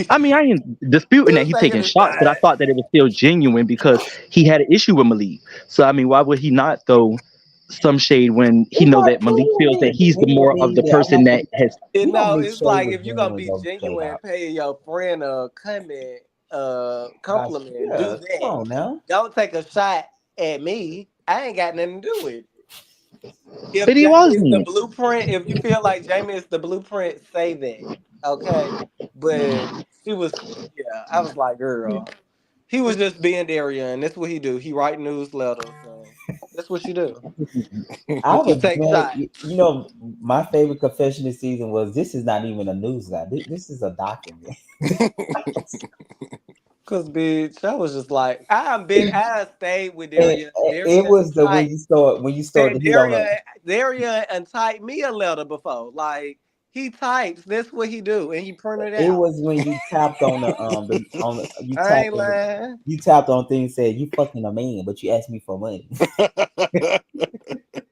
I mean, I ain't
She
disputing that
was
he's
taking
taking
a
shots, but I
shot.
thought that it was still genuine because he had an issue with Malik. So I mean, why would he not throw some shade when he
He
know
not.
that
What do
Malik
you
feels that
mean?
he's
He
the
didn't
more of
believe
the
that. I'm
person
not.
that has.
You
We gonna
know,
make
it's
sure he
like
was
if you're gonna
genuine
be
though,
genuine,
Playhouse.
pay your friend a comment, compliment, do
Yeah, come
that.
on now.
Don't take a shot at me. I ain't got nothing to do with it. If
But he
Jamie is the
wasn't.
blueprint, if you feel like Jamie is the blueprint, say that. Okay. But she was, yeah, I was like, girl. He was just being Darian. That's what he do. He write newsletters. So that's what you do.
I
You
was
take
man.
shots.
You know, my favorite confession this season was this is not even a news guy. This is a document.
Cause bitch, I was just like, I stayed with
And
Darian.
it
Darian
was the
typed
when you start
that
to hit on the
Darian and typed me a letter before. Like he types, that's what he do, and he print it
it
out.
was when you tapped on the on the,
I ain't lying.
you tapped on things said you fucking a man but you asked me for money.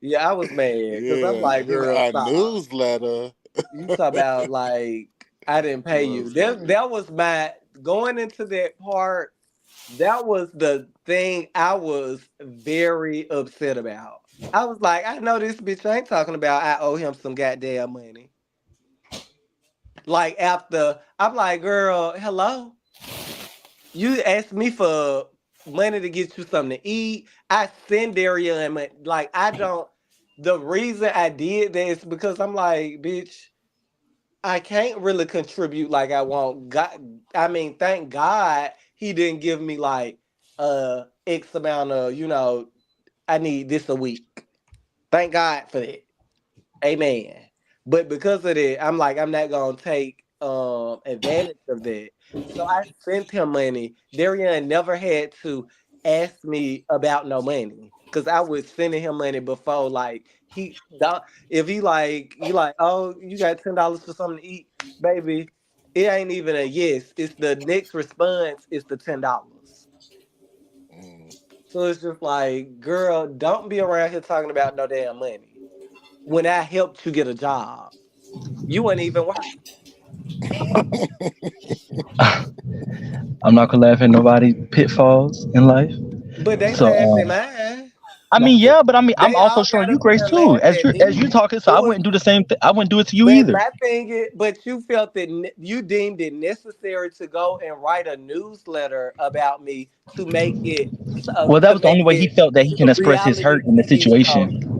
Yeah, I was mad because I'm
Yeah,
like, girl,
a
stop.
newsletter
You talk about like I didn't pay you.
was funny.
That was my going into that part. That was the thing I was very upset about. I was like, I know this bitch ain't talking about I owe him some goddamn money. Like after I'm like, girl, hello. You asked me for money to get you something to eat. I send Daria money. Like I don't. The reason I did that is because I'm like, bitch, I can't really contribute like I want. God, I mean, thank God he didn't give me like X amount of, I need this a week. Thank God for that. Amen. But because of that, I'm like, I'm not gonna take advantage of that. So I sent him money. Darian never had to ask me about no money. Cause I was sending him money before. Like he don't if he like, oh, you got $10 for something to eat, baby. It ain't even a yes. It's the next response is the $10.
Mm.
So it's just like, girl, don't be around here talking about no damn money. When I helped you get a job. You weren't even working.
I'm not gonna laugh at nobody pitfalls in life.
But they
So
laughed at mine.
I mean, yeah, but I mean, I'm
They
also
all
showing
got
you
up there
grace
and
too.
laughed
As
at
you
me.
talking, so
It
I
was,
wouldn't do the same thing. I wouldn't do it to you
but
either.
my thing is, but you felt that you deemed it necessary to go and write a newsletter about me
Well, that
to
was the only
make
way he
it
felt that he can
a
express his
reality
hurt in the
TV show.
situation.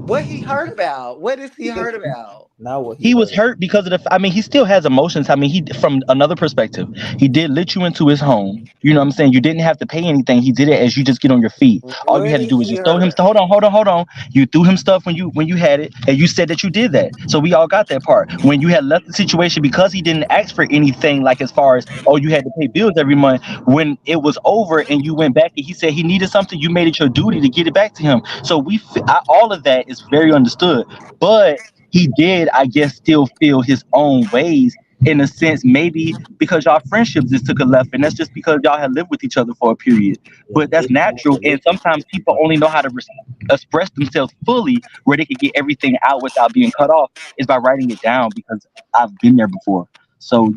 What he heard about? What is he heard about?
Not what he
He was
heard.
hurt because of the. I mean, he still has emotions. I mean, he from another perspective, he did let you into his home. You know what I'm saying? You didn't have to pay anything. He did it as you just get on your feet. All you
What
had to
is
do was
he
just throw
heard
him.
about?
Hold on. You threw him stuff when you had it, and you said that you did that. So we all got that part. When you had left the situation because he didn't ask for anything, like as far as oh you had to pay bills every month. When it was over and you went back and he said he needed something, you made it your duty to get it back to him. So all of that is very understood, but he did, I guess, still feel his own ways in a sense, maybe because y'all friendships just took a left, and that's just because y'all had lived with each other for a period.
Yeah,
But that's natural, and sometimes people only know how to express themselves fully, where they could get everything out without being cut off, is by writing it down. Because I've been there before. So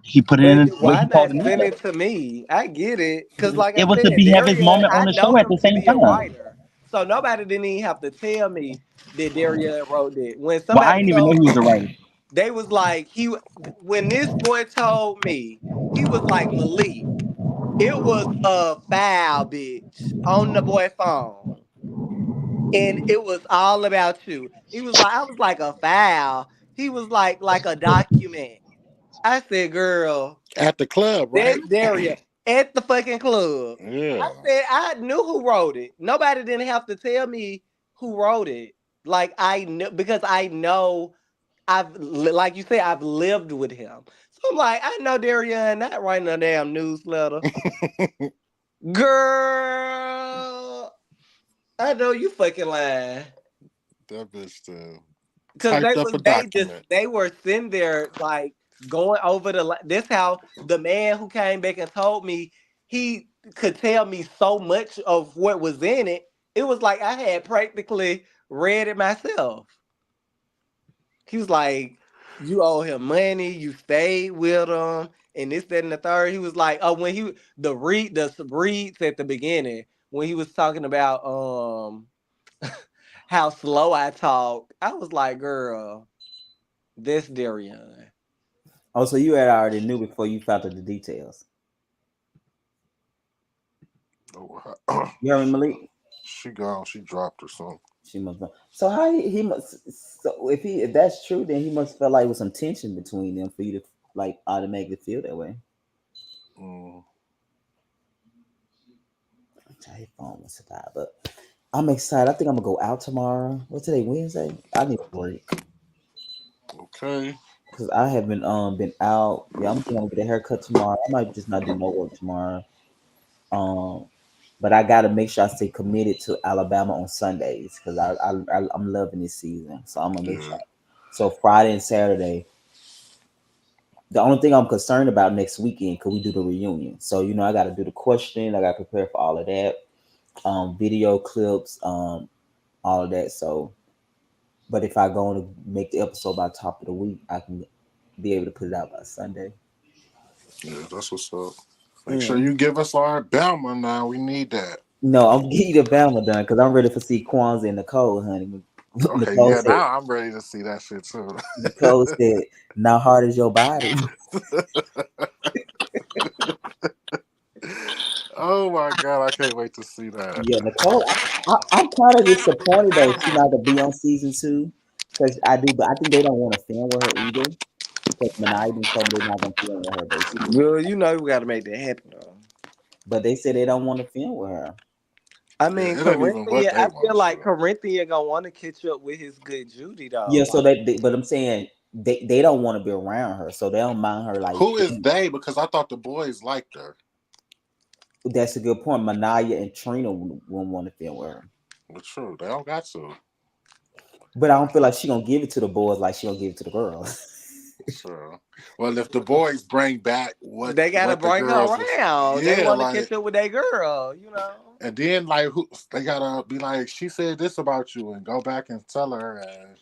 he put it
But
in what
why
he called
not
a
send
newsletter.
it to me? I get it. Cause like I
It was to
said,
be have his
Daria,
moment
I
on the
know
show at
him
the
to
same
be a
time.
writer. So nobody didn't even have to tell me that Daria wrote it. When
Well, I
somebody
didn't even know
told
he was a
me,
writer.
they was like, when this boy told me, he was like, Malik, it was a foul bitch on the boy phone. And it was all about you. He was like, I was like a foul. He was like a document. I said, girl,
At the club,
that's
right?
Daria at the fucking club. I
Yeah.
said I knew who wrote it. Nobody didn't have to tell me who wrote it. Like I knew because I know like you said, I've lived with him. So I'm like, I know Darian not writing a damn newsletter. Girl, I know you fucking lying.
That bitch
Cause
typed up a document.
they were sitting there like going over this how the man who came back and told me he could tell me so much of what was in it. It was like I had practically read it myself. He was like, "You owe him money. You stayed with him, and this, that, and the third." He was like, "Oh, when the reads at the beginning when he was talking about how slow I talk." I was like, "Girl, this Darian."
Oh, so you had already knew before you found out the details.
Oh,
You heard me, Malik?
she gone. She dropped or something.
She must know. So how he must. So if that's true, then he must feel like there was some tension between them for you to like automatically feel that way.
Mm,
His phone was survive, but I'm excited. I think I'm gonna go out tomorrow. What's today? Wednesday. I need a break
okay.
because I haven't been out. Yeah, I'm gonna get a haircut tomorrow. I might just not do no work tomorrow. Um, but I gotta make sure I stay committed to Alabama on Sundays because I'm loving this season. So I'm gonna make
Yeah.
sure. So Friday and Saturday. The only thing I'm concerned about next weekend, could we do the reunion? So I got to do the question. I got to prepare for all of that, video clips, all of that. So, but if I go to make the episode by top of the week, I can be able to put it out by Sunday.
Yeah, that's what's up. Make sure
Mm.
you give us our Bama now. We need that.
No, I'm getting the Bama done because I'm ready for see Kwanzaa and Nicole, honey.
Okay,
Nicole
yeah,
said,
now I'm ready to see that shit too.
Nicole said, "Now hard as your body."
Oh my god, I can't wait to see that.
Yeah, Nicole. I'm kind of disappointed though she's not gonna be on season 2 because but I think they don't want to film with her either because Minaj done told me they're not gonna film with her basically.
Girl, you know we got to make that happen though.
But they said they don't want to film with her.
I
Yeah,
mean,
it ain't even what
Corinthia.
they
I
want
feel
to
like
show.
Corinthia gonna want to catch up with his good Judy
Yeah,
though.
so
Like,
but I'm saying they don't want to be around her, so they don't mind her like.
Who is they? Because I thought the boys liked her.
That's a good point. Manaya and Trina wouldn't want to film with her,
But true, they don't got to.
but I don't feel like she gonna give it to the boys like she gonna give it to the girls.
Sure. Well, if the boys bring back
they gotta
what the
bring her
girls was,
around. They
yeah,
want to
like,
catch up with their girl. You know.
and then like who they gotta be like, she said this about you, and go back and tell her, and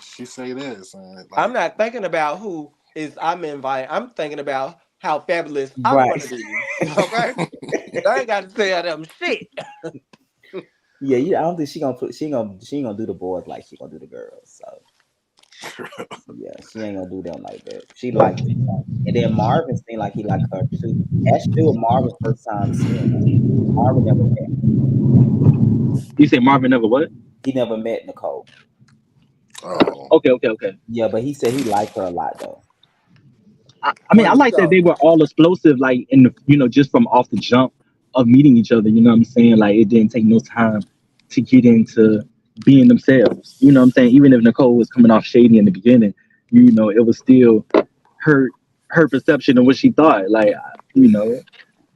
she say this, and
I'm
like,
not thinking about who is I'm inviting. I'm thinking about how fabulous I
Right.
want to be. Okay, I ain't got to tell them shit.
Yeah, I don't think she ain't gonna do the boys like she gonna do the girls. So yeah, she ain't gonna do them like that. She like, and then Marvin seemed like he like her too. Actually, was Marvin's first time seeing her. Marvin never met.
You say Marvin never what?
He never met Nicole.
oh,
Okay, okay, okay.
Yeah, but he said he liked her a lot though.
I mean,
What
I
did he
like that
tell
they
you?
were all explosive, like just from off the jump of meeting each other. You know what I'm saying? Like it didn't take no time to get into being themselves. You know what I'm saying? Even if Nicole was coming off shady in the beginning, it was still her her perception of what she thought. Like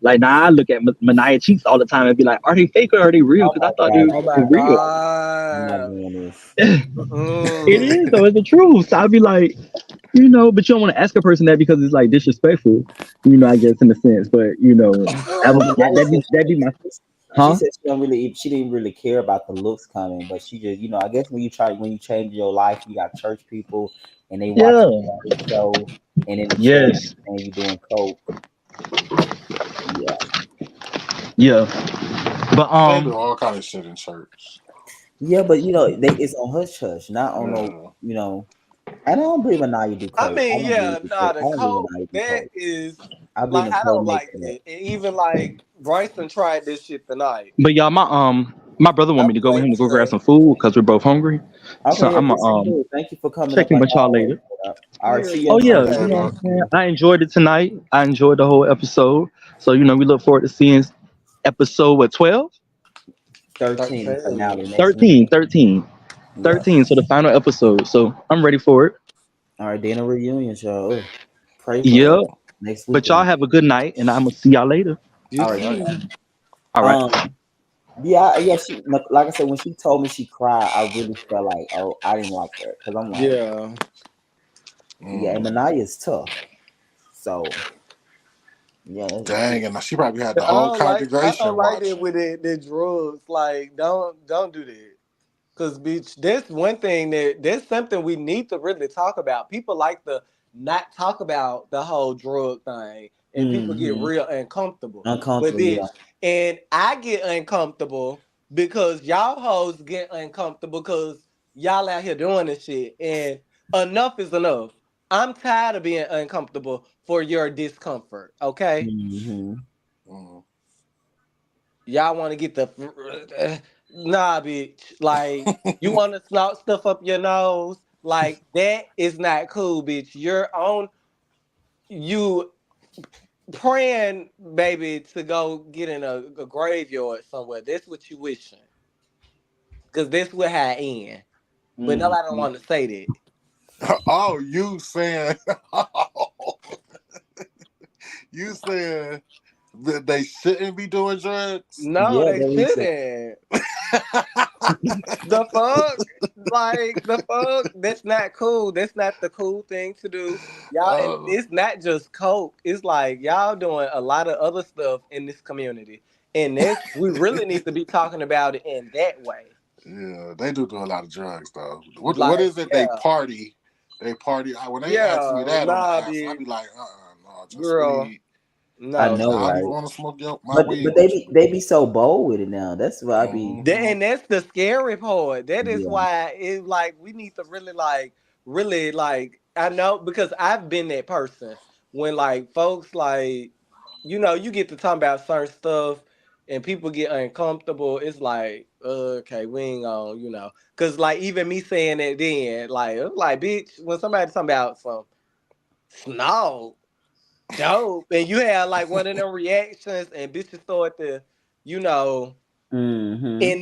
like now I look at Mania cheeks all the time and be like, are they fake or are they real?
Oh
Because I
my
thought they
god,
Oh
were
my
real.
I'm not
god.
doing this.
It
Mm.
is though. It's the truth. So I'd be like, but you don't want to ask a person that because it's like disrespectful. I guess in a sense, but that
But
would
Manaya said
that'd be my
she
huh?
said she didn't really care about the looks coming, but she just I guess when you change your life, you got church people. and they watch
Yeah.
the show, and in the show
Yes.
and you doing coke. Yeah,
Yeah. But
They do all kind of shit in church.
yeah, but they it's on hush hush, not on no
Yeah.
you know. And I don't believe Anaya do
I
coke. I
mean,
don't believe
yeah,
it.
nah,
I
the
don't believe
coke
Anaya do
that
coke.
is
I believe
like
in
I
coke
don't
make
like
that.
that. And even like Bryson tried this shit tonight.
y'all, my brother want
I'm
me to go with him
waiting
to go grab
to.
some food because we're both hungry. So
Okay, yeah,
I'm
this is
gonna
cool. Thank you for coming
check
up
in
like
with y'all
always.
later.
All right,
Yeah,
see you
Oh
on
yeah,
Okay,
Thursday.
you know
Doc.
what I'm saying? I enjoyed it tonight. I enjoyed the whole episode. So we look forward to seeing episode what 12?
13
13.
finale next week.
13, 13,
Yes.
13. So the final episode. So I'm ready for it.
All right, dinner reunion show. Ugh. Pray for
Yeah.
us next
But y'all
weekend.
have a good night and I'm gonna see y'all later.
You
All right.
Yeah,
too.
yeah.
All right.
Yeah, yeah. Like I said, when she told me she cried, I really felt like, oh, I didn't like that because I'm like,
Yeah.
yeah, and
Mm.
Manaya is tough. So yeah,
Dang, and she probably had the whole
I don't
congregation
like that
watching.
with the drugs. Like, don't do that. Cause bitch, that's one thing that's something we need to really talk about. People like to not talk about the whole drug thing, and people get
hmm
real uncomfortable. But
uncomfortable. Yeah.
bitch, and I get uncomfortable because y'all hoes get uncomfortable because y'all out here doing this shit. And enough is enough. I'm tired of being uncomfortable for your discomfort. Okay,
hmm
Mm.
y'all want to get the nah, bitch. Like you want to snort stuff up your nose. Like that is not cool, bitch. You're on you praying, baby, to go get in a graveyard somewhere. That's what you wishing, cause that's what how I end. But nobody don't
hmm
want to say that.
Oh, you saying you saying that they shouldn't be doing drugs?
No,
Yeah,
they
that is it.
shouldn't. The fuck? Like the fuck? That's not cool. That's not the cool thing to do. Y'all, and
Oh,
it's not just coke. It's like y'all doing a lot of other stuff in this community, and that's we really need to be talking about it in that way.
yeah, they do a lot of drugs though. What
Like,
is it? They
yeah,
party. They party. When they ask me
yeah,
that on the
nah,
ass, I
bitch,
be like, no, just
girl,
weed.
I
no.
know,
I don't even
right?
want to smoke my
But
weed with you.
they be so bold with it now. That's why I be.
Hmm.
And that's the scary part. That is
Yeah.
why it's like we need to really like I know because I've been that person when like folks like you get to talk about certain stuff and people get uncomfortable. It's like okay, we ain't gonna because like even me saying it then like bitch when somebody talking about some snow dope and you have like one of them reactions and bitches start to you know
hmm
in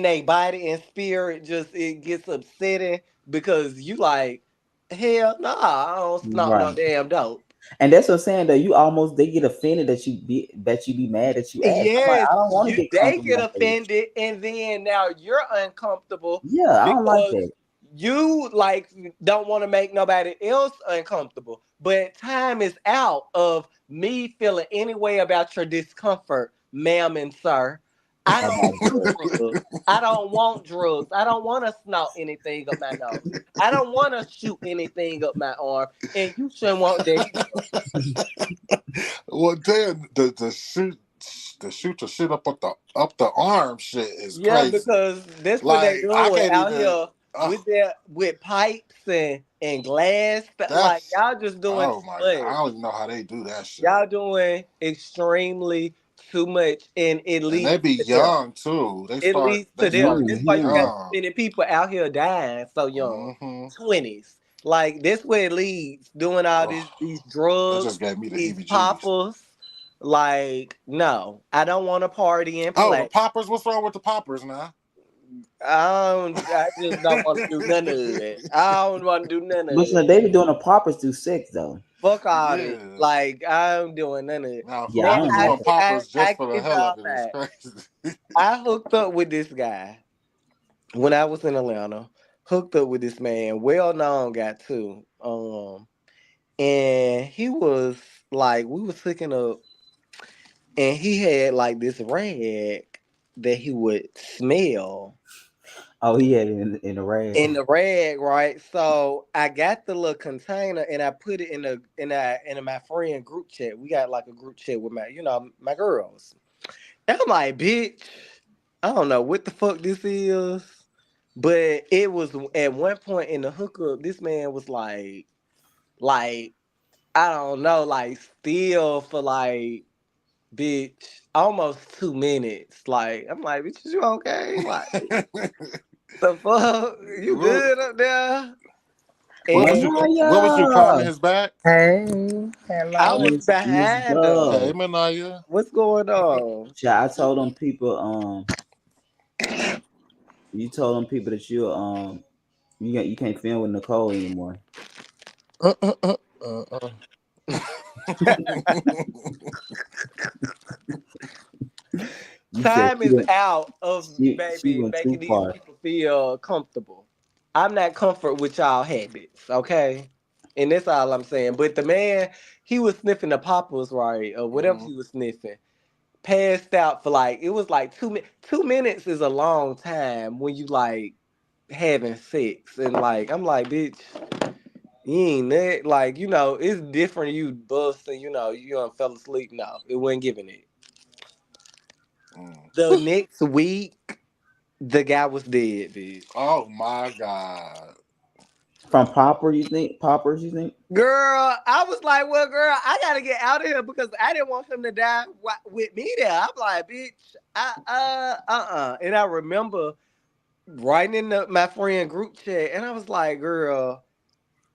they body and spirit just it gets upsetting because you like hell nah I don't snort no
Right.
damn dope.
And that's what I'm saying. Though you almost they get offended that you be mad that you asked. I'm like,
Yes,
I don't want to
you
get
they
comfortable
get
like that with
offended and then now you're uncomfortable
you. Yeah, I don't like
because
that.
you like don't want to make nobody else uncomfortable. But time is out of me feeling any way about your discomfort, ma'am and sir. I don't
About
do
drugs.
drugs. I don't want drugs. I don't want to snort anything up my nose. I don't want to shoot anything up my arm. And you shouldn't want that either.
Well, then the shoot the shit up the arm shit is
Yeah,
crazy.
because that's what they
Like I
doing
can't
out
even.
here
Uh,
with pipes and glass. Like
that's
y'all just doing
oh
too
my god. I
much.
don't even know how they do that shit.
Y'all doing extremely too much, and it
And they
leads
be
to death.
young too. They
It
start
leads to
they
death.
start
That's
getting
why you
hmm
got so
young.
many people out here dying so young,
Hmm.
20s. Like that's where it leads. Doing all
Oh,
these
that
drugs,
just gave me the
these
heebie-jeebies.
poppers. Like no, I don't want to party and
Oh, the
play.
poppers. What's wrong with the poppers now?
I just don't want to do none of it. I don't want to do none of
But
it.
they be doing the poppers through sex though.
Fuck all this.
Yeah.
Like I'm doing none of it.
Now,
Yeah, I
Man,
whoever
don't like
doing
it.
poppers just
I
for the
kid
hell
y'all
of it is
not.
crazy.
I hooked up with this guy when I was in Atlanta. Hooked up with this man, well known guy too. And he was like, we was hooking up, and he had like this rag that he would smell.
Oh, he had it in a rag.
in the rag, right? So I got the little container and I put it in my friend group chat. We got like a group chat with my girls. And I'm like, bitch, I don't know what the fuck this is. But it was at one point in the hookup, this man was like, I don't know, like still for like, bitch, almost 2 minutes. Like, I'm like, bitch, is you okay? Like, the fuck? You
what,
good up there?
what was
And
you what was you
Manaya,
climbing his back?
Hey,
I was
hello.
let's
behind her.
Hey
go.
Manaya.
What's going on?
I told them people, you told them people that you can't film with Nicole anymore.
Uh-uh.
You said
Time is out of
she
baby
went
making
too
these
far.
people feel comfortable. I'm not comfort with y'all habits, okay? And that's all I'm saying. But the man, he was sniffing the poppers, right? Or whatever
Mhm.
he was sniffing. Passed out for like, it was like 2 minutes. 2 minutes is a long time when you like having sex. And like, I'm like, bitch, you ain't that. Like, it's different. You bust and, you done fell asleep. No, it wasn't giving it.
Mm.
The next week, the guy was dead, bitch.
Oh my God.
From Poppers, you think?
Girl, I was like, well, girl, I gotta get out of here because I didn't want him to die with me there. I'm like, bitch, And I remember writing in my friend group chat, and I was like, girl,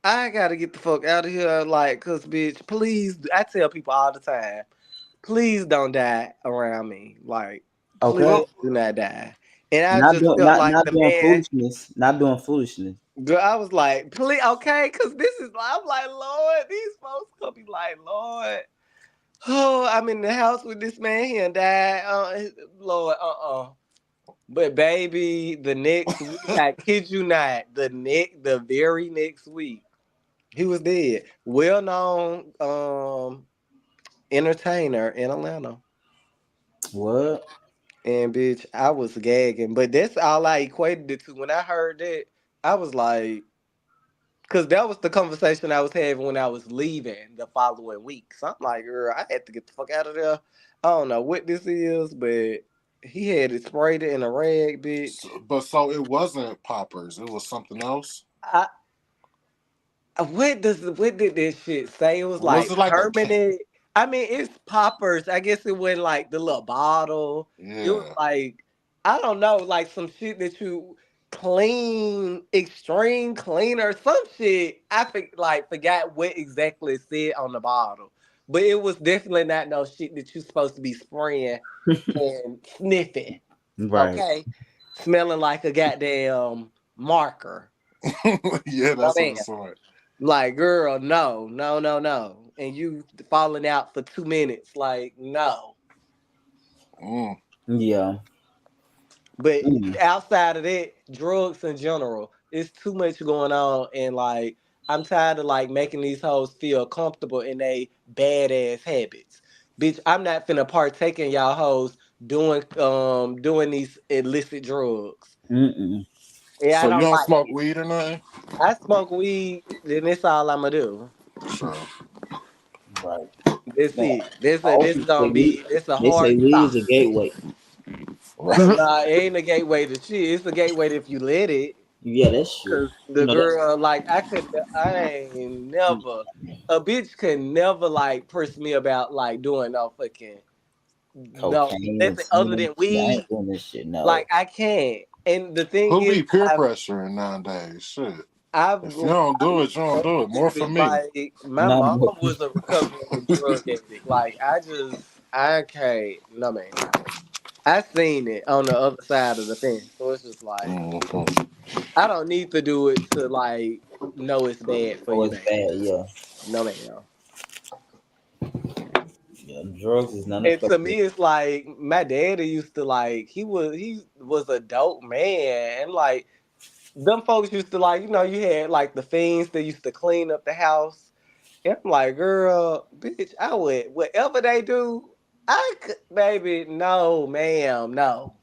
I gotta get the fuck out of here, like, cause bitch, please. I tell people all the time, please don't die around me, like,
Okay.
please
Well,
do not die. And I
Not
just
doing
felt
not
like
not
the
doing
man.
foolishness. Not doing foolishness.
Girl, I was like, please, okay, because this is, I'm like, Lord, these folks gonna be like, Lord, oh, I'm in the house with this man, he done died, Lord, But baby, the next week, I kid you not, the very next week, he was dead. Well known, entertainer in Atlanta.
What?
And bitch, I was gagging, but that's all I equated it to. When I heard that, I was like, because that was the conversation I was having when I was leaving the following week. So I'm like, girl, I had to get the fuck out of there. I don't know what this is, but he had it sprayed in a rag, bitch.
so it wasn't poppers. It was something else.
I what did this shit say? It was
Was
like
it like a cat?
permanent. I mean, it's poppers. I guess it wasn't like the little bottle. It was
Yeah.
like I don't know, like some shit that you clean, extreme cleaner, some shit. Forgot what exactly it said on the bottle, but it was definitely not no shit that you supposed to be spraying and sniffing.
Right.
Okay, smelling like a goddamn marker.
Yeah,
No
that's what
man.
it said.
Like, girl, no, no, no, no. And you falling out for 2 minutes. Like, no.
Mm.
Yeah.
But
Mm.
outside of that, drugs in general, it's too much going on. And like, I'm tired of like making these hoes feel comfortable in they badass habits. Bitch, I'm not finna partake in y'all hoes doing these illicit drugs.
Mm-mm.
Yeah, I
So you
don't
don't
like
smoke
it.
weed or nothing?
I smoke weed, then that's all I'ma do.
Sure.
Right.
That's
Yeah.
it. This
Old
this
people say
gonna
weed.
be this a
They say
hard
weed
stop.
is a gateway.
Right.
Nah, it ain't a gateway to shit. It's a gateway if you let it.
Yeah, that's true.
Cause
You
the
know that's
girl, like, I ain't never, a bitch can never like press me about like doing no fucking no
cocaine and
nothing other
smoking
than
shit. I ain't
weed.
doing this shit. No.
Like I can't. And the thing
Who
is,
be peer
I've
pressuring nowadays? Shit.
I've
If you don't
I've
do it, you don't do it. More for
experienced
me.
like my
Not
mom
more.
was a recovering drug addict. Like I can't. No man. I seen it on the other side of the fence. So it's just like
Mhm.
I don't need to do it to like know it's bad for
Oh,
you,
it's bad.
baby.
Yeah.
No ma'am.
Yeah. Drugs is not
And to
effective.
me it's like my daddy used to like he was a dope man and like them folks used to like, you had like the fiends that used to clean up the house. And I'm like, girl, bitch, I would whatever they do, I could baby, no, ma'am, no.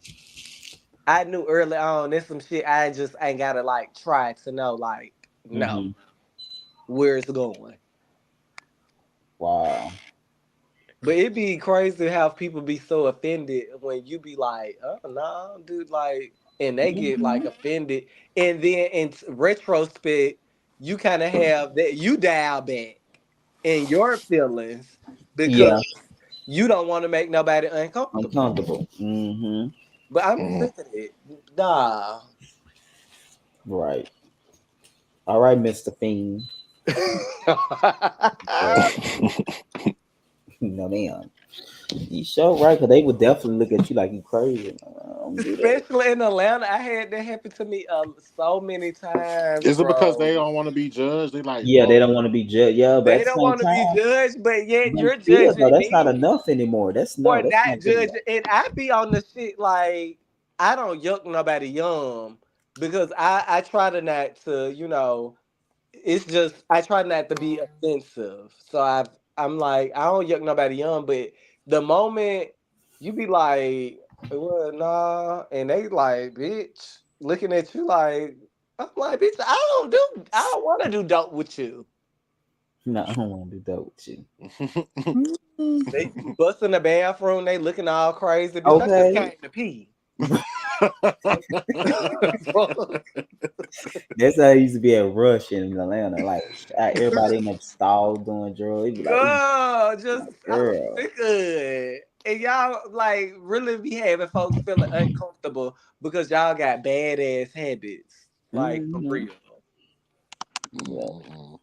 I knew early on there's some shit I just ain't gotta like try to know like no
Hmm.
where it's going.
Wow.
But it'd be crazy how people be so offended when you be like, oh no, dude, like, and they get like
Hmm.
offended, and then in retrospect, you kind of have that you dial back in your feelings because
Yeah.
you don't want to make nobody uncomfortable.
Uncomfortable. Hmm.
But I'm
Mm.
sick of it. Nah.
Right. All right, Mr. Fiend. Yeah. No, man. You sure right? Because they would definitely look at you like you crazy. I don't do that.
Especially in Atlanta, I had that happen to me so many times,
Is it because
bro.
they don't want to be judged? They like,
Yeah, they
well,
don't want to be judged. Yeah, but at
They
the
don't
same
want to be
time,
judged, but yet
but
you're
still, though,
judging
that's not
me
enough anymore.
for
That's
not
not good enough.
judging. And I be on the shit like I don't yuck nobody yum because I try to not to it's just I try not to be offensive. So I'm like I don't yuck nobody yum, but the moment you be like, well, nah, and they like, bitch, looking at you like I'm like, bitch, I don't want to do dope with you.
No, I don't want to do that with you.
They bust in the bathroom, they looking all crazy. Bitch, I just
Okay,
came to pee.
that's how I used to be at Rush in Atlanta. Like everybody in the stalls doing drugs. It'd be like, "Ooh,
Girl, just I'm
girl,
sick of it. And y'all like really be having folks feeling uncomfortable because y'all got badass habits. Like for
hmm
real.
yeah."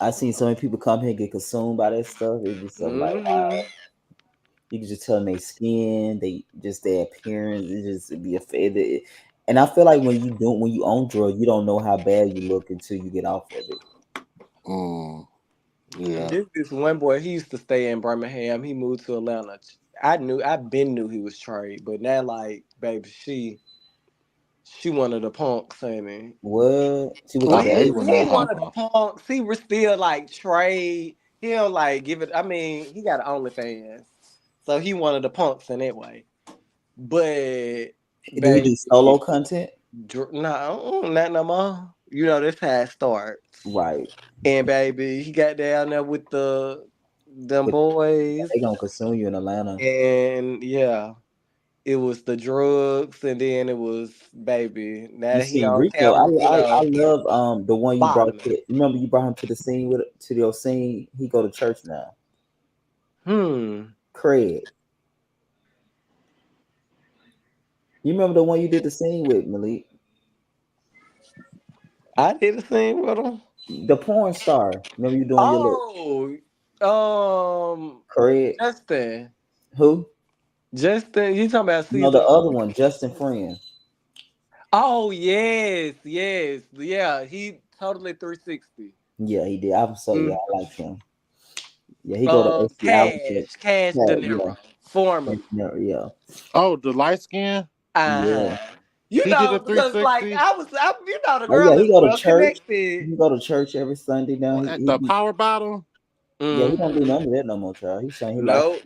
I seen so many people come here and get consumed by that stuff. It just so like,
Hmm.
you can just tell them their skin, they just their appearance. It just it'd be a. And I feel like when you own drugs, you don't know how bad you look until you get off of it.
mm, yeah.
This one boy, he used to stay in Birmingham. He moved to Atlanta. I been knew he was trade, but now like, baby, she one of the punks, honey.
What? She with the
I
Well,
bad
hate
he
when
stuff?
that
ain't one of the
happens.
punks. He was still like trade. He don't like give it. I mean, he got an OnlyFans, so he one of the punks in that way. But
Do he do solo
baby,
content?
no, not no more. You know this how it starts.
Right.
And baby, he got down there with them
But
boys,
they gonna consume you in Atlanta.
and yeah, it was the drugs, and then it was baby.
You
Now he
see,
on
Rico,
camera,
I love the one you brought
bombing.
to. Remember you brought him to the scene with to your scene. He go to church now.
Hmm.
Craig, you remember the one you did the scene with Malik,
I did the same with him.
the porn star. Remember you doing your little
Oh,
Craig?
Justin.
Who?
Justin, you talking about
No, the
season?
other one, Justin Friend.
Oh yes, yes, yeah. He totally 360.
Yeah, he did. I'm so yeah,
Mm.
I like him. Yeah, he go to SC. I was like,
Cash De
yeah,
Niro, formerly.
yeah, yeah,
Oh, the light skin?
yeah.
Uh-huh. You
He did a
know, because like
360?
the
Oh yeah,
girl
he
is
go to
well
church.
connected.
He go to church every Sunday now. He
The
be
power bottle?
yeah, he don't do
Hmm.
none of that no more, child. He's saying he like
No,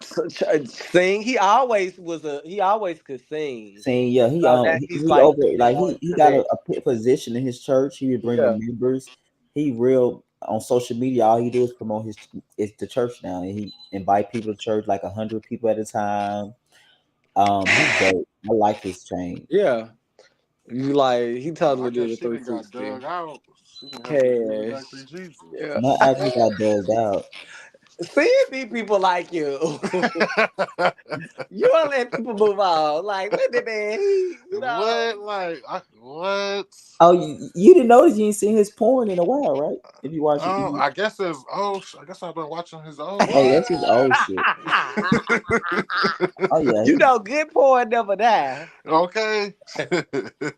sing. He always could sing.
saying yeah,
So now he's
he
like
over like
more
he
into
got
that.
a position in his church. He would bring the
Yeah.
members. He real on social media. All he do is promote his is the church now, and he invite people to church like 100 people at a time. He dope. I like his change.
Yeah. You like he
Oh, I
totally
guess
did a
she done got
360.
dug out. She done had to get rid back to
Cash.
Jesus.
Yeah.
Not actually got dug out.
See it be people like you. You wanna let people move on. Like, what the man,
What? Like, what?
Oh, you didn't notice you ain't seen his porn in a while, right? If you watch it,
Oh, I guess it's oh, I guess I've been watching his old
oh,
shit.
that's his old shit. Oh yeah,
you know, good porn never die.
Okay.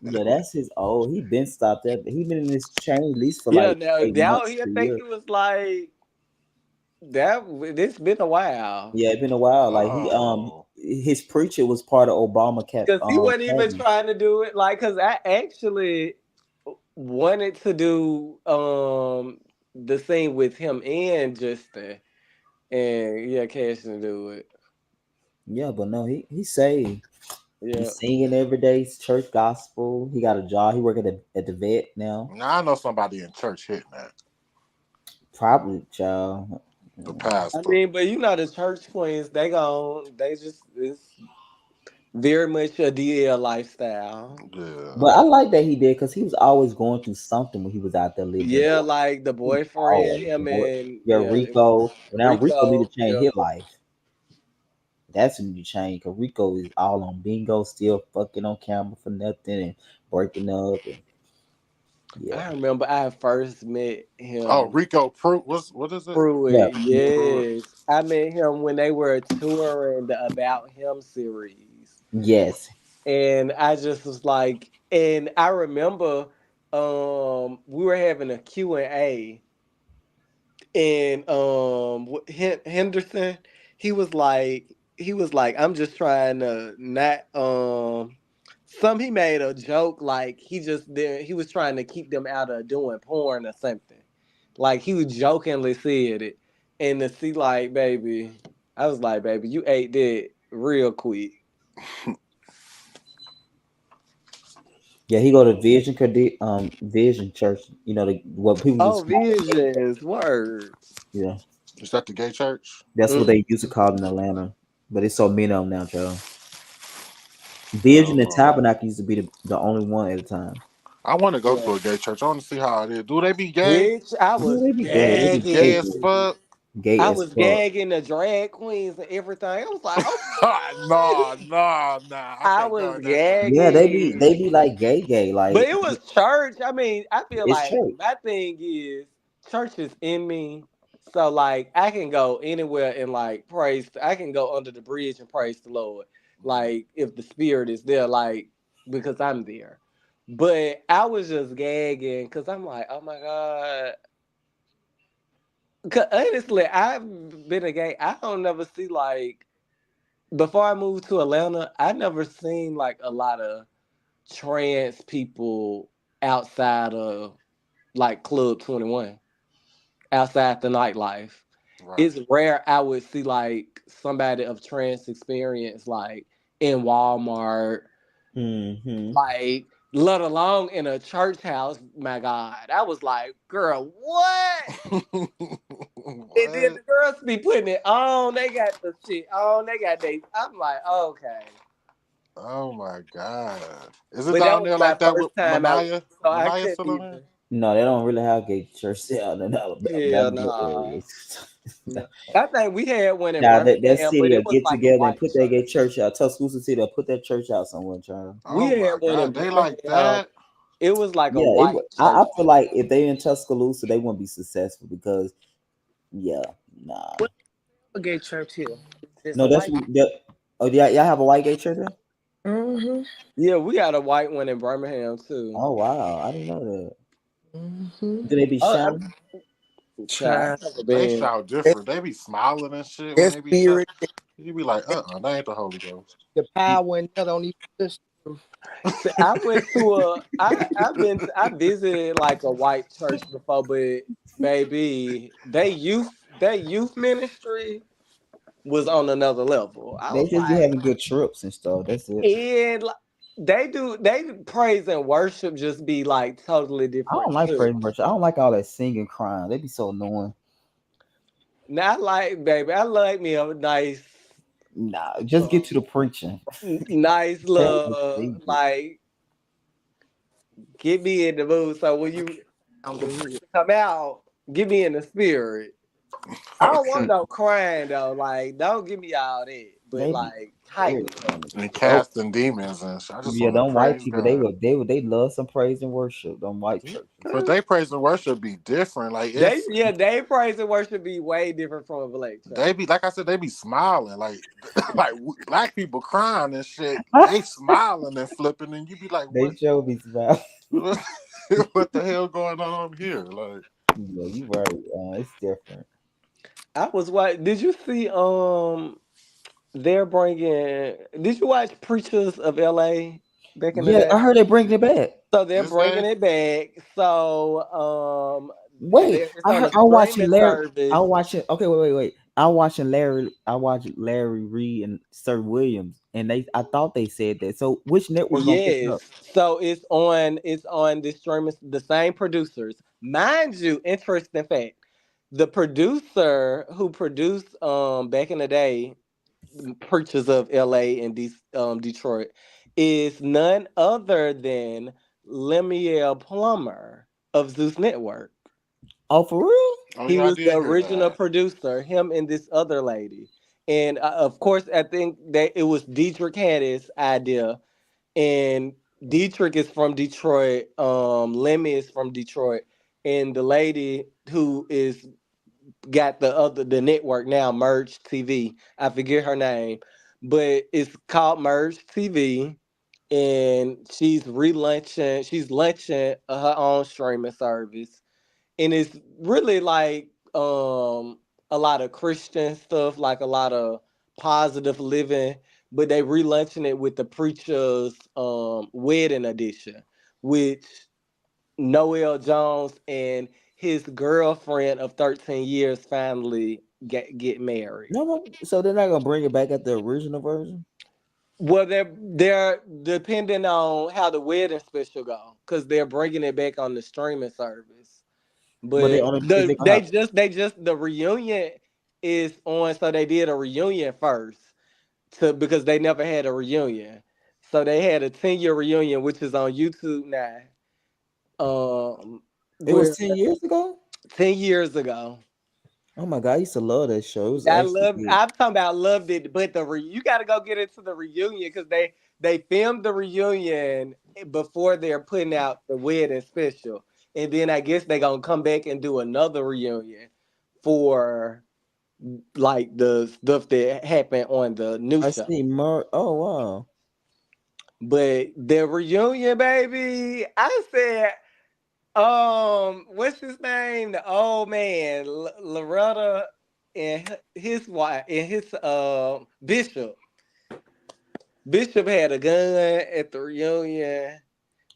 yeah, that's his old. He been stopped that. He been in this chain at least for
Yeah,
like
now down
8 months
here, I
to a
think
year.
it was like that. It's been a while
Yeah, it been a while. Like
Oh.
his preacher was part of Obama
because he wasn't even
cabinet.
trying to do it. Like, cause I actually wanted to do the scene with him and Justin, and yeah, Cash to do it.
Yeah, but no, he saved.
Yeah.
He's singing every day, church gospel. He got a job. He work at the vet now.
Now I know somebody in church hitting that.
Probably, child.
The
I
pastor.
mean, but you know the church queens, they just it's very much a DL lifestyle.
Yeah.
But I like that he did because he was always going through something when he was out there living.
Yeah, like the
He was
boyfriend,
always
him
boy.
and
Yeah,
yeah,
Rico. But now Rico need
Rico.
to change
Yeah.
his life. That's when you change because Rico is all on bingo, still fucking on camera for nothing and breaking up and yeah,
I remember I first met
Oh,
him.
Rico Pruitt. What is it?
yeah.
Pruitt,
Pruitt.
yes. I met him when they were touring the About Him series.
Yes.
And I just was like, and I remember we were having a Q and A, and Henderson, he was like I'm just trying to not some he made a joke like he was trying to keep them out of doing porn or something, like he was jokingly said it, and to see like baby, I was like baby you ate that real quick.
Yeah, he go to Vision Church, what people
Oh,
used to call the gay church.
visions word.
Yeah.
Is that the gay church?
That's what
Mm.
they used to call it in Atlanta. But it's so many of them now, Joe. Vision and
Oh,
Tabernacle used to be the only one at a time.
I want to go
Yeah.
to a gay church. I want to see how it is. Do they be gay?
Bitch, I
Yeah,
was
they be gay. They be
Gay
gay,
as
gagging.
fuck?
gay
I
as
was
fuck.
gagging the drag queens and everything. I was like, oh,
No, no, nah. I
I
can't go
was
in that church.
Yeah, they be
gagging.
like gay.
But
Like
it was church. I mean, I feel
it's
like
church.
my thing is church is in me. So like I can go anywhere and like praise. I can go under the bridge and praise the Lord. Like if the spirit is there, like because I'm there. But I was just gagging because I'm like, oh my god. 'Cause honestly, I've been a gay. I don't never see like before I moved to Atlanta. I never seen like a lot of trans people outside of like Club 21, outside the nightlife. It's
Right.
rare I would see like somebody of trans experience like in Walmart,
Hmm.
like let alone in a church house. My God, I was like, girl, what? And then
What?
the girls be putting it on. They got the shit on. They got they. I'm like, okay.
Oh my god. Is it
But that
down
was
there
my
like that with
first time I went,
Manaya?
so I
Manaya
couldn't
still on there?
even.
No, they don't really have gay church out in
Hell
Alabama
nah.
areas.
No. I think we had one in
Now that
Birmingham, but
city will
it was
get
like a
together and
white
put that gay
church.
church out. Tuscaloosa City will put that church out somewhere, child.
We
Oh
had
my
one in
god. They like
Birmingham.
that?
It was like a
Yeah,
white
I
church.
feel like if they in Tuscaloosa, they won't be successful because yeah, nah.
What a gay church here? There's
No,
a
that's
white.
what. That, oh, yeah, y'all have a white gay church there?
Mm-hmm.
Yeah, we got a white one in Birmingham too.
Oh wow, I didn't know that.
Mm-hmm.
Do they be
Oh,
shouting?
child,
Child.
I never
They
been.
shout
That,
different. They be smiling and shit when
that
they be shout.
spirit,
You be like,
that,
that ain't the Holy Ghost.
the power in there don't even touch them.
See, I went to I visited like a white church before, but baby, they youth ministry was on another level. I
They
was
just be
like,
having good trips and stuff. That's it.
and like, they praise and worship just be like totally
I don't
different
like
too.
praise and worship. I don't like all that singing, crying. They be so annoying.
Not like baby, I like me a nice,
Nah, just get
uh,
to the preaching.
nice
All that
little
singing.
like get me in the mood. So when you
I'm the real.
come out, get me in the spirit. I don't want no crying though. Like, don't give me all that. But
They be
like, hype me up.
irritating.
And
Don't
casting demons and shit. I just
yeah,
want to
them white
praise
people.
God.
They love some praise and worship. Them white churches.
But they praise and worship be different. Like
They
it's
yeah, they praise and worship be way different from a black
they
church.
be like I said, they be smiling like like black people crying and shit. They smiling and flipping, and you be like,
They
what?
show me about.
What the hell going on here? Like,
Yeah, you right. It's different.
I was what? Did you see? They're bringing. Did you watch Preachers of L.A. back in the
Yeah,
day?
I heard they bringing it back.
So they're
is
bringing
they?
it back. So
Wait,
it's on a
I'm watching
streaming
Larry.
service.
I'm watching. Okay, wait. I watched Larry Reed and Sir Williams, and I thought they said that. So which network gonna pick it up?
Yes. So it's on the streamers, the same producers. Mind you, interesting fact. The producer who produced back in the day Preachers of LA and Detroit is none other than Lemuel Plummer of Zeus Network.
Oh, for real?
Oh
He
yeah, I
was the
did hear
original
that.
producer, him and this other lady. And of course, I think that it was Dietrich Haddis' idea. And Dietrich is from Detroit. Lemmy is from Detroit. And the lady who is got the network now, Merge TV. I forget her name, but it's called Merge TV, and she's launching her own streaming service, and it's really like a lot of Christian stuff, like a lot of positive living, but they relaunching it with the preacher's wedding edition, which Noel Jones and his girlfriend of 13 years finally get married.
So they're not gonna bring it back at the original version,
Well, they're depending on how the wedding special go, because they're bringing it back on the streaming service.
but they
But
only is they gonna have.
they just the reunion is on, so they did a reunion first to because they never had a reunion, so they had a 10-year reunion, which is on YouTube now.
It was
Where
10 years ago.
10 years ago.
Oh my god, I used to love that show. It was
I
actually
love.
good.
I'm talking about loved it, but you got to go get into the reunion because they filmed the reunion before they're putting out the wedding special, and then I guess they gonna come back and do another reunion for like the stuff that happened on the new
I
show.
see Mer. Oh wow.
But the reunion, baby, I said, what's his name? The old man, Loretta, and his wife and his Bishop. Bishop had a gun at the reunion,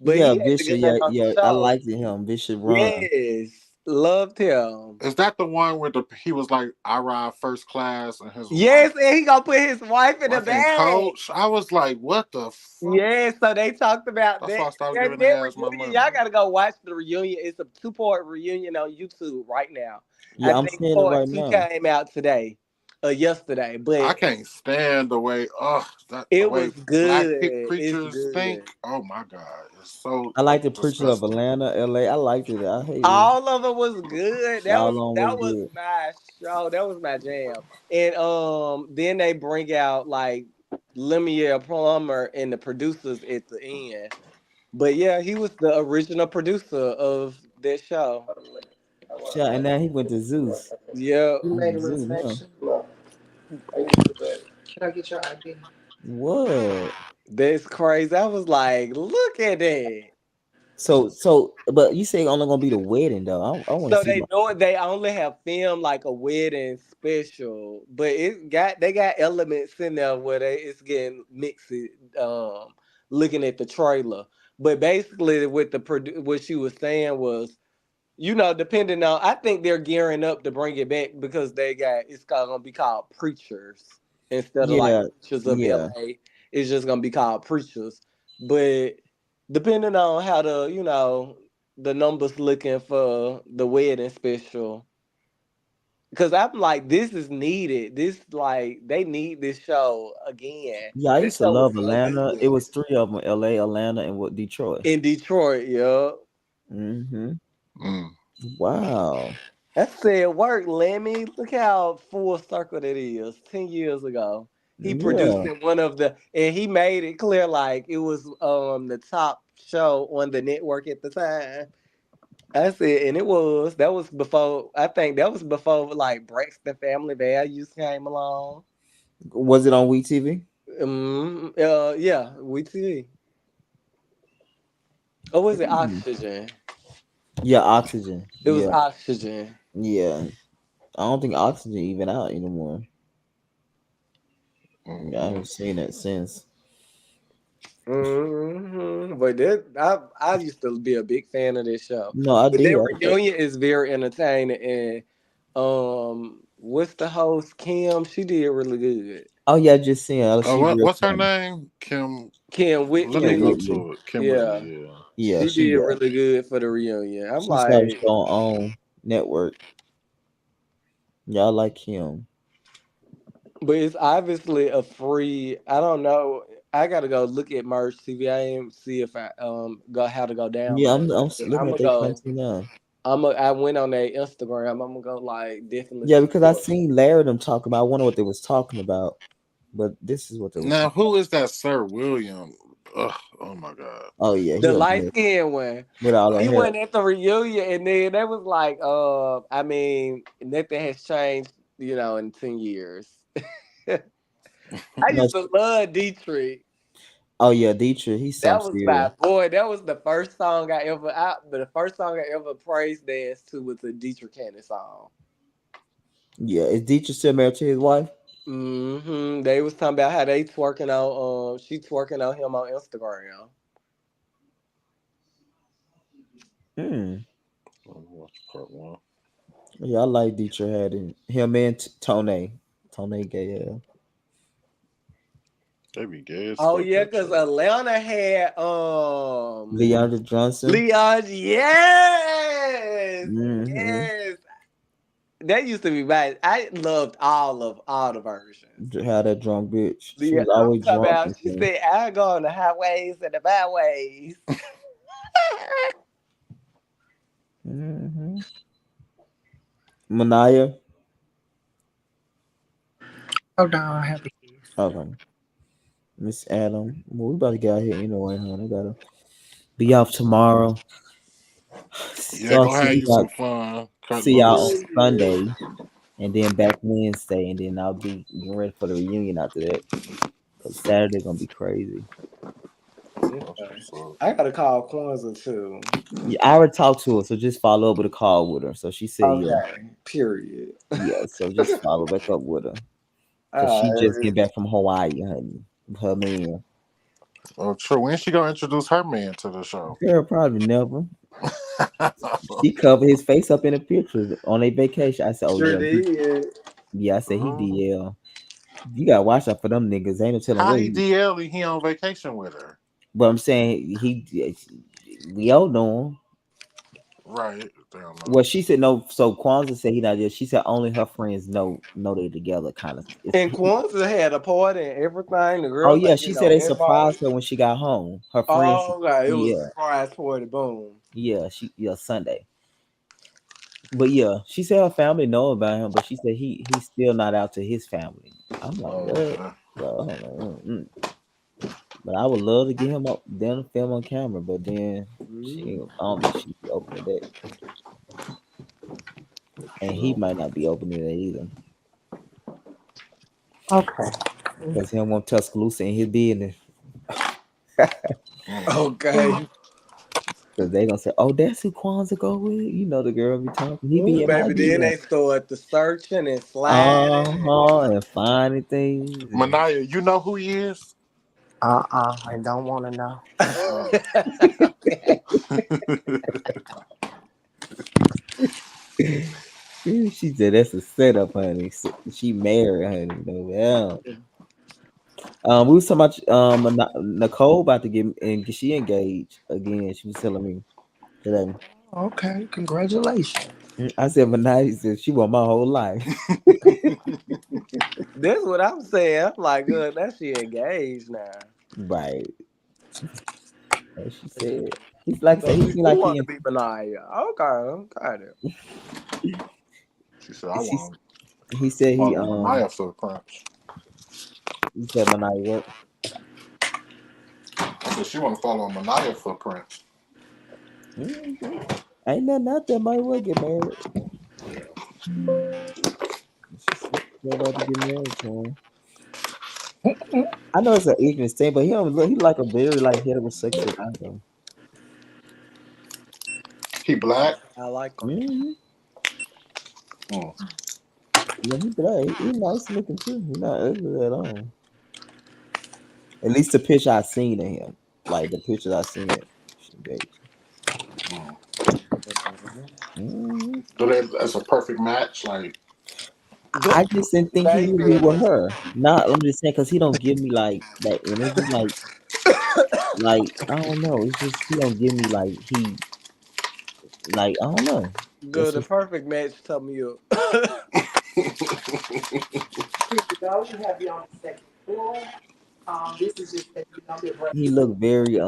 but
Yeah,
he had the
Bishop.
gun
Yeah,
on the
yeah. I
show.
liked him. Bishop Run.
Yes, loved him.
Is that the one where the he was like I ride first class and his
Yes,
wife
and he gonna put his wife in the
wife and
bag.
coach? I was like, what the fuck?
Yeah, so they talked about
That's
that.
why I stopped
That,
giving their
that
ass my
reunion. Y'all
money.
gotta go watch the reunion. It's a two-part reunion on YouTube right now. I
Yeah, I'm
think
seeing it
part
right
two
now.
came out today, yesterday,
I
but
can't stand the way the
it
way
was
black
good. It's
preachers think.
good.
Oh my god, it's so
I like the preacher of
disgusting.
Atlanta, LA. I liked it. I hate it.
All of it was good.
All on was
That was
good.
my show. That was my jam. And then they bring out like Lemuel Plummer and the producers at the end. But yeah, he was the original producer of that show.
Yeah, and then he went to Zeus.
Yeah,
You made a
Zeus, huh?
reservation? Can I get your ID?
What?
that's crazy. I was like, look at that.
But you say only gonna be the wedding though. I want to
So
see
they
my.
know they only have filmed like a wedding special, but they got elements in there where it's getting mixed. Um, Looking at the trailer, but basically what what she was saying was, depending on, I think they're gearing up to bring it back because gonna be called Preachers instead of like
Yeah,
Preachers of
yeah,
LA. It's just gonna be called Preachers. But depending on how the numbers looking for the wedding special, because I'm like, this is needed. This like they need this show again.
yeah. I
This
used to
show was
love
so
Atlanta. It
good
was three of them: L.A., Atlanta, and what Detroit.
in Detroit, yeah.
Mm-hmm.
Mm.
Wow.
I said, work, Lemmy. Look how full circle that is. 10 years ago, he produced
Yeah.
in and he made it clear like it was the top show on the network at the time. I said, and that was before. I think that was before like Braxton Family Values came along.
Was it on WeTV?
Yeah, we TV. Or was it
Mm.
Oxygen?
Yeah, Oxygen.
It was
Yeah,
Oxygen.
yeah. I don't think Oxygen even out anymore. Yeah, I
Mm-mm.
haven't seen it since.
But I used to be a big fan of this show.
No, I
But
did.
their reunion is very entertaining, and what's the host Kim? She did really good.
Oh yeah, I just seen her.
Oh,
She real
what's her
funny.
name? Kim.
Kim
Let me
Kim
go
Whitley.
Whitley.
to it. Kim
Yeah,
Whitley. Yeah.
Yeah,
she
she
did really good for the reunion. I'm
she started
like,
showing on network. Y'all like Kim.
but it's obviously a free. I don't know. I gotta go look at Merch TV. I ain't see if I go how to go
Yeah,
download
I'm
it. But
looking
I'm
at
gonna
their
go.
content now.
I went on their Instagram. I'm gonna go like definitely
Yeah, because I
support.
seen Larry them talk about. I wonder what they was talking about, but this is what they was
Now,
talking
who
about.
is that Sir William? Ugh, oh my God.
Oh yeah, he
The
a
light
mess
skinned one.
with all that
He
hair.
went at the reunion and then they was like, I mean, nothing has changed, in 10 years. I
No,
used to love Dietrich.
oh yeah, Dietrich, he's
That
something
was
serious.
my boy. That was the first song I ever out, but the first song I ever praise danced to was a Dietrich Cannon song.
Yeah, is Dietrich still married to his wife?
They was talking about how they twerking on she twerking on him on Instagram.
Hmm.
Let me watch part one.
Yeah, I like Dietrich had him and Tone. Tone gay. Yeah.
They be gay as
Oh
fuck
yeah,
at
because
church.
Atlanta had
Leandra Johnson.
Leon, yes,
Mm-hmm.
yes. That used to be bad. I loved all the versions.
How that drunk bitch. She
Yeah,
was
I'm
always
talking
drunk
about.
and
She
stuff.
said, "I go on the highways and the byways."
Mm-hmm. Manaya.
Hold on, I have a kiss.
Okay. Miss Adam. Well, we about to get out here anyway, honey. I gotta be off tomorrow.
Yeah,
So
go
see
have
you
you
guys.
some fun. Cut
See y'all on
loose.
Period.
Sunday, and then back Wednesday, and then I'll be getting ready for the reunion after that. Cause Saturday gonna be crazy.
That's
Okay.
what's up.
I gotta call Kwanzaa too.
Yeah, I already talked to her, so just follow up with a call with her. So she said, yeah,
Okay. Period.
yeah. So just follow back up with her, cause
All
she just
right.
get back from Hawaii, honey. With her man.
Oh, true. When she gonna introduce her man to the show?
Girl, probably never. She covered his face up in a picture on a vacation. I said, oh
Sure
yeah,
did.
yeah. I said he
Girl,
DL. You gotta watch out for them niggas. Ain't no telling
how
what
he
he.
DL and he on vacation with her?
But I'm saying he. We all know him.
Right. Damn no.
Well, she said no. So Kwanzaa said he not there. She said only her friends know they together. Kind of. It's.
And Kwanzaa had a party and everything. The
Oh
girls
yeah,
ain't
she
getting
said
no
they
invite.
surprised her when she got home. Her friends.
Oh, God. It was a
Yeah,
surprise party. Boom.
yeah. She Sunday. But yeah, she said her family know about him, but she said he's still not out to his family. I'm like,
Oh,
what?
okay.
Well, I don't know. But I would love to get him up then film on camera, but then
Mhm.
I don't think she'd be open to that. And he
True.
might not be open to that either.
Okay.
Because he don't want Tuscaloosa in his business.
Mm.
Okay.
Because they gonna say, oh, that's who Kwanzaa go with. You know the girl be talking. He be
Ooh,
in my
baby. Then
DM.
they start the searching and sliding.
Uh-huh. And finding things. And
Manaya, you know who he is?
I don't want to know.
Oh.
Okay.
she said that's a setup, honey. She married, honey. No, yeah. We was talking about Nicole about to get and she engaged again. She was telling me today.
Okay, congratulations.
I said, but now she said she want my whole life.
That's what I'm saying. I'm like, good. That she engaged now.
Right. And she said he's like I
So
said, he
she
seemed
do
like
want to be Benaya. Okay, got it.
She said, I
she
want
he
to
said
follow Manaya footprints.
he said Manai what?
I said, she want to follow Manaya footprints.
Mm-hmm. Ain't nothing out there might well get married. She said she about to get married to him. I know it's an ignorant thing, but he don't look he like a very like heterosexual guy though.
He black?
I like them.
Mm-hmm.
Mm.
Yeah, he black. He nice looking too. He not ugly at all. At least the picture I seen of him. Like the pictures I seen it. She engaged.
Mm.
Mm-hmm.
So that's a perfect match. Like,
I just didn't think he would be
baby.
with her. Not, I'm just saying because he don't give me like that energy. Like I don't know. It's just he don't give me like he like I don't know.
Good,
That's
the
just
perfect match. Tell me you. Here you go. You have you on the second floor. This is just you know your break.
he look very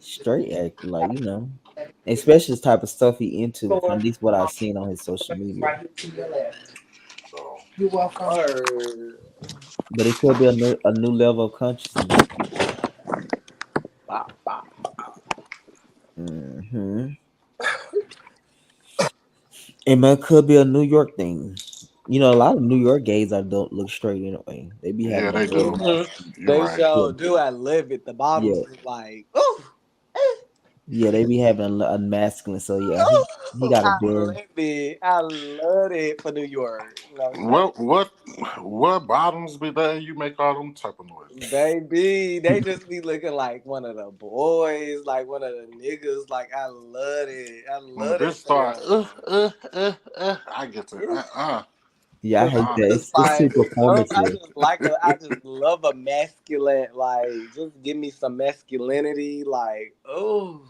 straight acting like especially this type of stuff he into from
Floor.
at least what I've seen on his social media.
Right here to your left.
So,
You're welcome. Word.
But it could be a new level of consciousness.
Bop, bop.
Hmm. And that could be a New York thing. A lot of New York gays don't look straight anyway. They be
yeah,
having a
they
very
do.
masculine.
You're
They
right.
Yeah,
sure do. I live it. The
yeah,
bottoms is like, ooh,
yeah. They be having a masculine. So yeah, he
ooh,
got a
I
very
love it. I love it for New York. You know what I'm saying?
What bottoms be there? You make all them type of noises.
Baby, they just be looking like one of the boys, like one of the niggas. Like I love it. I
When the
love
bitch
it for
start,
them.
I get to,
Yeah.
yeah. I
Cause
hate
I'm
uh.
that.
just
It's too
like, I
performative.
just like I just love a masculine. Like, just give me some masculinity. Like, oh,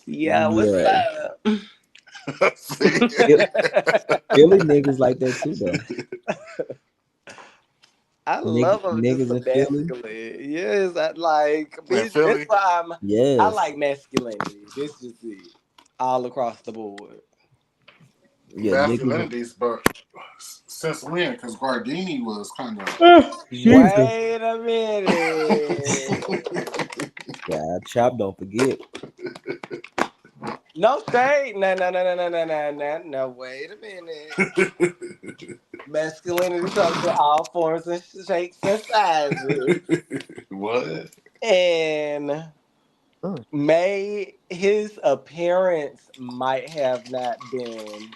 yeah. What's
Yeah,
up?
See,
Phil- Philly niggas like that too though.
I love them just
Niggas
a
in Philly.
masculine. Yes, I like.
in
Bitch, that's
Philly,
why I
Yes.
like masculinity. This is it, all across the board.
Yeah, niggas.
masculinities, but since when? Because Gardini was kind of.
Jesus.
Wait a minute.
Yeah, Chop don't forget.
No shade. No, no, no, no, no, no, no, no. No, wait a minute. Masculinity comes in all forms and shapes and sizes.
What?
And may his appearance might have not been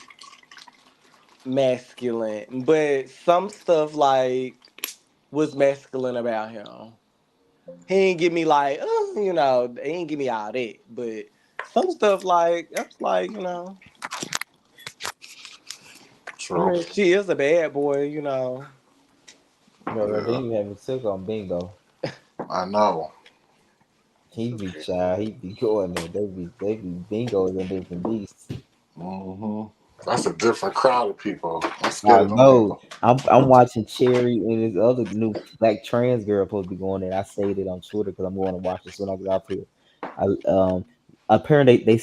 masculine, but some stuff like was masculine about him. He ain't give me like, he ain't give me all that. But some stuff like I was like, I
True.
mean, she is a bad boy.
Bro,
Yeah,
they even have a sick on bingo.
I know.
He be shy. He be going there. They be bingos and different beasts.
Hmm. That's a different crowd of people. I'm scared
I
of them
know.
people.
I'm watching Cherry and this other new black trans girl supposed to be going there. I saved it on Twitter because I'm going to watch it soon as I get off here. I apparently they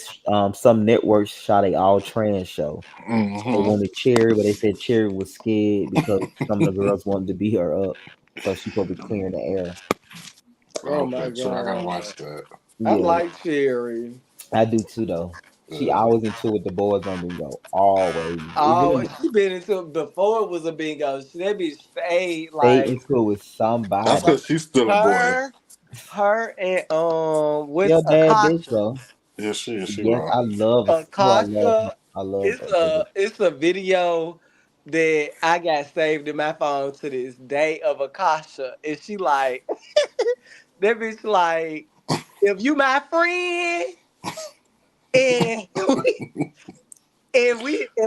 some networks shot a all trans show. They
Hmm.
wanted Cherry, but they said Cherry was scared because some of the girls wanted to beat her up, so she supposed to be clearing the air.
Oh my
Okay, true. I gotta
god.
watch that.
I
Yeah,
like Cherry.
I do too though. She
Yeah.
always into it. The boys on bingo always. It
Oh,
really
she been into it before it was a bingo. That bitch stayed
stay
like
into it with
That's
somebody.
because she's still a boy.
her, her and
She
what's
a bad bitch
Akasha?
though.
Yeah, she is. She
Yes,
raw.
I love her. Oh, I love her.
Akasha,
I love
it's
her.
a video that I got saved in my phone to this day of Akasha, and she like that bitch like if you my friend and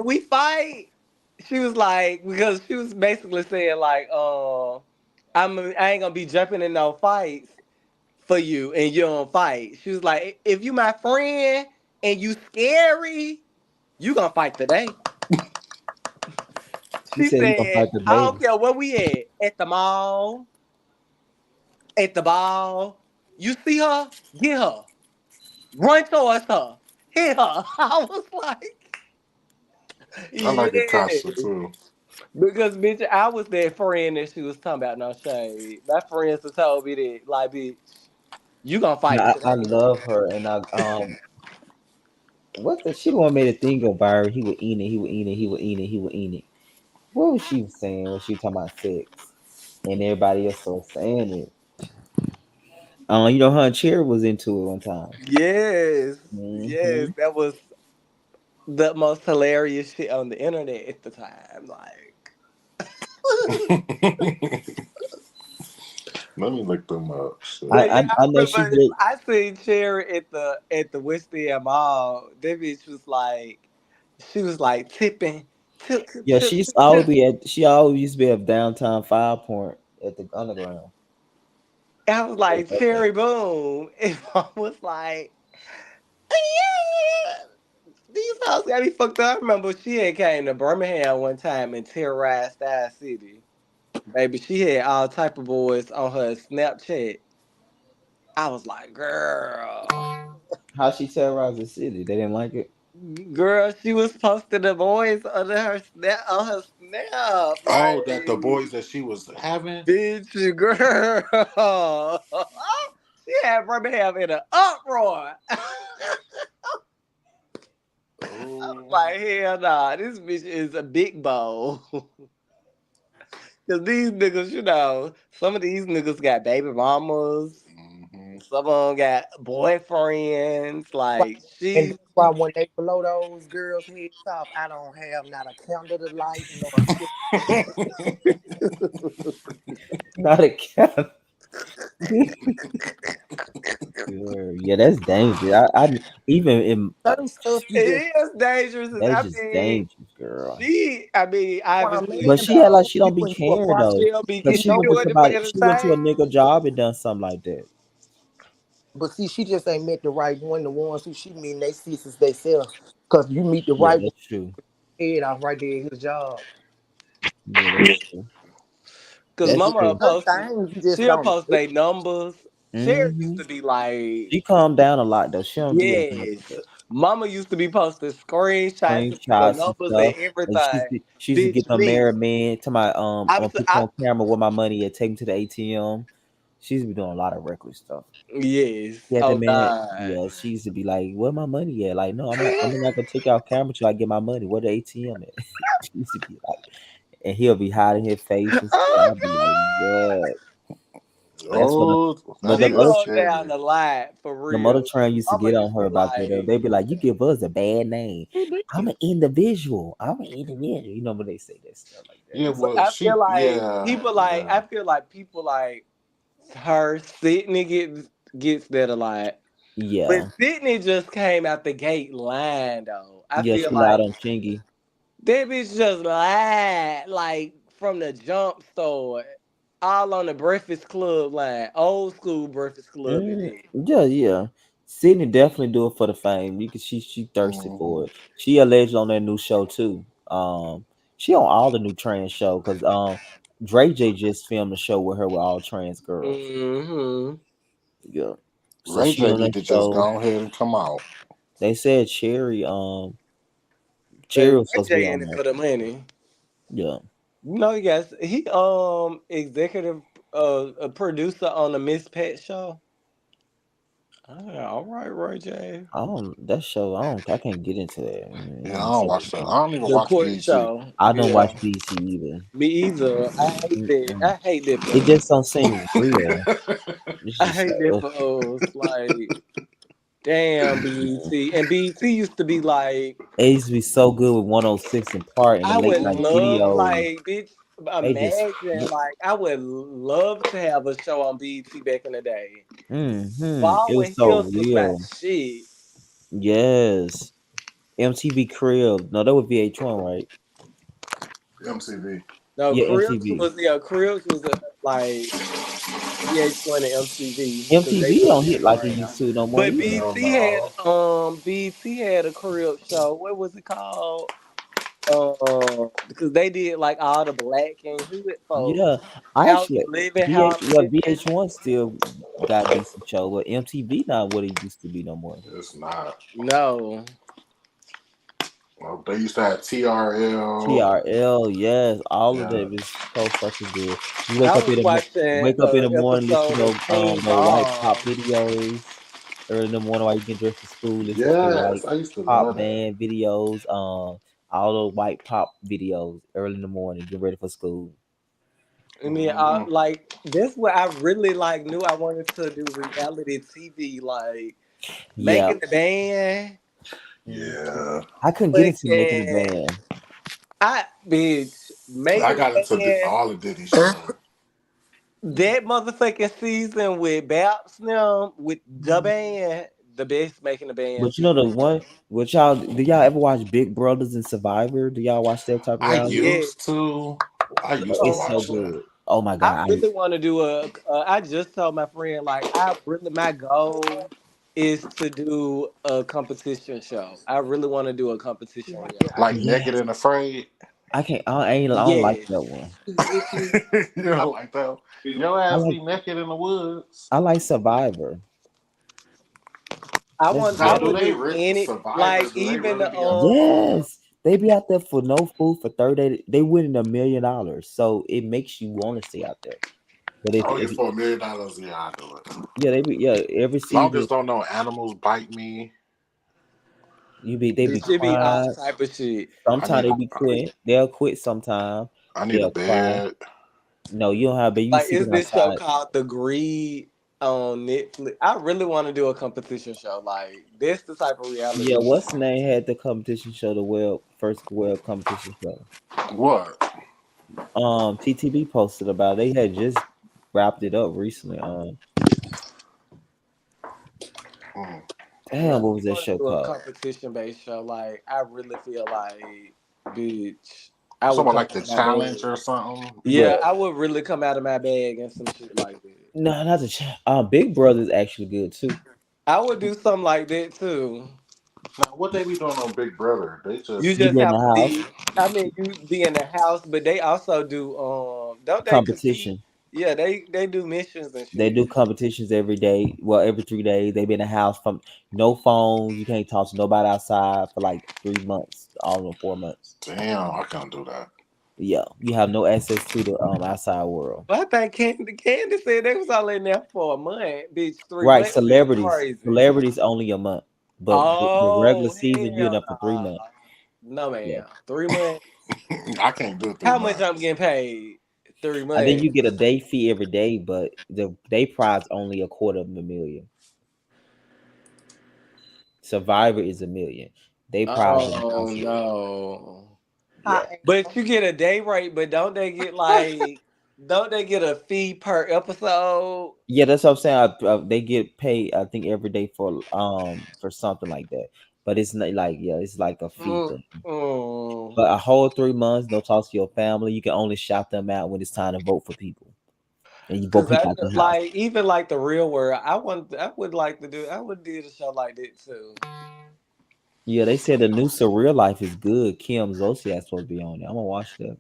we fight, she was like because she was basically saying like I ain't gonna be jumping in no fights for you and you don't fight. She was like if you my friend and you scary, you gonna fight today.
She
She
said you gonna
said,
fight the
I don't
baby.
care where we at the mall, at the ball. You see her, get her. Run towards her. Hit her. I was like,
I like
yeah.
Akasha too.
Because bitch, I was that friend that she was talking about no shade. My friends have told me that, like, bitch, you gonna
No,
fight
I
today.
love her, and what the she the one made a thing go viral. He would eat it. He would eat it. He would eat it. He would eat it. What was she saying when she was talking about sex? And everybody else was saying it. Her and Cherry was into it one time.
Yes. Yes.
Hmm.
That was the most hilarious shit on the internet at the time. Like
Let me look them up.
I
But
Shit.
yeah,
I,
I
I know she
remember
just
I seen Cherry at the West End Mall. That bitch was like, she was like tipping, tip, tip,
yeah,
tip,
she's
tip,
always
tip.
be at she always used to be at downtown Five Point at the underground.
I was like, Cherry Boom. And I was like, yeah, these hoes got me fucked up. I remember she had came to Birmingham one time and terrorized our city. Baby, she had all type of boys on her Snapchat. I was like, girl.
How she terrorized the city? They didn't like it.
Girl, she was posting the boys under her snap on her snap. Like,
Oh, that the boys that she was having.
bitch, girl. She had Birmingham in an uproar. I was
Oh.
like, hell nah, this bitch is a big bowl. Cause these niggas, some of these niggas got baby mamas.
Hmm.
Some of them got boyfriends.
Why-
Like,
And
she
that's why when they blow those girls' heads off, I don't have not a candle to light nor
Not a cat. Yeah, that's dangerous. I even in
certain stuff you just
it is dangerous.
that's
I
just
mean,
dangerous, girl.
want a
obviously,
But
man
she had like
dog.
she
You
don't be
and you a
caring though,
prostitute,
she'll be
cause
you
she
she
know.
went to
doing it for
somebody, she went to a
entertainment.
nigga job and done something like that.
But see, she just ain't met the right one. The ones who she mean they sisters they sell. Cause you meet the
Yeah,
right one,
that's true.
head off right there at his job.
Yeah, that's true.
Cause
That's
It's
mama will
true.
certain
post,
things you just
she'll
don't
post
do.
their numbers. Cherry used
Hmm.
to be like,
She calmed down a lot though. She don't do as much of
yes.
that.
Mama used to be posting screenshots and put the
Screenshots and
numbers and
stuff. And
everything.
she used to
Bitch,
get the
me.
married man to my I'm
I'm
gonna
so,
put you on camera with my money and take him to the ATM. She used to be doing a lot of reckless stuff.
yes.
Yeah, the
Oh
man.
God.
Yeah, she used to be like, "Where my money at?" Like, no, I'm not gonna take out camera till I get my money. Where the ATM at? She used to be like, and he'll be hiding his face and stuff.
Oh
I'll be like, "What?" That's what.
Oh,
But
that's
she
them
that
other
going down
cherry.
the line for
them other
real.
trans used to
Mama
get on
used
her
to
about that. Though.
like,
They be like, "You give us a bad name. I'm an individual. I'm an individual." You know when they say that stuff like that.
Yeah,
It's
well,
I feel
she,
like
yeah,
people like
yeah,
I feel like people like her Sydney gets that a lot. But
yeah,
Sydney just came out the gate lying though. I
yeah.
feel
She lied
like
on Chingy.
that bitch just lied like from the jump start. All on the Breakfast Club line. Old school Breakfast Club it is.
Yeah, yeah. Sydney definitely do it for the fame. You can she thirsty
hmm,
for it. She alleged on that new show too. She on all the new trans show because Dre J just filmed a show with her with all trans girls.
Mm-hmm.
Yeah. So
Ray
she
J
on that
need to just
show.
go ahead and come out.
They said Cherry
Baby,
was
Ray
supposed to be
J in
on
it
there.
for the money.
Yeah.
You know, yes, he executive a producer on the Miss Pet show. All right, Ray J.
I don't that show. I can't get into that.
Yeah, I
It's
don't
so
watch that.
boring.
I don't even
The
watch
court
BT.
show.
I don't
Yeah.
watch BT either.
Me either. I hate that.
Mm-mm.
I hate that
It
for us.
just don't seem real. It's
I
just
hate
like
that
ugh.
for us. Like, damn, BET. And BET used to be like,
It used to be so good with 106 and Part in the
I
late
would
night
love,
videos.
like, bitch,
They just
imagine, like, I would love to have a show on BET back in the day.
It
Ball
was
and
so
Hills was my
real.
shit.
Yes. MTV Crib. No, that was VH1, right?
MTV.
No,
Yeah,
Cribs
MTV.
was, yeah, Cribs was like VH1 and MTV because they
MTV don't
wasn't
hit
even
like it used
around.
to no more
But
either.
Hell no.
BT had a crib show. What was it called? Because they did like all the black and hood folks.
Yeah, I
House
actually
living,
VH
house
well
living.
VH1 still got decent show, but MTV not what it used to be no more.
It's not.
No,
Well, they used to have TRL.
TRL, yes, all of
Yeah.
that is so fucking good. You
I was watching
wake up in the morning, listen
episode
to
of Teen
the white pop
Mom.
videos early in the morning while you get dressed for school. Listen to the
Yes,
white
I used to
pop
love that.
band videos. All the white pop videos early in the morning, get ready for school.
I mean,
Hmm.
like this what I really like knew I wanted to do reality TV, like
Yeah,
making the band,
mm,
Yeah.
I couldn't get into making a
fucking
band.
I bitch
I
making
got
the
into
band.
all the Diddy shows.
That motherfucking season with Baps now with the band, the best making the band
But you know the
season.
one, what y'all do y'all ever watch Big Brothers and Survivor? Do y'all watch that type of
I
reality?
Yeah.
used to. I used to
It's so
watch that.
good. Oh my
I
god.
really want to do I just told my friend like I really my goal is to do a competition show. I really want to do a competition reality
Like
show.
Naked
Yes.
and Afraid.
I can't I don't like
Yes.
that one.
You know, like that. Your
I
ass
like
be naked in the woods.
I like Survivor. Let's do
Now,
I
that.
do
would
they
do any
Survivor?
like
Do they
even
really
the
be out there?
Yes. They be out there for no food for 30 days. They winning $1 million. So it makes you want to stay out there. But
Oh, yeah,
if
for $1 million, yeah, I do it.
yeah, they be yeah, every
Long
season
as don't know animals bite me.
they be
it should be all
crying.
type of shit.
I
Sometimes
need
they be quit. They'll quit sometime.
I need a
They'll cry.
bed.
No, you don't have, but you be
Like is
sleeping
this show
outside.
called The Greed on Netflix? I really want to do a competition show. Like this the type of
Yeah,
reality
what's
show.
the name had the competition show, the world first world competition show.
What?
TTB posted about it. They had just wrapped it up recently.
Mm.
I
Damn,
really
what was that
want to
show
do a
called?
competition based show. Like I really feel like, bitch, I would
Someone
come
like
out
the
of my bag.
challenge or something.
Yeah,
Yeah, I would really come out of my bag and some shit like that.
no, not the Big Brother is actually good too.
I would do something like that too.
Now, what they be doing on Big Brother? They
You
just
You
just
be in the
have to
house
be. I mean, you be in the house, but they also do. Don't they compete?
competition.
Yeah, they do missions and
They
shit.
do competitions every day. Well, every 3 days. They be in the house from no phones. You can't talk to nobody outside for like 3 months, all in 4 months.
damn. I can't do that.
Yeah, you have no access to the outside world.
But I think Candy said they was all in there for a month. Bitch, three
Right,
months is
celebrities.
crazy.
Celebrities only a month, but the regular
Oh
season you're in
hell
there for 3 months.
no, no
Yeah,
man. 3 months.
I can't do it three
How much I'm
months.
getting paid? three
I think you
months.
get a day fee every day, but the day prize only a quarter of a million. Survivor is 1 million. Day prize is
Oh
also
no.
yeah.
But you get a day rate, but don't they get like don't they get a fee per episode?
Yeah, that's what I'm saying. They get paid, I think, every day for something like that. But it's not like yeah, it's like a fee thing.
Mm-mm.
But a whole 3 months, no talk to your family. You can only shout them out when it's time to vote for people, and you vote
Cause I
people out the house.
like even like the real world. I would like to do. I would do a show like that too.
Yeah, they said the new Surreal Life is good. Kim Zolciak's supposed to be on there. I'm gonna watch that.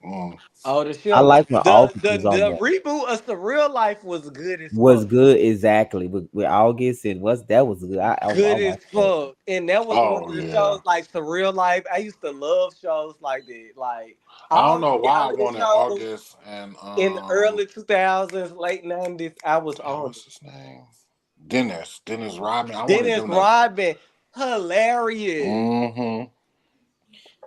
Mm.
Oh, the
I
show.
like when August
The
was on
the
there.
reboot of the real life was good as
Was
fuck.
good exactly with August and what's that was good. I
Good as
watched that.
fuck. And that was one
Oh
of the
yeah.
shows like surreal life. I used to love shows like that. Like
I don't
all
know why I
reality
wanted
shows
August and
in the early 2000s, late 90s, I was
damn,
on
what's his name? Dennis Rodman. I
it.
wanted
Dennis
them to.
Rodman, hilarious.
Mm-hmm.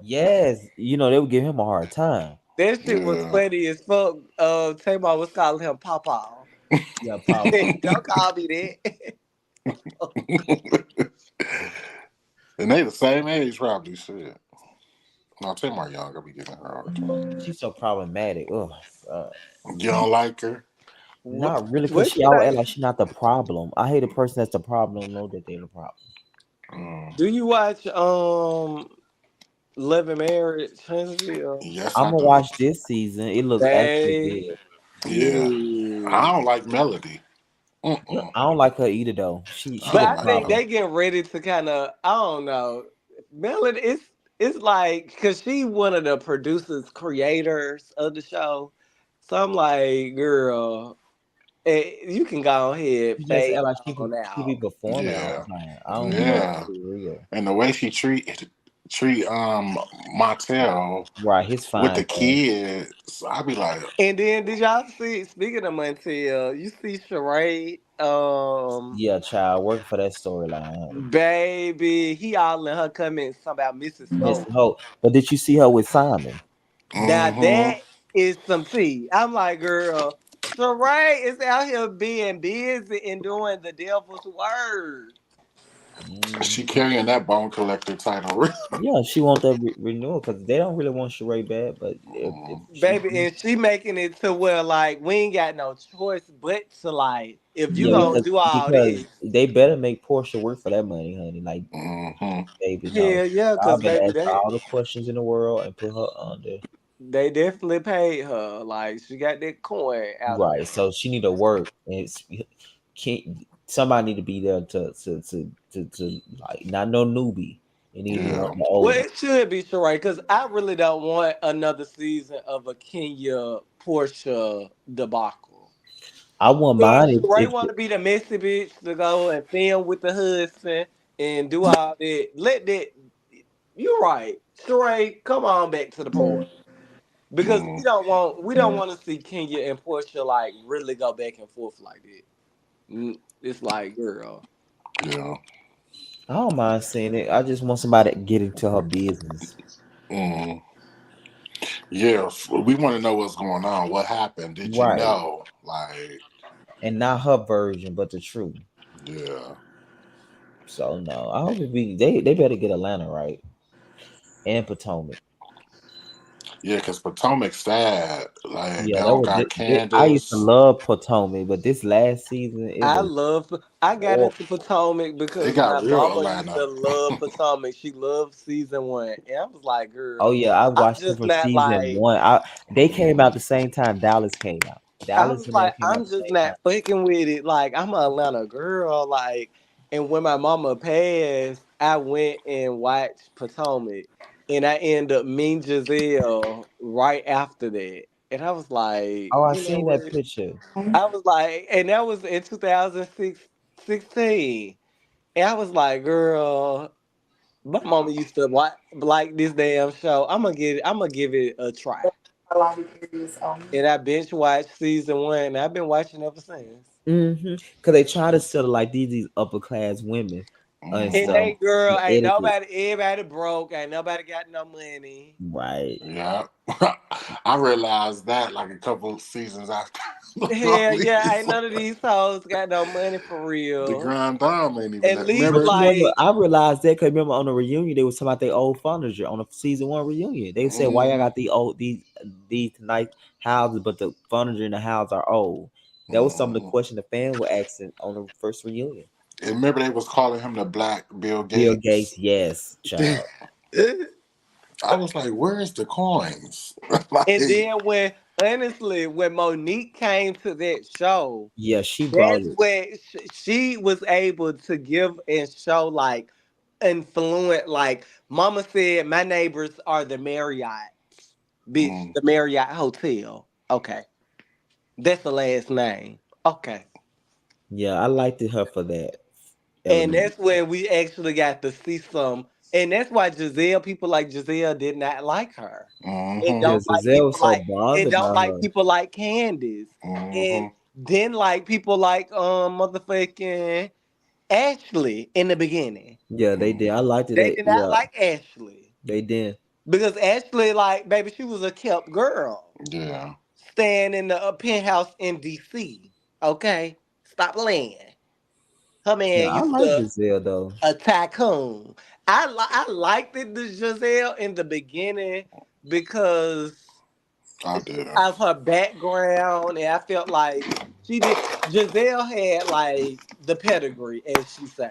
Yes, they would give him a hard time.
That shit was
Yeah.
funny as fuck. Tamar was calling him Papa.
Yeah, Papa.
Don't call me that.
And they the same age, probably. Shit. No, Tamar Young. I be giving her all the time.
She's so problematic. Oh God.
You don't like her?
what,
Not really, cause
what
she
you
always act
think?
like she's not the problem. I hate a person that's the problem. Don't know that they're the problem.
Mm.
Do you watch Love and Marriage, Huntsville?
Yes,
I'm
I
gonna
do.
watch this season. It looks actually
Baby.
good.
Yeah. I don't like Melody.
No,
Mm-mm.
I don't like her either though. She
I
But
the
don't
I
like
think
her.
problem.
they get ready to kind of I don't know. Melody, it's like because she one of the producers, creators of the show. So I'm like, girl, you can go ahead
She just
fade
act like
on
she be
out.
performing all
Yeah.
the time. I don't think
Yeah,
Yeah.
she's real.
And the way she treat Montel
Right, his
with
fine
the
thing.
kids, I be like,
and then did y'all see? Speaking of Montel, you see Sheree,
Yeah, child, working for that storyline, honey.
baby, he all in her comments talking about Mrs.
Missing
Hope.
Hope. But did you see her with Simon?
Now
mm-hmm.
that is some tea. I'm like, girl, Sheree is out here being busy and doing the devil's work.
She
Mhm.
carrying that bone collector title.
Yeah, she want that renewal because they don't really want Sheree bad. But if
Mm,
she,
Baby, and she making it to where like we ain't got no choice but to like if you
yeah,
gonna
because
do all
because
this,
they better make Portia work for that money, honey. Like,
mhm.
baby, no,
hell yeah,
y'all
cause
better
baby
ask her
they
all the questions in the world and put her under.
they definitely paid her. Like she got that coin out of
Right.
it.
So she need to work, and can't somebody need to be there to like not no newbie. It need to be one
Yeah.
of the
Well,
older.
it should be sure, right? Because I really don't want another season of a Kenya Portia debacle.
I wouldn't
Cause
mind
Sheree
if
want to be the messy bitch to go and film with the husband and do all that. Let that. You're right, Sheree. Come on back to the party because
Mm,
we don't want to see Kenya and Portia like really go back and forth like that. It's like, girl,
yeah.
I don't mind seeing it. I just want somebody to get into her business.
Mm, yeah. We want to know what's going on. What happened? Did you
Right.
know? Like,
And not her version, but the truth.
yeah.
So no, I hope it be they better get Atlanta right and Potomac.
Yeah, because Potomac's sad. Like, they
Yeah, that
don't
was
got
I used to
Candace.
love Potomac, but this last season it
I
was
love. I got
horrible.
into Potomac
It
because
got
my
real
mama used
Atlanta.
to love Potomac. She loved season one, and I was like,
Oh
"Girl,
yeah, I
I'm
watched it
just
from
not
season
like."
one. They came out the same time Dallas came out.
I
Dallas
was
and them
like,
came out
I'm
the
just
same time.
not fucking with it. Like, I'm an Atlanta girl. Like, and when my mama passed, I went and watched Potomac, and I ended up meeting Giselle right after that. And I was like,
Oh, I
you know
seen that
what?
picture.
I was like, and that was in 2016. And I was like, girl, my mama used to watch like this damn show. I'm gonna give it a try. And I binge watched season one, and I've been watching ever since.
Because they try to sell it like these upper class women and
And
Hmm.
stuff.
they girl,
The
ain't
etiquette,
nobody, everybody broke, ain't nobody got no money.
right?
Yeah. I realized that like a couple of seasons after all
Hell yeah, ain't
these.
none of these hoes got no money for
The
real.
Grand Dame ain't even
At
that.
least
But
Remember?
you remember,
like,
I realized that because remember on the reunion they was talking about their old furniture on the season one reunion. They said why y'all
Hmm.
got these nice houses, but the furniture in the house are old. That was some of the
Hmm.
question the fans were asking on the first reunion.
And remember they was calling him the Black Bill
Bill Gates,
Gates.
yes, child.
I was like, where's the coins? Like,
and then when honestly, when Monique came to that show,
Yeah, she brought
that's
it.
when she was able to give and show like influent. Like Mama said, my neighbors are the Marriott, bitch,
mm,
the Marriott Hotel. Okay, that's the last name. Okay.
Yeah, I liked her for that
And
element.
that's when we actually got to see some. And that's why Giselle, people like Giselle did not like her. And
mm-hmm,
Yeah,
don't like
Giselle
people
was so
like and
bothered by
don't like
her.
people like Candace. And
mm-hmm.
then like people like motherfucking Ashley in the beginning.
Yeah, they did. I liked it.
They did not
Yeah,
like Ashley.
they did.
Because Ashley, like, baby, she was a kept girl.
Yeah.
Staying in the penthouse in DC. Okay? Stop playing. Her
Yeah,
man
I
used
like
to
Giselle though.
a tycoon. I liked it the Giselle in the beginning because
I did.
of her background, and I felt like she did. Giselle had like the pedigree, as she say.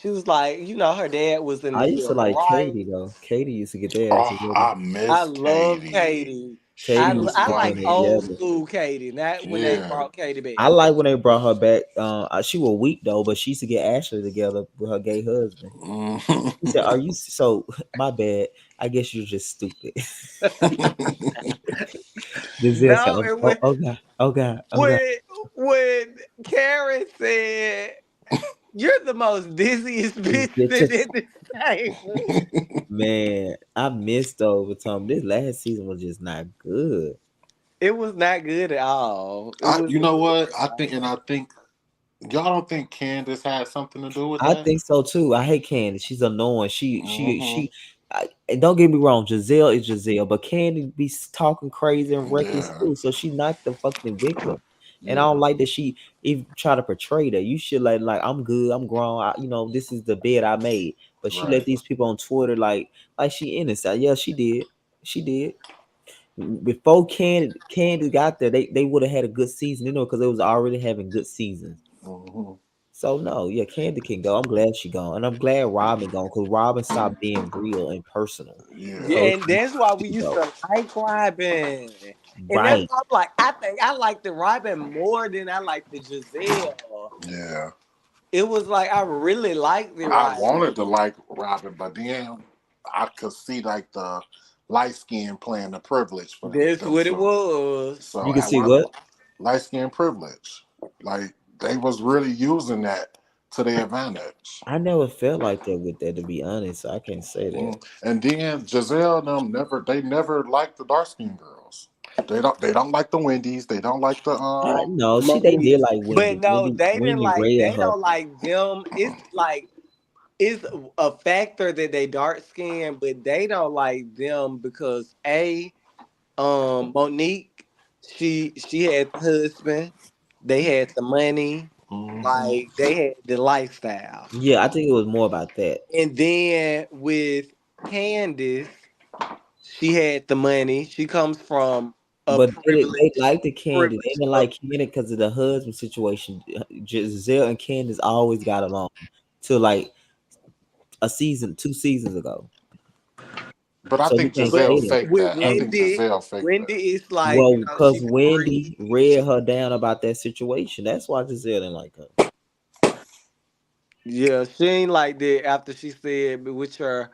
She was like, her dad was in the
I used to
civil
like Katie
rights.
though. Katie used to get their ass
Oh,
together.
I
I
miss
love
Katie.
Katie.
She
Katie
was
used to
I
get them
like
funny.
old
together.
school Katie, not when they
Yeah.
brought Katie
I
back.
like when they brought her back. She was weak though, but she used to get Ashley together with her gay husband. He said, "Are
Mhm.
you so?" My bad. I guess you're just stupid. Giselle said,
No,
"Oh,
and
oh, oh God, oh God, oh God."
when when Karen said, "You're the most dizziest
This
bitch
bitch
sitting
is-
at this table."
Man, I missed overtime. This last season was just not good.
It was not good at all. It was
You know
really
what?
not.
I think y'all don't think Candace had something to do with
I
that?
think so too. I hate Candy. She's annoying.
Hmm.
And don't get me wrong. Giselle is Giselle, but Candy be talking crazy and reckless
Yeah.
too. So she's not the fucking victim. And I
Yeah.
don't like that she even try to portray that. You should like I'm good, I'm grown. This is the bed I made. But she let
Right.
these people on Twitter like she innocent. Yeah, she did. She did. Before Candy got there, they would have had a good season, because they was already having good seasons.
Hmm.
So no, yeah, Candy can go. I'm glad she gone, and I'm glad Robin gone because Robin stopped being real and personal.
Yeah.
So
Yeah,
it's
and that's why we
she can
used
go.
to like Robin. And that's
Right.
why I'm like, I think I like the Robin more than I like the Giselle.
Yeah.
It was like I really liked the
I
Robin.
wanted to like Robin, but then I could see like the light skin playing the privilege for them.
That's
them
what it
so
was.
You
so
can
at
see
one
what?
light skin privilege, like they was really using that to their advantage.
I never felt like that with that, to be honest. So I can't say that.
And then Giselle and them never liked the dark skinned girls. They don't like the Wendy's. They don't like the
I know. They did
Monique's.
like
But
Wendy.
no,
Wendy
they didn't
Wendy
like
raided
they
her.
don't like them. It's like it's a factor that they dark skinned, but they don't like them because Monique, she had the husband, they had the money,
hmm
like they had the lifestyle.
Yeah, I think it was more about that.
And then with Candace, she had the money. She comes from a
But they
privileged
liked the Candy. They
privileged
didn't like
upbringing.
Candy because of the husband situation. Giselle and Candace always got along till like a season, 2 seasons ago.
But I
So you
think
can't
But
Giselle
say that.
faked
with
that. I
And
think
Wendy,
Giselle faked
Wendy
that.
is like,
well,
she
because
can
Wendy
breathe.
read her down about that situation. That's why Giselle didn't like her.
Yeah, she ain't like that after she said with her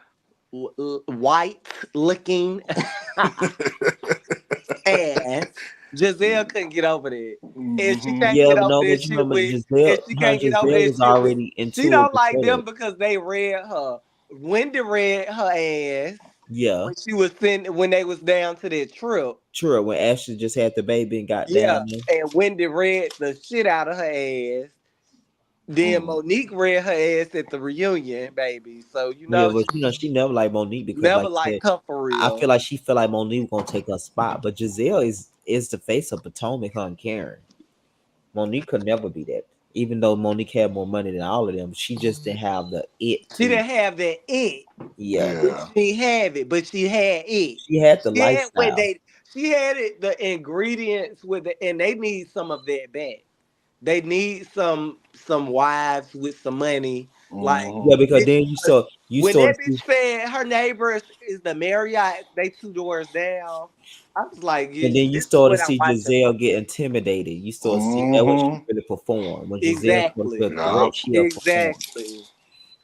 white looking ass. Giselle couldn't get over that. And she
hmm
can't
Yeah,
get
but
over
no,
that
but you
shit
remember
with
Giselle,
and she
her and
can't get over
Giselle
that
was
shit with
already
she
into it
don't like
before
them
that.
because they read her. Wendy read her ass
Yeah,
when she was sitting when they was down to that trip.
true. When Ashley just had the baby and got
Yeah.
down there.
And Wendy read the shit out of her ass. Then
Mm.
Monique read her ass at the reunion, baby. So
Yeah, but
she
she never liked Monique because,
never
like you said,
liked her for
I
real.
feel like she felt like Monique was gonna take her spot. But Giselle is the face of Potomac, her and Karen. Monique could never be that. Even though Monique had more money than all of them, she just didn't have the it
She
to.
didn't have that it.
Yeah,
Yeah.
She didn't have it, but she had it.
she had the
She had what
lifestyle.
she had it, the ingredients with it, and they need some of that back. They need some wives with some money. Like
Yeah,
hmm
because
bitch,
then
'cause
you
when
sort
that
of
bitch
see,
said her neighbors is the Marriott, they 2 doors down. I was like,
and
yeah,
then you
this is
start to
what I'm
see
watching
Giselle
for.
get intimidated. You start to see that what she
hmm
really performed. When Giselle started to
Exactly.
feel threat,
Yup.
she'll perform.
Exactly.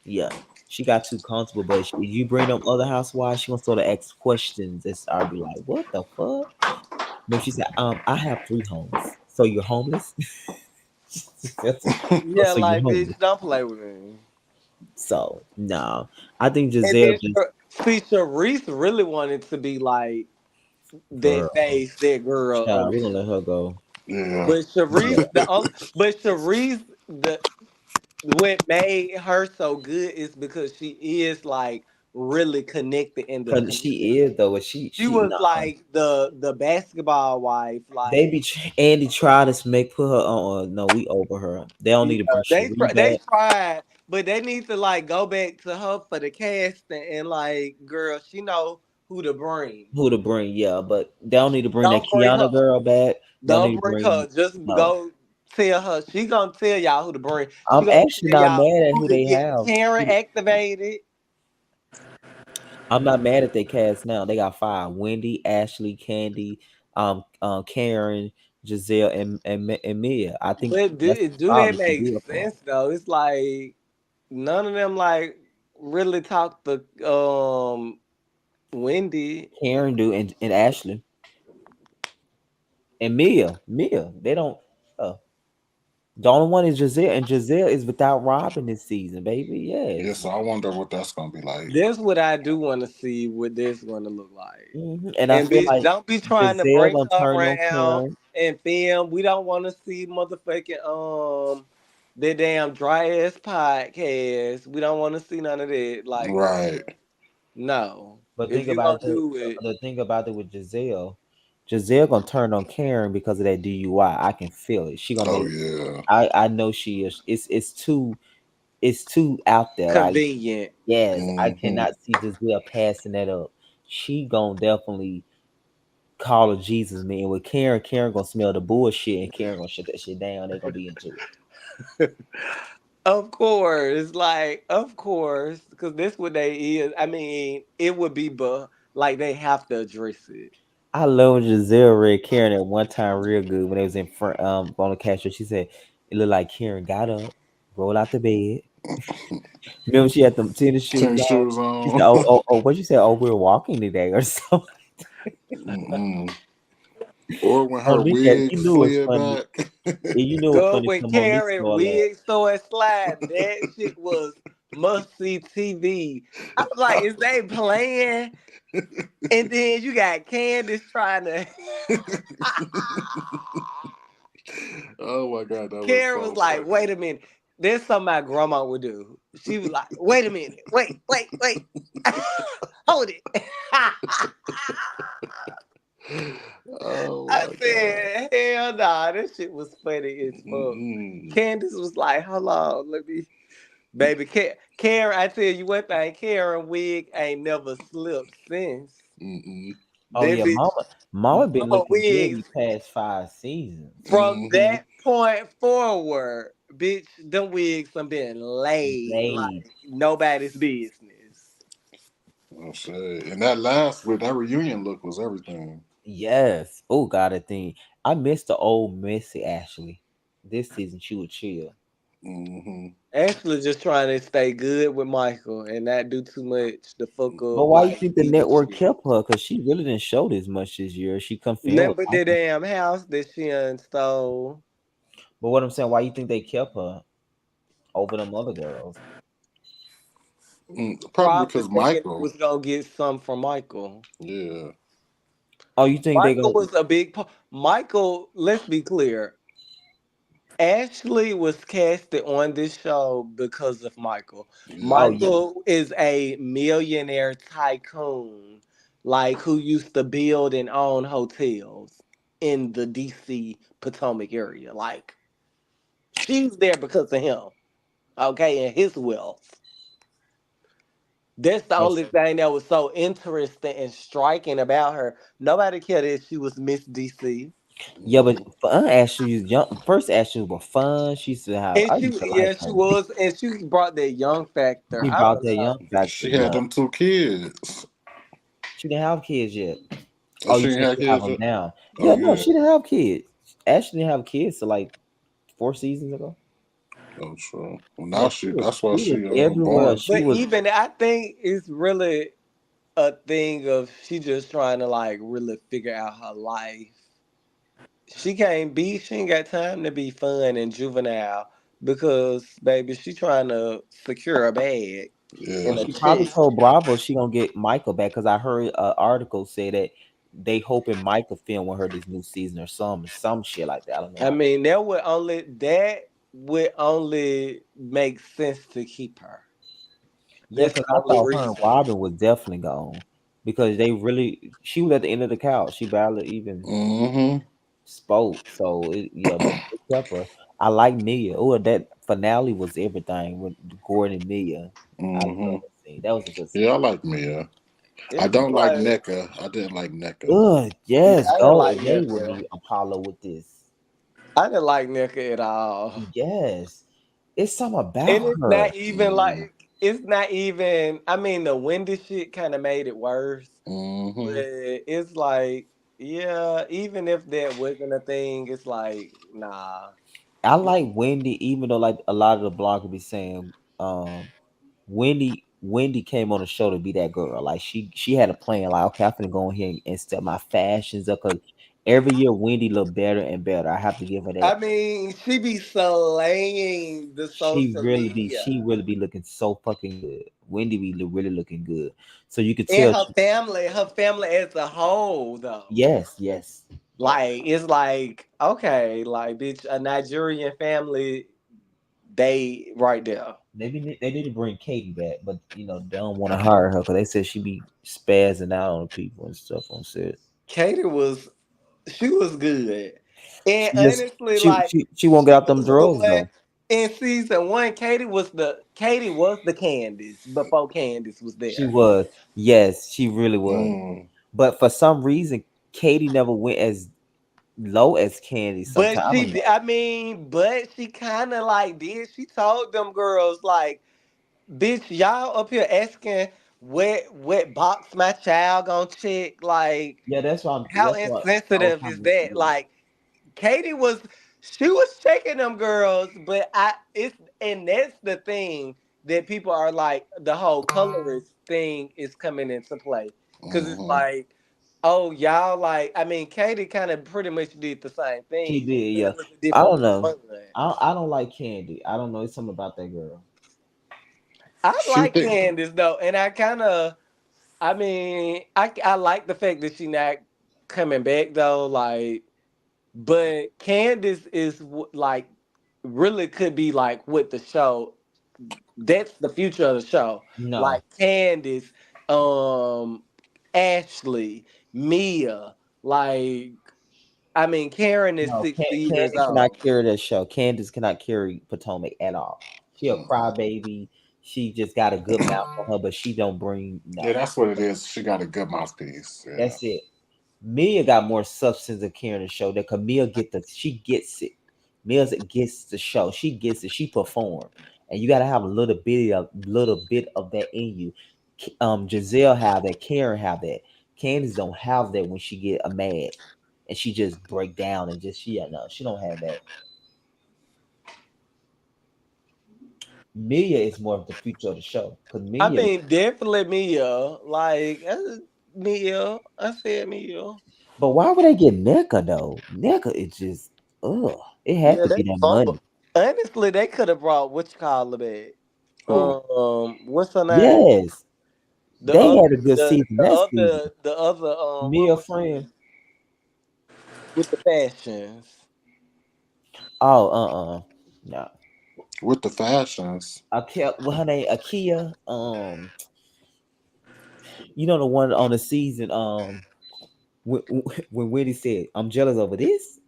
Yeah, she got too comfortable. But you bring them other housewives, she gonna sort of ask questions. And I'll be like, "What the fuck?" But she said, I have 3 homes. So you're homeless." Oh,
Yeah,
so you're
like
homeless.
bitch, don't play with me.
So no, I think
And
Giselle
then
just
see, Sharice really wanted to be like that
girl,
face, that girl
child.
over
We're gonna
there.
let her go.
Yeah.
But
Yeah,
Sharice, the what made her so good is because she is like really connected in the
cause she
community.
is though. But
She
she
was
no.
like the basketball wife,
They
like
be Andy tried to make put her on. No, we over her. They don't
yeah,
need to bring Cherie
they
back.
tried, but they need to like go back to her for the casting and like, girl, she know who to bring.
Who to bring? Yeah, but they don't need to bring that
Don't bring
Kiana
her.
girl back. They don't
Don't
need to
bring
bring
her. Just
no.
go tell her. She gonna tell y'all who to bring. She
I'm
gonna
actually
tell
not
y'all
mad at
who
who
to
they
get
have.
Karen activated.
I'm not mad at their cast now. They got five: Wendy, Ashley, Candy, Karen, Giselle, and Mia. I think
But
that's
do
probably
that
should
make
be a part.
sense though? It's like none of them like really talk to Wendy.
Karen do and Ashley and Mia. They don't. Uh, the only one is Giselle, and Giselle is without Robin this season, baby.
Yeah.
Yes.
So I wonder what that's gonna be like.
That's what I do want to see what this gonna look like.
And I
And
feel
bitch,
like
don't be trying to
Giselle
bring
gonna
her
turn on
around
Karen.
and film. We don't want to see motherfucking that damn dry ass podcast. We don't want to see none of that. Like,
Right.
no.
But
If
think
you
about
gonna
it,
do it,
the thing about it with Giselle. Giselle gonna turn on Karen because of that DUI. I can feel it. She gonna
Oh
make.
yeah.
I know she is. It's too out there. Like
Convenient.
yes, I
Mm-hmm.
cannot see Giselle passing that up. She gonna definitely call her Jesus man. With Karen, Karen gonna smell the bullshit, and Karen gonna shut that shit down. They gonna be into it.
Of course, like of course, because this what they is. I mean, it would be, but like they have to address it.
I love when Giselle read Karen at one time real good when they was in front on the cashier. She said it looked like Karen got up, rolled out the bed. Remember she had them tennis shoes
Tennis
on.
shoes
She said,
on.
"Oh, what you said? Oh, we're walking today or something."
Mm-mm. Or when
Oh,
her
look at
wig
you knew it was
slid
funny.
back.
And you knew it was
Girl,
funny.
when
Some Monique
Karen
saw that.
wig started slide, that shit was must see TV. I was like, is they playing? And then you got Candace trying to.
Oh my god, that was
Karen was
so
like,
funny.
wait a minute. There's something my grandma would do. She was like, wait a minute. Wait. Hold it.
Oh
I
my god.
said, hell nah, this shit was funny as fuck.
Mm-mm.
Candace was like, hold on, let me. Baby, Karen, I tell you one thing, Karen wig ain't never slipped since.
Mm-mm.
Oh
That
yeah,
bitch,
Mama been
mama
looking good
wigs
these past 5 seasons.
from
Mm-hmm.
that point forward, bitch, them wigs have been laid
Laid.
like nobody's business.
I'll say. And that last with that reunion look was everything.
Yes. Oh God, I think I missed the old Missy Ashley. This season she would chill.
Mm-hmm.
Ashley just trying to stay good with Michael and not do too much to fuck
But
up
why you
like
think the
evil
network
shit.
kept her? Cause she really didn't show this much this year. She confirmed with
Remember the
Michael.
damn house that she unstole?
But what I'm saying, why you think they kept her over them other girls?
Probably
Probably
because
thinking they
Michael.
was gonna get some from Michael.
Yeah.
Oh, you think they
Michael
gonna?
was a big part. Michael, let's be clear. Ashley was casted on this show because of Michael.
Oh
Yeah.
yeah,
Michael is a millionaire tycoon, like who used to build and own hotels in the DC Potomac area. Like she's there because of him, okay, and his wealth. That's the
that's
only thing that was so interesting and striking about her. Nobody cared if she was Miss DC.
yeah. But
Mm-hmm.
for Ashley, young first Ashley was fun. She used to have.
And
I
she,
used to like
yeah, she
her.
was, and she brought that young factor.
She
I
brought
don't
that
know.
young factor.
She had
Yeah,
them two kids.
she didn't have kids yet.
Oh,
Oh,
she
you
ain't
said
had
she have
kids
them
yet?
now?
Oh
Yeah, no,
yeah.
she didn't have kids. Ashley didn't have kids till like 4 seasons ago.
Oh true. Well
Yeah,
now
she
she
was
that's why
she was
she
everywhere.
born.
She
But
was.
even I think it's really a thing of she just trying to like really figure out her life. She ain't got time to be fun and juvenile because baby, she trying to secure a bag
And
and
Yeah.
a
she probably
check.
told Bravo she gonna get Michael back because I heard an article say that they hoping Michael film with her this new season or some shit like that. I don't know.
I mean, that would only make sense to keep her.
Yeah,
That's
because
the
I
only
thought her and
reason.
Robin was definitely gone because they really she was at the end of the couch. She barely even
Mm-hmm.
spoke. So yeah, but they kept her. I like Mia. Oh, that finale was everything with Gordon and Mia. I
Mm-hmm.
love that scene. That was a good
Yeah,
scene.
I like Mia. I
It's
don't like
like,
NECA. I didn't like NECA.
Ugh,
yeah,
yes,
I didn't
go
like
away with
Nika.
me, Apollo, with this.
I didn't like Nika at all.
Yes. It's something about
And it's
her.
not even
Mm-hmm.
like it's not even. I mean, the Wendy shit kind of made it worse, but
Mm-hmm.
it's like, yeah, even if that wasn't a thing, it's like, nah.
I like Wendy, even though like a lot of the bloggers be saying, Wendy came on the show to be that girl. Like she had a plan. Like okay, I'm finna go in here and step my fashions up because every year Wendy look better and better. I have to give her that.
I mean, she be slaying the social media
She really be looking so fucking good. Wendy be really looking good. So you could
and
tell
her family as a whole, though.
yes, yes.
Like it's like okay, like bitch, a Nigerian family, they right there.
They need to bring Katie back, but they don't want to hire her because they said she be spazzing out on people and stuff on set.
Katie was. She was good. And
She just
honestly, like
she won't get
she
out them
was the
drugs
one
though.
in season one. Katie was the Candace before Candace was
She
there.
was. Yes, she really was.
Mm.
But for some reason, Katie never went as low as Candy.
But
Sometimes I don't know.
I mean, but she kind of like did. She told them girls like, "Bitch, y'all up here asking what box my child gonna check? Like,
Yeah,
how
that's what I was
insensitive
trying
is
to
that?
see.
Like, Katie was she was checking them girls, but and that's the thing that people are like the whole colorist thing is coming into play because it's
Hmm.
like, oh y'all like I mean Katie kind of pretty much did the same
She
thing,
did,
but
yeah.
it was a
I
different
don't know.
one.
I don't like Candy. I don't know. It's something about that girl.
I
She
like
think.
Candace though, and I kind of I mean I like the fact that she not coming back though, like. But Candace is like really could be like with the show. That's the future of the show.
No,
Like Candace, Ashley, Mia. Like I mean, Karen is
no.
60 years
Candy cannot
old.
carry that show. Candace cannot carry Potomac at all. She a crybaby. She just got a good mouth on her, but she don't bring
Yeah,
no.
that's what it is. She got a good mouthpiece. Yeah.
That's it. Mia got more substance than Karen to show that. Cause Mia she gets it. Mia gets the show. She gets it. She perform, and you gotta have a little bit of that in you. Giselle have that. Karen have that. Candace don't have that when she get a mad, and she just break down and just she no, she don't have that. Mia is more of the future of the show. Cause
I
Mia,
mean, definitely Mia. Like Mia. I said Mia.
but why would they get NECA though? NECA is just ugh. It had
Yeah,
to
they
be that
fumbled.
money.
Honestly, they could have brought what you call it back.
Who?
What's her name?
Yes,
The
they
other,
had a good season that season.
the other, what
Mia
was
friend.
she with the fashions?
Oh, no.
With the fashions.
What her name? Akia. You know the one on the season. When, when Wendy said, "I'm jealous over this,"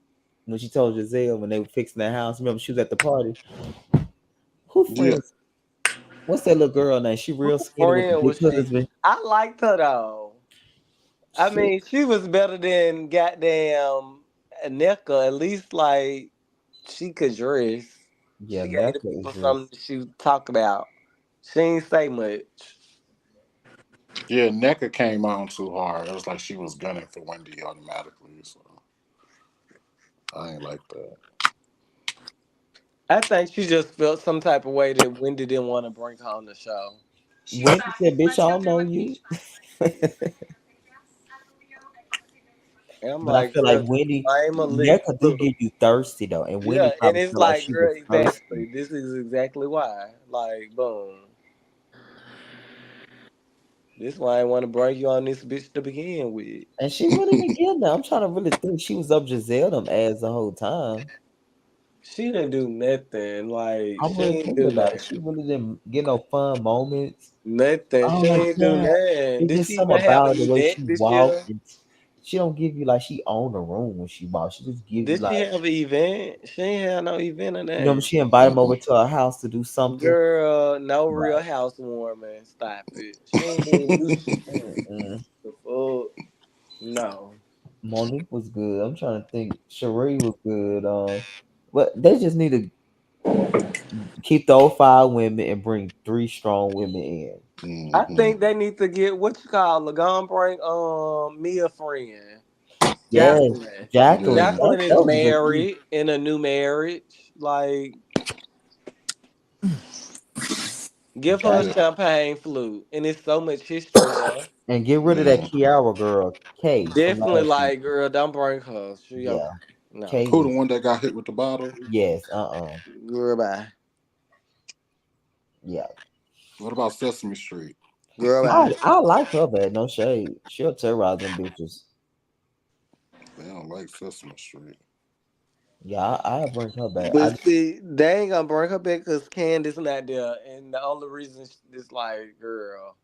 when she told Giselle when they were fixing their house. Remember, she was at the party. Who
Yeah.
friends? What's that little girl name? She
Who
real skinny with the
friend
big
was she?
husband.
I liked her though. I
She,
mean, she was better than goddamn Nneka. At least like she could dress.
yeah,
She gave the
Neka is
people something
just.
to talk about. She ain't say much.
Yeah, NECA came on too hard. It was like she was gunning for Wendy automatically. So I ain't like that.
I think she just felt some type of way that Wendy didn't want to bring her on the show.
Wendy said, "Bitch, I don't know you."
And I'm
But I
like,
feel like
girl,
Wendy,
I'm a
Neka do
look.
get you thirsty though, and
Yeah,
Wendy
and
probably
it's
feel like
like,
she
girl,
was thirsty.
exactly. This is exactly why. Like, boom. This why I want to bring you on this bitch to begin with.
And she really didn't get that. I'm trying to really think she was up Giselle them ass the whole time.
She didn't do nothing. Like,
I'm
she
really
didn't
thinking
do
about
nothing.
it. She really didn't get no fun moments.
Nothing.
I
She
don't
didn't do
understand.
nothing.
It's
Did
just
she
something
even have an
about the way
event
she
this
walked,
year?
and she don't give you like she own the room when she walks. She just give you
Did she
like
have an event? She ain't have no event or
when
nothing.
she invite him over to her house to do something.
Girl, no real
Right.
housewarming. Stop it. She ain't even do shit.
Mm-mm.
The fuck? No.
Monique was good. I'm trying to think. Cherie was good. But they just need to keep those five women and bring three strong women in.
I
Hmm.
think they need to get what you call Lagon bring me a friend.
Yes,
Jacqueline.
Jacqueline.
Yeah.
That,
Jacqueline
that
is
was a good season.
married in a new marriage. Like, give her a
Yeah.
champagne flute. And it's so much history there.
And get rid of that
Mm.
Kiara girl, Kay, from
Definitely
last season.
like, girl, don't bring her. She okay.
Yeah,
No.
Kay
Who the
was
one that got hit with the bottle?
yes,
Girl bye.
yeah.
What about Sesame Street?
Girl
I
bye.
I like her, but no shade. She'll terrorize them bitches.
They don't like Sesame Street.
Yeah, I bring her back.
But see, they ain't gonna bring her back because Candace not there. And the only reason is like, girl.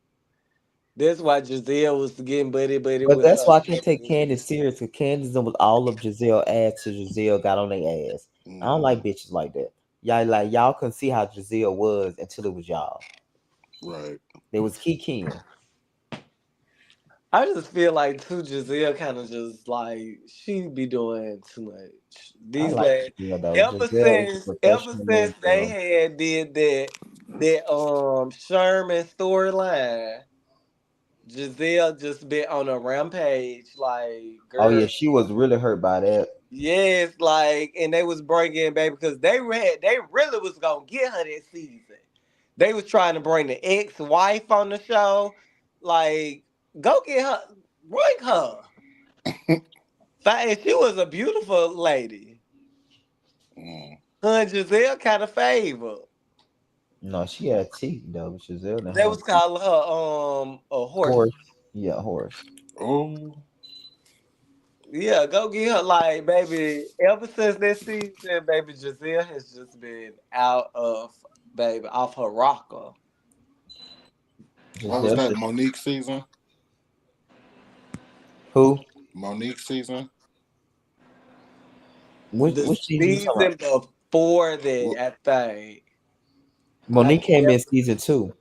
That's why Giselle was getting buddy
But
with
that's why I can't take
her.
Candace serious because Candace done was all of Giselle ass till Giselle got on their ass. I don't
Mm,
like bitches like that. Y'all couldn't see how Giselle was until it was y'all.
right.
There was Kikiing.
I just feel like too Giselle kind of just like she be doing too much
I
these
like
days.
Giselle though.
Ever
Giselle is a
since, ever
professional
since
little
they
girl.
had did that Sherman storyline, Giselle just been on a rampage. Like,
Oh
girl,
yeah, she was really hurt by that.
yes, like, and they was bringing baby because they really was gonna get her that season. They was trying to bring the ex-wife on the show. Like, go get her, bring her. And she was a beautiful lady.
Mm.
Her and Giselle kind of favor.
No, she had teeth though. Giselle didn't
They
have
was
teeth.
calling her a horse.
Horse. Yeah, horse.
Oh,
Yeah, go get her. Like, baby, ever since that season, baby, Giselle has just been out of, baby, off her rocker.
what was
Giselle
that?
should.
Monique season.
Who?
Monique season.
The
Which season you talking
season
about?
before
What?
that, I think. I
Monique
think
came
that
in season two.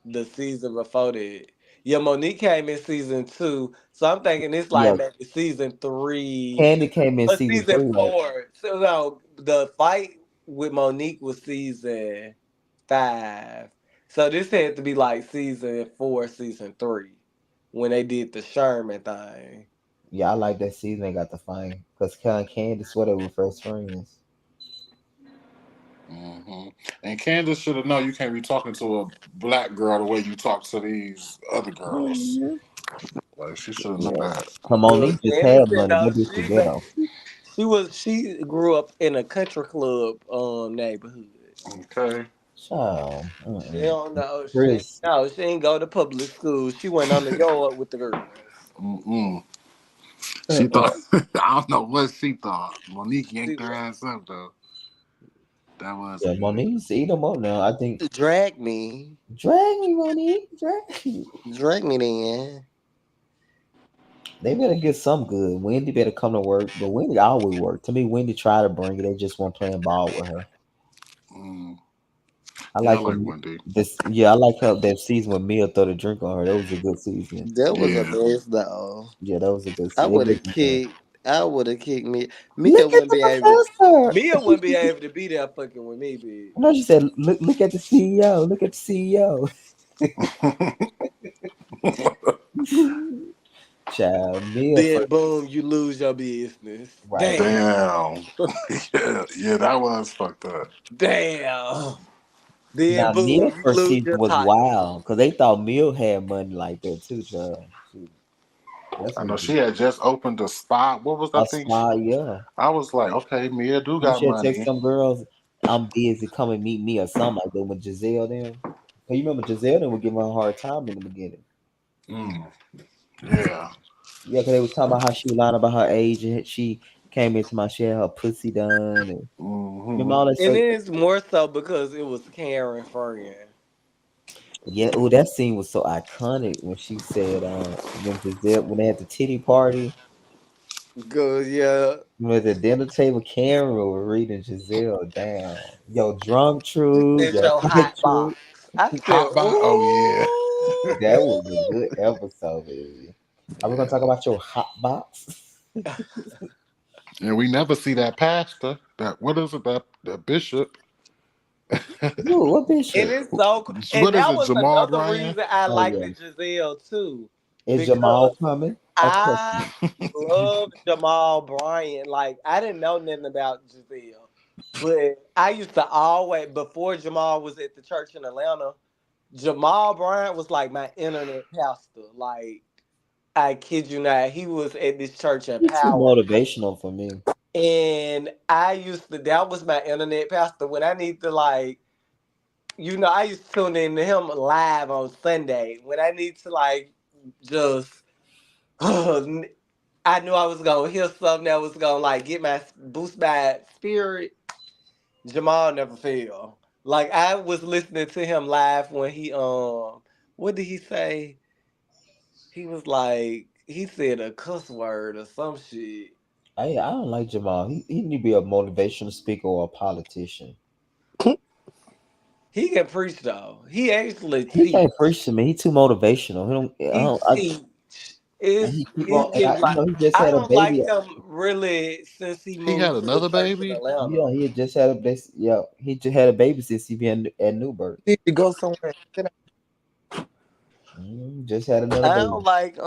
the season before that. Yeah, Monique came in season two. So I'm thinking it's
Yeah,
like maybe season three.
Candy came in season
Season
three. Like,
4. So no, the fight with Monique was season 5. So this had to be like season 4, season 3, when they did the Sherman thing.
yeah, I like that season. They got the fine because Candy swear they were first friends.
Hmm. And Candace should have known you can't be talking to a black girl the way you talk to these other girls. Like she should have known
Yeah,
that.
so
Well,
Monique just
Candace
had
said
money.
no,
That bitch was ghetto.
she grew up in a country club neighborhood.
Okay.
Child,
She don't know.
Chris,
She ain't go to public school. She went on the yard with the girls.
Mm-mm. She
uh-uh.
thought I don't know what she thought. Monique
She
yanked her ass up though. That was
Yeah,
good.
Monique eat them up now. I think
drag me.
drag me, Monique, drag me.
Drag me then.
They better get some good. Wendy better come to work, but Wendy always work. To me, Wendy tried to bring it. They just weren't playing ball with her.
Mm.
I
Yeah, I
like
like
when
Wendy.
this. Yeah, I like her that season when Mia throw the drink on her. That was a good season.
That was a
Yeah.
mess though.
Yeah, that was a good
I
season. It
would
made
have
me fun.
kicked. I would have kicked me. Mia
Look at
wouldn't
the
be able to.
professor.
Mia wouldn't be able to be there fucking with me, bitch.
No, she said, look at the CEO. Look at the CEO. Child, Mia
Then
first.
boom, you lose your business.
Right.
Damn.
Damn. Yeah, yeah, that was fucked up.
Damn. Then
Now, Mia
boom, you
first
lose
season
your
was
title.
wild because they thought Mia had money like that too, child. That's
I
what
know she had just opened a spot. What was
a
that thing?
smile, yeah.
I was like, okay, Mia do
I'm
got
sure text
money.
some girls, I'm busy, come and meet me or something like that with Giselle them. Cause you remember Giselle them would give her a hard time in the beginning.
Mm, yeah.
Yeah, cause they was talking about how she was lying about her age and she came into my share her pussy done and remember
Hmm.
all that
And
stuff.
it's more so because it was Karen friend.
Yeah, oh that scene was so iconic when she said when Giselle when they had the titty party,
Good, yeah.
when at the dinner table Karen was reading Giselle down. Yo, drunk true,
It's
yo,
your
thick
hot
true.
box. I said,
Hot box. Oh yeah.
ooh.
That was a good episode, baby. Are we gonna
Yeah.
talk about your hot box?
And we never see that pastor. That what is it? That bishop.
Ooh, what
And
bishop?
it's so cool. And
What is
that
it?
was
Jamal
another
Ryan.
reason I
Oh
liked
yeah.
it, Giselle too.
Is Jamal
Because
coming? Of course
I
not.
love Jamal Bryant. Like, I didn't know nothing about Giselle. But I used to always, before Jamal was at the church in Atlanta, Jamal Bryant was like my internet pastor. Like, I kid you not, he was at this church in
He's too
Power.
motivational for me.
And I used to, that was my internet pastor. When I need to, like, I used to tune in to him live on Sunday. When I need to, like, just, I knew I was going to hear something that was going to, like, boost my spirit. Jamal never failed. Like, I was listening to him live when what did he say? He was like, he said a cuss word or some shit.
I don't like Jamal. He need to be a motivational speaker or a politician.
He can preach though. He actually
He
teach.
can't preach to me. He too motivational. He don't. I
He
don't.
teach.
And he keep on.
It's
And
getting like
he just
I
had a
don't like
baby.
him really since he
He had
moved to the
another
church in
baby.
Yeah,
Atlanta.
he had just had a yeah. He just had a baby since he been at Newburgh.
Need to go somewhere.
Just had another
I
baby.
don't like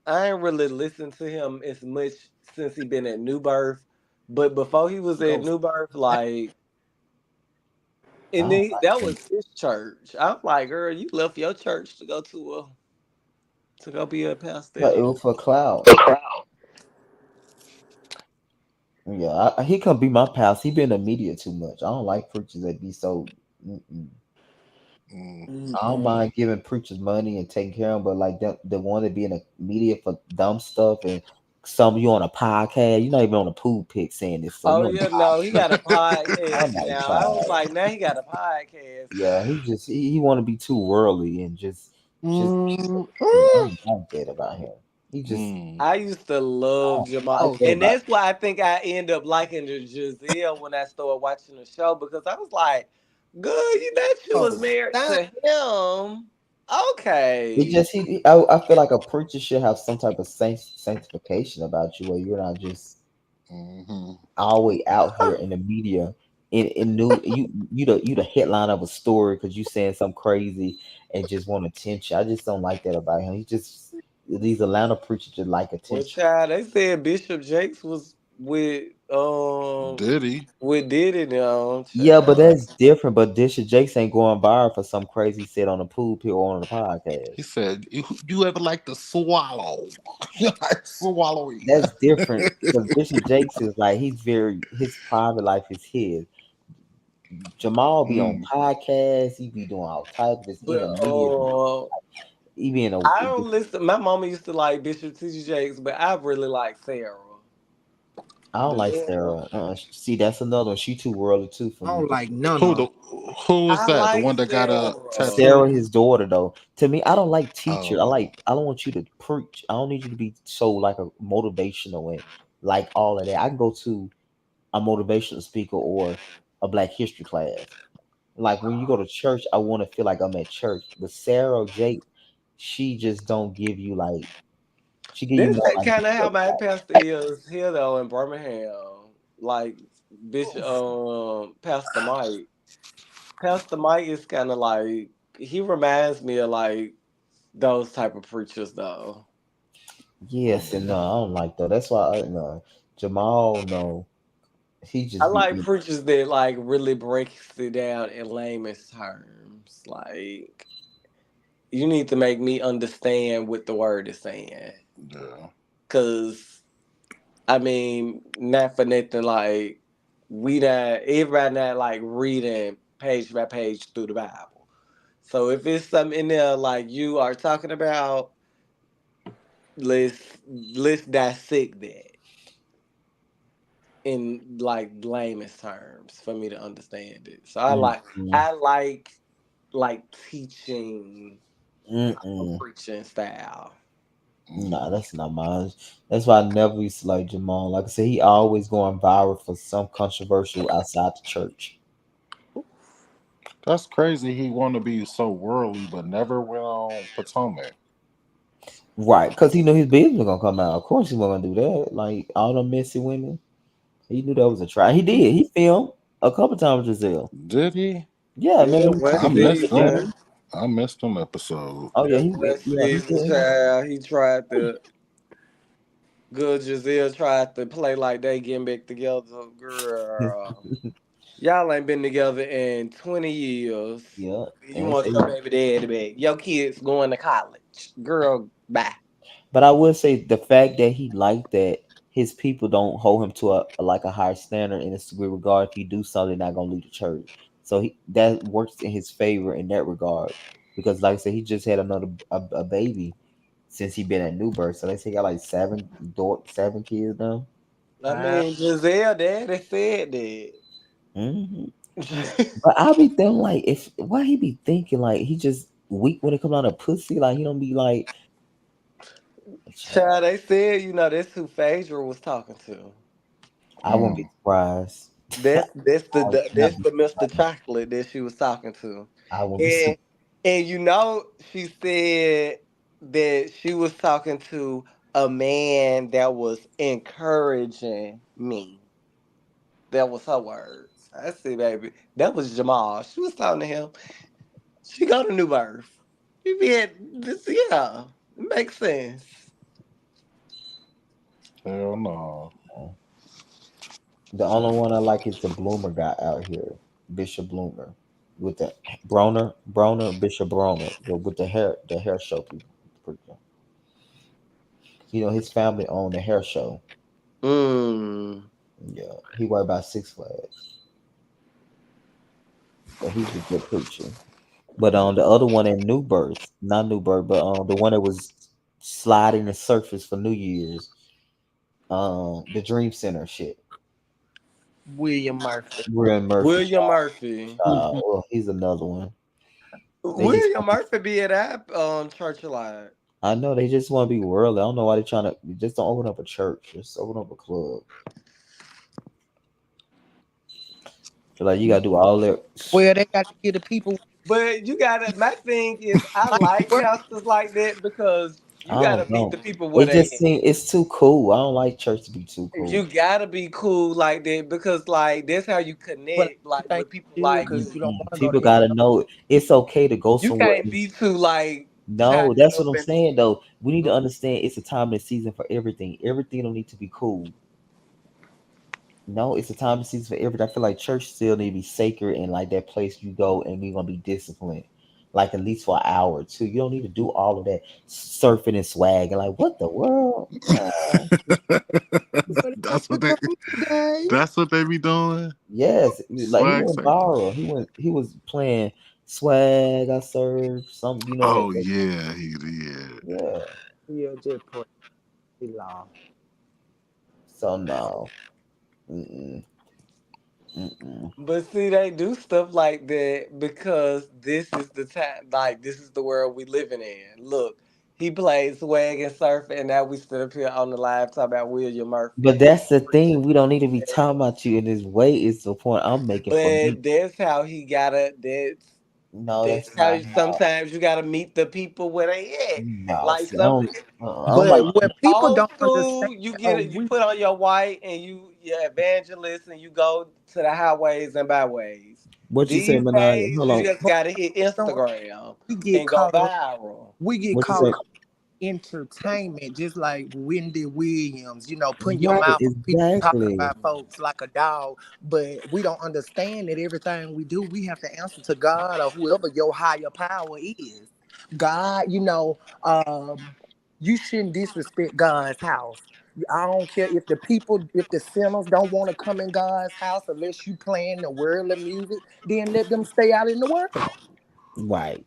I ain't really listened to him as much since he been at New Birth. But before he was at
Go.
New Birth, like
I
and
don't
then that
like him.
was his church. I'm like, girl, you left your church to go be a pastor at
But it
New
was for cloud. Yeah, he can be my past. He been in the media too much. I don't like preachers that be so. Mm-mm.
Mm,
I don't
Mm-mm.
mind giving preachers money and taking care of them, but like the one that be in the media for dumb stuff and some you on a podcast, you're not even on a pool pit saying this stuff.
Oh
You on
yeah,
a
no, he got a
I'm
podcast
like,
now. I was
child.
like, now he got a podcast
Yeah,
now.
he want to be too worldly and just
Mm,
yeah, I
mm.
don't like that about him. He just
mm.
I used to
I
love
don't
Jamal,
like
Oh,
that
and
about
that's why I think I end up liking the Giselle when I started watching the show because I was like, "Good, you bet you was
oh,
married
stop.
to him."
it.
Okay,
Just I feel like a preacher should have some type of sanctification about you, where you're not just
Hmm.
always out here in the media in new you the headline of a story because you saying something crazy and just want attention. I just don't like that about him. He just these Atlanta preachers just like
well,
attention.
child, they said Bishop Jakes was
Did he?
with Diddy now,
Yeah, but
child.
that's different. But Disha Jakes ain't going viral for some crazy he said on the pool pill or on the
He
podcast.
said, "You ever like to swallow? You like swallowing?"
That's different because Bishop Jakes is like he's very his private life is his. Jamal be on
Mm.
podcasts, he be doing all types just in
But
the media. He be in a
I don't listen. My mama used to like Bishop T.J. Jakes, but I really like Sarah.
I don't
The
like
girl.
Sarah. See, that's another one. She too worldly too for
I
me.
don't
'Cause
like none
Who
of
the
them.
who was
I
that? The
like
one that got a
Sarah.
tattoo?
Sarah, his daughter, though. To me, I don't like teacher.
Oh,
I don't want you to preach. I don't need you to be so like a motivational and like all of that. I can go to a motivational speaker or a Black History class. Like when you go to church, I want to feel like I'm at church. But Sarah Jake, she just don't give you like she give you
This
more
ain't
like
kind of how
the
my pastor is here though in Birmingham. Like Bishop, Pastor Mike. Pastor Mike is kind of like he reminds me of like those type of preachers though.
yes and no. I don't like that. That's why no Jamal no. He
I
just be
like preachers that like really breaks it down in layman's terms. Like you need to make me understand what the word is saying.
yeah.
Cause I mean, not for nothing. Like we not everybody not like reading page by page through the Bible. So if it's something in there like you are talking about, let's dissect that in like layman's terms for me to understand it. So
mm-mm,
I like teaching a
mm-mm.
preaching style.
Nah,
Mm.
that's not mine. That's why I never used to like Jamal. Like I said, he always going viral for some controversial outside the church.
That's crazy. He want to be so worldly, but never went on Potomac.
Right, because he knew his business was gonna come out. Of course he wasn't gonna do that. Like all them messy women. He knew that was a try. He did. He filmed a couple times with Giselle.
Did he?
Yeah,
Yeah,
remember he
one
I
took it
missed them.
together.
season.
I missed them episode.
Oh yeah,
Yeah, one
yeah, he
season,
did.
child. He tried to. Good Giselle tried to play like they getting back together. Girl, y'all ain't been together in 20 years.
Yeah,
You
and they
want
say,
your baby daddy back. Your kids going to college. Girl, bye.
but I would say the fact that he liked that his people don't hold him to a like a higher standard in this degree regard. If he do something, not gonna leave the church. So that works in his favor in that regard because, like I said, he just had a baby since he been at New Birth. So they say he got like seven kids now.
I
Wow.
mean, Giselle daddy said
Hmm.
that.
But I be thinking like, if why he be thinking like he just weak when it comes out of pussy, like he don't be like. Child,
Child, they said, that's who Phaedra was talking to.
I wouldn't be
Mm.
surprised.
That's the,
I would
the
not
that's
be
the Mr.
surprised.
Chocolate that she was talking to.
I wouldn't be
And
surprised.
she said that she was talking to a man that was encouraging me. That was her words. I see, baby. That was Jamal. She was talking to him. She go to New Birth. You be at this, yeah. It makes sense.
Hell no.
The only one I like is the Bloomer guy out here, Bishop Bloomer, with the Broner, Bishop Broner, with the hair show people. His family owned the hair show.
Mm.
Yeah, he worried about Six Flags, but he's a good preacher. But the other one in New Birth, not New Birth, but the one that was sliding the surface for New Year's, the Dream Center shit.
William Murphy.
William Murphy,
William
child,
Murphy.
Mhm.
he's another one. They just
William
want to,
Murphy be at that church a lot.
I know they just want to be worldly. I don't know why they're trying to. Just don't open up a church. Just open up a club. Feel like you gotta do all that.
Well, they got to get the people
But you gotta. My thing is, I
like the
like
work.
pastors like that because
I
you gotta
don't
meet
know.
the people where
It
they
just
at.
seems it's too cool. I don't like church to be too cool.
You gotta be cool like that because like that's how you
But
connect
I
like
think
with people
you should
like
because you don't
Mm-mm.
want to go to
People
heaven.
gotta know it's okay to go
you
somewhere.
can't be too like tied
No, that's what
up
I'm
in
saying though. We need to understand it's a time and season for everything. Everything don't need to be cool. No, it's a time and season for everything. I feel like church still need to be sacred and like that place you go and we gonna be disciplined. Like at least for an hour or two. You don't need to do all of that surfing and swag and like what the world? Nah.
But
That's what
it's
they.
a good day.
That's what they be doing.
Yes, like he
Swag
went
surfing.
viral. He was playing swag. I serve some.
Oh yeah, he did.
Yeah.
Yeah, just pray. Lord.
So no. Mm-mm. Mm-mm.
but see they do stuff like that because this is the time like this is the world we living in. Look, he plays swag and surf and now we stood up here on the live talking about William
But
Murphy
that's the thing.
preaching.
We don't need to be talking about you in this way. Is the point I'm making for me.
But that's how he gotta.
No,
That's
that's
how
not how.
sometimes you gotta meet the people where they at.
No,
Like
see, I
some
don't. I don't like.
But what people
old
don't understand,
school, you get
or
it. You
we
put on your white and you evangelist and you go to the highways and byways.
What you say,
These
Manaya?
days,
Hold
you
on.
just
but
gotta hit
don't
Instagram
we get
and go
caught up.
viral.
We get
What you
caught
say?
up in entertainment, just like Wendy Williams. Putting your
Right,
mouth on people talking
exactly.
about folks like a dog. But we don't understand that everything we do, we have to answer to God or whoever your higher power is. God, you shouldn't disrespect God's house. I don't care if the people, if the sinners don't want to come in God's house unless you playing the worldly music, then let them stay out in the world.
Right.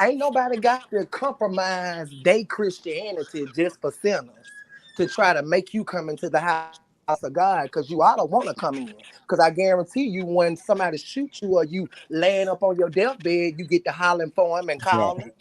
Ain't nobody got to compromise their Christianity just for sinners to try to make you come into the house of God because you ought to want to come in. Because I guarantee you, when somebody shoot you or you laying up on your deathbed, you get to hollering for him and
Right.
calling.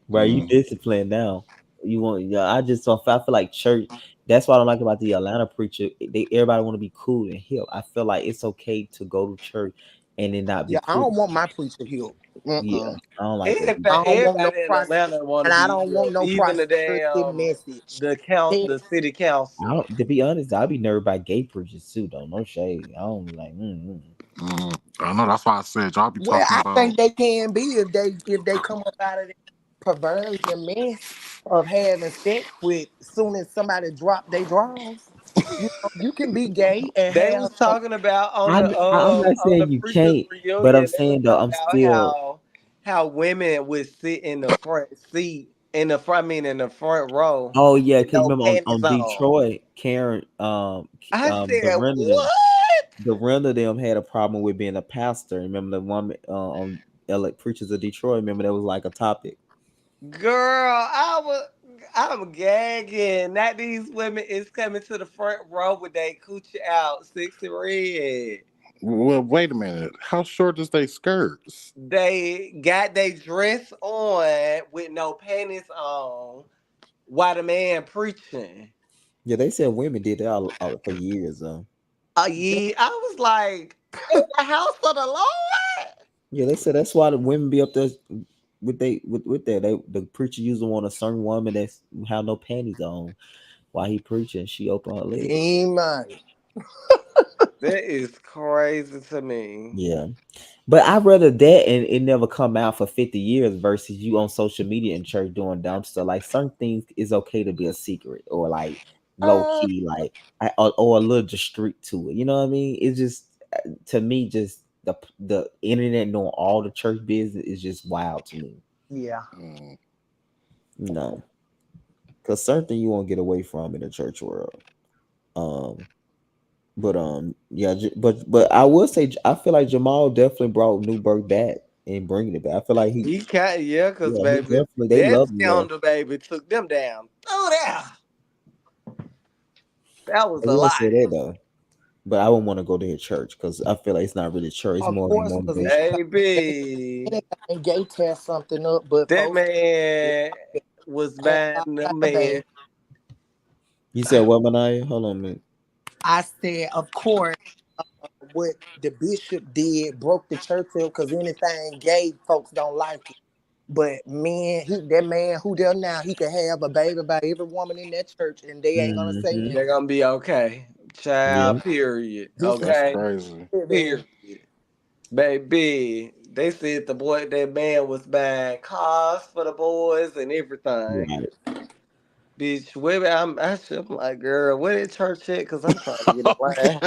Right. You
Mm.
disciplined now. You want? Yeah. I just don't. I feel like church. That's what I don't like about the Atlanta preacher. Everybody want to be cool and hip. I feel like it's okay to go to church and then not be
Yeah, I
cool.
don't want my preacher healed.
Yeah.
Mm-mm.
I don't like that.
Everybody,
I don't want no
everybody in
pros,
Atlanta want to
and I
be
don't want
healed.
no
Even the
prosperity
damn
message. That
the city
I
council.
don't, to be honest, I'll be nervous by gay preachers too. Though no shade. I don't be like.
Mm. I know. That's why I said y'all be
Well,
talking
I
about.
think they can be if they come up out of that perversion mess of having sex with soon as somebody drop their drawers. You can be gay and
They
have
was
some.
talking about
I'm not
on the
saying you
preachers
can't, but I'm
reunion. They was
saying though
talking
I'm
about
still.
how women would sit in the front seat in the front row
Oh yeah,
with
because
no
remember
panties
on
on.
Detroit, Karen,
I said,
the
what?
render them had a problem with being a pastor. Remember the woman on LA Preachers of Detroit? Remember that was like a topic.
Girl, I'm gagging. Not these women is coming to the front row with their coochie out, sexy red.
Well, wait a minute. How short is they skirts?
They got their dress on with no panties on, while the man preaching.
Yeah, they said women did that for years.
Yeah, I was like, in the house of the Lord.
Yeah, they said that's why the women be up there with that. The preacher usually want a certain woman that's have no panties on while he preaching. She open her leg.
Amen.
That is crazy to me.
Yeah. But I'd rather that and it never come out for 50 years versus you on social media in church doing dumb stuff. Like certain things is okay to be a secret or like low
Uh,
key, like or a little discreet to it. You know what I mean? It's just to me, just the internet knowing all the church business is just wild to me.
Yeah.
Mm.
No, because certain thing you won't get away from in the church world. Um, yeah, but I will say I feel like Jamal definitely brought Newberg back and bringing it back. I feel like he
he can't, yeah, because,
yeah, he
baby,
definitely they
that
love him there.
scandal, baby, took them down. Oh, yeah. That was
I
a
will
lie.
say that though, but I wouldn't want to go to his church because I feel like it's not really church. It's
Of
more of a
course, because
motivation.
Baby,
anything gay tear something up, but
that
folks
man was
had
buying the
a
man.
baby.
You said what, Manaya? Hold on a minute.
I said, of course, what the bishop did broke the church up because anything gay, folks don't like it. But man, that man who there now, he could have a baby by every woman in that church, and they ain't gonna say
Hmm.
They're
nothing.
gonna be okay.
Yeah.
Child, period.
This is
That's
Okay?
crazy.
man.
Period. Baby. They said that man was buying cars for the boys and everything.
Right.
Bitch, where I'm like, girl, where that church at? Cause I'm trying to get in line.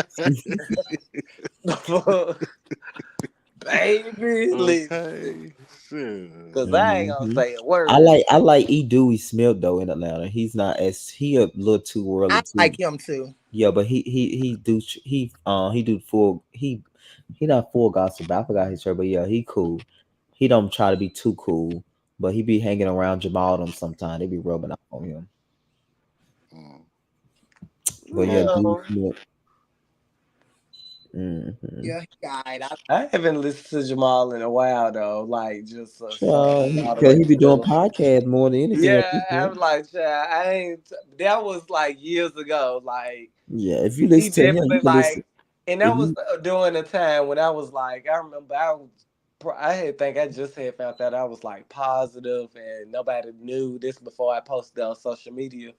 Baby, listen.
Okay. Shit.
Cause I ain't gonna
Hmm.
say a word.
I like E. Dewey Smith though in Atlanta. He's not as he a little too worldly
I
too.
like him too.
Yeah, but he do full he not full gospel. But I forgot his shirt, but yeah, he cool. He don't try to be too cool, but he be hanging around Jamal them sometimes. They be rubbing off on him.
Mm.
But yeah, Dewey
No.
Smith. Hmm.
Yeah, he alright.
I haven't listened to Jamal in a while though. Like just a song
Child,
all the
cause
way
he be doing
through.
podcasts more than anything at
Yeah,
this
I'm
point.
like, child, I ain't. That was like years ago. Like
Yeah, if you
he
listen to him, you
definitely
can listen.
like, and
If
that was
you
during a time when I was like, I remember I had think I just had found out I was like positive, and nobody knew this before I posted on social media.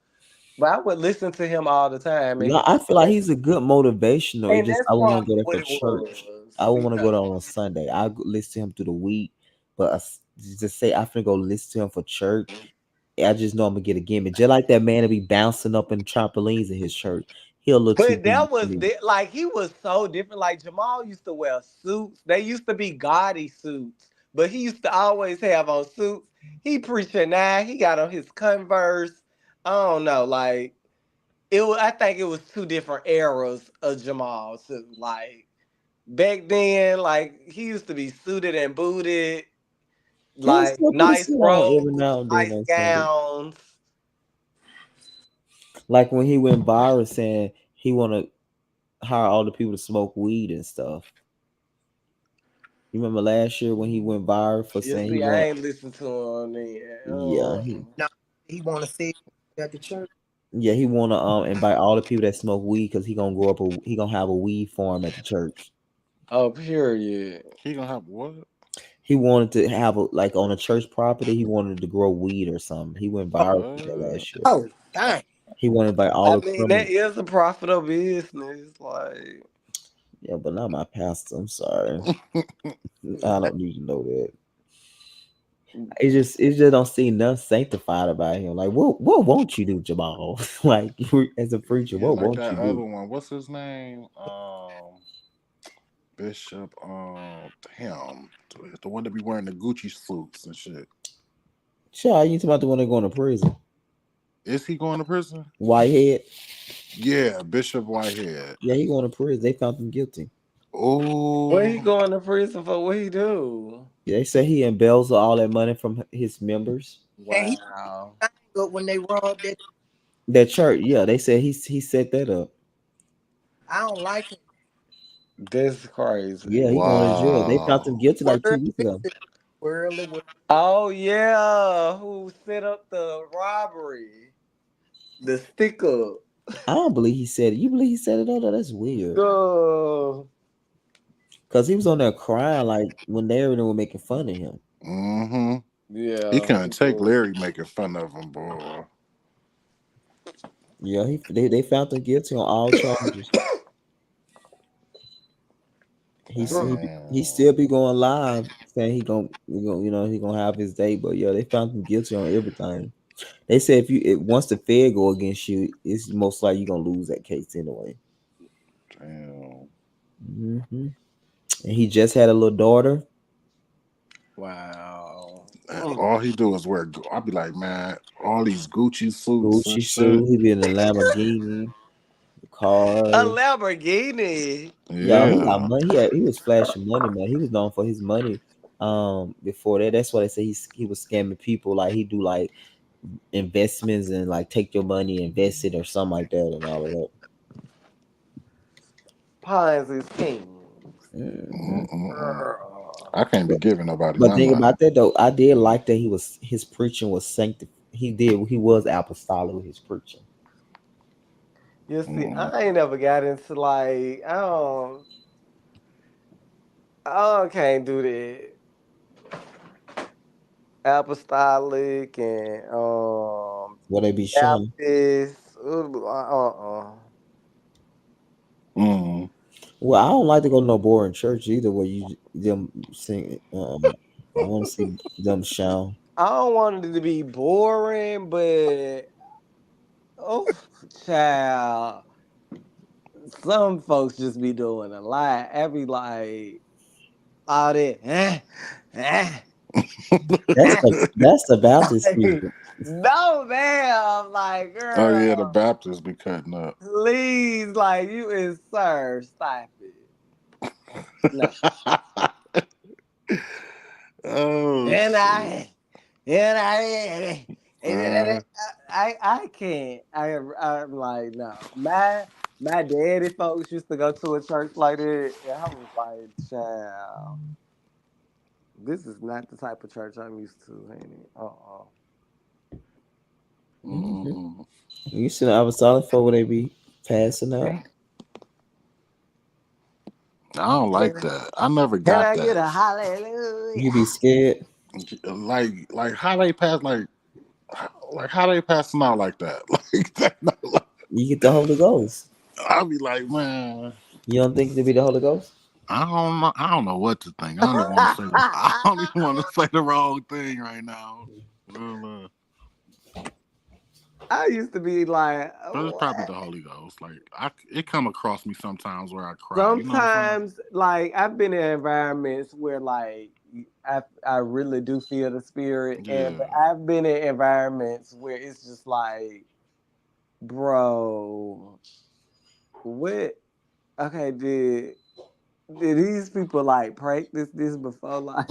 But I would listen to him all the time,
No, I feel like he's a good motivational. It just
that's
I want to go
probably
there
what
for
it
church.
was.
I want to
Yeah.
go there on a Sunday. listen to him through the week, but just say I'm finna go listen to him for church. I just know I'm gonna get a gimmick. Just like that man to be bouncing up in trampolines in his church. He a little too
But
human
that
for
was
me.
like he was so different. Like Jamal used to wear suits. They used to be gaudy suits, but he used to always have on suits. He preaching now. He got on his Converse. I don't know. Like it was. I think it was two different eras of Jamal too. Like back then, like he used to be suited and booted,
He'll
like
still put a
nice
suit on every
robes,
now and then
nice
on Sunday.
gowns.
Like when he went viral saying he wanna hire all the people to smoke weed and stuff. You remember last year when he went viral for
You
saying he
see, I
want
ain't listen to him then.
yeah, he
No, he want to see at the church.
yeah, he wanna invite all the people that smoke weed because he gonna have a weed farm at the church.
Oh, period.
He gonna have what?
He wanted to have like on a church property. He wanted to grow weed or something. He went viral for that
What?
last year.
Oh, dang.
He wanted to invite all
I
the
mean, that
criminals.
is a profitable business. Like,
Yeah, but not my pastor. I'm sorry. I don't need to know that. It just don't seem nothing sanctified about him. Like what won't you do, Jamal? Like as a preacher,
Yeah,
what
like
won't
that
you
other
do?
one. What's his name? Bishop. Him. The one that be wearing the Gucci suits and shit.
Sure, you talking about the one that going to prison?
Is he going to prison?
Whitehead.
Yeah, Bishop Whitehead.
Yeah, he going to prison. They found him guilty.
what he
Oh,
going to prison for? What he do?
Yeah, they say he embezzled all that money from his members.
And he
Wow,
up when they robbed that.
That church, yeah, they said he set that up.
I don't like him.
that's
Yeah,
crazy.
he going to jail. They found him
wow.
guilty like 2 weeks ago.
Worldly, worldly.
Oh yeah, who set up the robbery? The sticker.
I don't believe he said it. You believe he said it? Oh, that's weird.
Oh,
Cause he was on there crying like when they were making fun of him.
Mm-hmm. He
yeah.
couldn't take Larry making fun of him, boy.
Yeah, they found him guilty on all charges. He
Damn.
still be going live saying he gonna have his day, but yeah, they found him guilty on everything. They said once the Fed go against you, it's most likely you gonna lose that case anyway.
Damn.
hmm And he just had a little daughter,
Wow.
And all he do is wear. I'll be like, man, all these Gucci suits and
Gucci
shit.
suit. He be in a Lamborghini, the
A
car.
Lamborghini.
Yeah, he got
Yeah.
money. He was flashing money, man. He was known for his money. Before that, that's why they say he was scamming people. Like he do like investments and like take your money, invest it or something like that, and all of that.
Pines is king.
hmm
Mm-mm-mm. I
Girl.
can't be giving nobody
But
my
think
money.
about that though. I did like that his preaching was sancti. He was apostolic with his preaching.
You see,
Mm.
I ain't never got into like I can't do that. Apostolic and
What they be showing.
Baptist.
Mm.
Well, I don't like to go to no boring church either. Where you them sing. I want to see them shout.
I don't want it to be boring, but oh, child, some folks just be doing a lot. Every like all that, eh,
That's the Baptist
like,
people.
no, man. Like,
Oh yeah, the
girl,
Baptists be cutting up.
please, like, you is sir, stop it. No.
Oh
And
shit.
and
Uh,
I can't. I'm like, no. My daddy folks used to go to a church like that, and I was like, child, this is not the type of church I'm used to, ain't it?
hmm
mm-mm-mm.
You see the apostolic for where they be passing out.
I don't like
Can
that. I never
can
got
I get
that.
a hallelujah?
You be scared.
Like how they pass like how they passing out like that. Like that.
You get the Holy Ghost.
I'll be like, man.
You don't think to be the Holy Ghost?
I don't know. I don't know what to think. I don't even want to say. I don't even want to say the wrong thing right now. Well,
I used to be like,
but it's probably
what?
the Holy Ghost. Like it come across me sometimes where I cry. You know what I'm saying?
Sometimes, like I've been in environments where, like, I really do feel the spirit, and but
Yeah.
I've been in environments where it's just like, bro, what? Okay, did these people like practice this before? Like,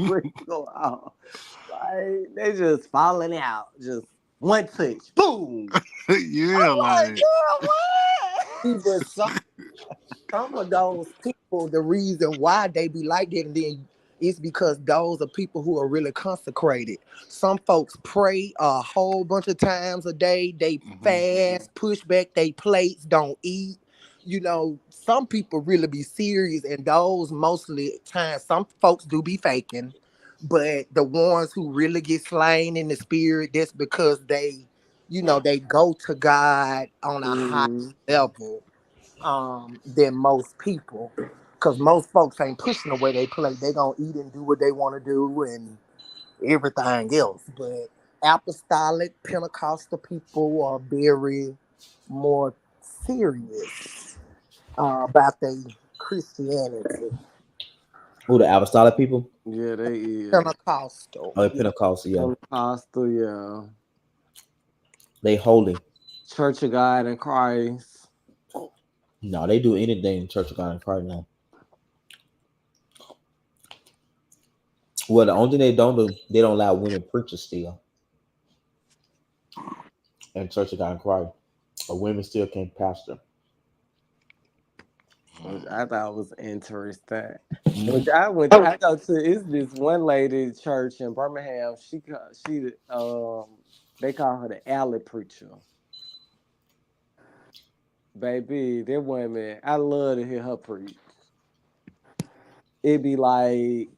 what's going on? Like, they just falling out, just one touch, boom.
Yeah.
I'm like,
Like.
girl, what?
See, but some of those people, the reason why they be like that, and then it's because those are people who are really consecrated. Some folks pray a whole bunch of times a day. They
Hmm.
fast, push back they plates, don't eat. Some people really be serious, and those mostly times some folks do be faking. But the ones who really get slain in the spirit, that's because they go to God on a high
Mm,
level than most people. Cause most folks ain't pushing the way they play. They gonna eat and do what they want to do and everything else. But apostolic Pentecostal people are very more serious about their Christianity.
Who the apostolic people?
yeah, they is.
Pentecostal.
Oh, the
Yeah.
Pentecostal, yeah.
Pentecostal, yeah.
They holy.
Church of God in Christ.
No, they do anything in Church of God in Christ now. Well, the only thing they don't do, they don't allow women preachers still in Church of God in Christ. But women still can't pastor.
Which I thought was interesting. Which
Mhm.
I go to is this one lady church in Birmingham. She they call her the alley preacher. Baby, that woman, I love to hear her preach. It be like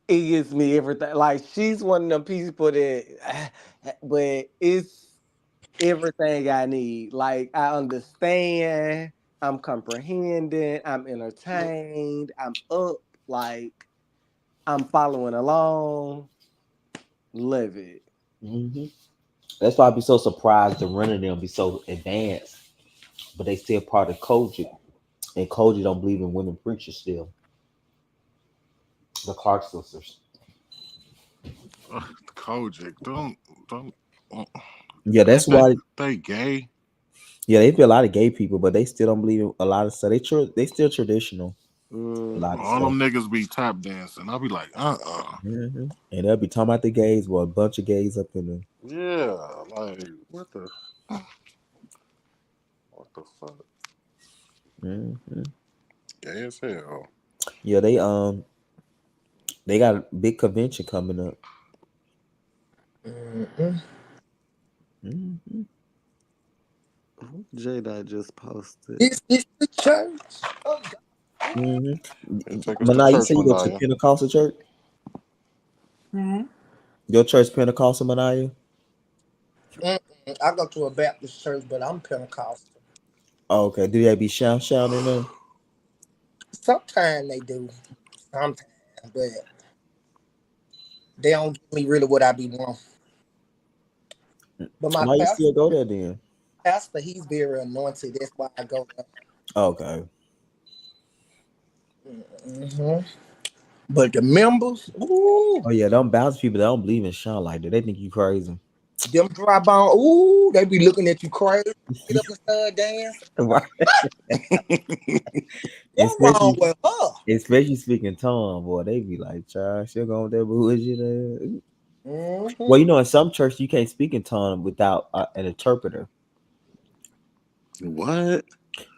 it gives me everything. Like she's one of them people that, but it's everything I need. Like I understand, I'm comprehending, I'm entertained, I'm up, like I'm following along. Love it.
Hmm. That's why I be so surprised the run of them be so advanced, but they still part of culture, and culture don't believe in women preachers still. The Clark sisters.
Kojic, don't. uh,
Yeah, that's
Ain't they
why.
they gay?
Yeah, they be a lot of gay people, but they still don't believe in a lot of stuff. They still traditional. A lot of
All
stuff.
them niggas be tap dancing. I'll be like,
And they'll be talking about the gays. Well, a bunch of gays up in there.
yeah, like what the fuck?
Hmm.
Gay as hell.
Yeah, they got a big convention coming up.
Mm-mm.
Hmm.
Jade, I just posted.
This is the church of God.
Hmm.
They take us to
Manai, you
church,
say you go to
Manaya.
Pentecostal church?
Mhm.
Your church Pentecostal, Manaya?
Mm-mm. I go to a Baptist church, but I'm Pentecostal.
Oh, okay. Do they be shouting in there?
Sometimes they do, sometimes, but they don't give me really what I be wanting. But my
Why you still go there then?
pastor, he's very anointed. That's why I go there.
Okay.
Hmm. But the members, ooh,
Oh yeah, them Baptist people they don't believe in shout like that. They think you crazy.
them dry bone, ooh, they be looking at you crazy. Get up and start dancing.
Right.
What's wrong
Especially
with her?
especially speaking tongue, boy. They be like, child, she'll go with that bullshit. Well,
Hmm.
you know, in some churches you can't speak in tongue without an interpreter.
What?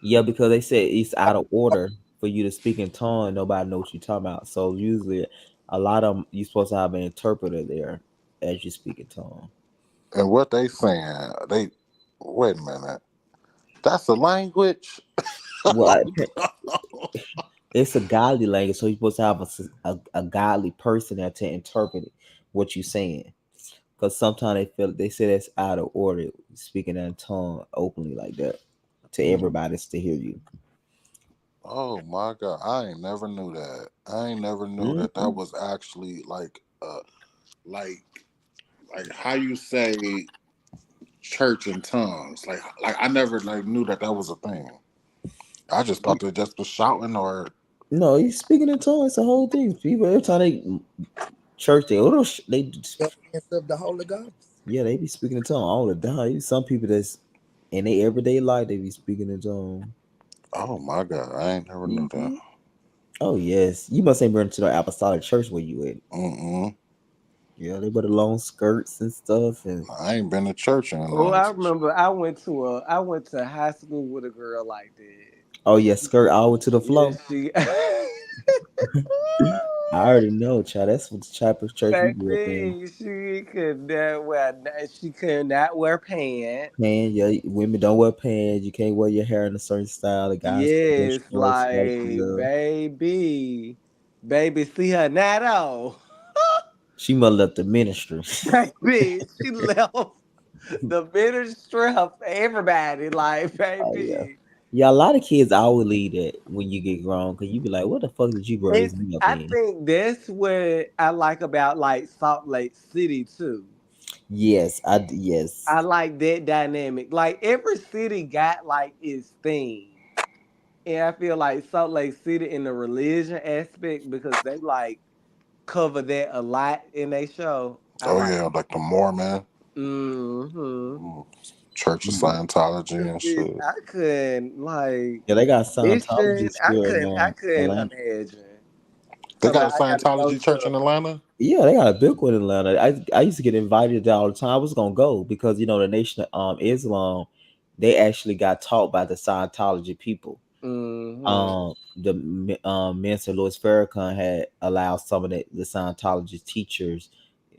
Yeah, because they said it's out of order for you to speak in tongue. And nobody knows what you're talking about. So usually, a lot of them you supposed to have an interpreter there as you speak in tongue.
And what they saying? They wait a minute. That's a language.
Well,
Oh, no.
it's a godly language, so you're supposed to have a godly person there to interpret it, what you're saying. Because sometimes they say that's out of order, speaking in tongue openly like that to everybody to hear you.
Oh my god, I ain't never knew that. I ain't never knew that that
Hmm.
was actually like like how you say church in tongues. Like I never like knew that that was a thing. I just thought they just was shouting or
No, he's speaking in tongues. It's the whole thing. People every time they church,
Evidence of the Holy Ghost.
yeah, they be speaking in tongues all the time. Some people that's in their everyday life they be speaking in tongues.
oh my god, I ain't never knew that.
Hmm. Oh yes, you must ain't been to the apostolic church where you at.
Mm-mm.
Yeah, they wear the long skirts and stuff, and
I ain't been to church in a
Oh,
long
I
time.
remember I went to high school with a girl like
oh
that.
yeah, skirt all to the
Yeah,
flow.
she
I already know, child. That's what the type of church we grew up in.
baby, she could not wear pants.
Pants, yeah, women don't wear pants. You can't wear your hair in a certain style. The guys can't wear
Yes,
shorts like
like
the.
baby, see her now.
She must left the ministry.
Baby, she left the ministry for everybody. Like,
Oh yeah,
baby,
yeah. A lot of kids always leave that when you get grown, cause you be like, "What the fuck did you raise
it's.
me up
I
in?"
think that's what I like about like Salt Lake City too.
Yes, yes.
I like that dynamic. Like every city got like its thing. And I feel like Salt Lake City in the religion aspect because they like cover that a lot in their show. I
Oh
like
yeah, like the Mormon
mm-hmm.
mm, Church of
Mm.
Scientology
'Cause
and
bitch,
shit.
I couldn't like
Yeah, they got Scientology
mission.
still in
I couldn't
Atlanta.
imagine.
They
Talking
got a
about I gotta go
Scientology church
to
in Atlanta.
Yeah, they got a big one in Atlanta. I used to get invited there all the time. I was gonna go because the Nation of Islam, they actually got taught by the Scientology people.
mm-hmm.
Minister Louis Farrakhan had allowed some of the Scientology teachers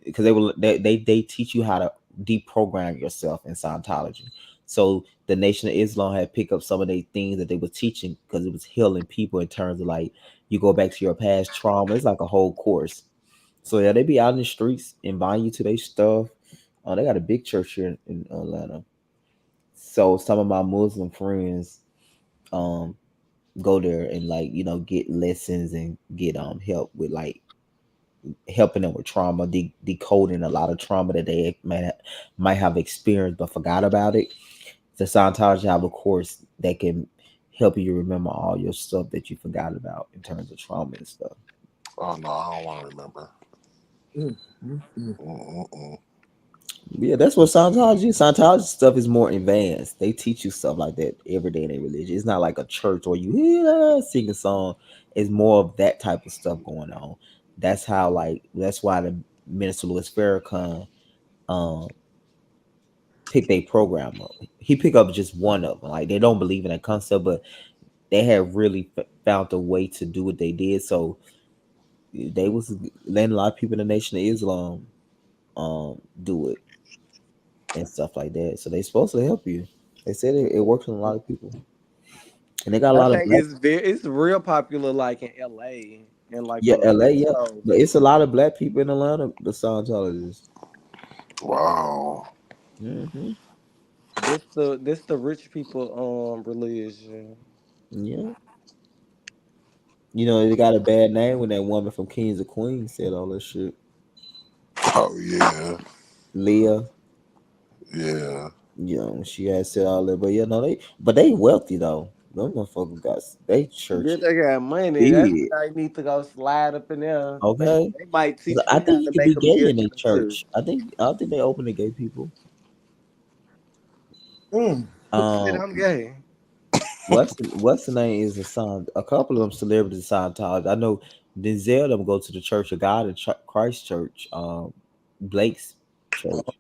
because they teach you how to deprogram yourself in Scientology. So the Nation of Islam had picked up some of the things that they were teaching because it was healing people in terms of like you go back to your past trauma. It's like a whole course. So yeah, they be out in the streets inviting you to their stuff. They got a big church here in Atlanta. So some of my Muslim friends um go there and like get lessons and get help with like helping them with trauma, decoding a lot of trauma that they might have experienced but forgot about it. The Scientology have a course that can help you remember all your stuff that you forgot about in terms of trauma and stuff.
Oh no, I don't want to remember.
Mm, mm, mm.
Mm-mm-mm.
Yeah, that's what Scientology is. Scientology stuff is more advanced. They teach you stuff like that every day in their religion. It's not like a church or you sing a song. It's more of that type of stuff going on. That's why the Minister Louis Farrakhan um picked a program up. He picked up just one of them. Like they don't believe in that concept, but they have really found a way to do what they did. So they was letting a lot of people in the Nation of Islam do it and stuff like that. So they supposed to help you. They said it works on a lot of people, and they got a
I
lot of
think
black.
it's real popular like in LA and like
Yeah,
on the
LA,
West
yeah,
Coast.
but it's a lot of black people in Atlanta. The Scientologists.
Wow.
Hmm.
This the rich people religion.
Yeah, they got a bad name when that woman from Kings of Queens said all that shit.
Oh yeah.
Leah,
Yeah.
she had said all that, but they wealthy though. Them motherfuckers they church
Yeah, they got money. That's
big.
why you need to go slide up in there.
Okay,
They might
'cause
teach
I
me
think
how
you
to
could
make
be
a
gay in
million
their
or two.
church. I think they open to gay people.
Who said
Um,
I'm gay?
what's the name is a son. A couple of them celebrities Scientology. I know Denzel them go to the Church of God and Christ Church. Blake's church.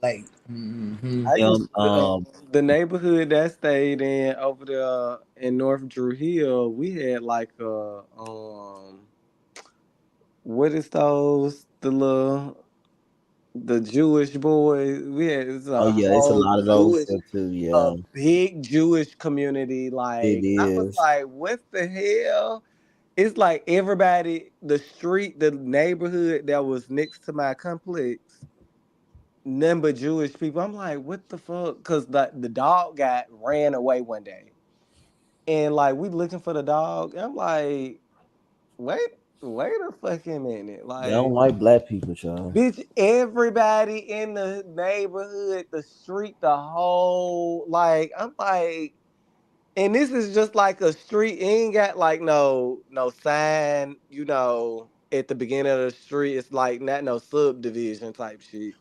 Late. Hmm.
I
Him.
used to, the neighborhood that stayed in over there in North Drew Hill. We had like a what is those the Jewish boys? We had it's
Oh
a
yeah, it's a
whole
lot of those
Jewish
there too.
a
Yeah,
big Jewish community.
it
Like I was
is.
like, what the hell? It's like everybody, the street, the neighborhood that was next to my complex, none but Jewish people. I'm like, what the fuck? Because the dog got ran away one day, and like we looking for the dog. I'm like, wait, wait a fucking minute,
They don't
like.
like black people, child.
Bitch, everybody in the neighborhood, the street, the whole like I'm like, and this is just like a street. It ain't got like no sign, at the beginning of the street. It's like not no subdivision type shit.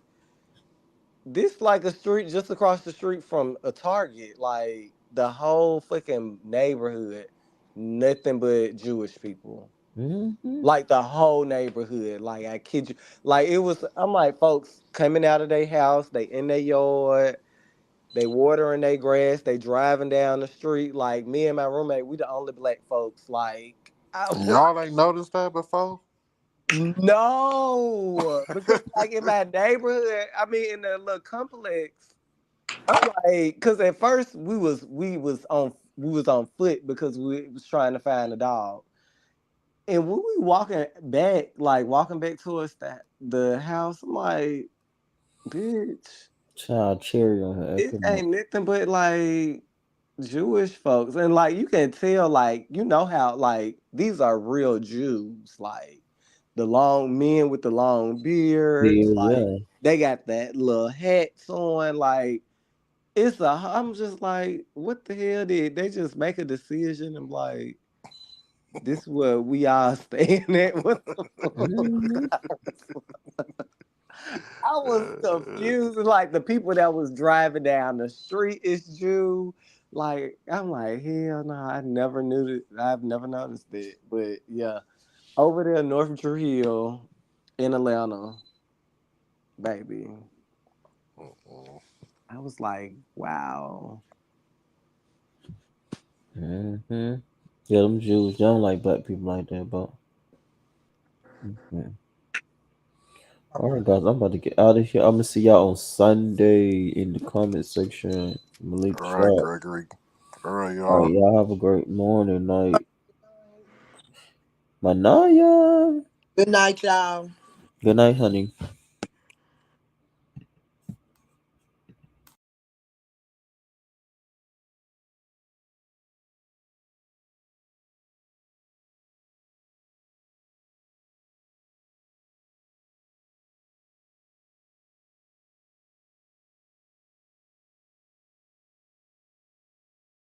This like a street just across the street from a Target. Like the whole fucking neighborhood, nothing but Jewish people.
Hmm.
Like the whole neighborhood. Like I kid you. Like it was I'm like folks coming out of their house, they in their yard, they watering their grass, they driving down the street. Like me and my roommate, we the only black folks. Like I was
Y'all ain't noticed that before?
no, because like in my neighborhood, I mean in the little complex, I'm like, because at first we was on foot because we was trying to find a dog. And when we walking back towards the house, I'm like, bitch,
Child cherry on her
it
acting up.
ain't nothing but like Jewish folks. And like you can tell, like, how like these are real Jews, like the long men with the long beards,
Beers,
like
yeah.
they got that little hats on, like I'm just like, what the hell did they just make a decision? I'm like, this where we all staying at. What the
Hmm.
fuck? I was confused. Like the people that was driving down the street is Jew. Like I'm like, hell no, I never knew that. I've never noticed that. But yeah, over there, North Drew Hill in Atlanta, baby. I was like, wow.
Hmm. Yeah, them Jews, they don't like black people like that, but mhm. All right, guys, I'm about to get out of here. I'm gonna see y'all on Sunday in the comment section. I'm gonna link
All right,
chat.
Gregory. All right,
All right,
y'all.
y'all have a great morning, night. Manaya.
Good night, y'all.
Good night, honey.